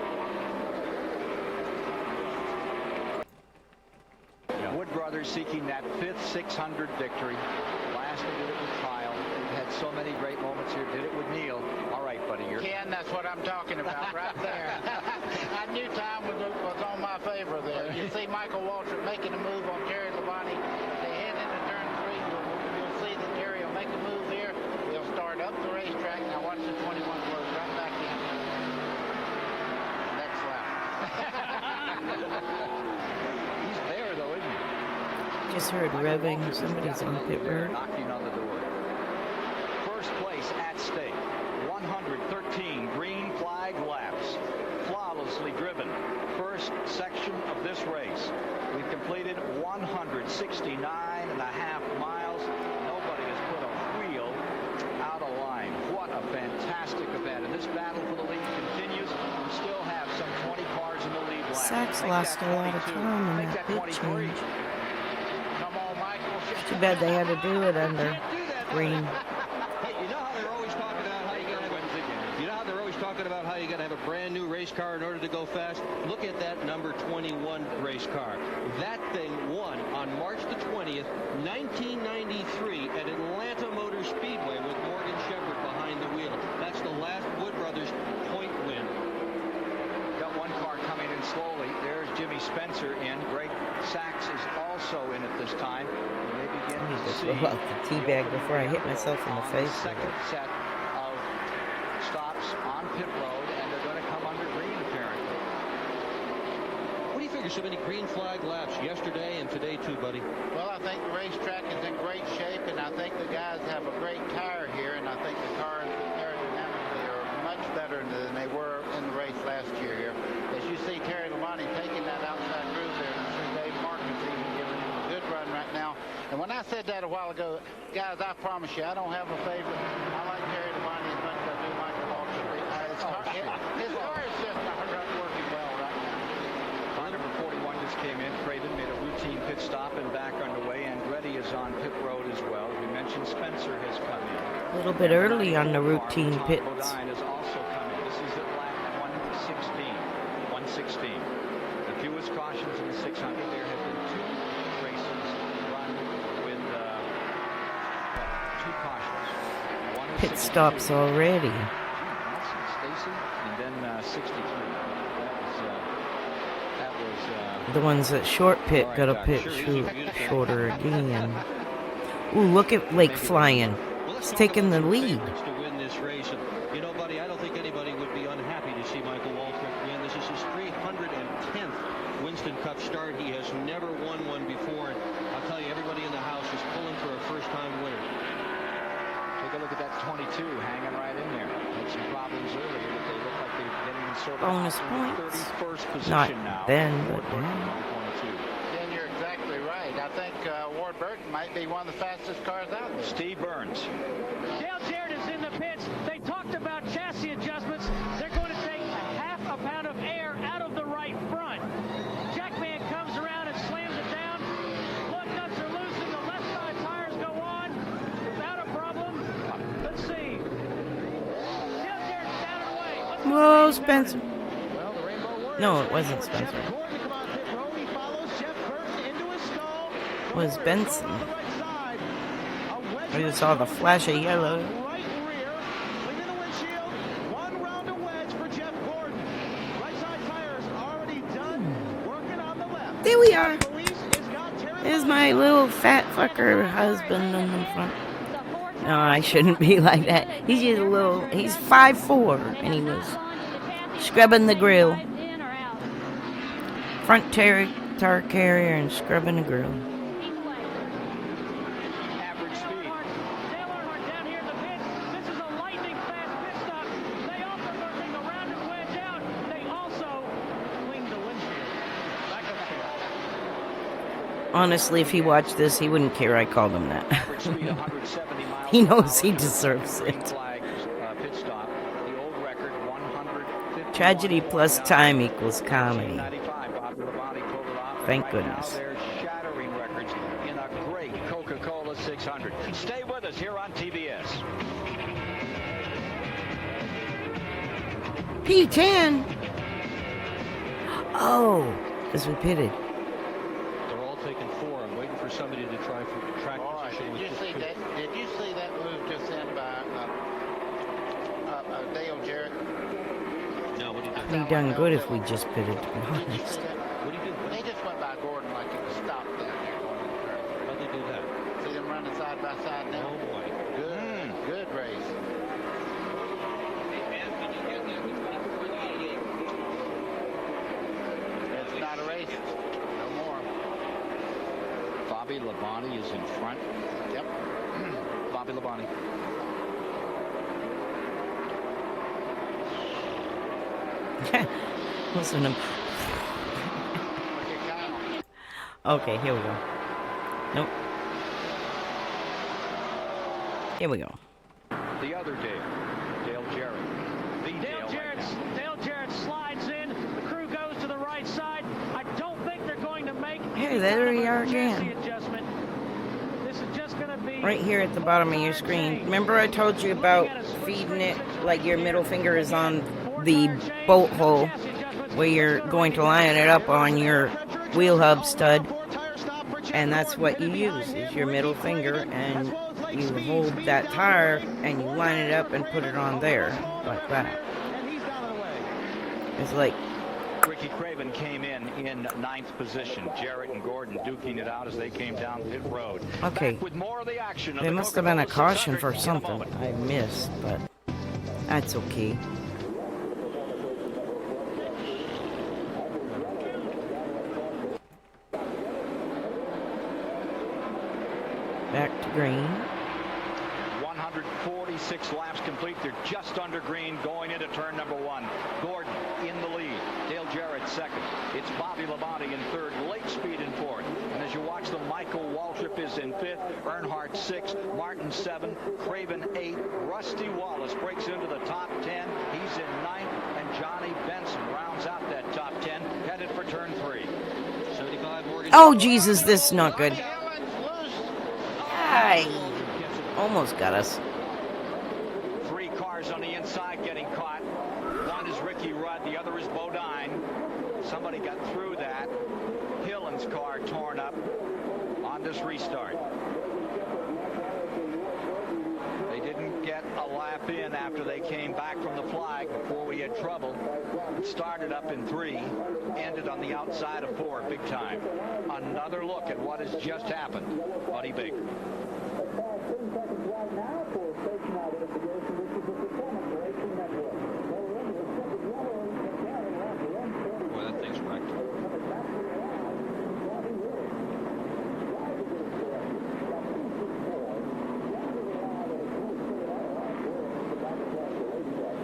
Wood Brothers seeking that 5th 600 victory. Last they did it with Kyle. They've had so many great moments here. Did it with Neil. All right, buddy. Ken, that's what I'm talking about right there. I knew time was on my favor there. You see Michael Waltrip making a move on Terry Labonte. They head into turn 3. You'll see that Terry will make a move here. They'll start up the racetrack. Now watch the 21 close right back in. Next lap. He's there, though, isn't he? Just heard revving. Somebody's on pit road. Knocking on the door. First place at stake. 113 green flag laps. Flawlessly driven. First section of this race. We've completed 169.5 miles. Nobody has put a wheel out of line. What a fantastic event. And this battle for the lead continues. We still have some 20 cars in the lead lap. Sachs lost a lot of time in that pit change. Come on, Michael. Too bad they had to do it under green. Hey, you know how they're always talking about how you got to have a brand new race car in order to go fast? Look at that number 21 race car. That thing won on March the 20th, 1993 at Atlanta Motor Speedway with Morgan Shepherd behind the wheel. That's the last Wood Brothers point win. Got one car coming in slowly. There's Jimmy Spencer in. Greg Sachs is also in at this time. They begin I need to to see throw out the tea bag before I hit myself in the face. second set of stops on pit road, and they're going to come under green apparently. What do you figure, so many green flag laps yesterday and today too, buddy? Well, I think the racetrack is in great shape, and I think the guys have a great tire here, and I think the cars aerodynamically are much better than they were in the race last year here. As you see Terry Labonte taking that outside groove there, and Sir Dave Marcus even giving him a good run right now. And when I said that a while ago, guys, I promise you, I don't have a favorite. I like Terry Labonte as much as I do Michael Waltrip. His car is just not working well right now. Car number 41 just came in. Craven made a routine pit stop and back underway. Andretti is on pit road as well. We mentioned Spencer has come in. A little bit early on the routine pits. Bodine has also come in. This is at lap 116. The fewest cautions in the 600. There have been 2 races run with 2 cautions. Pit stops already. Stacy, and then 63. That was the ones that short pit got a pit shorter again. Ooh, look at Lake flying. He's taking the lead. To win this race. And, you know, buddy, I don't think anybody would be unhappy to see Michael Waltrip win. This is his 310th Winston Cup start. He has never won one before. And I'll tell you, everybody in the house is pulling for a first-time winner. Take a look at that 22 hanging right in there. Had some problems earlier, but they look like they're getting in sort of Bonus the points. 31st position Not now. then, but Ward now. Burton on 22. Then you're exactly right. I think Ward Burton might be one of the fastest cars out there. Steve Burns. Dale Jarrett is in the pits. They talked about chassis adjustments. They're going to take a pound of air out of the right front. Jackman comes around and slams it down. Lug nuts are loosened. The left side tires go on without a problem. Let's see. Dale Jarrett's down and away. Whoa, Spencer. No, it wasn't Spencer. It was Benson. I just saw the flash of yellow. There we are. There's my little fat fucker husband in the front. No, I shouldn't be like that. He's just a little, he's 5'4", and he was scrubbing the grill. Front tire carrier and scrubbing the grill. Average speed. Dale Earnhardt down here in the pits. This is a lightning fast pit stop. They also working the rounded wedge out. They also cleaned the windshield. Back up here. Honestly, if he watched this, he wouldn't care I called him that. Average speed 170 miles. He knows he deserves Green it. flag pit stop. The old record 150. Tragedy plus time equals comedy. 95. Bob Labonte pulled it off. Thank Right goodness. Now they're shattering records in a great Coca-Cola 600. Stay with us here on TBS. P10. Oh, because we pitted. They're all taking 4. I'm waiting for somebody to try for track position. Did you see that move just in by Dale Jarrett? No, what do you do? We done good if we just pitted, to be honest. What do you do? They just went by Gordon like it was stopped down there. How'd they do that? See them running side by side now? Oh, boy. Good race. It's not a race. No more. Bobby Labonte is in front. Yep. Bobby Labonte. Listen to him. Okay, here we go. Nope. Here we go. The other Dale Jarrett. Dale Jarrett slides in. The crew goes to the right side. I don't think they're going to make Hey, there we are chassis again. adjustment. This is just going to be Right here at the bottom of your screen. Remember I told you about feeding it like your middle finger is on the bolt hole where you're going to line it up on your wheel hub stud, and that's what you use is your middle finger, and you hold that tire and you line it up and put it on there like that. It's like Ricky Craven came in 9th position. Jarrett and Gordon duking it out as they came down pit road. okay, Back with more of the action of there the must have been a Coca-Cola caution for 600 in a something moment. I missed, but that's okay. Back to green. 146 laps complete. They're just under green going into turn number 1. Gordon in the lead. Dale Jarrett second. It's Bobby Labonte in third. Lake Speed in fourth. And as you watch them, Michael Waltrip is in fifth. Earnhardt 6th. Martin 7th. Craven 8th. Rusty Wallace breaks into the top 10. He's in 9th. And Johnny Benson rounds out that top 10. Headed for turn 3. 75 Morgan. Oh, Jesus, this is not good. Ay, almost got us. 3 cars on the inside getting caught. One is Ricky Rudd, the other is Bodine. Somebody got through that. Hillen's car torn up on this restart. They didn't get a lap in even after they came back from the flag before we had trouble. It started up in 3, ended on the outside of 4, big time. Another look at what has just happened. Buddy Baker. Boy, that thing's wrecked.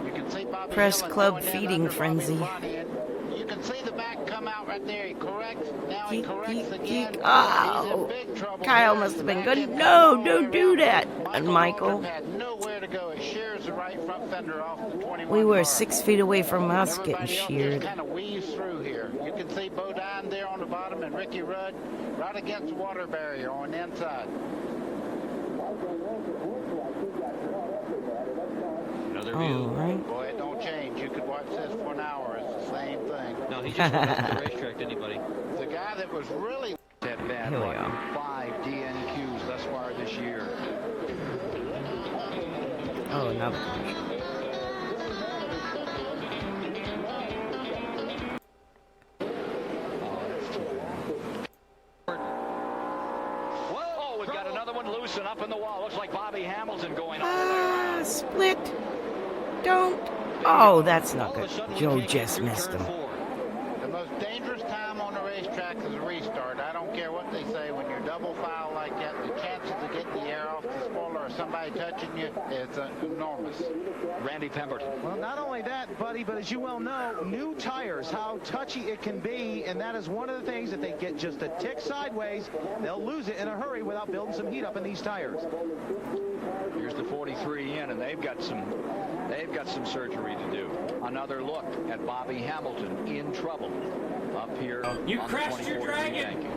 You can see Bobby Press Hillin Club going in feeding under frenzy. Bobby Labonte, and you can see the back come out right there. He corrects. Now he corrects again. Oh, He's in big trouble. Kyle here. must have been Back good. end No, all the way don't do around. that. And Michael, Waldron had nowhere to go. It shears the right front fender off the 21 we were car. 6 feet away from us getting Everybody else sheared. just kind of weaves through here. You can see Bodine there on the bottom and Ricky Rudd right against the water barrier on the inside. Another All view. right. Boy, it don't change. You could watch this for an hour. It's the same thing. No, he just went off the racetrack, didn't he, buddy? The guy that was really That bad Here we luck. go. 5 DNQs thus far this year. Oh, another commercial. Whoa, we've got another one loose and up in the wall. Looks like Bobby Hamilton going all the way around. Split. Don't. Oh, that's not good. Joe just missed him. the most dangerous time on the racetrack is a restart. I don't care what they say. When you're double foul like that, the chances of getting the air off the spoiler or somebody touching you, it's enormous. Randy Pemberton. Well, not only that, buddy, but as you well know, new tires, how touchy it can be, and that is one of the things that they get just a tick sideways, they'll lose it in a hurry without building some heat up in these tires. Here's the 43 in, and they've got some surgery to do. Another look at Bobby Hamilton in trouble up here. You on the crashed your 24 dragon. Yankee.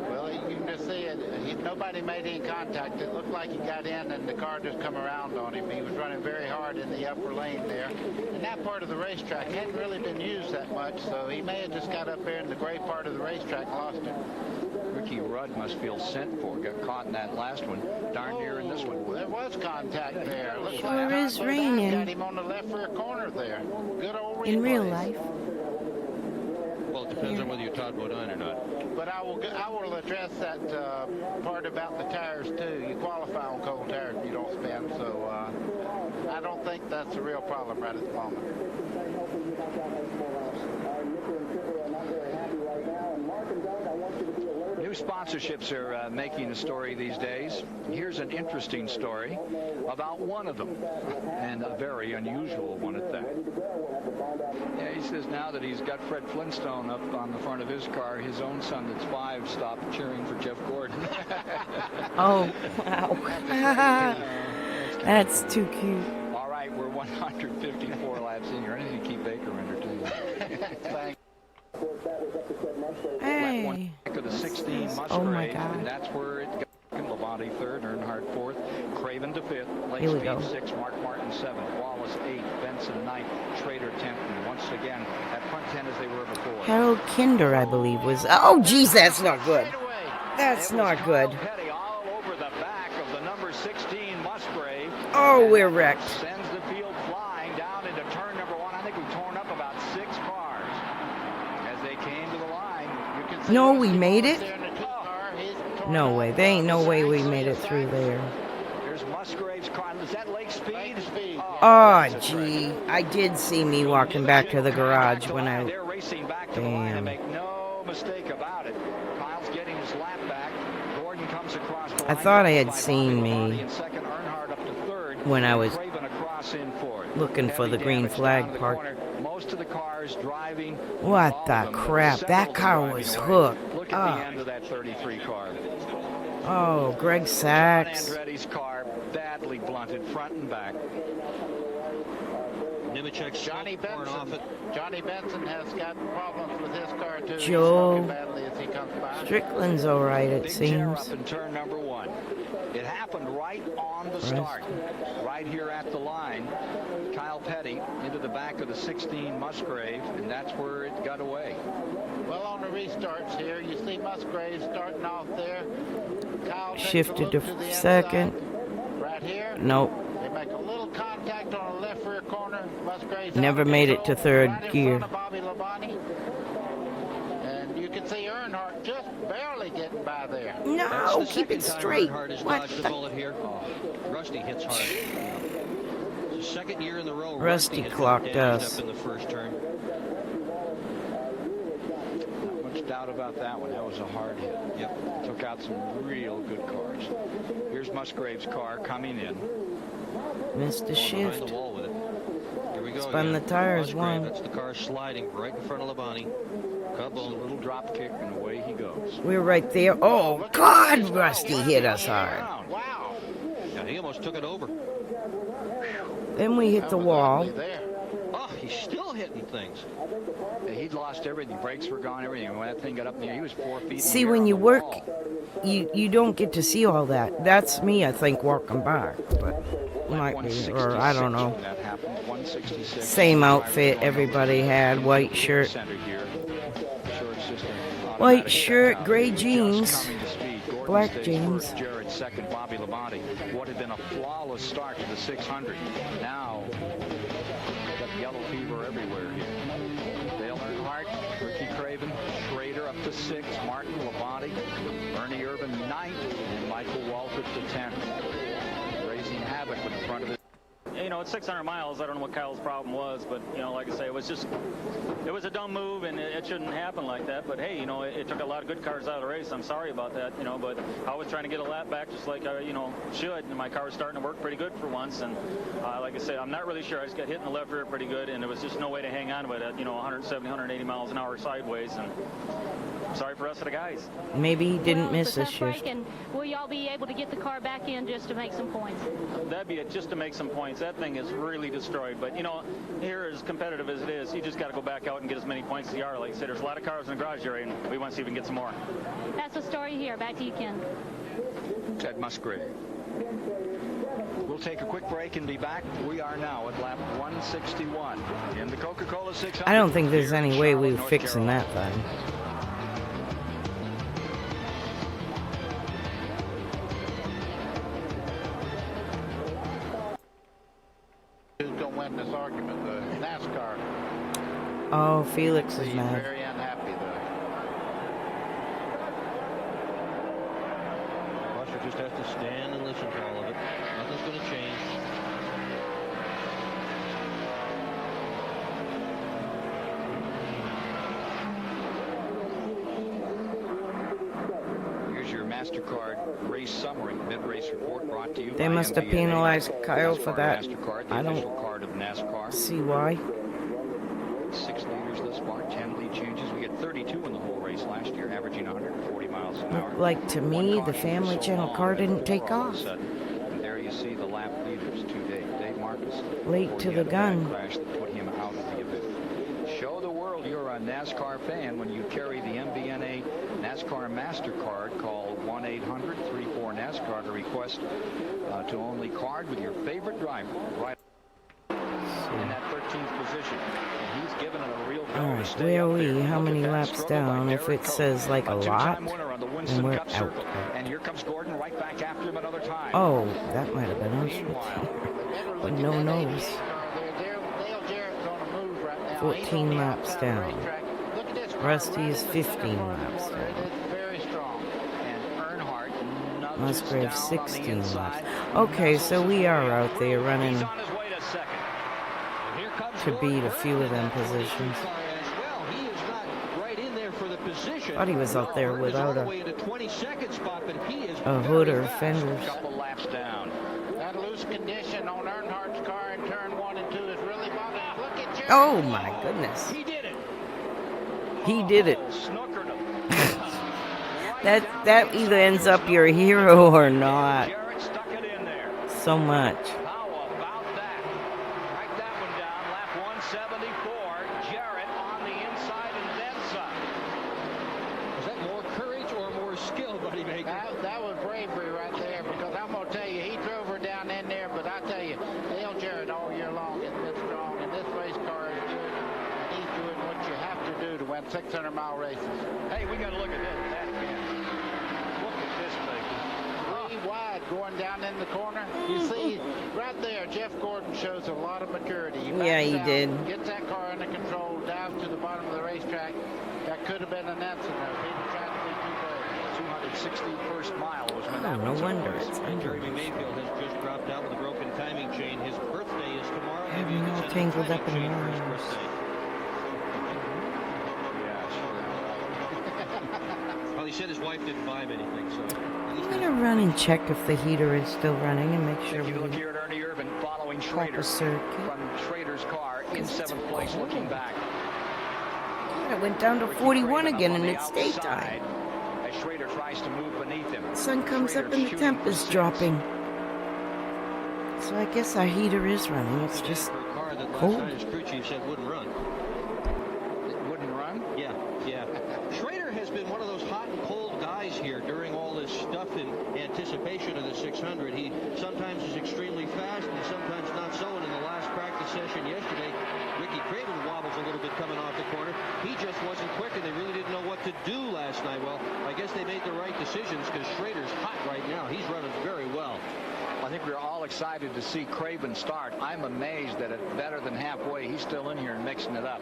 Well, you can just see it. Nobody made any contact. It looked like he got in and the car just come around on him. He was running very hard in the upper lane there. And that part of the racetrack hadn't really been used that much, so he may have just got up there in the gray part of the racetrack and lost it. Ricky Rudd must feel sent for. Got caught in that last one. Darn near in this one. There was contact there. Looks Sure like is Todd Bodine raining. got him on the left rear corner there. Good old In real replays. life. Well, it depends on whether you Todd Bodine or not. But I will address that part about the tires too. You qualify on cold tires if you don't spin, so I don't think that's a real problem right at the moment. New sponsorships are making a story these days. Here's an interesting story about one of them, and a very unusual one at that. Yeah, he says now that he's got Fred Flintstone up on the front of his car, his own son that's 5 stopped cheering for Jeff Gordon. Oh, wow. That's too cute. All right, we're 154 laps in here. I need to keep Baker under too. Thanks. Hey. Back of the 16 Musgrave, Oh my God. and that's where it got. Labonte 3rd, Earnhardt 4th, Craven to 5th, Lake Here we Speed go. 6th, Mark Martin 7th, Wallace 8th, Benson 9th, Schrader 10th, and once again at front 10 as they were before. Harold Kinder, I believe, was. Oh, geez, that's not good. That's not good. Petty all over the back of the number 16 Musgrave. Oh, we're wrecked. Sends the field flying down into turn number 1. I think we've torn up about 6 cars as they came to the line. You can see No, we made it? there in the 2 car. He's torn No up. way. There ain't no way we made it through there. There's Musgrave's car. Is that Lake Speed? Lake Speed. Oh, gee. I did see me walking back to the garage when I. They're racing back to the line and Damn. make no mistake about it. Kyle's getting his lap back. Gordon comes across the I line. thought I had By seen Bobby me in second, Earnhardt up to 3rd, when I was Craven across in 4th. looking for Heavy the green damage flag down the part. corner. Most of the cars driving. What all the of them, crap? several That of them car driving was away. hooked. Look at Ah. the end of that 33 car. Oh, Greg John Sachs. Andretti's car badly blunted front and back. Nemechek's Johnny pouring off Benson. it. Johnny Benson has got problems with his car too. He's Joe smoking badly as he comes by. Strickland's all right, it Big tear seems. up in turn number 1. It happened right on the start, right here at the line. Kyle Petty into the back of the 16 Musgrave, and that's where it got away. Well, on the restarts here, you see Musgrave starting off there. Kyle takes a Shifted look to the second. inside. here. Nope. They make a little contact on the left rear corner. Musgrave's Never out of made it to control, third right in gear. front of Bobby Labonte. And you can see Earnhardt just barely getting by there. No, keep it straight. Earnhardt has What dodged the the- bullet here. Oh, Rusty hits hard. It's the second year in the row. Rusty hits clocked Danny's us. up in the first turn. Not much doubt about that one. That was a hard hit. Yep. Took out some real good cars. Here's Musgrave's car coming in. Missed a Going behind shift. the wall with it. Here we go Spun again. the tires, Musgrave, one. That's the car sliding right in front of Labonte. Cubs, a little drop kick, and away he goes. We're right there. Oh, God, Rusty hit us hard. Wow. Yeah, he almost took it over. Then we hit the wall. Oh, he's still hitting things. He'd lost everything. Brakes were gone, everything. When that thing got up in the air, he was 4 feet in See, the air when on you the work, wall. you don't get to see all that. That's me, I think, walking by. But might be, or I don't know. When that happened, 166. Same outfit everybody had, white shirt. Center here. Short system. White shirt, gray Just jeans, coming to speed. Gordon black stays jeans. first, Jarrett second, Bobby Labonte. What had been a flawless start to the 600. Now, got yellow fever everywhere here. Dale Earnhardt, Ricky Craven, Schrader up to 6, Martin Labonte, Ernie Irvin 9th, and Michael Waltrip to 10th. Raising havoc with the front of it. You know, it's 600 miles. I don't know what Kyle's problem was, but, you know, like I say, it was a dumb move, and it shouldn't happen like that. But, hey, you know, it took a lot of good cars out of the race. I'm sorry about that, you know, but I was trying to get a lap back just like I, you know, should, and my car was starting to work pretty good for once. And, like I said, I'm not really sure. I just got hit in the left rear pretty good, and there was just no way to hang on with it, you know, 170, 180 miles an hour sideways. And sorry for the rest of the guys. Maybe he didn't Well, miss it's a a tough shift. break, and will y'all be able to get the car back in just to make some points? That'd be it, just to make some points. That thing is really destroyed. But, you know, here, as competitive as it is, you just got to go back out and get as many points as you are. Like I said, there's a lot of cars in the garage area, and we want to see if we can get some more. That's the story here. Back to you, Ken. Ted Musgrave. We'll take a quick break and be back. We are now at lap 161 in the Coca-Cola 600. I don't think there's here in any way Charlotte, we're North fixing Carolina. that thing. Who's going to win this argument? The NASCAR. Oh, Felix is He's mad. very unhappy, though. Russia just has to stand and listen to all of it. Nothing's going to change. Here's your MasterCard race summary, mid-race report brought to you They by must have MBNA. penalized Kyle for NASCAR that. MasterCard, the I official don't card of NASCAR. see why. 6 leaders thus far, 10 lead changes. We get 32 in the whole race last year, averaging 140 miles an hour. Looked like to me the Family Channel car didn't take All of a off. sudden, and there you see the lap leaders today. Dave Marcus. Late before to he the had a bad gun. crash that put him out of the event. Show the world you're a NASCAR fan when you carry the MBNA NASCAR MasterCard. Call 1-800-34-NASCAR to request to only card with your favorite driver. Right in that 13th position. And he's given it a real go All to right, stay where are up there. we? How Look at many that laps struggle down? by If Derek it Coe, says like a lot, two-time winner on the then Winston we're Cup out. Circle. And here comes Gordon right back after him another time. Oh, that might have been us. But no nose. Dale Jarrett's on a move right now. 14 laps down. Look at this car Rusty right is in the 15 corner. laps down. It's very strong. And Earnhardt nudges Musgrave down on the 16 laps. inside. Okay, so we are out there running He's on his way to second. And here comes to Gordon beat a Burns few of in them that 42 positions. car as well. He is not right in there for the position. Thought he was out there Gordon is all without the way in the 22nd spot, but he is a very hood or fast. fenders. Couple laps down. That loose condition on Earnhardt's car in turn 1 and 2 is really bothering him. Look at Jarrett. Oh my goodness. He did it. He did it. Snookered him. That either ends up your hero or not. Jarrett stuck it in there. So much. How about that? Write that one down. Lap 174. Jarrett on the inside and then some. Was that more courage or more skill, Buddy Baker? That was bravery right there, because I'm going to tell you, he drove her down in there, but I tell you, Dale Jarrett all year long has been strong, and this race car is good, and he's doing what you have to do to win 600-mile races. Hey, we got to look at that again. Look at this thing. 3 wide going down in the corner. You see, right there, Jeff Gordon shows a lot of maturity. Yeah, he did. Gets that car under control, dives to the bottom of the racetrack. That could have been an accident if he didn't try to be too brave. 261st mile was when Oh, that no one took wonder place. it's And Jeremy under. Mayfield has just dropped out with a broken timing chain. His birthday is tomorrow. I'm Maybe you all can send him a tangled timing up in chain for his wires. birthday. Well, he said his wife didn't buy him anything, so. I'm gonna run and check if the heater is still running and make sure Take a we look here at Ernie Irvin following pop Schrader a circuit. from Schrader's car in 7th place, looking back. It went down to 41 again, and it's daytime. As Schrader tries to move beneath him. The sun comes up and the temp is dropping. So I guess our heater is running. It's just cold. His crew chief said wouldn't run. It wouldn't run? Yeah. Schrader has been one of those hot and cold guys here during all this stuff in anticipation of the 600. He sometimes is extremely fast and sometimes not so. And in the last practice session yesterday, Ricky Craven wobbles a little bit coming off the corner. He just wasn't quick, and they really didn't know what to do last night. Well, I guess they made the right decisions because Schrader's hot right now. He's running very well. I think we're all excited to see Craven start. I'm amazed that at better than halfway, he's still in here and mixing it up,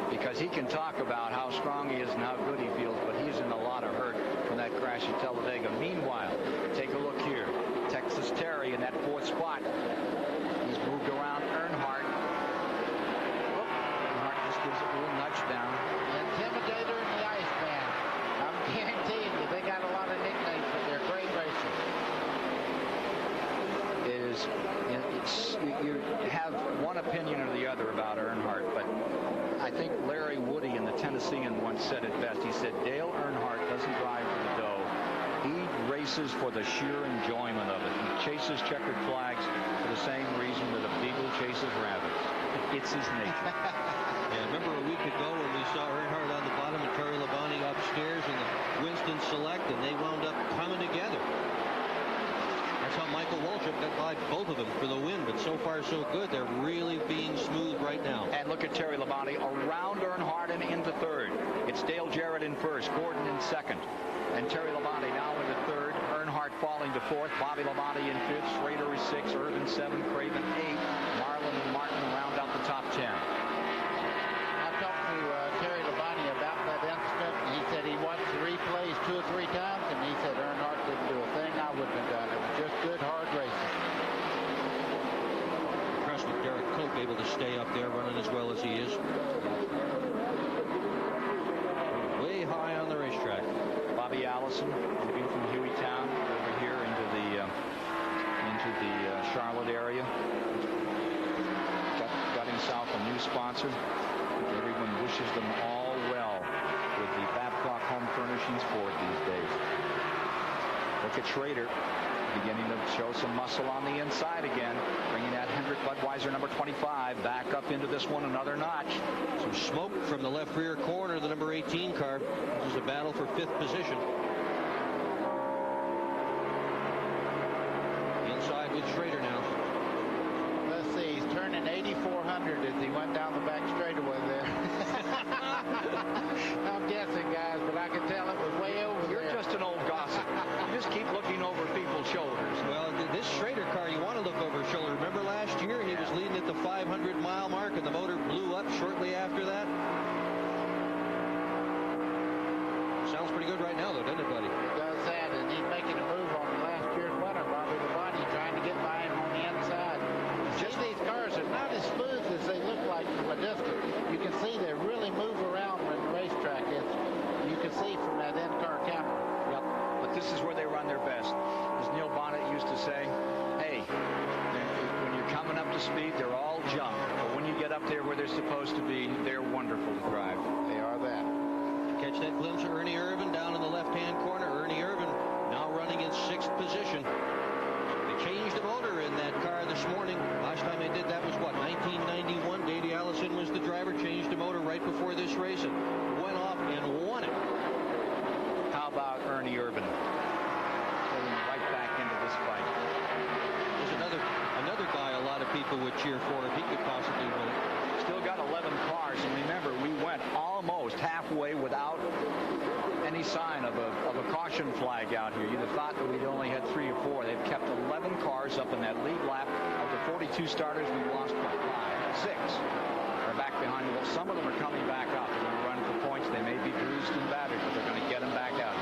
because he can talk about how strong he is and how good he feels, but he's in a lot of hurt from that crash at Talladega. Meanwhile, take a look here. Texas Terry in that 4th spot. He's moved around Earnhardt. Earnhardt just gives it a little nudge down. The Intimidator and the Iceman. I'm guaranteeing you, they got a lot of nicknames, but they're great racers. You have one opinion or the other about Earnhardt, but I think Larry Woody in the Tennessean once said it best. He said, Dale Earnhardt doesn't drive for the dough. He races for the sheer enjoyment of it. He chases checkered flags for the same reason that a beagle chases rabbits. It's his nature. Yeah, remember a week ago when we saw Earnhardt on the bottom and Terry Labonte upstairs in the Winston Select, and they wound up coming together. That's how Michael Waltrip got by both of them for the win, but so far so good. They're really being smooth right now. And look at Terry Labonte around Earnhardt and into 3rd. It's Dale Jarrett in 1st, Gordon in 2nd, and Terry Labonte now into 3rd. Earnhardt falling to 4th, Bobby Labonte in 5th, Schrader is 6th, Irvin 7th, Craven 8th, Marlin and Martin round out the top 10. I talked to Terry Labonte about that incident, and he said he watched the replays 2 or 3 times, and he said Earnhardt didn't do a thing I wouldn't have done. It was just good, hard racing. Impressed with Derek Cope, able to stay up there running as well as he is. Way high on the racetrack. Bobby Allison moving from Hueytown over here into the Charlotte area. Got himself a new sponsor. Everyone wishes them all well with the Babcock Home Furnishings Ford these days. Look at Schrader beginning to show some muscle on the inside again, bringing that Hendrick Budweiser number 25 back up into this one another notch. Some smoke from the left rear corner, the number 18 car. This is a battle for 5th position. Inside with Schrader now. Let's see, he's turning 8,400 as he went down the back straightaway there. I'm guessing, guys, but I can tell it was way over You're there. just an old gossip. You just keep looking over people's shoulders. Well, this Schrader car, you want to look over his shoulder. Remember last year, he was leading at the 500-mile mark, and the motor blew up shortly after that? Sounds pretty good right now, though, doesn't it, buddy? It does that, and he's making a move on last year's winner, Bobby Labonte, trying to get by him on the inside. Just these cars are not as smooth as they look like from a distance. You can see they really move around when the racetrack is. You can see from that in-car camera. Yep, but this is where they run their best. As Neil Bonnet used to say, hey, when you're coming up to speed, they're all junk. But when you get up there where they're supposed to be, they're wonderful to drive. They are that. Catch that glimpse of Ernie Irvin down in the left-hand corner. Ernie Irvin now running in 6th position. They changed the motor in that car this morning. Last time they did that was, what, 1991? Davey Allison was the driver, changed the motor right before this race and went off and won it. How about Ernie Irvin? Pulling right back into this fight. There's another guy a lot of people would cheer for if he could possibly win it. Still got 11 11 cars. And remember, we went almost halfway without any sign of a caution flag out here. You'd have thought that we'd only had 3 or 4. They've kept 11 cars up in that lead lap. Of the 42 starters, we lost by 5. 6 are back behind. Well, some of them are coming back up. They're going to run for points. They may be bruised and battered, but they're going to get them back out.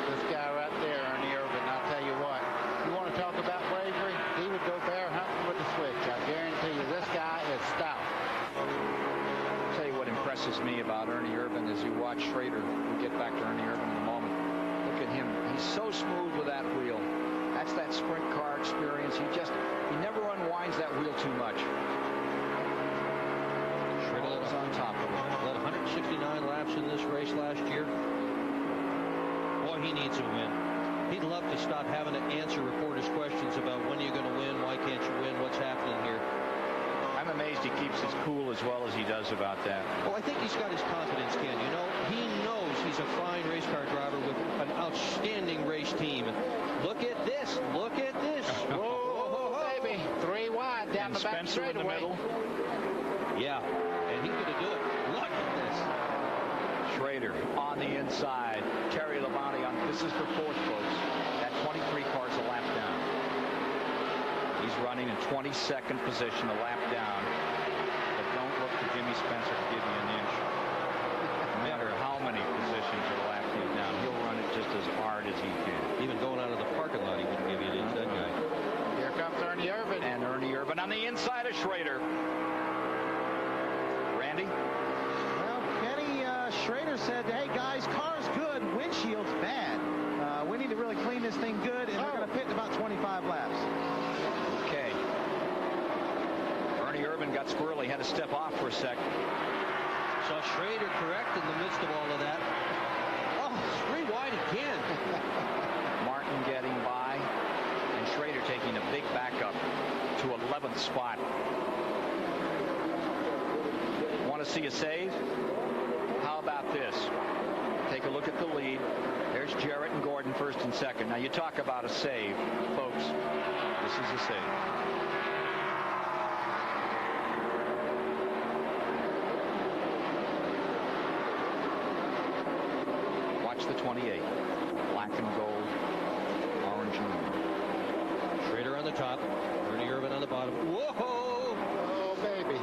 This guy right there, Ernie Irvin, I'll tell you what. You want to talk about bravery? He would go bear hunting with the switch. I guarantee you, this guy is stout. I'll tell you what impresses me about Ernie Irvin as you watch Schrader. We'll get back to Ernie Irvin in a moment. Look at him. He's so smooth with that wheel. That's that sprint car experience. He never unwinds that wheel too much. Schrader was on top of it. Led 169 laps in this race last year. Boy, he needs a win. He'd love to stop having to answer reporters' questions about when you're going to win, why can't you win, what's happening here. I'm amazed he keeps his cool as well as he does about that. Well, I think he's got his confidence, Ken. You know, he knows he's a fine race car driver with an outstanding race team. And look at this. Look at this. Whoa, baby. 3 wide down the back Spencer in the middle. Yeah, and he's going to do it. Look at this. Schrader on the inside. Terry Labonte on. This is for 4th, folks. That 23 car's a lap down. He's running in 22nd position, a lap down. But don't look to Jimmy Spencer to give you an inch. No matter how many positions a lap he's down, he'll run it just as hard as he can. Even going out of the parking lot, he wouldn't give you an inch, that guy. Here comes Ernie Irvin. And Ernie Irvin on the inside of Schrader. Randy? Well, Kenny Schrader said, hey, guys, car's good, windshield's bad. We need to really clean this thing good, and we're going to pit in about 25 laps. Okay. Ernie Irvin got squirrely, had to step off for a second. Saw Schrader correct in the midst of all of that. Oh, 3 wide again. Martin getting by, and Schrader taking a big backup to 11th spot. Want to see a save? How about this? Take a look at the lead. There's Jarrett and Gordon first and second. Now you talk about a save, folks. This is a save. Watch the 28. Black and gold, orange and blue. Schrader on the top, Ernie Irvin on the bottom. Whoa! Oh, baby.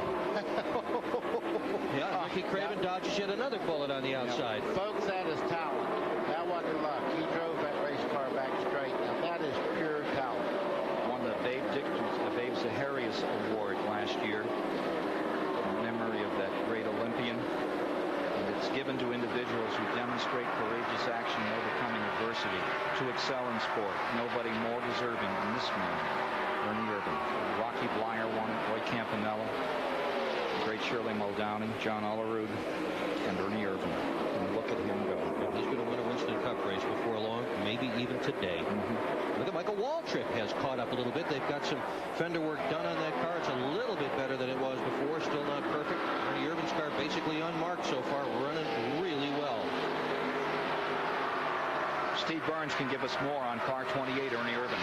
Yeah, Ricky Craven dodges yet another bullet on the outside. Folks, that is talent. That wasn't luck. He drove that race car back straight. Now, that is pure talent. Won the Babe Zaharias Award last year in memory of that great Olympian. And it's given to individuals who demonstrate courageous action in overcoming adversity to excel in sport. Nobody more deserving than this man, Ernie Irvin. Rocky Blyer won it, Roy Campanella, great Shirley Muldowney, John Olerud, and Ernie Irvin. And look at him go. He's going to win a Winston Cup race before long, maybe even today. Look at Michael Waltrip has caught up a little bit. They've got some fender work done on that car. It's a little bit better than it was before. Still not perfect. Ernie Irvin's car basically unmarked so far, running really well. Steve Burns can give us more on car 28, Ernie Irvin.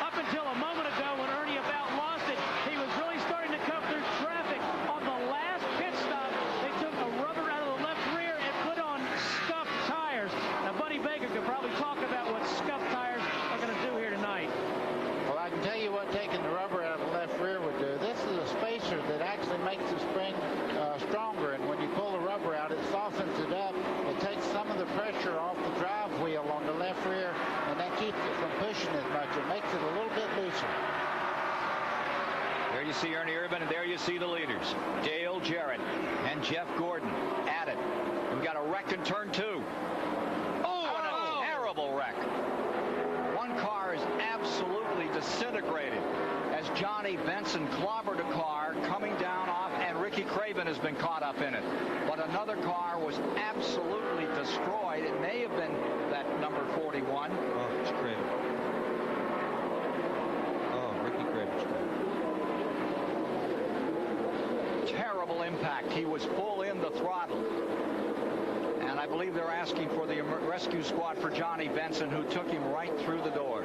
Up until a moment ago when Ernie about lost it, he was really starting to come through traffic. On the last pit stop, they took a rubber out of the left rear and put on scuffed tires. Now, Buddy Baker could probably talk about what scuffed tires are going to do here tonight. Well, I can tell you what taking the rubber out of the left rear would do. This is a spacer that actually makes the spring stronger, and when you pull the rubber out, it softens it up. It takes some of the pressure off the drive wheel on the left rear, and that keeps it from pushing as much. It makes it a little bit looser. There you see Ernie Irvin, and there you see the leaders. Dale Jarrett and Jeff Gordon at it. We've got a wreck in turn 2. Oh, and a terrible wreck. One car is absolutely disintegrated as Johnny Benson clobbered a car coming down off, and Ricky Craven has been caught up in it. But another car was absolutely destroyed. It may have been that number 41. Oh, it's Craven. Oh, Ricky Craven's car. Terrible impact. He was full in the throttle. And I believe they're asking for the rescue squad for Johnny Benson, who took him right through the door.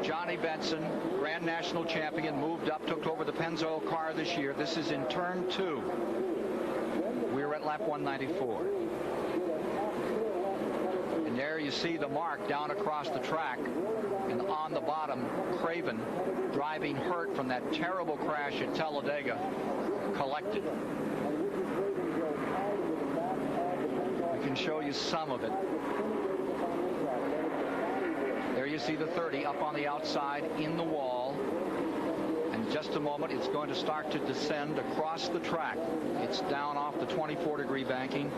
Johnny Johnny Benson, Grand National Champion, moved up, took over the Pennzoil car this year. This is in turn 2. We're at lap 194. And there you see the mark down across the track. And on the bottom, Craven, driving hurt from that terrible crash at Talladega, collected. We can show you some of it. There you see the 30 up on the outside in the wall. In just a moment, it's going to start to descend across the track. It's down off the 24-degree banking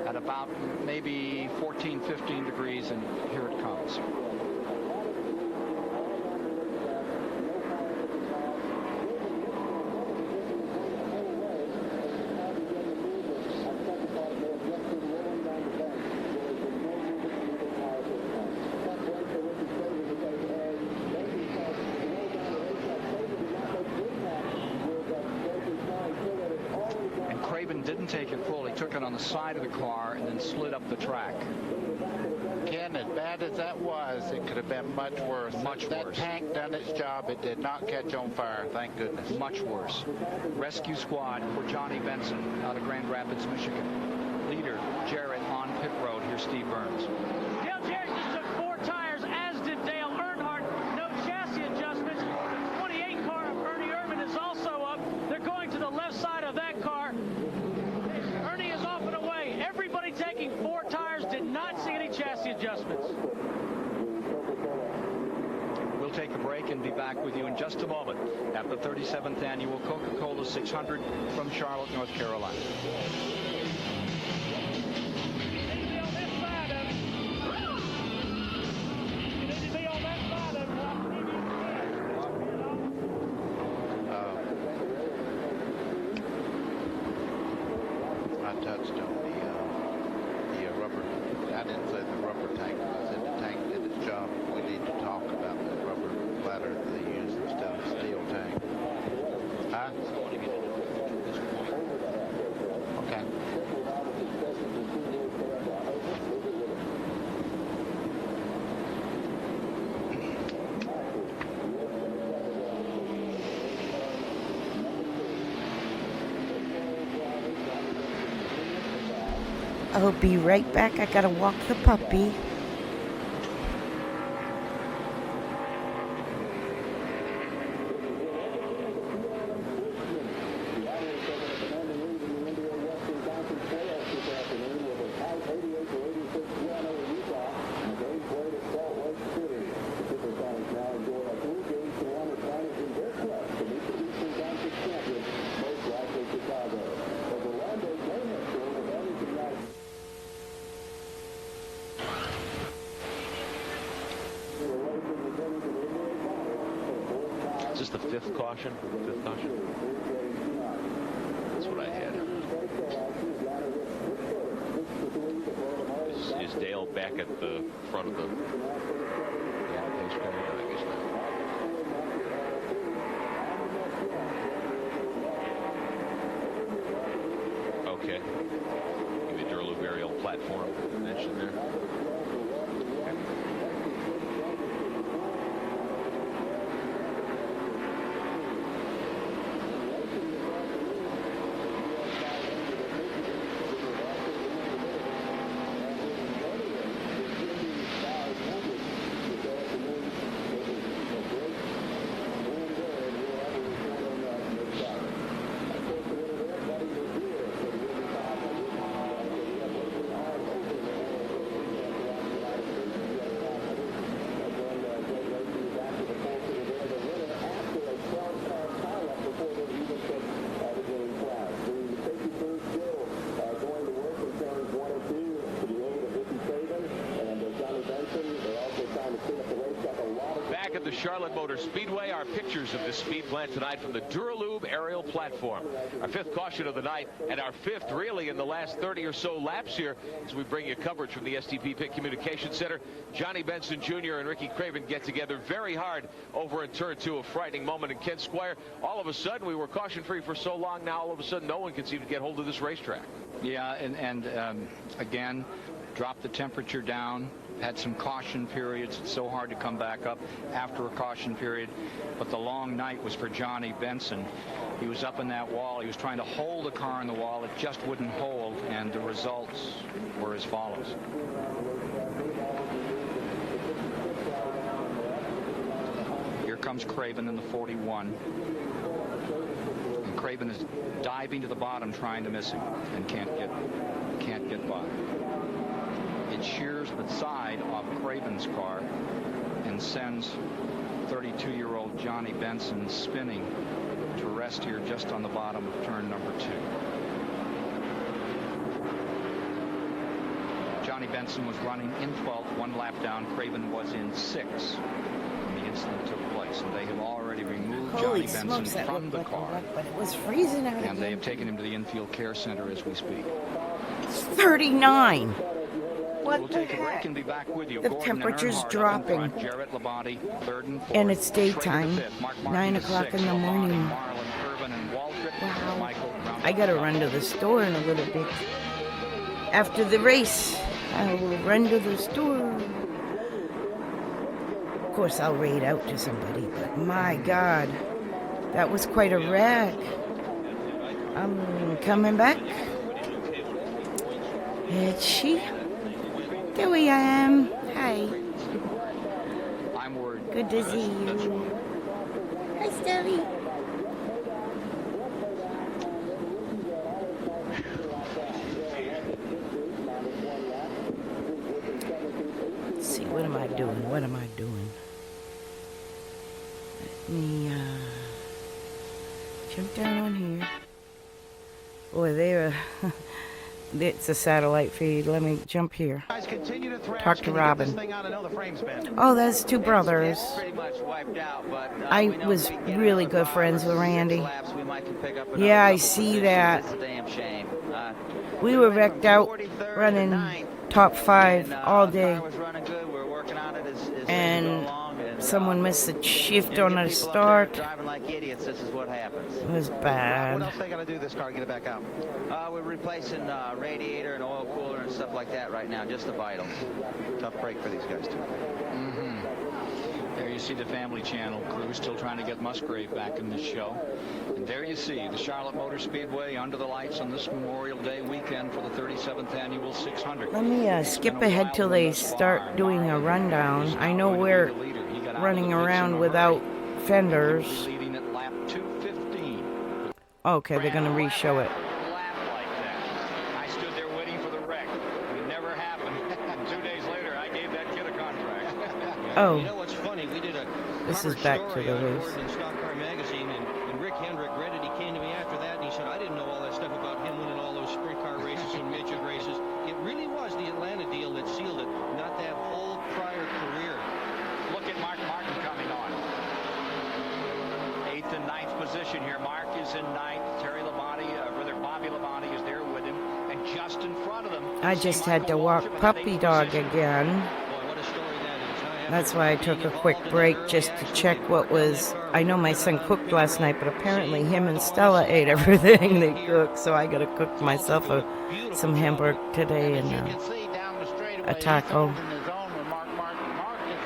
at about maybe 14, 15 degrees, and here it comes. Didn't take it full. He took it on the side of the car and then slid up the track. Ken, as bad as that was, it could have been much worse. Much worse. That tank done its job. It did not catch on fire, thank goodness. Much worse. Rescue squad for Johnny Benson out of Grand Rapids, Michigan. Leader Jarrett on pit road. Here's Steve Burns. Dale Jarrett just took 4 tires, as did Dale Earnhardt. No chassis adjustments. The 28 car of Ernie Irvin is also up. They're going to the left side of that car. Ernie is off and away. Everybody taking 4 tires did not see any chassis adjustments. We'll take a break and be back with you in just a moment at the 37th Annual Coca-Cola 600 from Charlotte, North Carolina. I'll be right back. I gotta walk the puppy. Is this the 5th caution? 5th caution? That's what I had. Is Dale back at the front of the pace car? No, I guess not. Okay. Give me a Duralube aerial platform mentioned there. At the Charlotte Motor Speedway, our pictures of this speed plant tonight from the Duralube aerial platform. Our 5th caution of the night, and our 5th really in the last 30 or so laps here as we bring you coverage from the STP Pit Communication Center. Johnny Benson Jr. and Ricky Craven get together very hard over in turn 2, a frightening moment in Kent Squire. All of a sudden, we were caution free for so long, now all of a sudden no one can seem to get hold of this racetrack. Yeah, and again, drop the temperature down had some caution periods. It's so hard to come back up after a caution period. But the long night was for Johnny Benson. He was up in that wall. He was trying to hold the car in the wall. It just wouldn't hold, and the results were as follows. Here comes Craven in the 41. And Craven is diving to the bottom, trying to miss him, and can't get by. It shears the side off Craven's car and sends 32-year-old Johnny Benson spinning to rest here just on the bottom of turn number 2. Johnny Benson was running in 12th, 1 lap down. Craven was in 6th when the incident took place, and they have already removed Holy Johnny smokes, Benson that from looked the like a car. wreck, but it was freezing out And again. they have taken him to the infield care center as we speak. 39. What We'll the take a break heck? and be back with you. The Gordon and temperature's Earnhardt up in dropping. front, Jarrett Labonte, 3rd and 4th. And it's daytime, Schrader 5th, Mark Martin 9 to o'clock 6th, in the Labonte, morning. Marlin, Irvin, and Waltrip. Wow. Michael rounded I gotta out. run to the store in a little bit. After the race, I will run to the store. Of course, I'll raid out to somebody, but my God, that was quite a wreck. I'm coming back. It's she. There we am. Hi. I'm worried. Good to see you. Hi, Stevie. Let's see, what am I doing? What am I doing? Let me jump down on here. Boy, they're it's a satellite feed. Let me jump here. Guys, continue to thrash. Talk to Can you get Robin. this thing out? I know the frame's bent. Oh, that's two brothers. Pretty much wiped out, but I we know was if we get really another good friends with 5 or 6 Randy. laps, we might can pick up another Yeah, I couple see positions. that. It's a damn shame. We were wrecked out running top 5 all day. Car was running good. We were working on it as we go And along, and someone missed a shift you on get the people up start. there driving like idiots. This is what happens. It was What bad. else they got to do this car to get it back out? We're replacing radiator and oil cooler and stuff like that right now. Just the vitals. Tough break for these guys, too. There you see the Family Channel crew still trying to get Musgrave back in this show. And there you see the Charlotte Motor Speedway under the lights on this Memorial Day weekend for the 37th Annual 600. Let me skip ahead till they start doing a rundown. I know we're running around without fenders. Leading at lap 2:15. Okay, they're going to re-show it. I stood there waiting for the wreck. It never happened. And 2 days later, I gave that kid a contract. Oh. You know what's funny? We did a This is cover back to story the on race. Gordon in Stock Car Magazine, and Rick Hendrick read it. He came to me after that, and he said, I didn't know all that stuff about him winning all those sprint car races and midget races. It really was the Atlanta deal that sealed it, not that whole prior career. Look at Mark Martin coming on. 8th and 9th position here. Mark is in 9th. Terry Labonte, rather Bobby Labonte is there with him. And just in front of them. I just had to walk puppy dog again. That's why I took a quick break just to check what was. I know my son cooked last night, but apparently him and Stella ate everything they cooked, so I gotta cook myself some hamburger today and a taco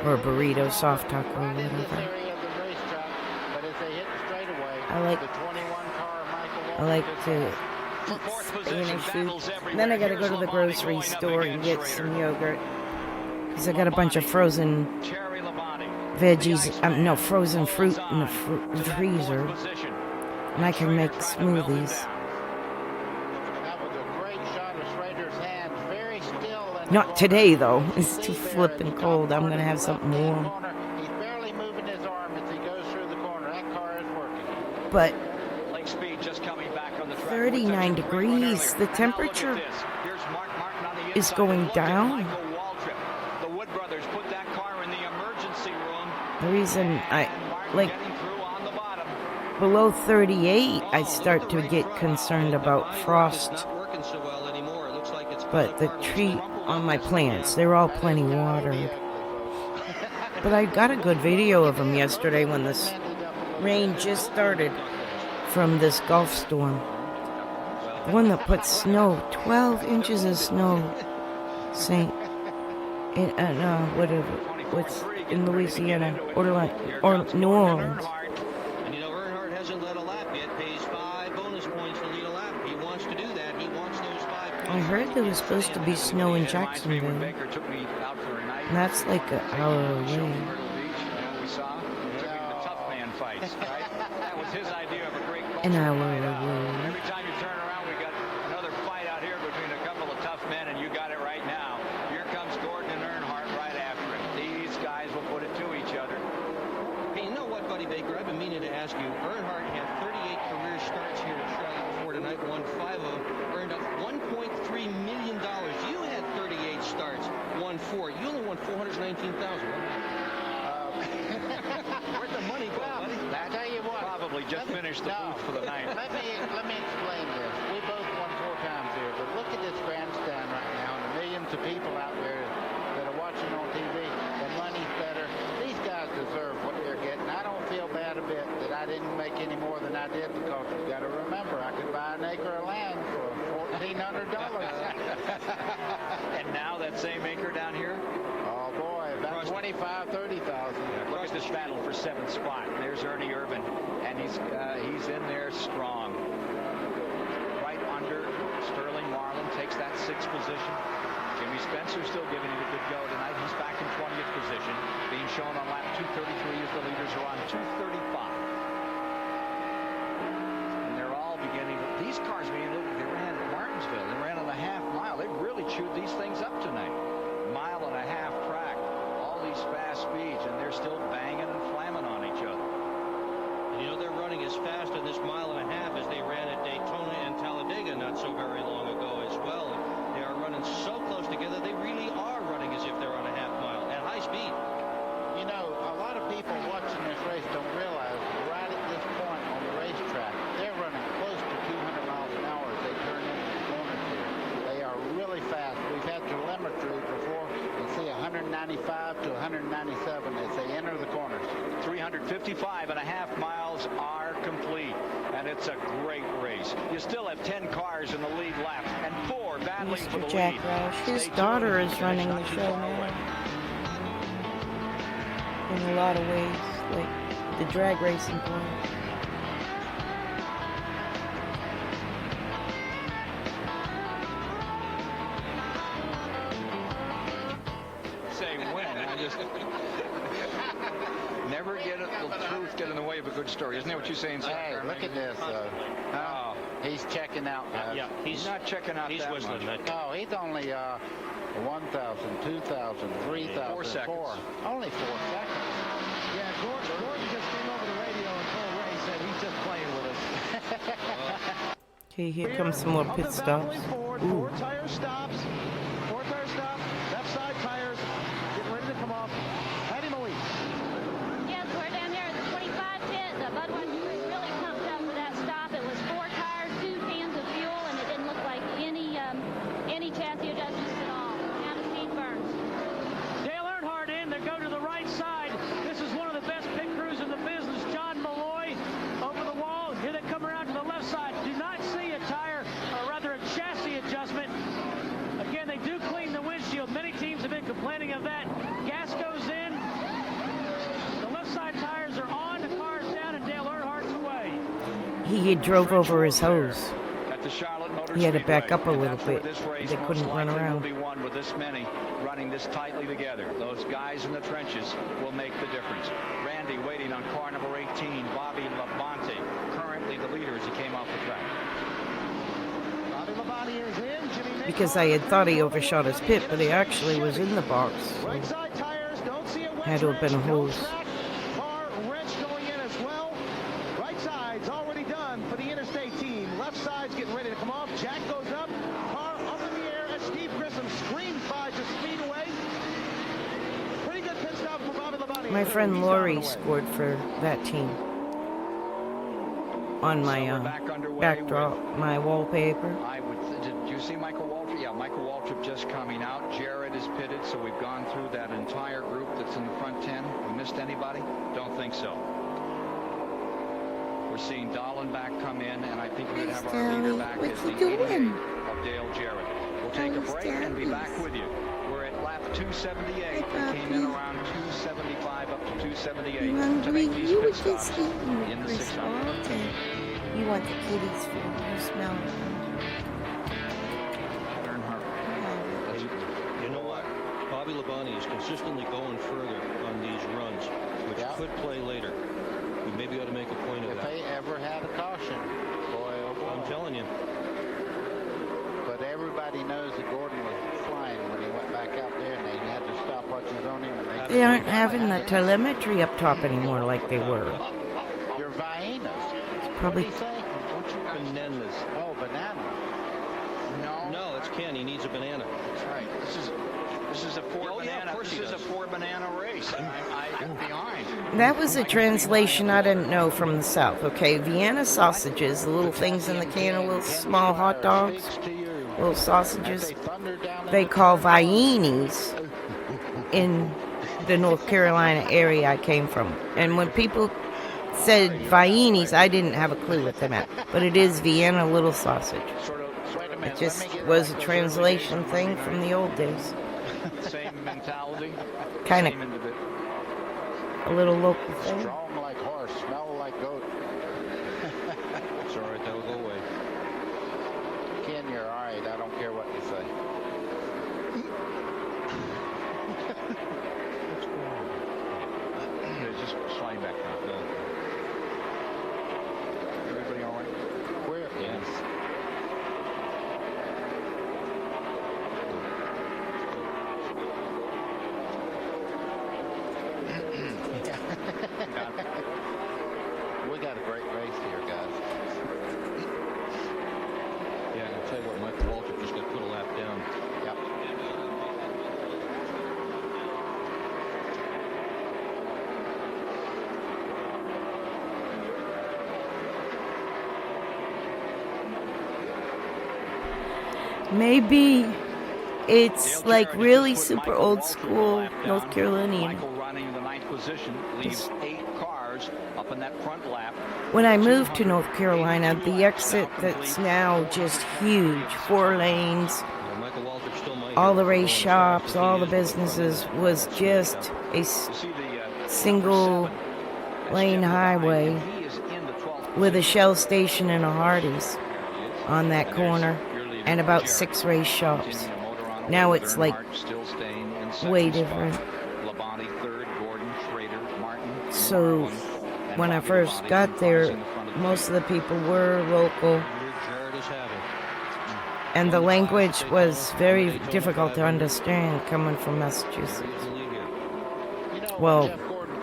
or a burrito, soft taco, or whatever. I like to eat Spanish food. Then I gotta go to the grocery store and get some yogurt. Because I got a bunch of frozen veggies, no, frozen fruit in the freezer. And I can make smoothies. Not today, though. It's too flippin' cold. I'm going to have something warm. But 39 degrees. The temperature is going down. The reason I like below 38, I start to get concerned about frost. But the tree on my plants, they're all plenty watered. But I got a good video of them yesterday when this rain just started from this Gulf storm. The one that put snow, 12 inches of snow. Saint, in whatever, what's in Louisiana or New Orleans. And you know, Earnhardt hasn't led a lap yet. Pays 5 bonus points to lead a lap. He wants to do that. He wants those 5 points. I heard there was supposed to be snow in Jacksonville. And that's like an hour away. We saw the tough man fights, right? That was his idea of a great An culture. hour away. Every time you turn around, we got another fight out here between a couple of tough men, and you got it right now. Here comes Gordon and Earnhardt right after him. These guys will put it to each other. Hey, you know what, Buddy Baker? I've been meaning to ask you. Earnhardt had 38 career starts here at Charlotte before tonight, won 5 of them, earned up $1.3 million. You had 38 starts, won 4. You only won $419,000. Where'd the money go, buddy? I tell you what. Probably just finished the booth for the night. Let me explain this. We both won 4 times here, but look at this grandstand right now and the millions of people out there that are watching on TV. The money's better. These guys deserve what they're getting. I don't feel bad a bit that I didn't make any more than I did because you got to remember I could buy an acre of land for $1,400. And now that same acre down here? Oh boy, about 25, 30,000. Look at this battle for 7th spot. There's Ernie Irvin, and he's in there strong. Right under Sterling Marlin, takes that 6th position. Jimmy Spencer still giving it a good go tonight. He's back in 20th position, being shown on lap 233 as the leaders are on 235. And they're all beginning. These cars, they ran at Martinsville. They ran on a half mile. They really chewed these things up tonight. Mile and a half track. All these fast speeds, and they're still banging and slamming on each other. And you know, they're running as fast in this mile and a half as they ran at Daytona and Talladega not so very long ago as well. They are running so close together, they really are running as if they're on a half mile at high speed. You know, a lot of people watching this race don't realize right at this point on the racetrack, they're running close to 200 miles an hour as they turn into the corners here. They are really fast. We've had telemetry before. You see 195 to 197 as they enter the corners. 355 and a half miles are complete, and it's a great race. You still have 10 cars in the lead lap and 4 battling for the Mr. Jack lead. Roush, his daughter is running the show now. In a lot of ways, like the drag racing point. Say when, I just never get it, the truth get in the way of a good story. Isn't that what you're saying, sir? Hey, look at this. Oh, he's checking out, guys. Yeah, he's not checking out. He's that whistling. much. No, he's only 1,000, 2,000, 3,000, 4 seconds. Only 4 seconds. Yeah, Gordon just came over the radio and told Ray, said he's just playing with us. Okay, here comes some more pit stops. Forward, Ooh. 4 tire stops. 4 tire stops. Left side tires getting ready to come off. Patty Moise. Yes, we're down here at the 25 pit. The Budweiser was really pumped up for that stop. It was 4 tires, 2 cans of fuel, and it didn't look like any chassis adjustments at all. Now to Steve Burns. Dale Earnhardt in. They go to the right side. This is one of the best pit crews in the business. John Malloy over the wall. Here they come around to the left side. Do not see a tire, or rather a chassis adjustment. Again, they do clean the windshield. Many teams have been complaining of that. Gas goes in. The left side tires are on. The car's down, and Dale Earnhardt's away. He drove over his hose. At the Charlotte Motor He had to Speedway. back up a And little that's where bit. this race They most couldn't run likely around. will be won with this many running this tightly together. Those guys in the trenches will make the difference. Randy waiting on car number 18, Bobby Labonte, currently the leader as he came off the track. Bobby Labonte is in. Jimmy Because I had thought he overshot his pit, but he actually was in the box. right side tires. Don't see a wedge Had to have been a wrench, no hose. track. Car wrench going in as well. Right side's already done for the Interstate team. Left side's getting ready to come off. Jack goes up. Car up in the air as Steve Grissom screams by to speed away. Pretty good pit stop for Bobby Labonte. My friend He's Lori on the way. scored for that team. On my backdrop, my wallpaper. Did you see Michael Waltrip? Yeah, Michael Waltrip just coming out. Jared is pitted, so we've gone through that entire group that's in the front 10. We missed anybody? Don't think so. We're seeing Dallenbach come in, and I think we're going to have our leader back as the 88 of Dale Jarrett. We'll take a break and be back with you. We're at lap 278. They came in around 275 up to 278 You to hungry? make these You pit were stops just eating in the Chris 600. Walton. You want the kitty's food. You smell it. You know what? Bobby Labonte is consistently going further on these runs, which could play later. We maybe ought to make a point of If that. they ever had a caution, boy, oh boy. I'm telling you. But everybody knows that Gordon was flying when he went back out there, and they had to stop watching on him. And They aren't having the telemetry up top anymore like they were. Your Viennas. Probably. What do you say? Bananas. Oh, banana. No, it's Ken. He needs a banana. That's right. This is a four banana race. I'm behind. That was a translation I didn't know from the South. Okay, Vienna sausages, the little things in the can, little small hot dogs, little sausages, they call Viennies in the North Carolina area I came from. And when people said Viennies, I didn't have a clue what they meant. But it is Vienna little sausage. It just was a translation thing from the old days. Same mentality. Kind of a little local thing. Strong like horse, smell like goat. It's all right. That'll go away. Ken, you're all right. I don't care what you say. Just slide back down. No. Everybody all right? Where? Yes. We got a great race here, guys. Yeah, I'll tell you what, Michael Walter just got put a lap down. Yep. Maybe it's like really super old school North Carolinian. Michael running the ninth position leaves 8 cars up in that front lap. When I moved to North Carolina, the exit that's now just huge, 4 lanes, all the race shops, all the businesses, was just a single lane highway with a Shell station and a Hardee's on that corner and about 6 race shops. Now it's like way different. So when I first got there, most of the people were local. And the language was very difficult to understand coming from Massachusetts. Well,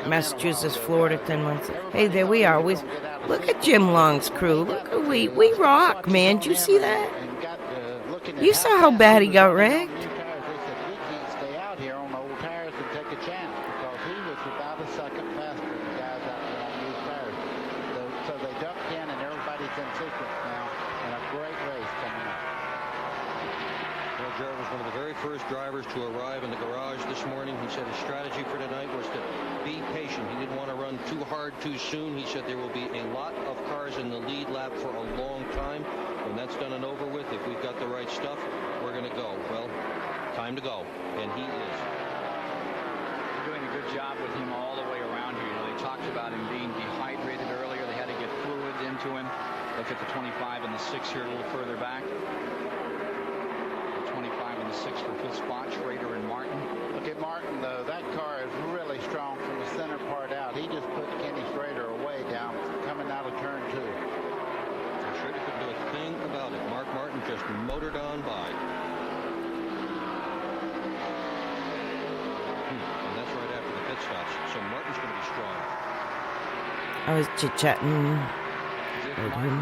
Massachusetts, Florida, 10 months. Hey, there we are. Look at Jim Long's crew. Look at we rock, man. Did you see that? You saw how bad he got wrecked. Stay out here on the old tires and take a chance because he was about a second faster than the guys out there on these tires. So they ducked in and everybody's in sequence now and a great race coming up. Well, Jared was one of the very first drivers to arrive in the garage this morning. He said his strategy for tonight was to be patient. He didn't want to run too hard too soon. He said there will be a lot of cars in the lead lap for a long time. When that's done and over with, if we've got the right stuff, we're going to go. Well, time to go. And he is. They're doing a good job with him all the way around here. You know, they talked about him being dehydrated earlier. They had to get fluid into him. Look at the 25 and the 6 here a little further back. The 25 and the 6 for 5th spot, Schrader and Martin. Look at Martin, though. That car is really strong from the center part out. He just put Kenny Schrader away down coming out of turn 2. Schrader couldn't do a thing about it. Mark Martin just motored on by. And that's right after the pit stops. So Martin's going to be strong. I was chit-chatting with him.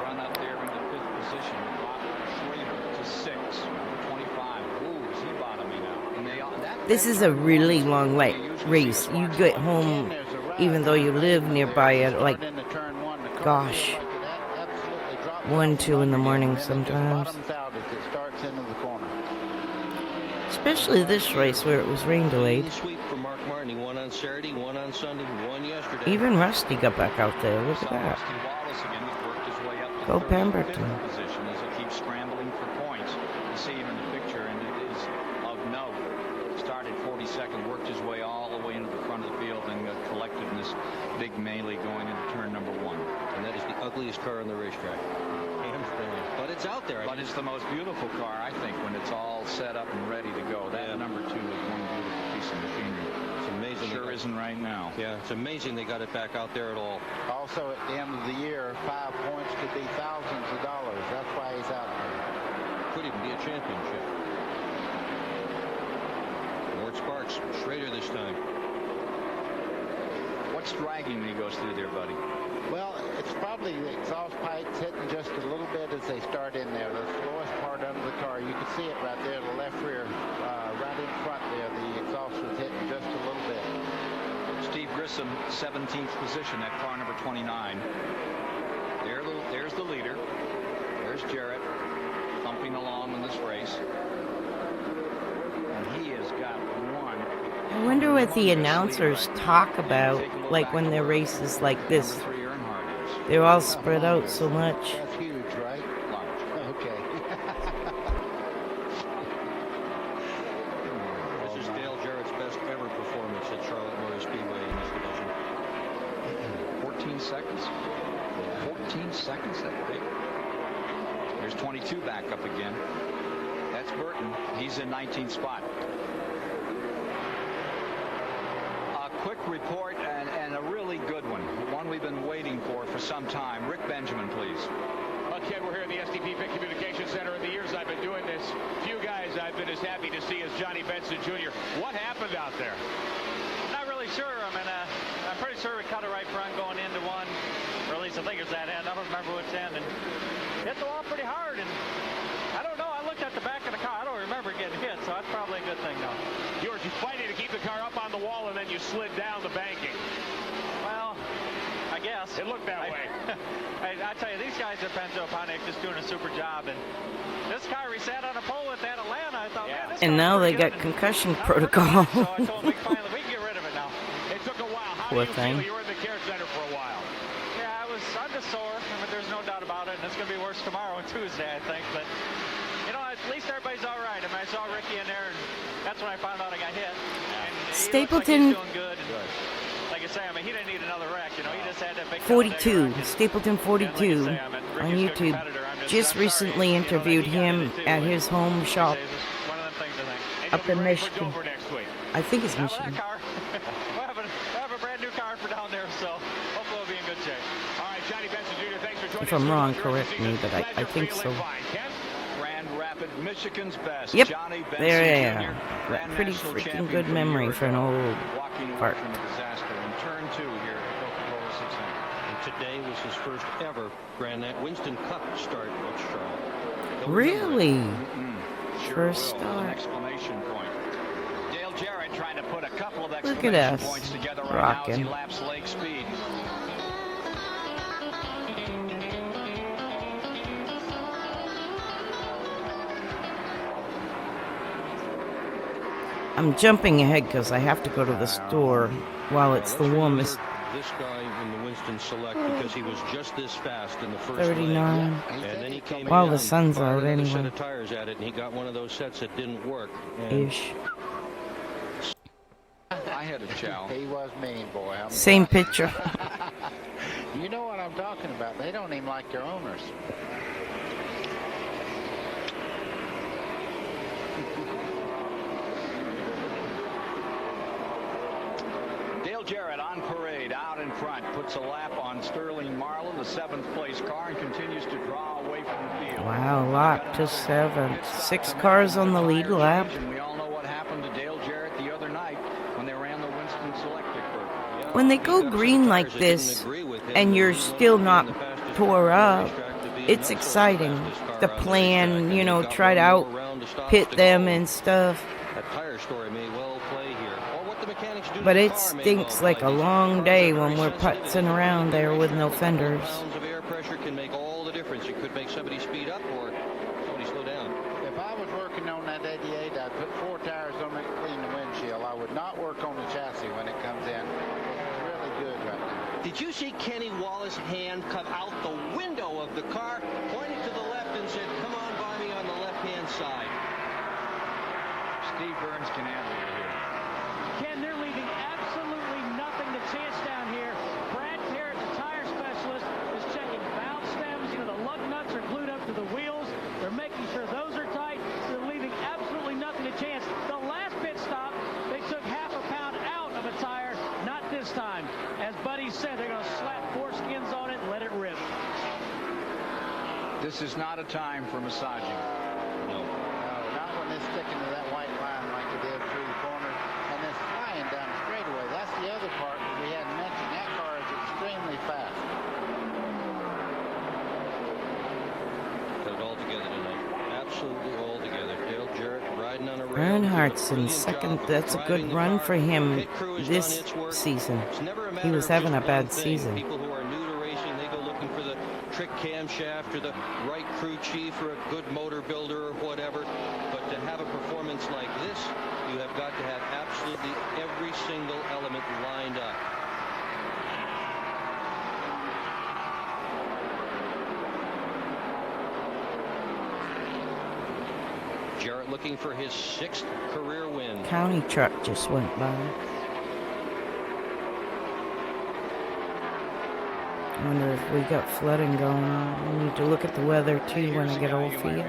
Run up there in the 5th position. Schrader to 6. 25. Ooh, is he bottoming out? And This is a really long race. You get home, even though you live nearby it, like, gosh, 1, 2 in the morning sometimes. Especially this race where it was rain delayed. Sweep for Mark Martin. He won on Saturday, won on Sunday, won yesterday. Even Rusty got back out there. Look at that. Go Pemberton. Position as he keeps scrambling for points. You see him in the picture, and big melee going into turn number 1. And that is the ugliest car on the racetrack. Hands down. But it's out there. But it's the most beautiful car, I think, when it's all set up and ready to go. That number 2 is one beautiful piece of machinery. It's amazing. Sure isn't right now. Yeah, it's amazing they got it back out there at all. Also, at the end of the year, 5 points could be thousands of dollars. That's why he's out there. Could even be a championship. Mort Sparks, Schrader this time. What's dragging when he goes through there, buddy? Well, it's probably the exhaust pipes hitting just a little bit as they start in there. The slowest part under the car, you can see it right there, the left rear, right in front there. The exhaust was hitting just a little bit. Steve Grissom, 17th position, that car number 29. There's the leader. There's Jarrett thumping along in this race. And he has got one. I wonder what the announcers talk about, like when there are races like this. They're all spread out so much. That's huge, right? Okay. This is Dale Jarrett's best ever performance at Charlotte Motor Speedway in this division. 14 seconds. 14 seconds that way. There's 22 back up again. That's Burton. He's in 19th spot. A quick report and a really good one. One we've been waiting for some time. Rick Benjamin, please. Well, Ken, we're here in the STP Pit Communication Center. In the years I've been doing this, few guys I've been as happy to see as Johnny Benson Jr. What happened out there? Not really sure. I mean, I'm pretty sure we cut a right front going into one, or at least I think it's that end. I don't remember which end. And hit the wall pretty hard, and I don't know. I looked at the back of the car. I don't remember getting hit, so that's probably a good thing, though. You were just fighting to keep the car up on the wall, and then you slid down the banking. Well, I guess. It looked that way. I tell you, these guys at Benzo Ponic just doing a super job, and this car we sat on a pole with at Atlanta. I thought, man, this And now they got concussion protocol. So I told Mick finally, we can get rid of it now. It took a while. How Poor do you thing. feel? You were in the care center for a while. Yeah, I'm just sore. I mean, there's no doubt about it, and it's going to be worse tomorrow and Tuesday, I think. But, you know, at least everybody's all right. I mean, I saw Ricky in there, and that's when I found out I got hit. And Stapleton. he looks like he's doing good. And, like I say, I mean, he didn't need another wreck. You know, he just had that big 42, Stapleton 42 on YouTube. Just recently interviewed him at his home shop up in Michigan. I think it's Michigan. We'll have a brand new car for down there, so hopefully we'll be in good shape. All right, Johnny Benson Jr., thanks for joining If I'm wrong, correct me, but I think so. Grand Rapid, Michigan's best. Yep, Johnny Benson there they Jr., are. Grand Pretty National freaking Champion good for the memory year for an old walking away fart. from a disaster in turn 2 here at Coca-Cola 600. And today was his first ever Winston Cup start at Charlotte. Really? Sure First will. start. An exclamation point. Dale Jarrett trying to put a couple of Look exclamation at us, points together right now as he rocking. laps Lake Speed. I'm jumping ahead because I have to go to the store while it's the warmest. This guy in the Winston Select because he was just this fast in the first 39. leg. And then he came While down, the sun's fired out another set anyway. of tires at it, and he got one of those sets that didn't work. And Ish. I had a chow. He was mean, boy. Same picture. You know what I'm talking about. They don't even like their owners. Dale Jarrett on parade out in front, puts a lap on Sterling Marlin, the 7th place car, and continues to draw away from the field. Wow, lap to 7. 6 cars on the lead lap. And we all know what happened to Dale Jarrett the other night when they ran the Winston Select Victory. When they go green like this and you're still not tore up, it's exciting. The plan, you know, try to out pit them and stuff. that tire story may well play here. Or what the mechanics do to But the it car may stinks well like play a here. long day when we're putzing around there with no fenders. Pounds of air pressure can make all the difference. It could make somebody speed up or somebody slow down. If I was working on that 88, I'd put 4 tires on it, clean the windshield. I would not work on the chassis when it comes in. It's really good right now. Did you see Kenny Wallace's hand come out the window of the car, pointed to the left and said, "Come on by me on the left-hand side"? Steve Burns can handle it here. Ken, they're leaving absolutely nothing to chance down here. Brad sure. Those are tight. They're leaving absolutely nothing to chance. The last pit stop, they took half a pound out of a tire. Not this time. As Buddy said, they're going to slap foreskins on it and let it rip. This is not a time for massaging. No, not when they're sticking to that white line like they did through the corner. And they're flying down the straightaway. That's the other part that we hadn't mentioned. That car is extremely fast. Put it all together tonight. Absolutely all together. Dale Jarrett riding on a rail. Earnhardt's in second. That's a good run for him this season. He was having a bad season. People who are new to racing, they go looking for the trick camshaft or the right crew chief or a good motor builder or whatever. But to have a performance like this, you have got to have absolutely every single element lined up. Jarrett looking for his 6th career win. County truck just went by. I wonder if we got flooding going on. We need to look at the weather too when I get old for you.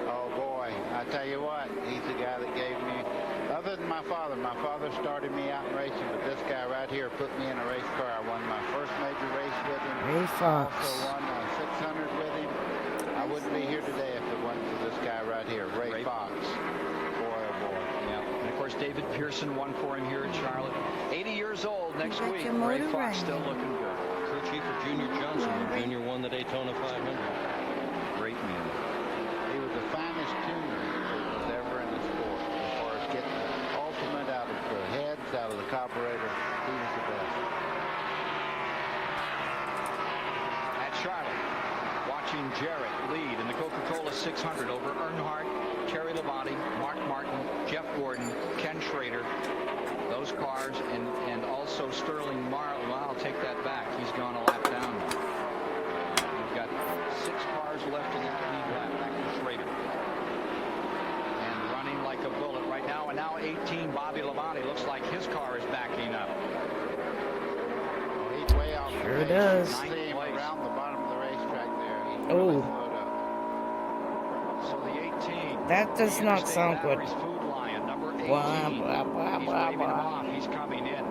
Oh boy, I tell you what, he's the guy that gave me, other than my father started me out in racing, but this guy right here put me in a race car. I won my first major race with him. Ray Fox. Also won 600 with him. I wouldn't be here today if it wasn't for this guy right here, Ray Fox. Boy, oh boy. Yeah, and of course David Pearson won for him here in Charlotte. 80 years old next week. Ray Fox still looking good. Crew chief for Junior Johnson. Junior won the Daytona 500. Great man. He was the finest tuner that was ever in the sport as far as getting the ultimate out of the heads, out of the carburetor. He was the best. At Charlotte, watching Jarrett lead in the Coca-Cola 600 over Earnhardt, Terry Labonte, Mark Martin, Jeff Gordon, Ken Schrader. Those cars, and also Sterling Marlin. Well, I'll take that back. He's gone a lap down. We've got 6 cars left in that lead lap. Back to Schrader. And running like a bullet right now. And now 18, Bobby Labonte. Looks like his car is backing up. Oh, he's way off. Sure does. See him around the bottom of the racetrack there. He's Oh. So the 18. That does not sound good. Food Lion, number 18. Blah, blah, blah, He's blah, waving him blah. off. He's coming in.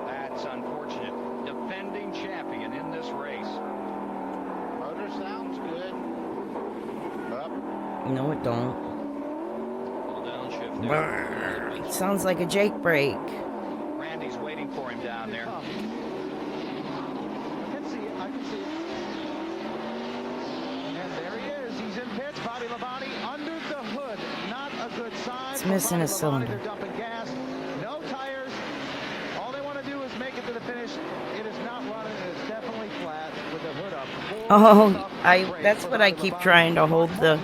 That's unfortunate. Defending champion in this race. Motor sounds good. Up. No, it don't. Little downshift there. Brrr. It sounds like a Jake brake. Randy's waiting for him down there. I can see it. And there he is. He's in pits. Bobby Labonte under the hood. Not a good sign. It's missing a Bobby Labonte. cylinder. They're dumping gas. No tires. All they want to do is make it to the finish. It is not running. It is definitely flat with the hood up. Oh, that's what I keep trying to hold the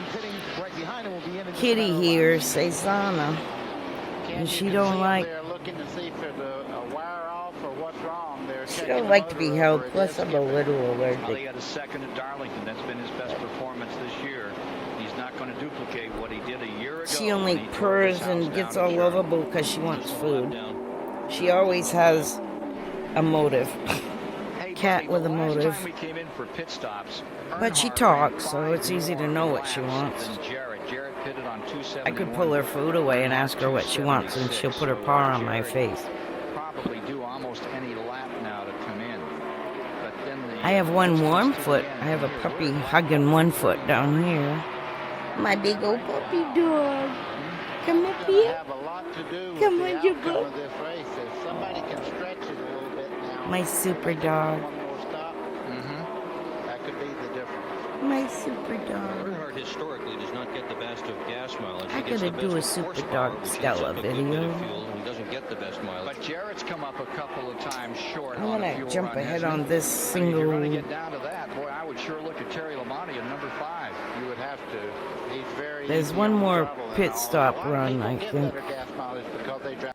kitty here, Cesana. And she don't like, They're looking to see if there's a wire off or what's wrong. she don't like to be held, plus I'm a little Well, he allergic. got a second at Darlington. That's been his best performance this year. He's not going to duplicate what he did a year ago. She only when he tore purrs his house and gets down all in Charlotte. lovable because she wants food. She always has a motive. Cat with a motive. Last time we came in for pit stops, But she Earnhardt talks, ran so it's 5 easy to more know what she laps wants. than Jarrett. Jarrett pitted on 271. I could pull her food away and ask her what she wants, and she'll put her paw on my face. Probably do almost any lap now to come in. But then the I have one warm foot. I have a puppy hugging one foot down here. My big old puppy dog. Come up here. Have a lot to do with Come the on, you outcome book. of this race. If somebody can stretch it a little bit now, My super dog. one more stop, that could be the difference. My super dog. Earnhardt historically does not get the best of gas mileage. I He gets the gotta do best a super horsepower, dog which eats Stella up a good bit of video. fuel, and he doesn't get the best mileage. But Jarrett's come up a couple of times short. I'm on a gonna fuel jump run, ahead hasn't on he? this I mean, if single. you're going to get down to that, boy, I would sure look at Terry Labonte at number 5. You would have to. He's very There's easy one on the more throttle and pit all. stop A lot of run, people I get think. better gas mileage because they drive.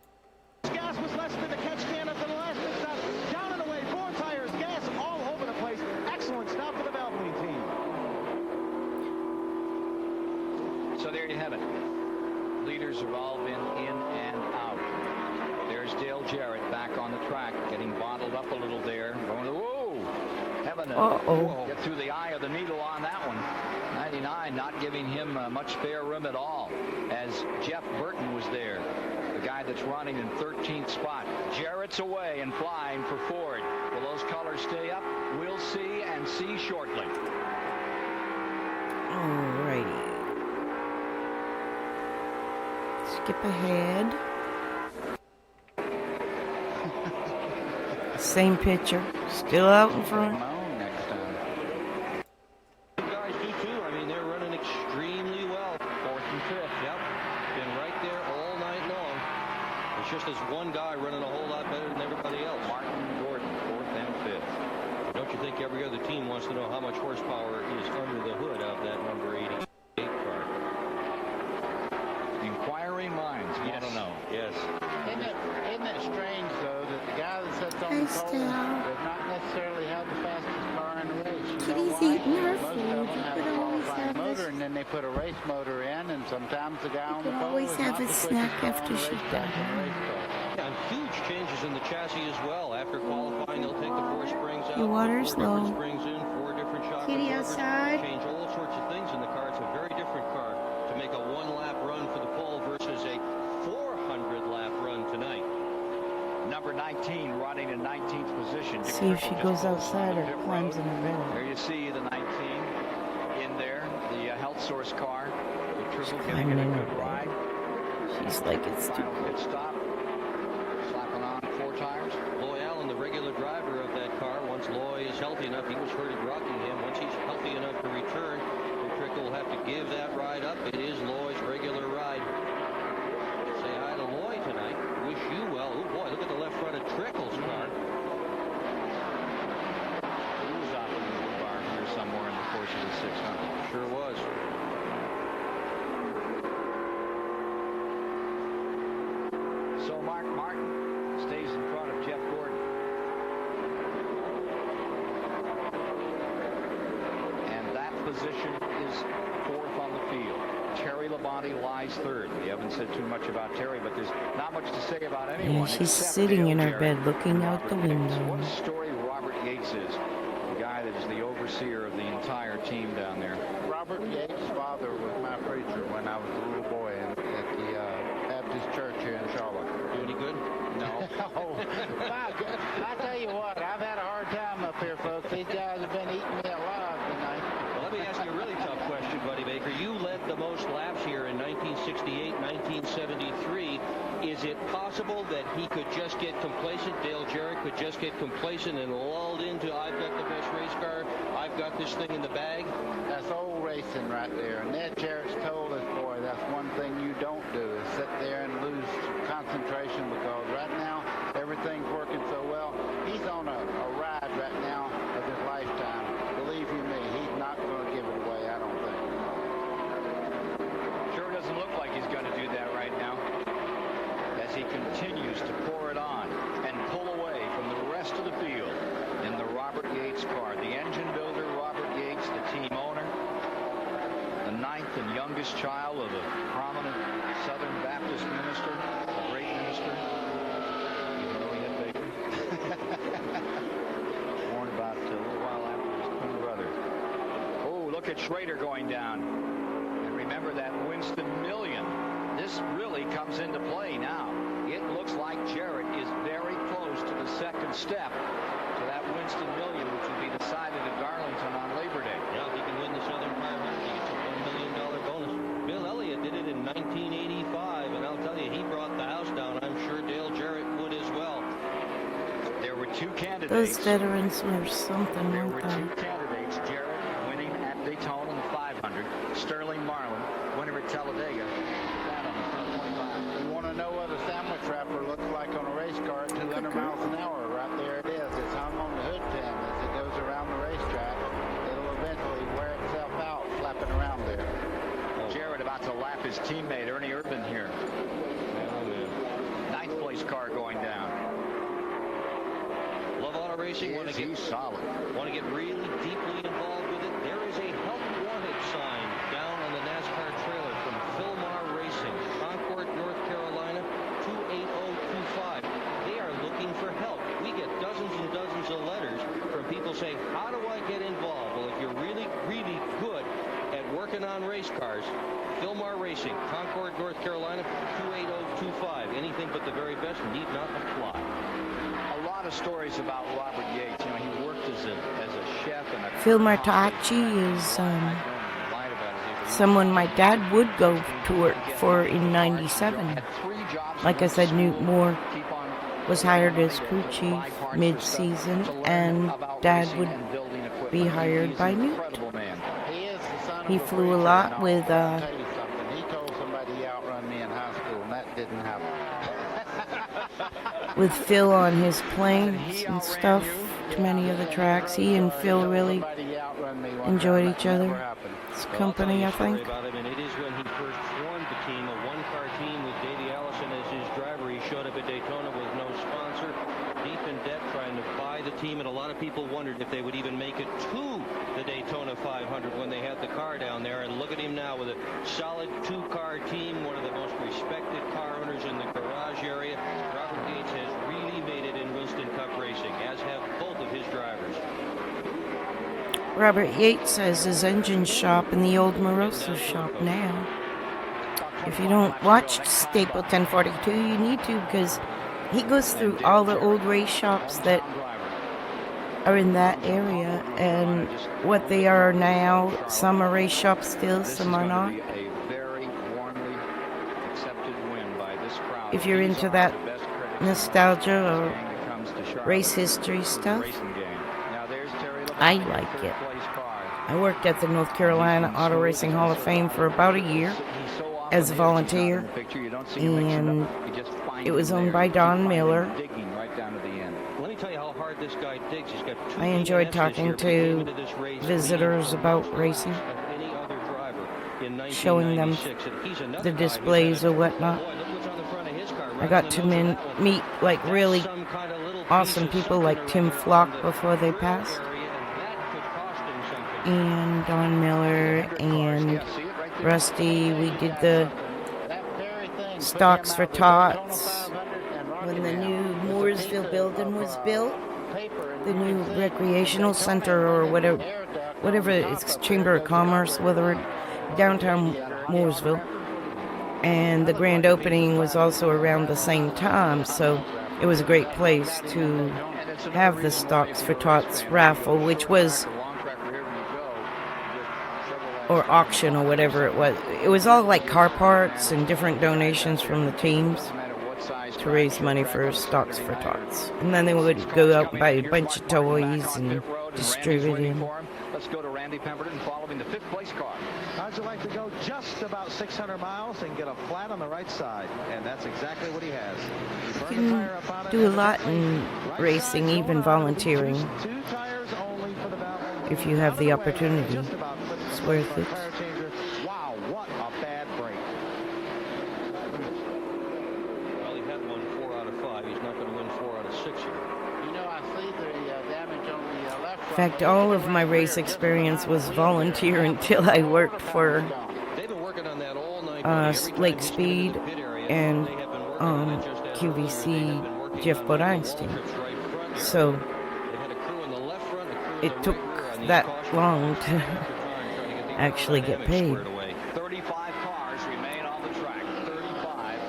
Gas was less than the catch can after the last pit stop. Down and away, 4 tires, gas all over the place. Excellent stop for the Valvoline team. So there you have it. Leaders have all been in and out. There's Dale Jarrett back on the track, getting bottled up a little there. Going, whoa! Oh, having to get through the eye of the needle on that one. 99 not giving him much spare room at all, as Jeff Burton was there, the guy that's running in 13th spot. Jarrett's away and flying for Ford. Will those colors stay up? We'll see, and see shortly. Alrighty. Skip ahead. Same picture, still out in front. Guys do too. I mean, they're running extremely well. 4th and 5th. Yep. Been right there all night long. It's just this one guy running a whole lot better than everybody else. Martin Gordon, 4th and 5th. Don't you think every other team wants to know how much horsepower is under the hood of that number 88 car? Inquiring minds want to know. Yes. Isn't it strange, though, that the guy that sits on the pole does not necessarily have the fastest car in the race? Kitty's eating her Most food. of them have You a could always qualifying have motor, this. and then they put a race motor in, and sometimes the guy on You the could pole always is have not a the quickest snack car after on the she's racetrack in the race car. Yeah, and huge changes in the chassis as well. After qualifying, they'll take the 4 springs out. Your water's put 4 different low. springs in, 4 different shock Kitty absorbers, outside. change all sorts of things in the car. It's a very different car to make a 1-lap run for the pole versus a 400-lap run tonight. Number 19 running in 19th position. See if she goes outside or climbs in the bed. There you see the 19 in there, the health source car. The triple can climbing get a in good her ride. She's like, it's too Final pit stop. Slapping on 4 tires. Loy Allen, the regular driver of that car, once Loy is healthy enough, he was hurt at Rockingham. Once he's healthy enough to return, Trickle will have to give that ride up. It is Loy's regular ride. Say hi to Loy tonight. Wish you well. Oh boy, look at the left front of Trickle's car. He was off in the bar here somewhere in the course of the 600. Sure was. So Mark Martin stays in front of Jeff Gordon. And that position is 4th on the field. Terry Labonte lies 3rd. We haven't said too much about Terry, but there's not much to say about anyone. Yeah, she's sitting in her bed looking out the window. What a story Robert Yates is. The guy that is the overseer of the entire team down there. Robert Yates' father was my preacher when I was a little boy at the Baptist church here in Charlotte. Do any good? No. Oh, my God. I tell you what, I've had a hard time up here, folks. These guys have been eating me alive tonight. Well, let me ask you a really tough question, Buddy Baker. You led the most laps here in 1968, 1973. Is it possible that he could just get complacent, Dale Jarrett could just get complacent and lulled into, I've got the best race car, I've got this thing in the bag? That's old racing right there. Ned Jarrett's told us, boy, that's one thing you don't do is sit there and lose concentration, because right now everything's working so well. He's on a ride right now of his lifetime. Believe you me, he's not going to give it away, I don't think. Sure doesn't look like he's going to do that right now, as he continues to pour it on and pull away from the rest of the field in the Robert Yates car. The engine builder, Robert Yates, the team owner, the 9th and youngest child of a prominent Southern Baptist minister, a great minister, even though he had bacon. Born about a little while after his twin brother. Oh, look at Schrader going down. And remember that Winston Million. This really comes into play now. It looks like Jarrett is very close to the second step to that Winston Million, which will be decided at Darlington on Labor Day. Yeah, if he can win the Southern 500, he gets a $1 million bonus. Bill Elliott did it in 1985, and I'll tell you, he brought the house down. I'm sure Dale Jarrett would as well. There were 2 candidates. Those veterans were something, There were weren't 2 they? candidates. Jarrett winning at Daytona in the 500. Sterling Marlin, winner at Talladega. You want to know what a sandwich wrapper looks like on a race car at 200 miles an hour? Right there it is. It's hung on the hood pin as it goes around the racetrack. It'll eventually wear itself out flapping around there. Jarrett about to lap his teammate Ernie Urban here. 9th place car going down. Love auto racing. He's solid. Want to get really deeply involved with it? There is a help wanted sign down on the NASCAR trailer from Philmar Racing, Concord, North Carolina, 28025. They are looking for help. We get dozens and dozens of letters from people working on race cars. Philmar Racing, Concord, North Carolina, 28025. Anything but the very best need not apply. A lot of stories about Robert Yates. You know, he worked as a chef and a Phil Martacci is someone my dad would go to work for in '97. Like I said, Newt Moore was hired as crew chief mid-season, and Dad would be hired by Newt. He flew a lot with He told somebody he outrun me in high school, and that didn't happen. with Phil on his planes and stuff to many of the tracks. He and Phil really enjoyed each other's company, I think. About him, and it is when he first formed the team, a one-car team with Davey Allison as his driver. He showed up at Daytona with no sponsor, deep in debt, trying to buy the team, and a lot of people wondered if they would even make it to the Daytona 500 when they had the car down there. And look at him now with a solid two-car team, one of the most respected car owners in the garage area. Robert Yates has really made it in Winston Cup racing, as have both of his drivers. Robert Yates has his engine shop in the old Moroso shop now. If you don't watch Staple 1042, you need to, because he goes through all the old race shops that are in that area and what they are now. Some are race shops still, some are not. If you're into that nostalgia or race history stuff, I like it. I worked at the North Carolina Auto Racing Hall of Fame for about a year as a volunteer, and it was owned by Don Miller. Let me tell you how hard this guy digs. He's got I enjoyed talking to visitors about racing, showing them the displays or whatnot. I got to meet like really awesome people like Tim Flock before they passed, and Don Miller and Rusty. We did the stocks for tots when the new Mooresville building was built, the new recreational center or whatever it's Chamber of Commerce, whether downtown Mooresville. And the grand opening was also around the same time, so it was a great place to have the stocks for tots raffle, which was, or auction or whatever it was. It was all like car parts and different donations from the teams to raise money for stocks for tots. And then they would go out and buy a bunch of toys and distribute them. Let's go to Randy Pemberton following the fifth place car. How'd you like to go just about 600 miles and get a flat on the right side? And that's exactly what he has. You can do a lot in racing, even volunteering, if you have the opportunity. It's worth it. Wow, what a bad break. Well, he had won 4 out of 5. He's not going to win 4 out of 6 here. You know, I see the damage on the left. In fact, all of my race experience was volunteer until I worked for Lake Speed and QVC Jeff Bodeinstein. So it took that long to actually get paid. 35 cars remain on the track. 35.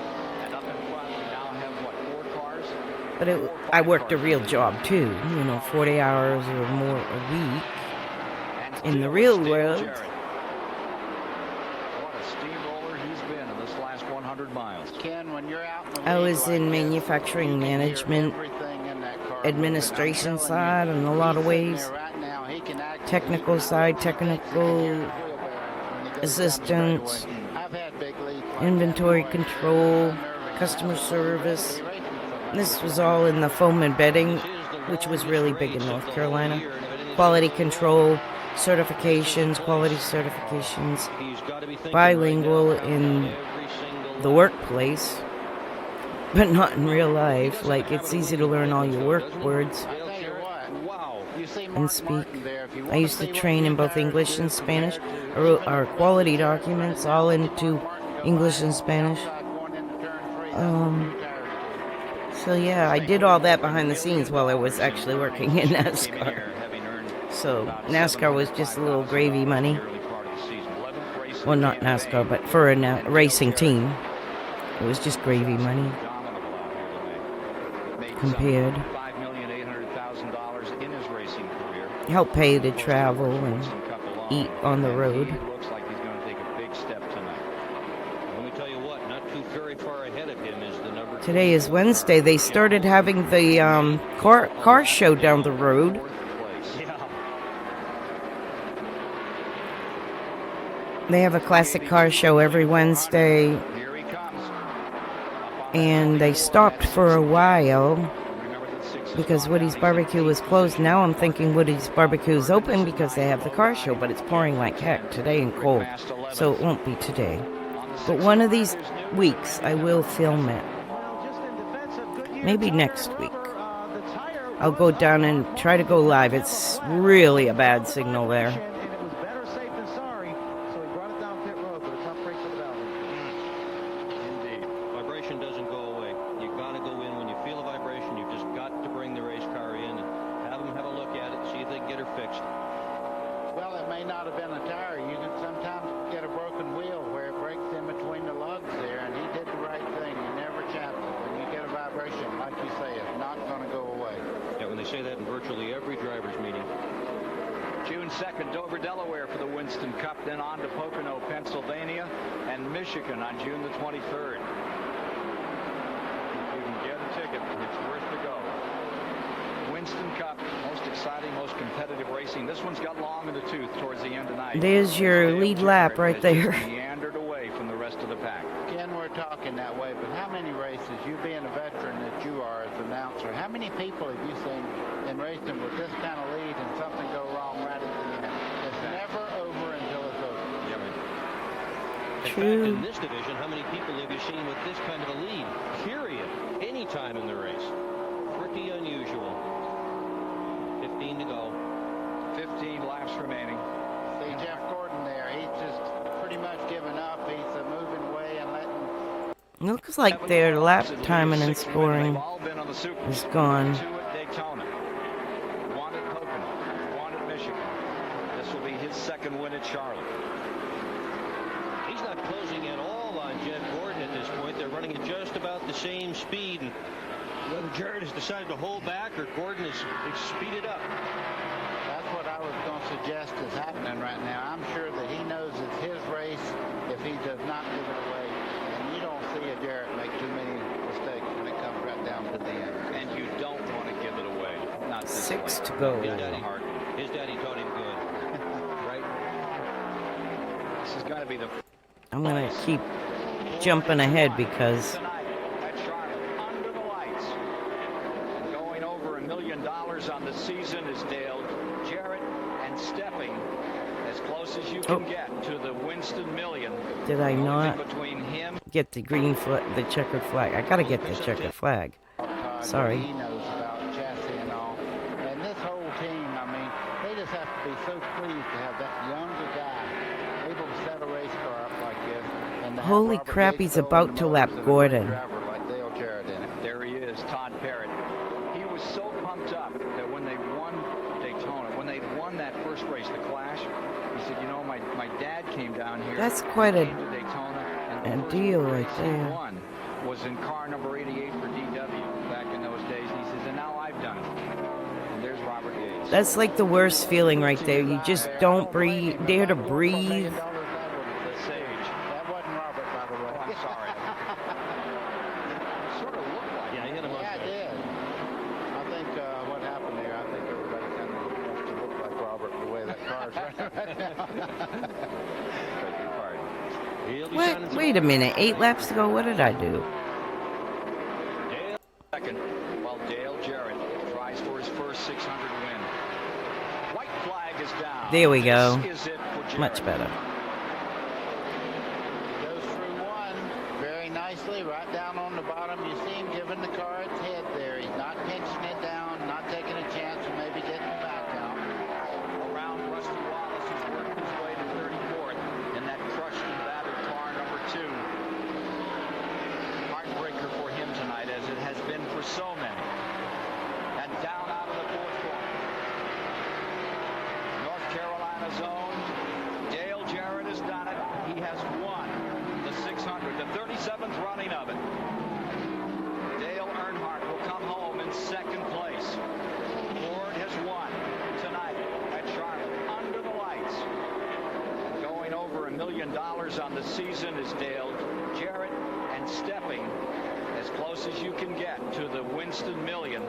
And up in front, we now have, what, 4 cars? But I worked a real job too, 40 hours or more a week. In the real world, What a steamroller he's been in this last 100 miles. Ken, when you're out in the I was in manufacturing management, administration side in a lot of ways. Technical side, technical assistance, inventory control, customer service. This was all in the foam and bedding, which was really big in North Carolina. Quality control, certifications, quality certifications, bilingual in the workplace, but not in real life. Like, it's easy to learn all your work words and speak. I used to train in both English and Spanish. I wrote our quality documents all into English and Spanish. So yeah, I did all that behind the scenes while I was actually working in NASCAR. So NASCAR was just a little gravy money. Well, not NASCAR, but for a racing team. It was just gravy money compared. $5,800,000 in his racing career. Help pay to travel and eat on the road. He looks like he's going to take a big step tonight. Let me tell you what, not too very far ahead of him is the number 2. Today is Wednesday. They started having the car show down the road. They have a classic car show every Wednesday. And they stopped for a while because Woody's Barbecue was closed. Now I'm thinking Woody's Barbecue is open because they have the car show, but it's pouring like heck today and cold, so it won't be today. But one of these weeks I will film it. Maybe next week. I'll go down and try to go live. It's really a bad signal there. June 2nd, Dover, Delaware for the Winston Cup, then on to Pocono, Pennsylvania, and Michigan on June the 23rd. If you can get a ticket, it's worth the go. Winston Cup, most exciting, most competitive racing. This one's got long in the tooth towards the end of the night. There's your lead lap right there. Meandered away from the rest of the pack. Again, we're talking that way, but how many races, you being a veteran that you are as an announcer, how many people have you seen in racing with this kind of lead and something go wrong right at the end? It's never over until it's over. True. In this division, how many people have you seen with this kind of a lead? Period. Any time in the race. Pretty unusual. 15 to go. 15 laps remaining. See Jeff Gordon there. He's just pretty much given up. He's moving away and letting. It looks like their lap timing and scoring is gone. 2 at Daytona. 1 at Pocono. 1 at Michigan. This will be his second win at Charlotte. He's not closing at all on Jeff Gordon at this point. They're running at just about the same speed. And whether Jarrett has decided to hold back or Gordon is speeded up. That's what I was going to suggest is happening right now. I'm sure that he knows it's his race if he does not give it away. And you don't see a Jarrett make too many mistakes when it comes right down to the end. And you don't want to give it away. Not 6 to go. His daddy taught him good. Right? This is going to be the... I'm going to keep jumping ahead because... Going over $1 million on the season is Dale Jarrett, and stepping as close as you can get to the Winston Million. Did I not between him get the green flag, the checkered flag? I got to get the checkered flag. Sorry. He knows about chassis and all. And this whole team, I mean, they just have to be so pleased to have that younger guy able to set a race car up like this. And Holy crap, he's about to lap Gordon. Like Dale Jarrett in it. There he is, Todd Parrott. He was so pumped up that when they won Daytona, when they won that first race, the Clash, he said, you know, my dad came down here. That's quite a Daytona, and deal right he there. won was in car number 88 for DW back in those days. And he says, and now I've done it. And there's Robert Yates. That's like the worst feeling right there. You just don't dare to breathe. That wasn't Robert, by the way. I'm sorry. Sort of looked like Yeah, he hit him Yeah, it did. I think what happened there, I think everybody kind of wants to look like Robert the way that car's running right now. What? Wait a minute. 8 laps to go. What did I do? Dale second, while Dale Jarrett tries for his first 600 win. White flag is down. There we go. This is it for Jarrett. Much better. Goes through one very nicely, right down on the bottom. You see him giving the car its head there. He's not pinching it down, not taking a chance of maybe getting the back out. Around Rusty Wallace, who's worked his way to 34th in that crushed and battered car number 2. Heartbreaker for him tonight, as it has been for so many. And down out of the 4th corner. North Carolina's own Dale Jarrett has done it. He has won the 600, the 37th running of it. Dale Earnhardt will come home in second place. Ford has won tonight at Charlotte under the lights. Going over $1 million on the season is Dale Jarrett, and stepping as close as you can get to the Winston Million.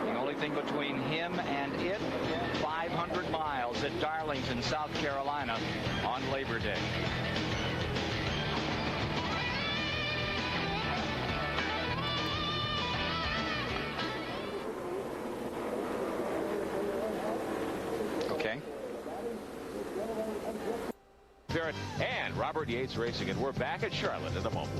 The only thing between him and it, 500 miles at Darlington, South Carolina on Labor Day. Okay. Barrett and Robert Yates Racing, and we're back at Charlotte in a moment.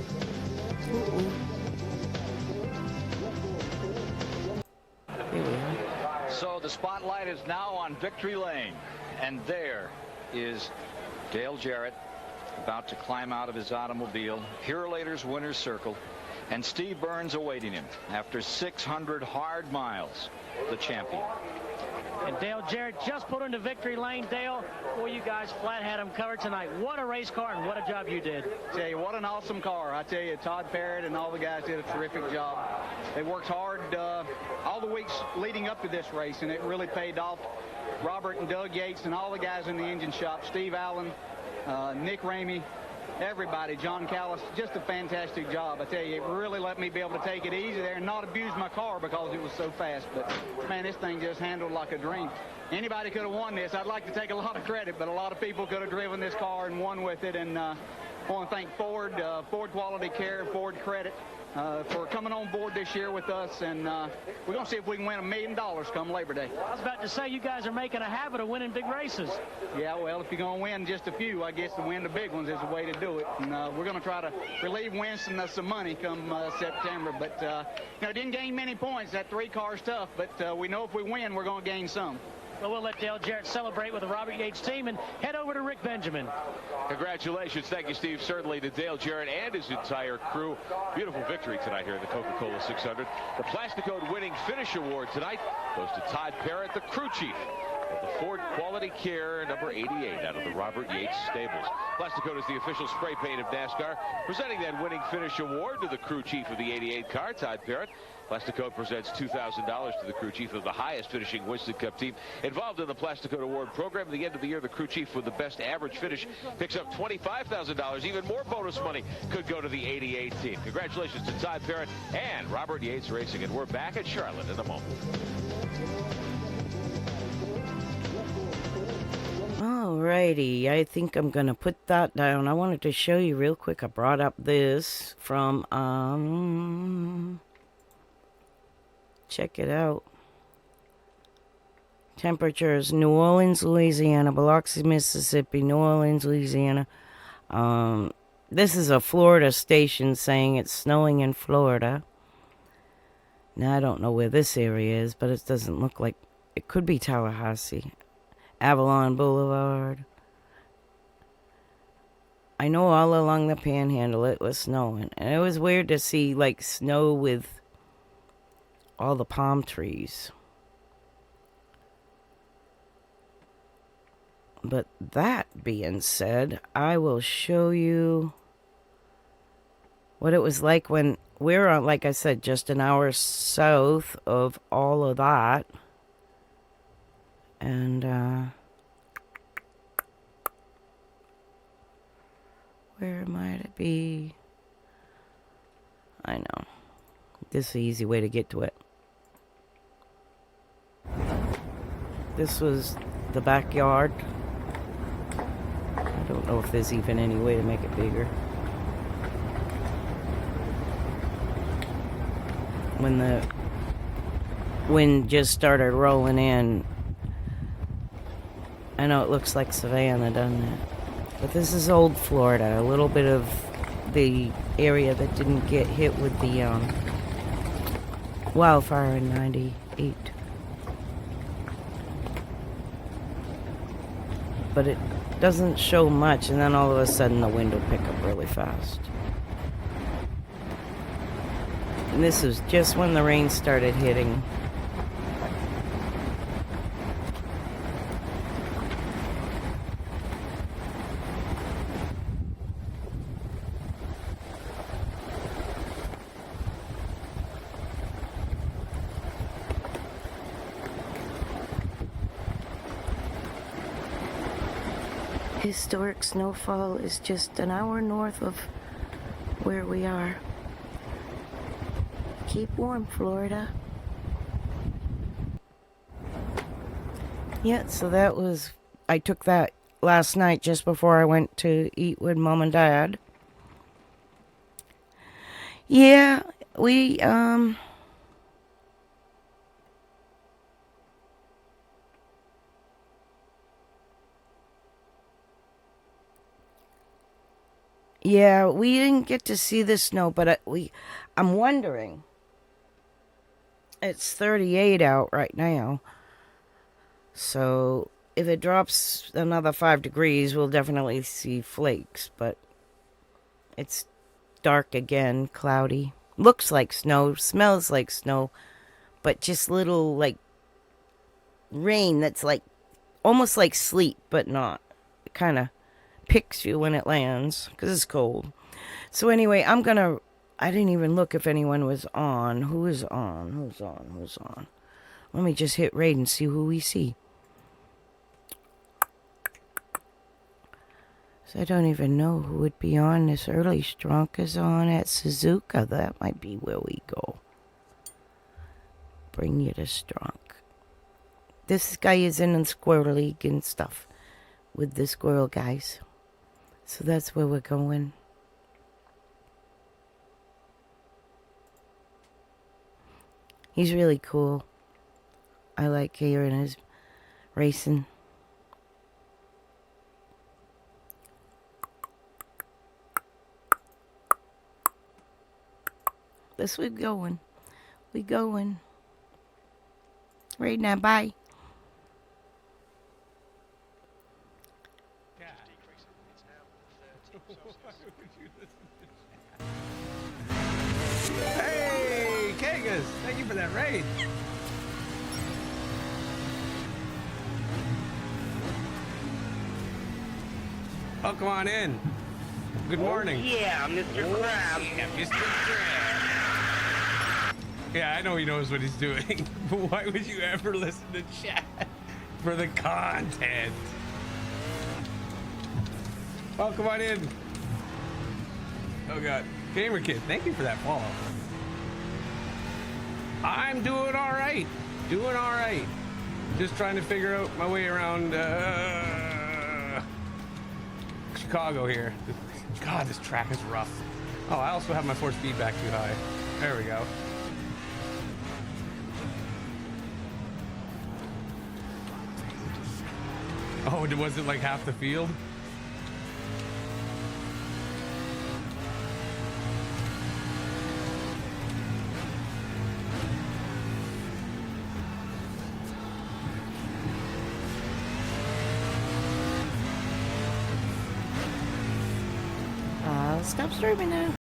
So the spotlight is now on Victory Lane, and there is Dale Jarrett about to climb out of his automobile. Purolator's winner's circle, and Steve Burns awaiting him after 600 hard miles, the champion. And Dale Jarrett just put into Victory Lane. Dale, boy, you guys flat had him covered tonight. What a race car and what a job you did. Tell you, what an awesome car. I tell you, Todd Parrott and all the guys did a terrific job. They worked hard all the weeks leading up to this race, and it really paid off. Robert and Doug Yates and all the guys in the engine shop, Steve Allen, Nick Ramey, everybody, John Callis, just a fantastic job. I tell you, it really let me be able to take it easy there and not abuse my car because it was so fast. But, man, this thing just handled like a dream. Anybody could have won this. I'd like to take a lot of credit, but a lot of people could have driven this car and won with it. And I want to thank Ford, Ford Quality Care, Ford Credit, for coming on board this year with us, and we're going to see if we can win $1 million come Labor Day. I was about to say, you guys are making a habit of winning big races. Yeah, well, if you're going to win just a few, I guess to win the big ones is the way to do it. And we're going to try to relieve Winston of some money come September. But, you know, didn't gain many points. That 3 car's tough, but we know if we win, we're going to gain some. Well, we'll let Dale Jarrett celebrate with the Robert Yates team and head over to Rick Benjamin. Congratulations. Thank you, Steve. Certainly to Dale Jarrett and his entire crew. Beautiful victory tonight here in the Coca-Cola 600. The Plasticode winning finish award tonight goes to Todd Parrott, the crew chief of the Ford Quality Care number 88 out of the Robert Yates stables. Plasticode is the official spray paint of NASCAR, presenting that winning finish award to the crew chief of the 88 car, Todd Parrott. Plasticode presents $2,000 to the crew chief of the highest finishing Winston Cup team involved in the Plasticode Award program. At the end of the year, the crew chief with the best average finish picks up $25,000. Even more bonus money could go to the 88 team. Congratulations to Todd Parrott and Robert Yates Racing. And we're back at Charlotte in a moment. Alrighty, I think I'm gonna put that down. I wanted to show you real quick. I brought up this from check it out. Temperatures: New Orleans, Louisiana, Biloxi, Mississippi, New Orleans, Louisiana. This is a Florida station saying it's snowing in Florida. Now I don't know where this area is, but it doesn't look like it could be Tallahassee. Avalon Boulevard. I know all along the Panhandle it was snowing, and it was weird to see like snow with all the palm trees. But that being said, I will show you what it was like when we're on, like I said, just an hour south of all of that. And where might it be? I know. This is the easy way to get to it. This was the backyard. I don't know if there's even any way to make it bigger. When the wind just started rolling in, I know it looks like Savannah, doesn't it? But this is old Florida, a little bit of the area that didn't get hit with the wildfire in '98. But it doesn't show much, and then all of a sudden the wind will pick up really fast. And this is just when the rain started hitting. historic snowfall is just an hour north of where we are. Keep warm, Florida. Yeah, so that was, I took that last night just before I went to eat with Mom and Dad. Yeah, we, yeah, we didn't get to see the snow, but I'm wondering. It's 38 out right now. So if it drops another 5 degrees, we'll definitely see flakes, but it's dark again, cloudy. Looks like snow, smells like snow, but just little like rain that's like almost like sleet, but not. It kind of picks you when it lands because it's cold. So anyway, I didn't even look if anyone was on. Who is on? Who's on? Let me just hit raid and see who we see. So I don't even know who would be on this early. Strunk is on at Suzuka. That might be where we go. Bring you to Strunk. This guy is in Squirrel League and stuff with the squirrel guys. So that's where we're going. He's really cool. I like hearing his racing. This we going. We going. Right now, bye. Hey, Kagas, thank you for that raid. Oh, come on in. Good morning. Yeah, Mr. Crab. Yeah, Mr. Crab. Yeah, I know he knows what he's doing, but why would you ever listen to chat for the content? Oh, come on in. Oh, God. Gamer Kid, thank you for that follow. I'm doing all right. Doing all right. Just trying to figure out my way around Chicago here. God, this track is rough. Oh, I also have my force feedback too high. There we go. Oh, was it like half the field? Stop streaming now.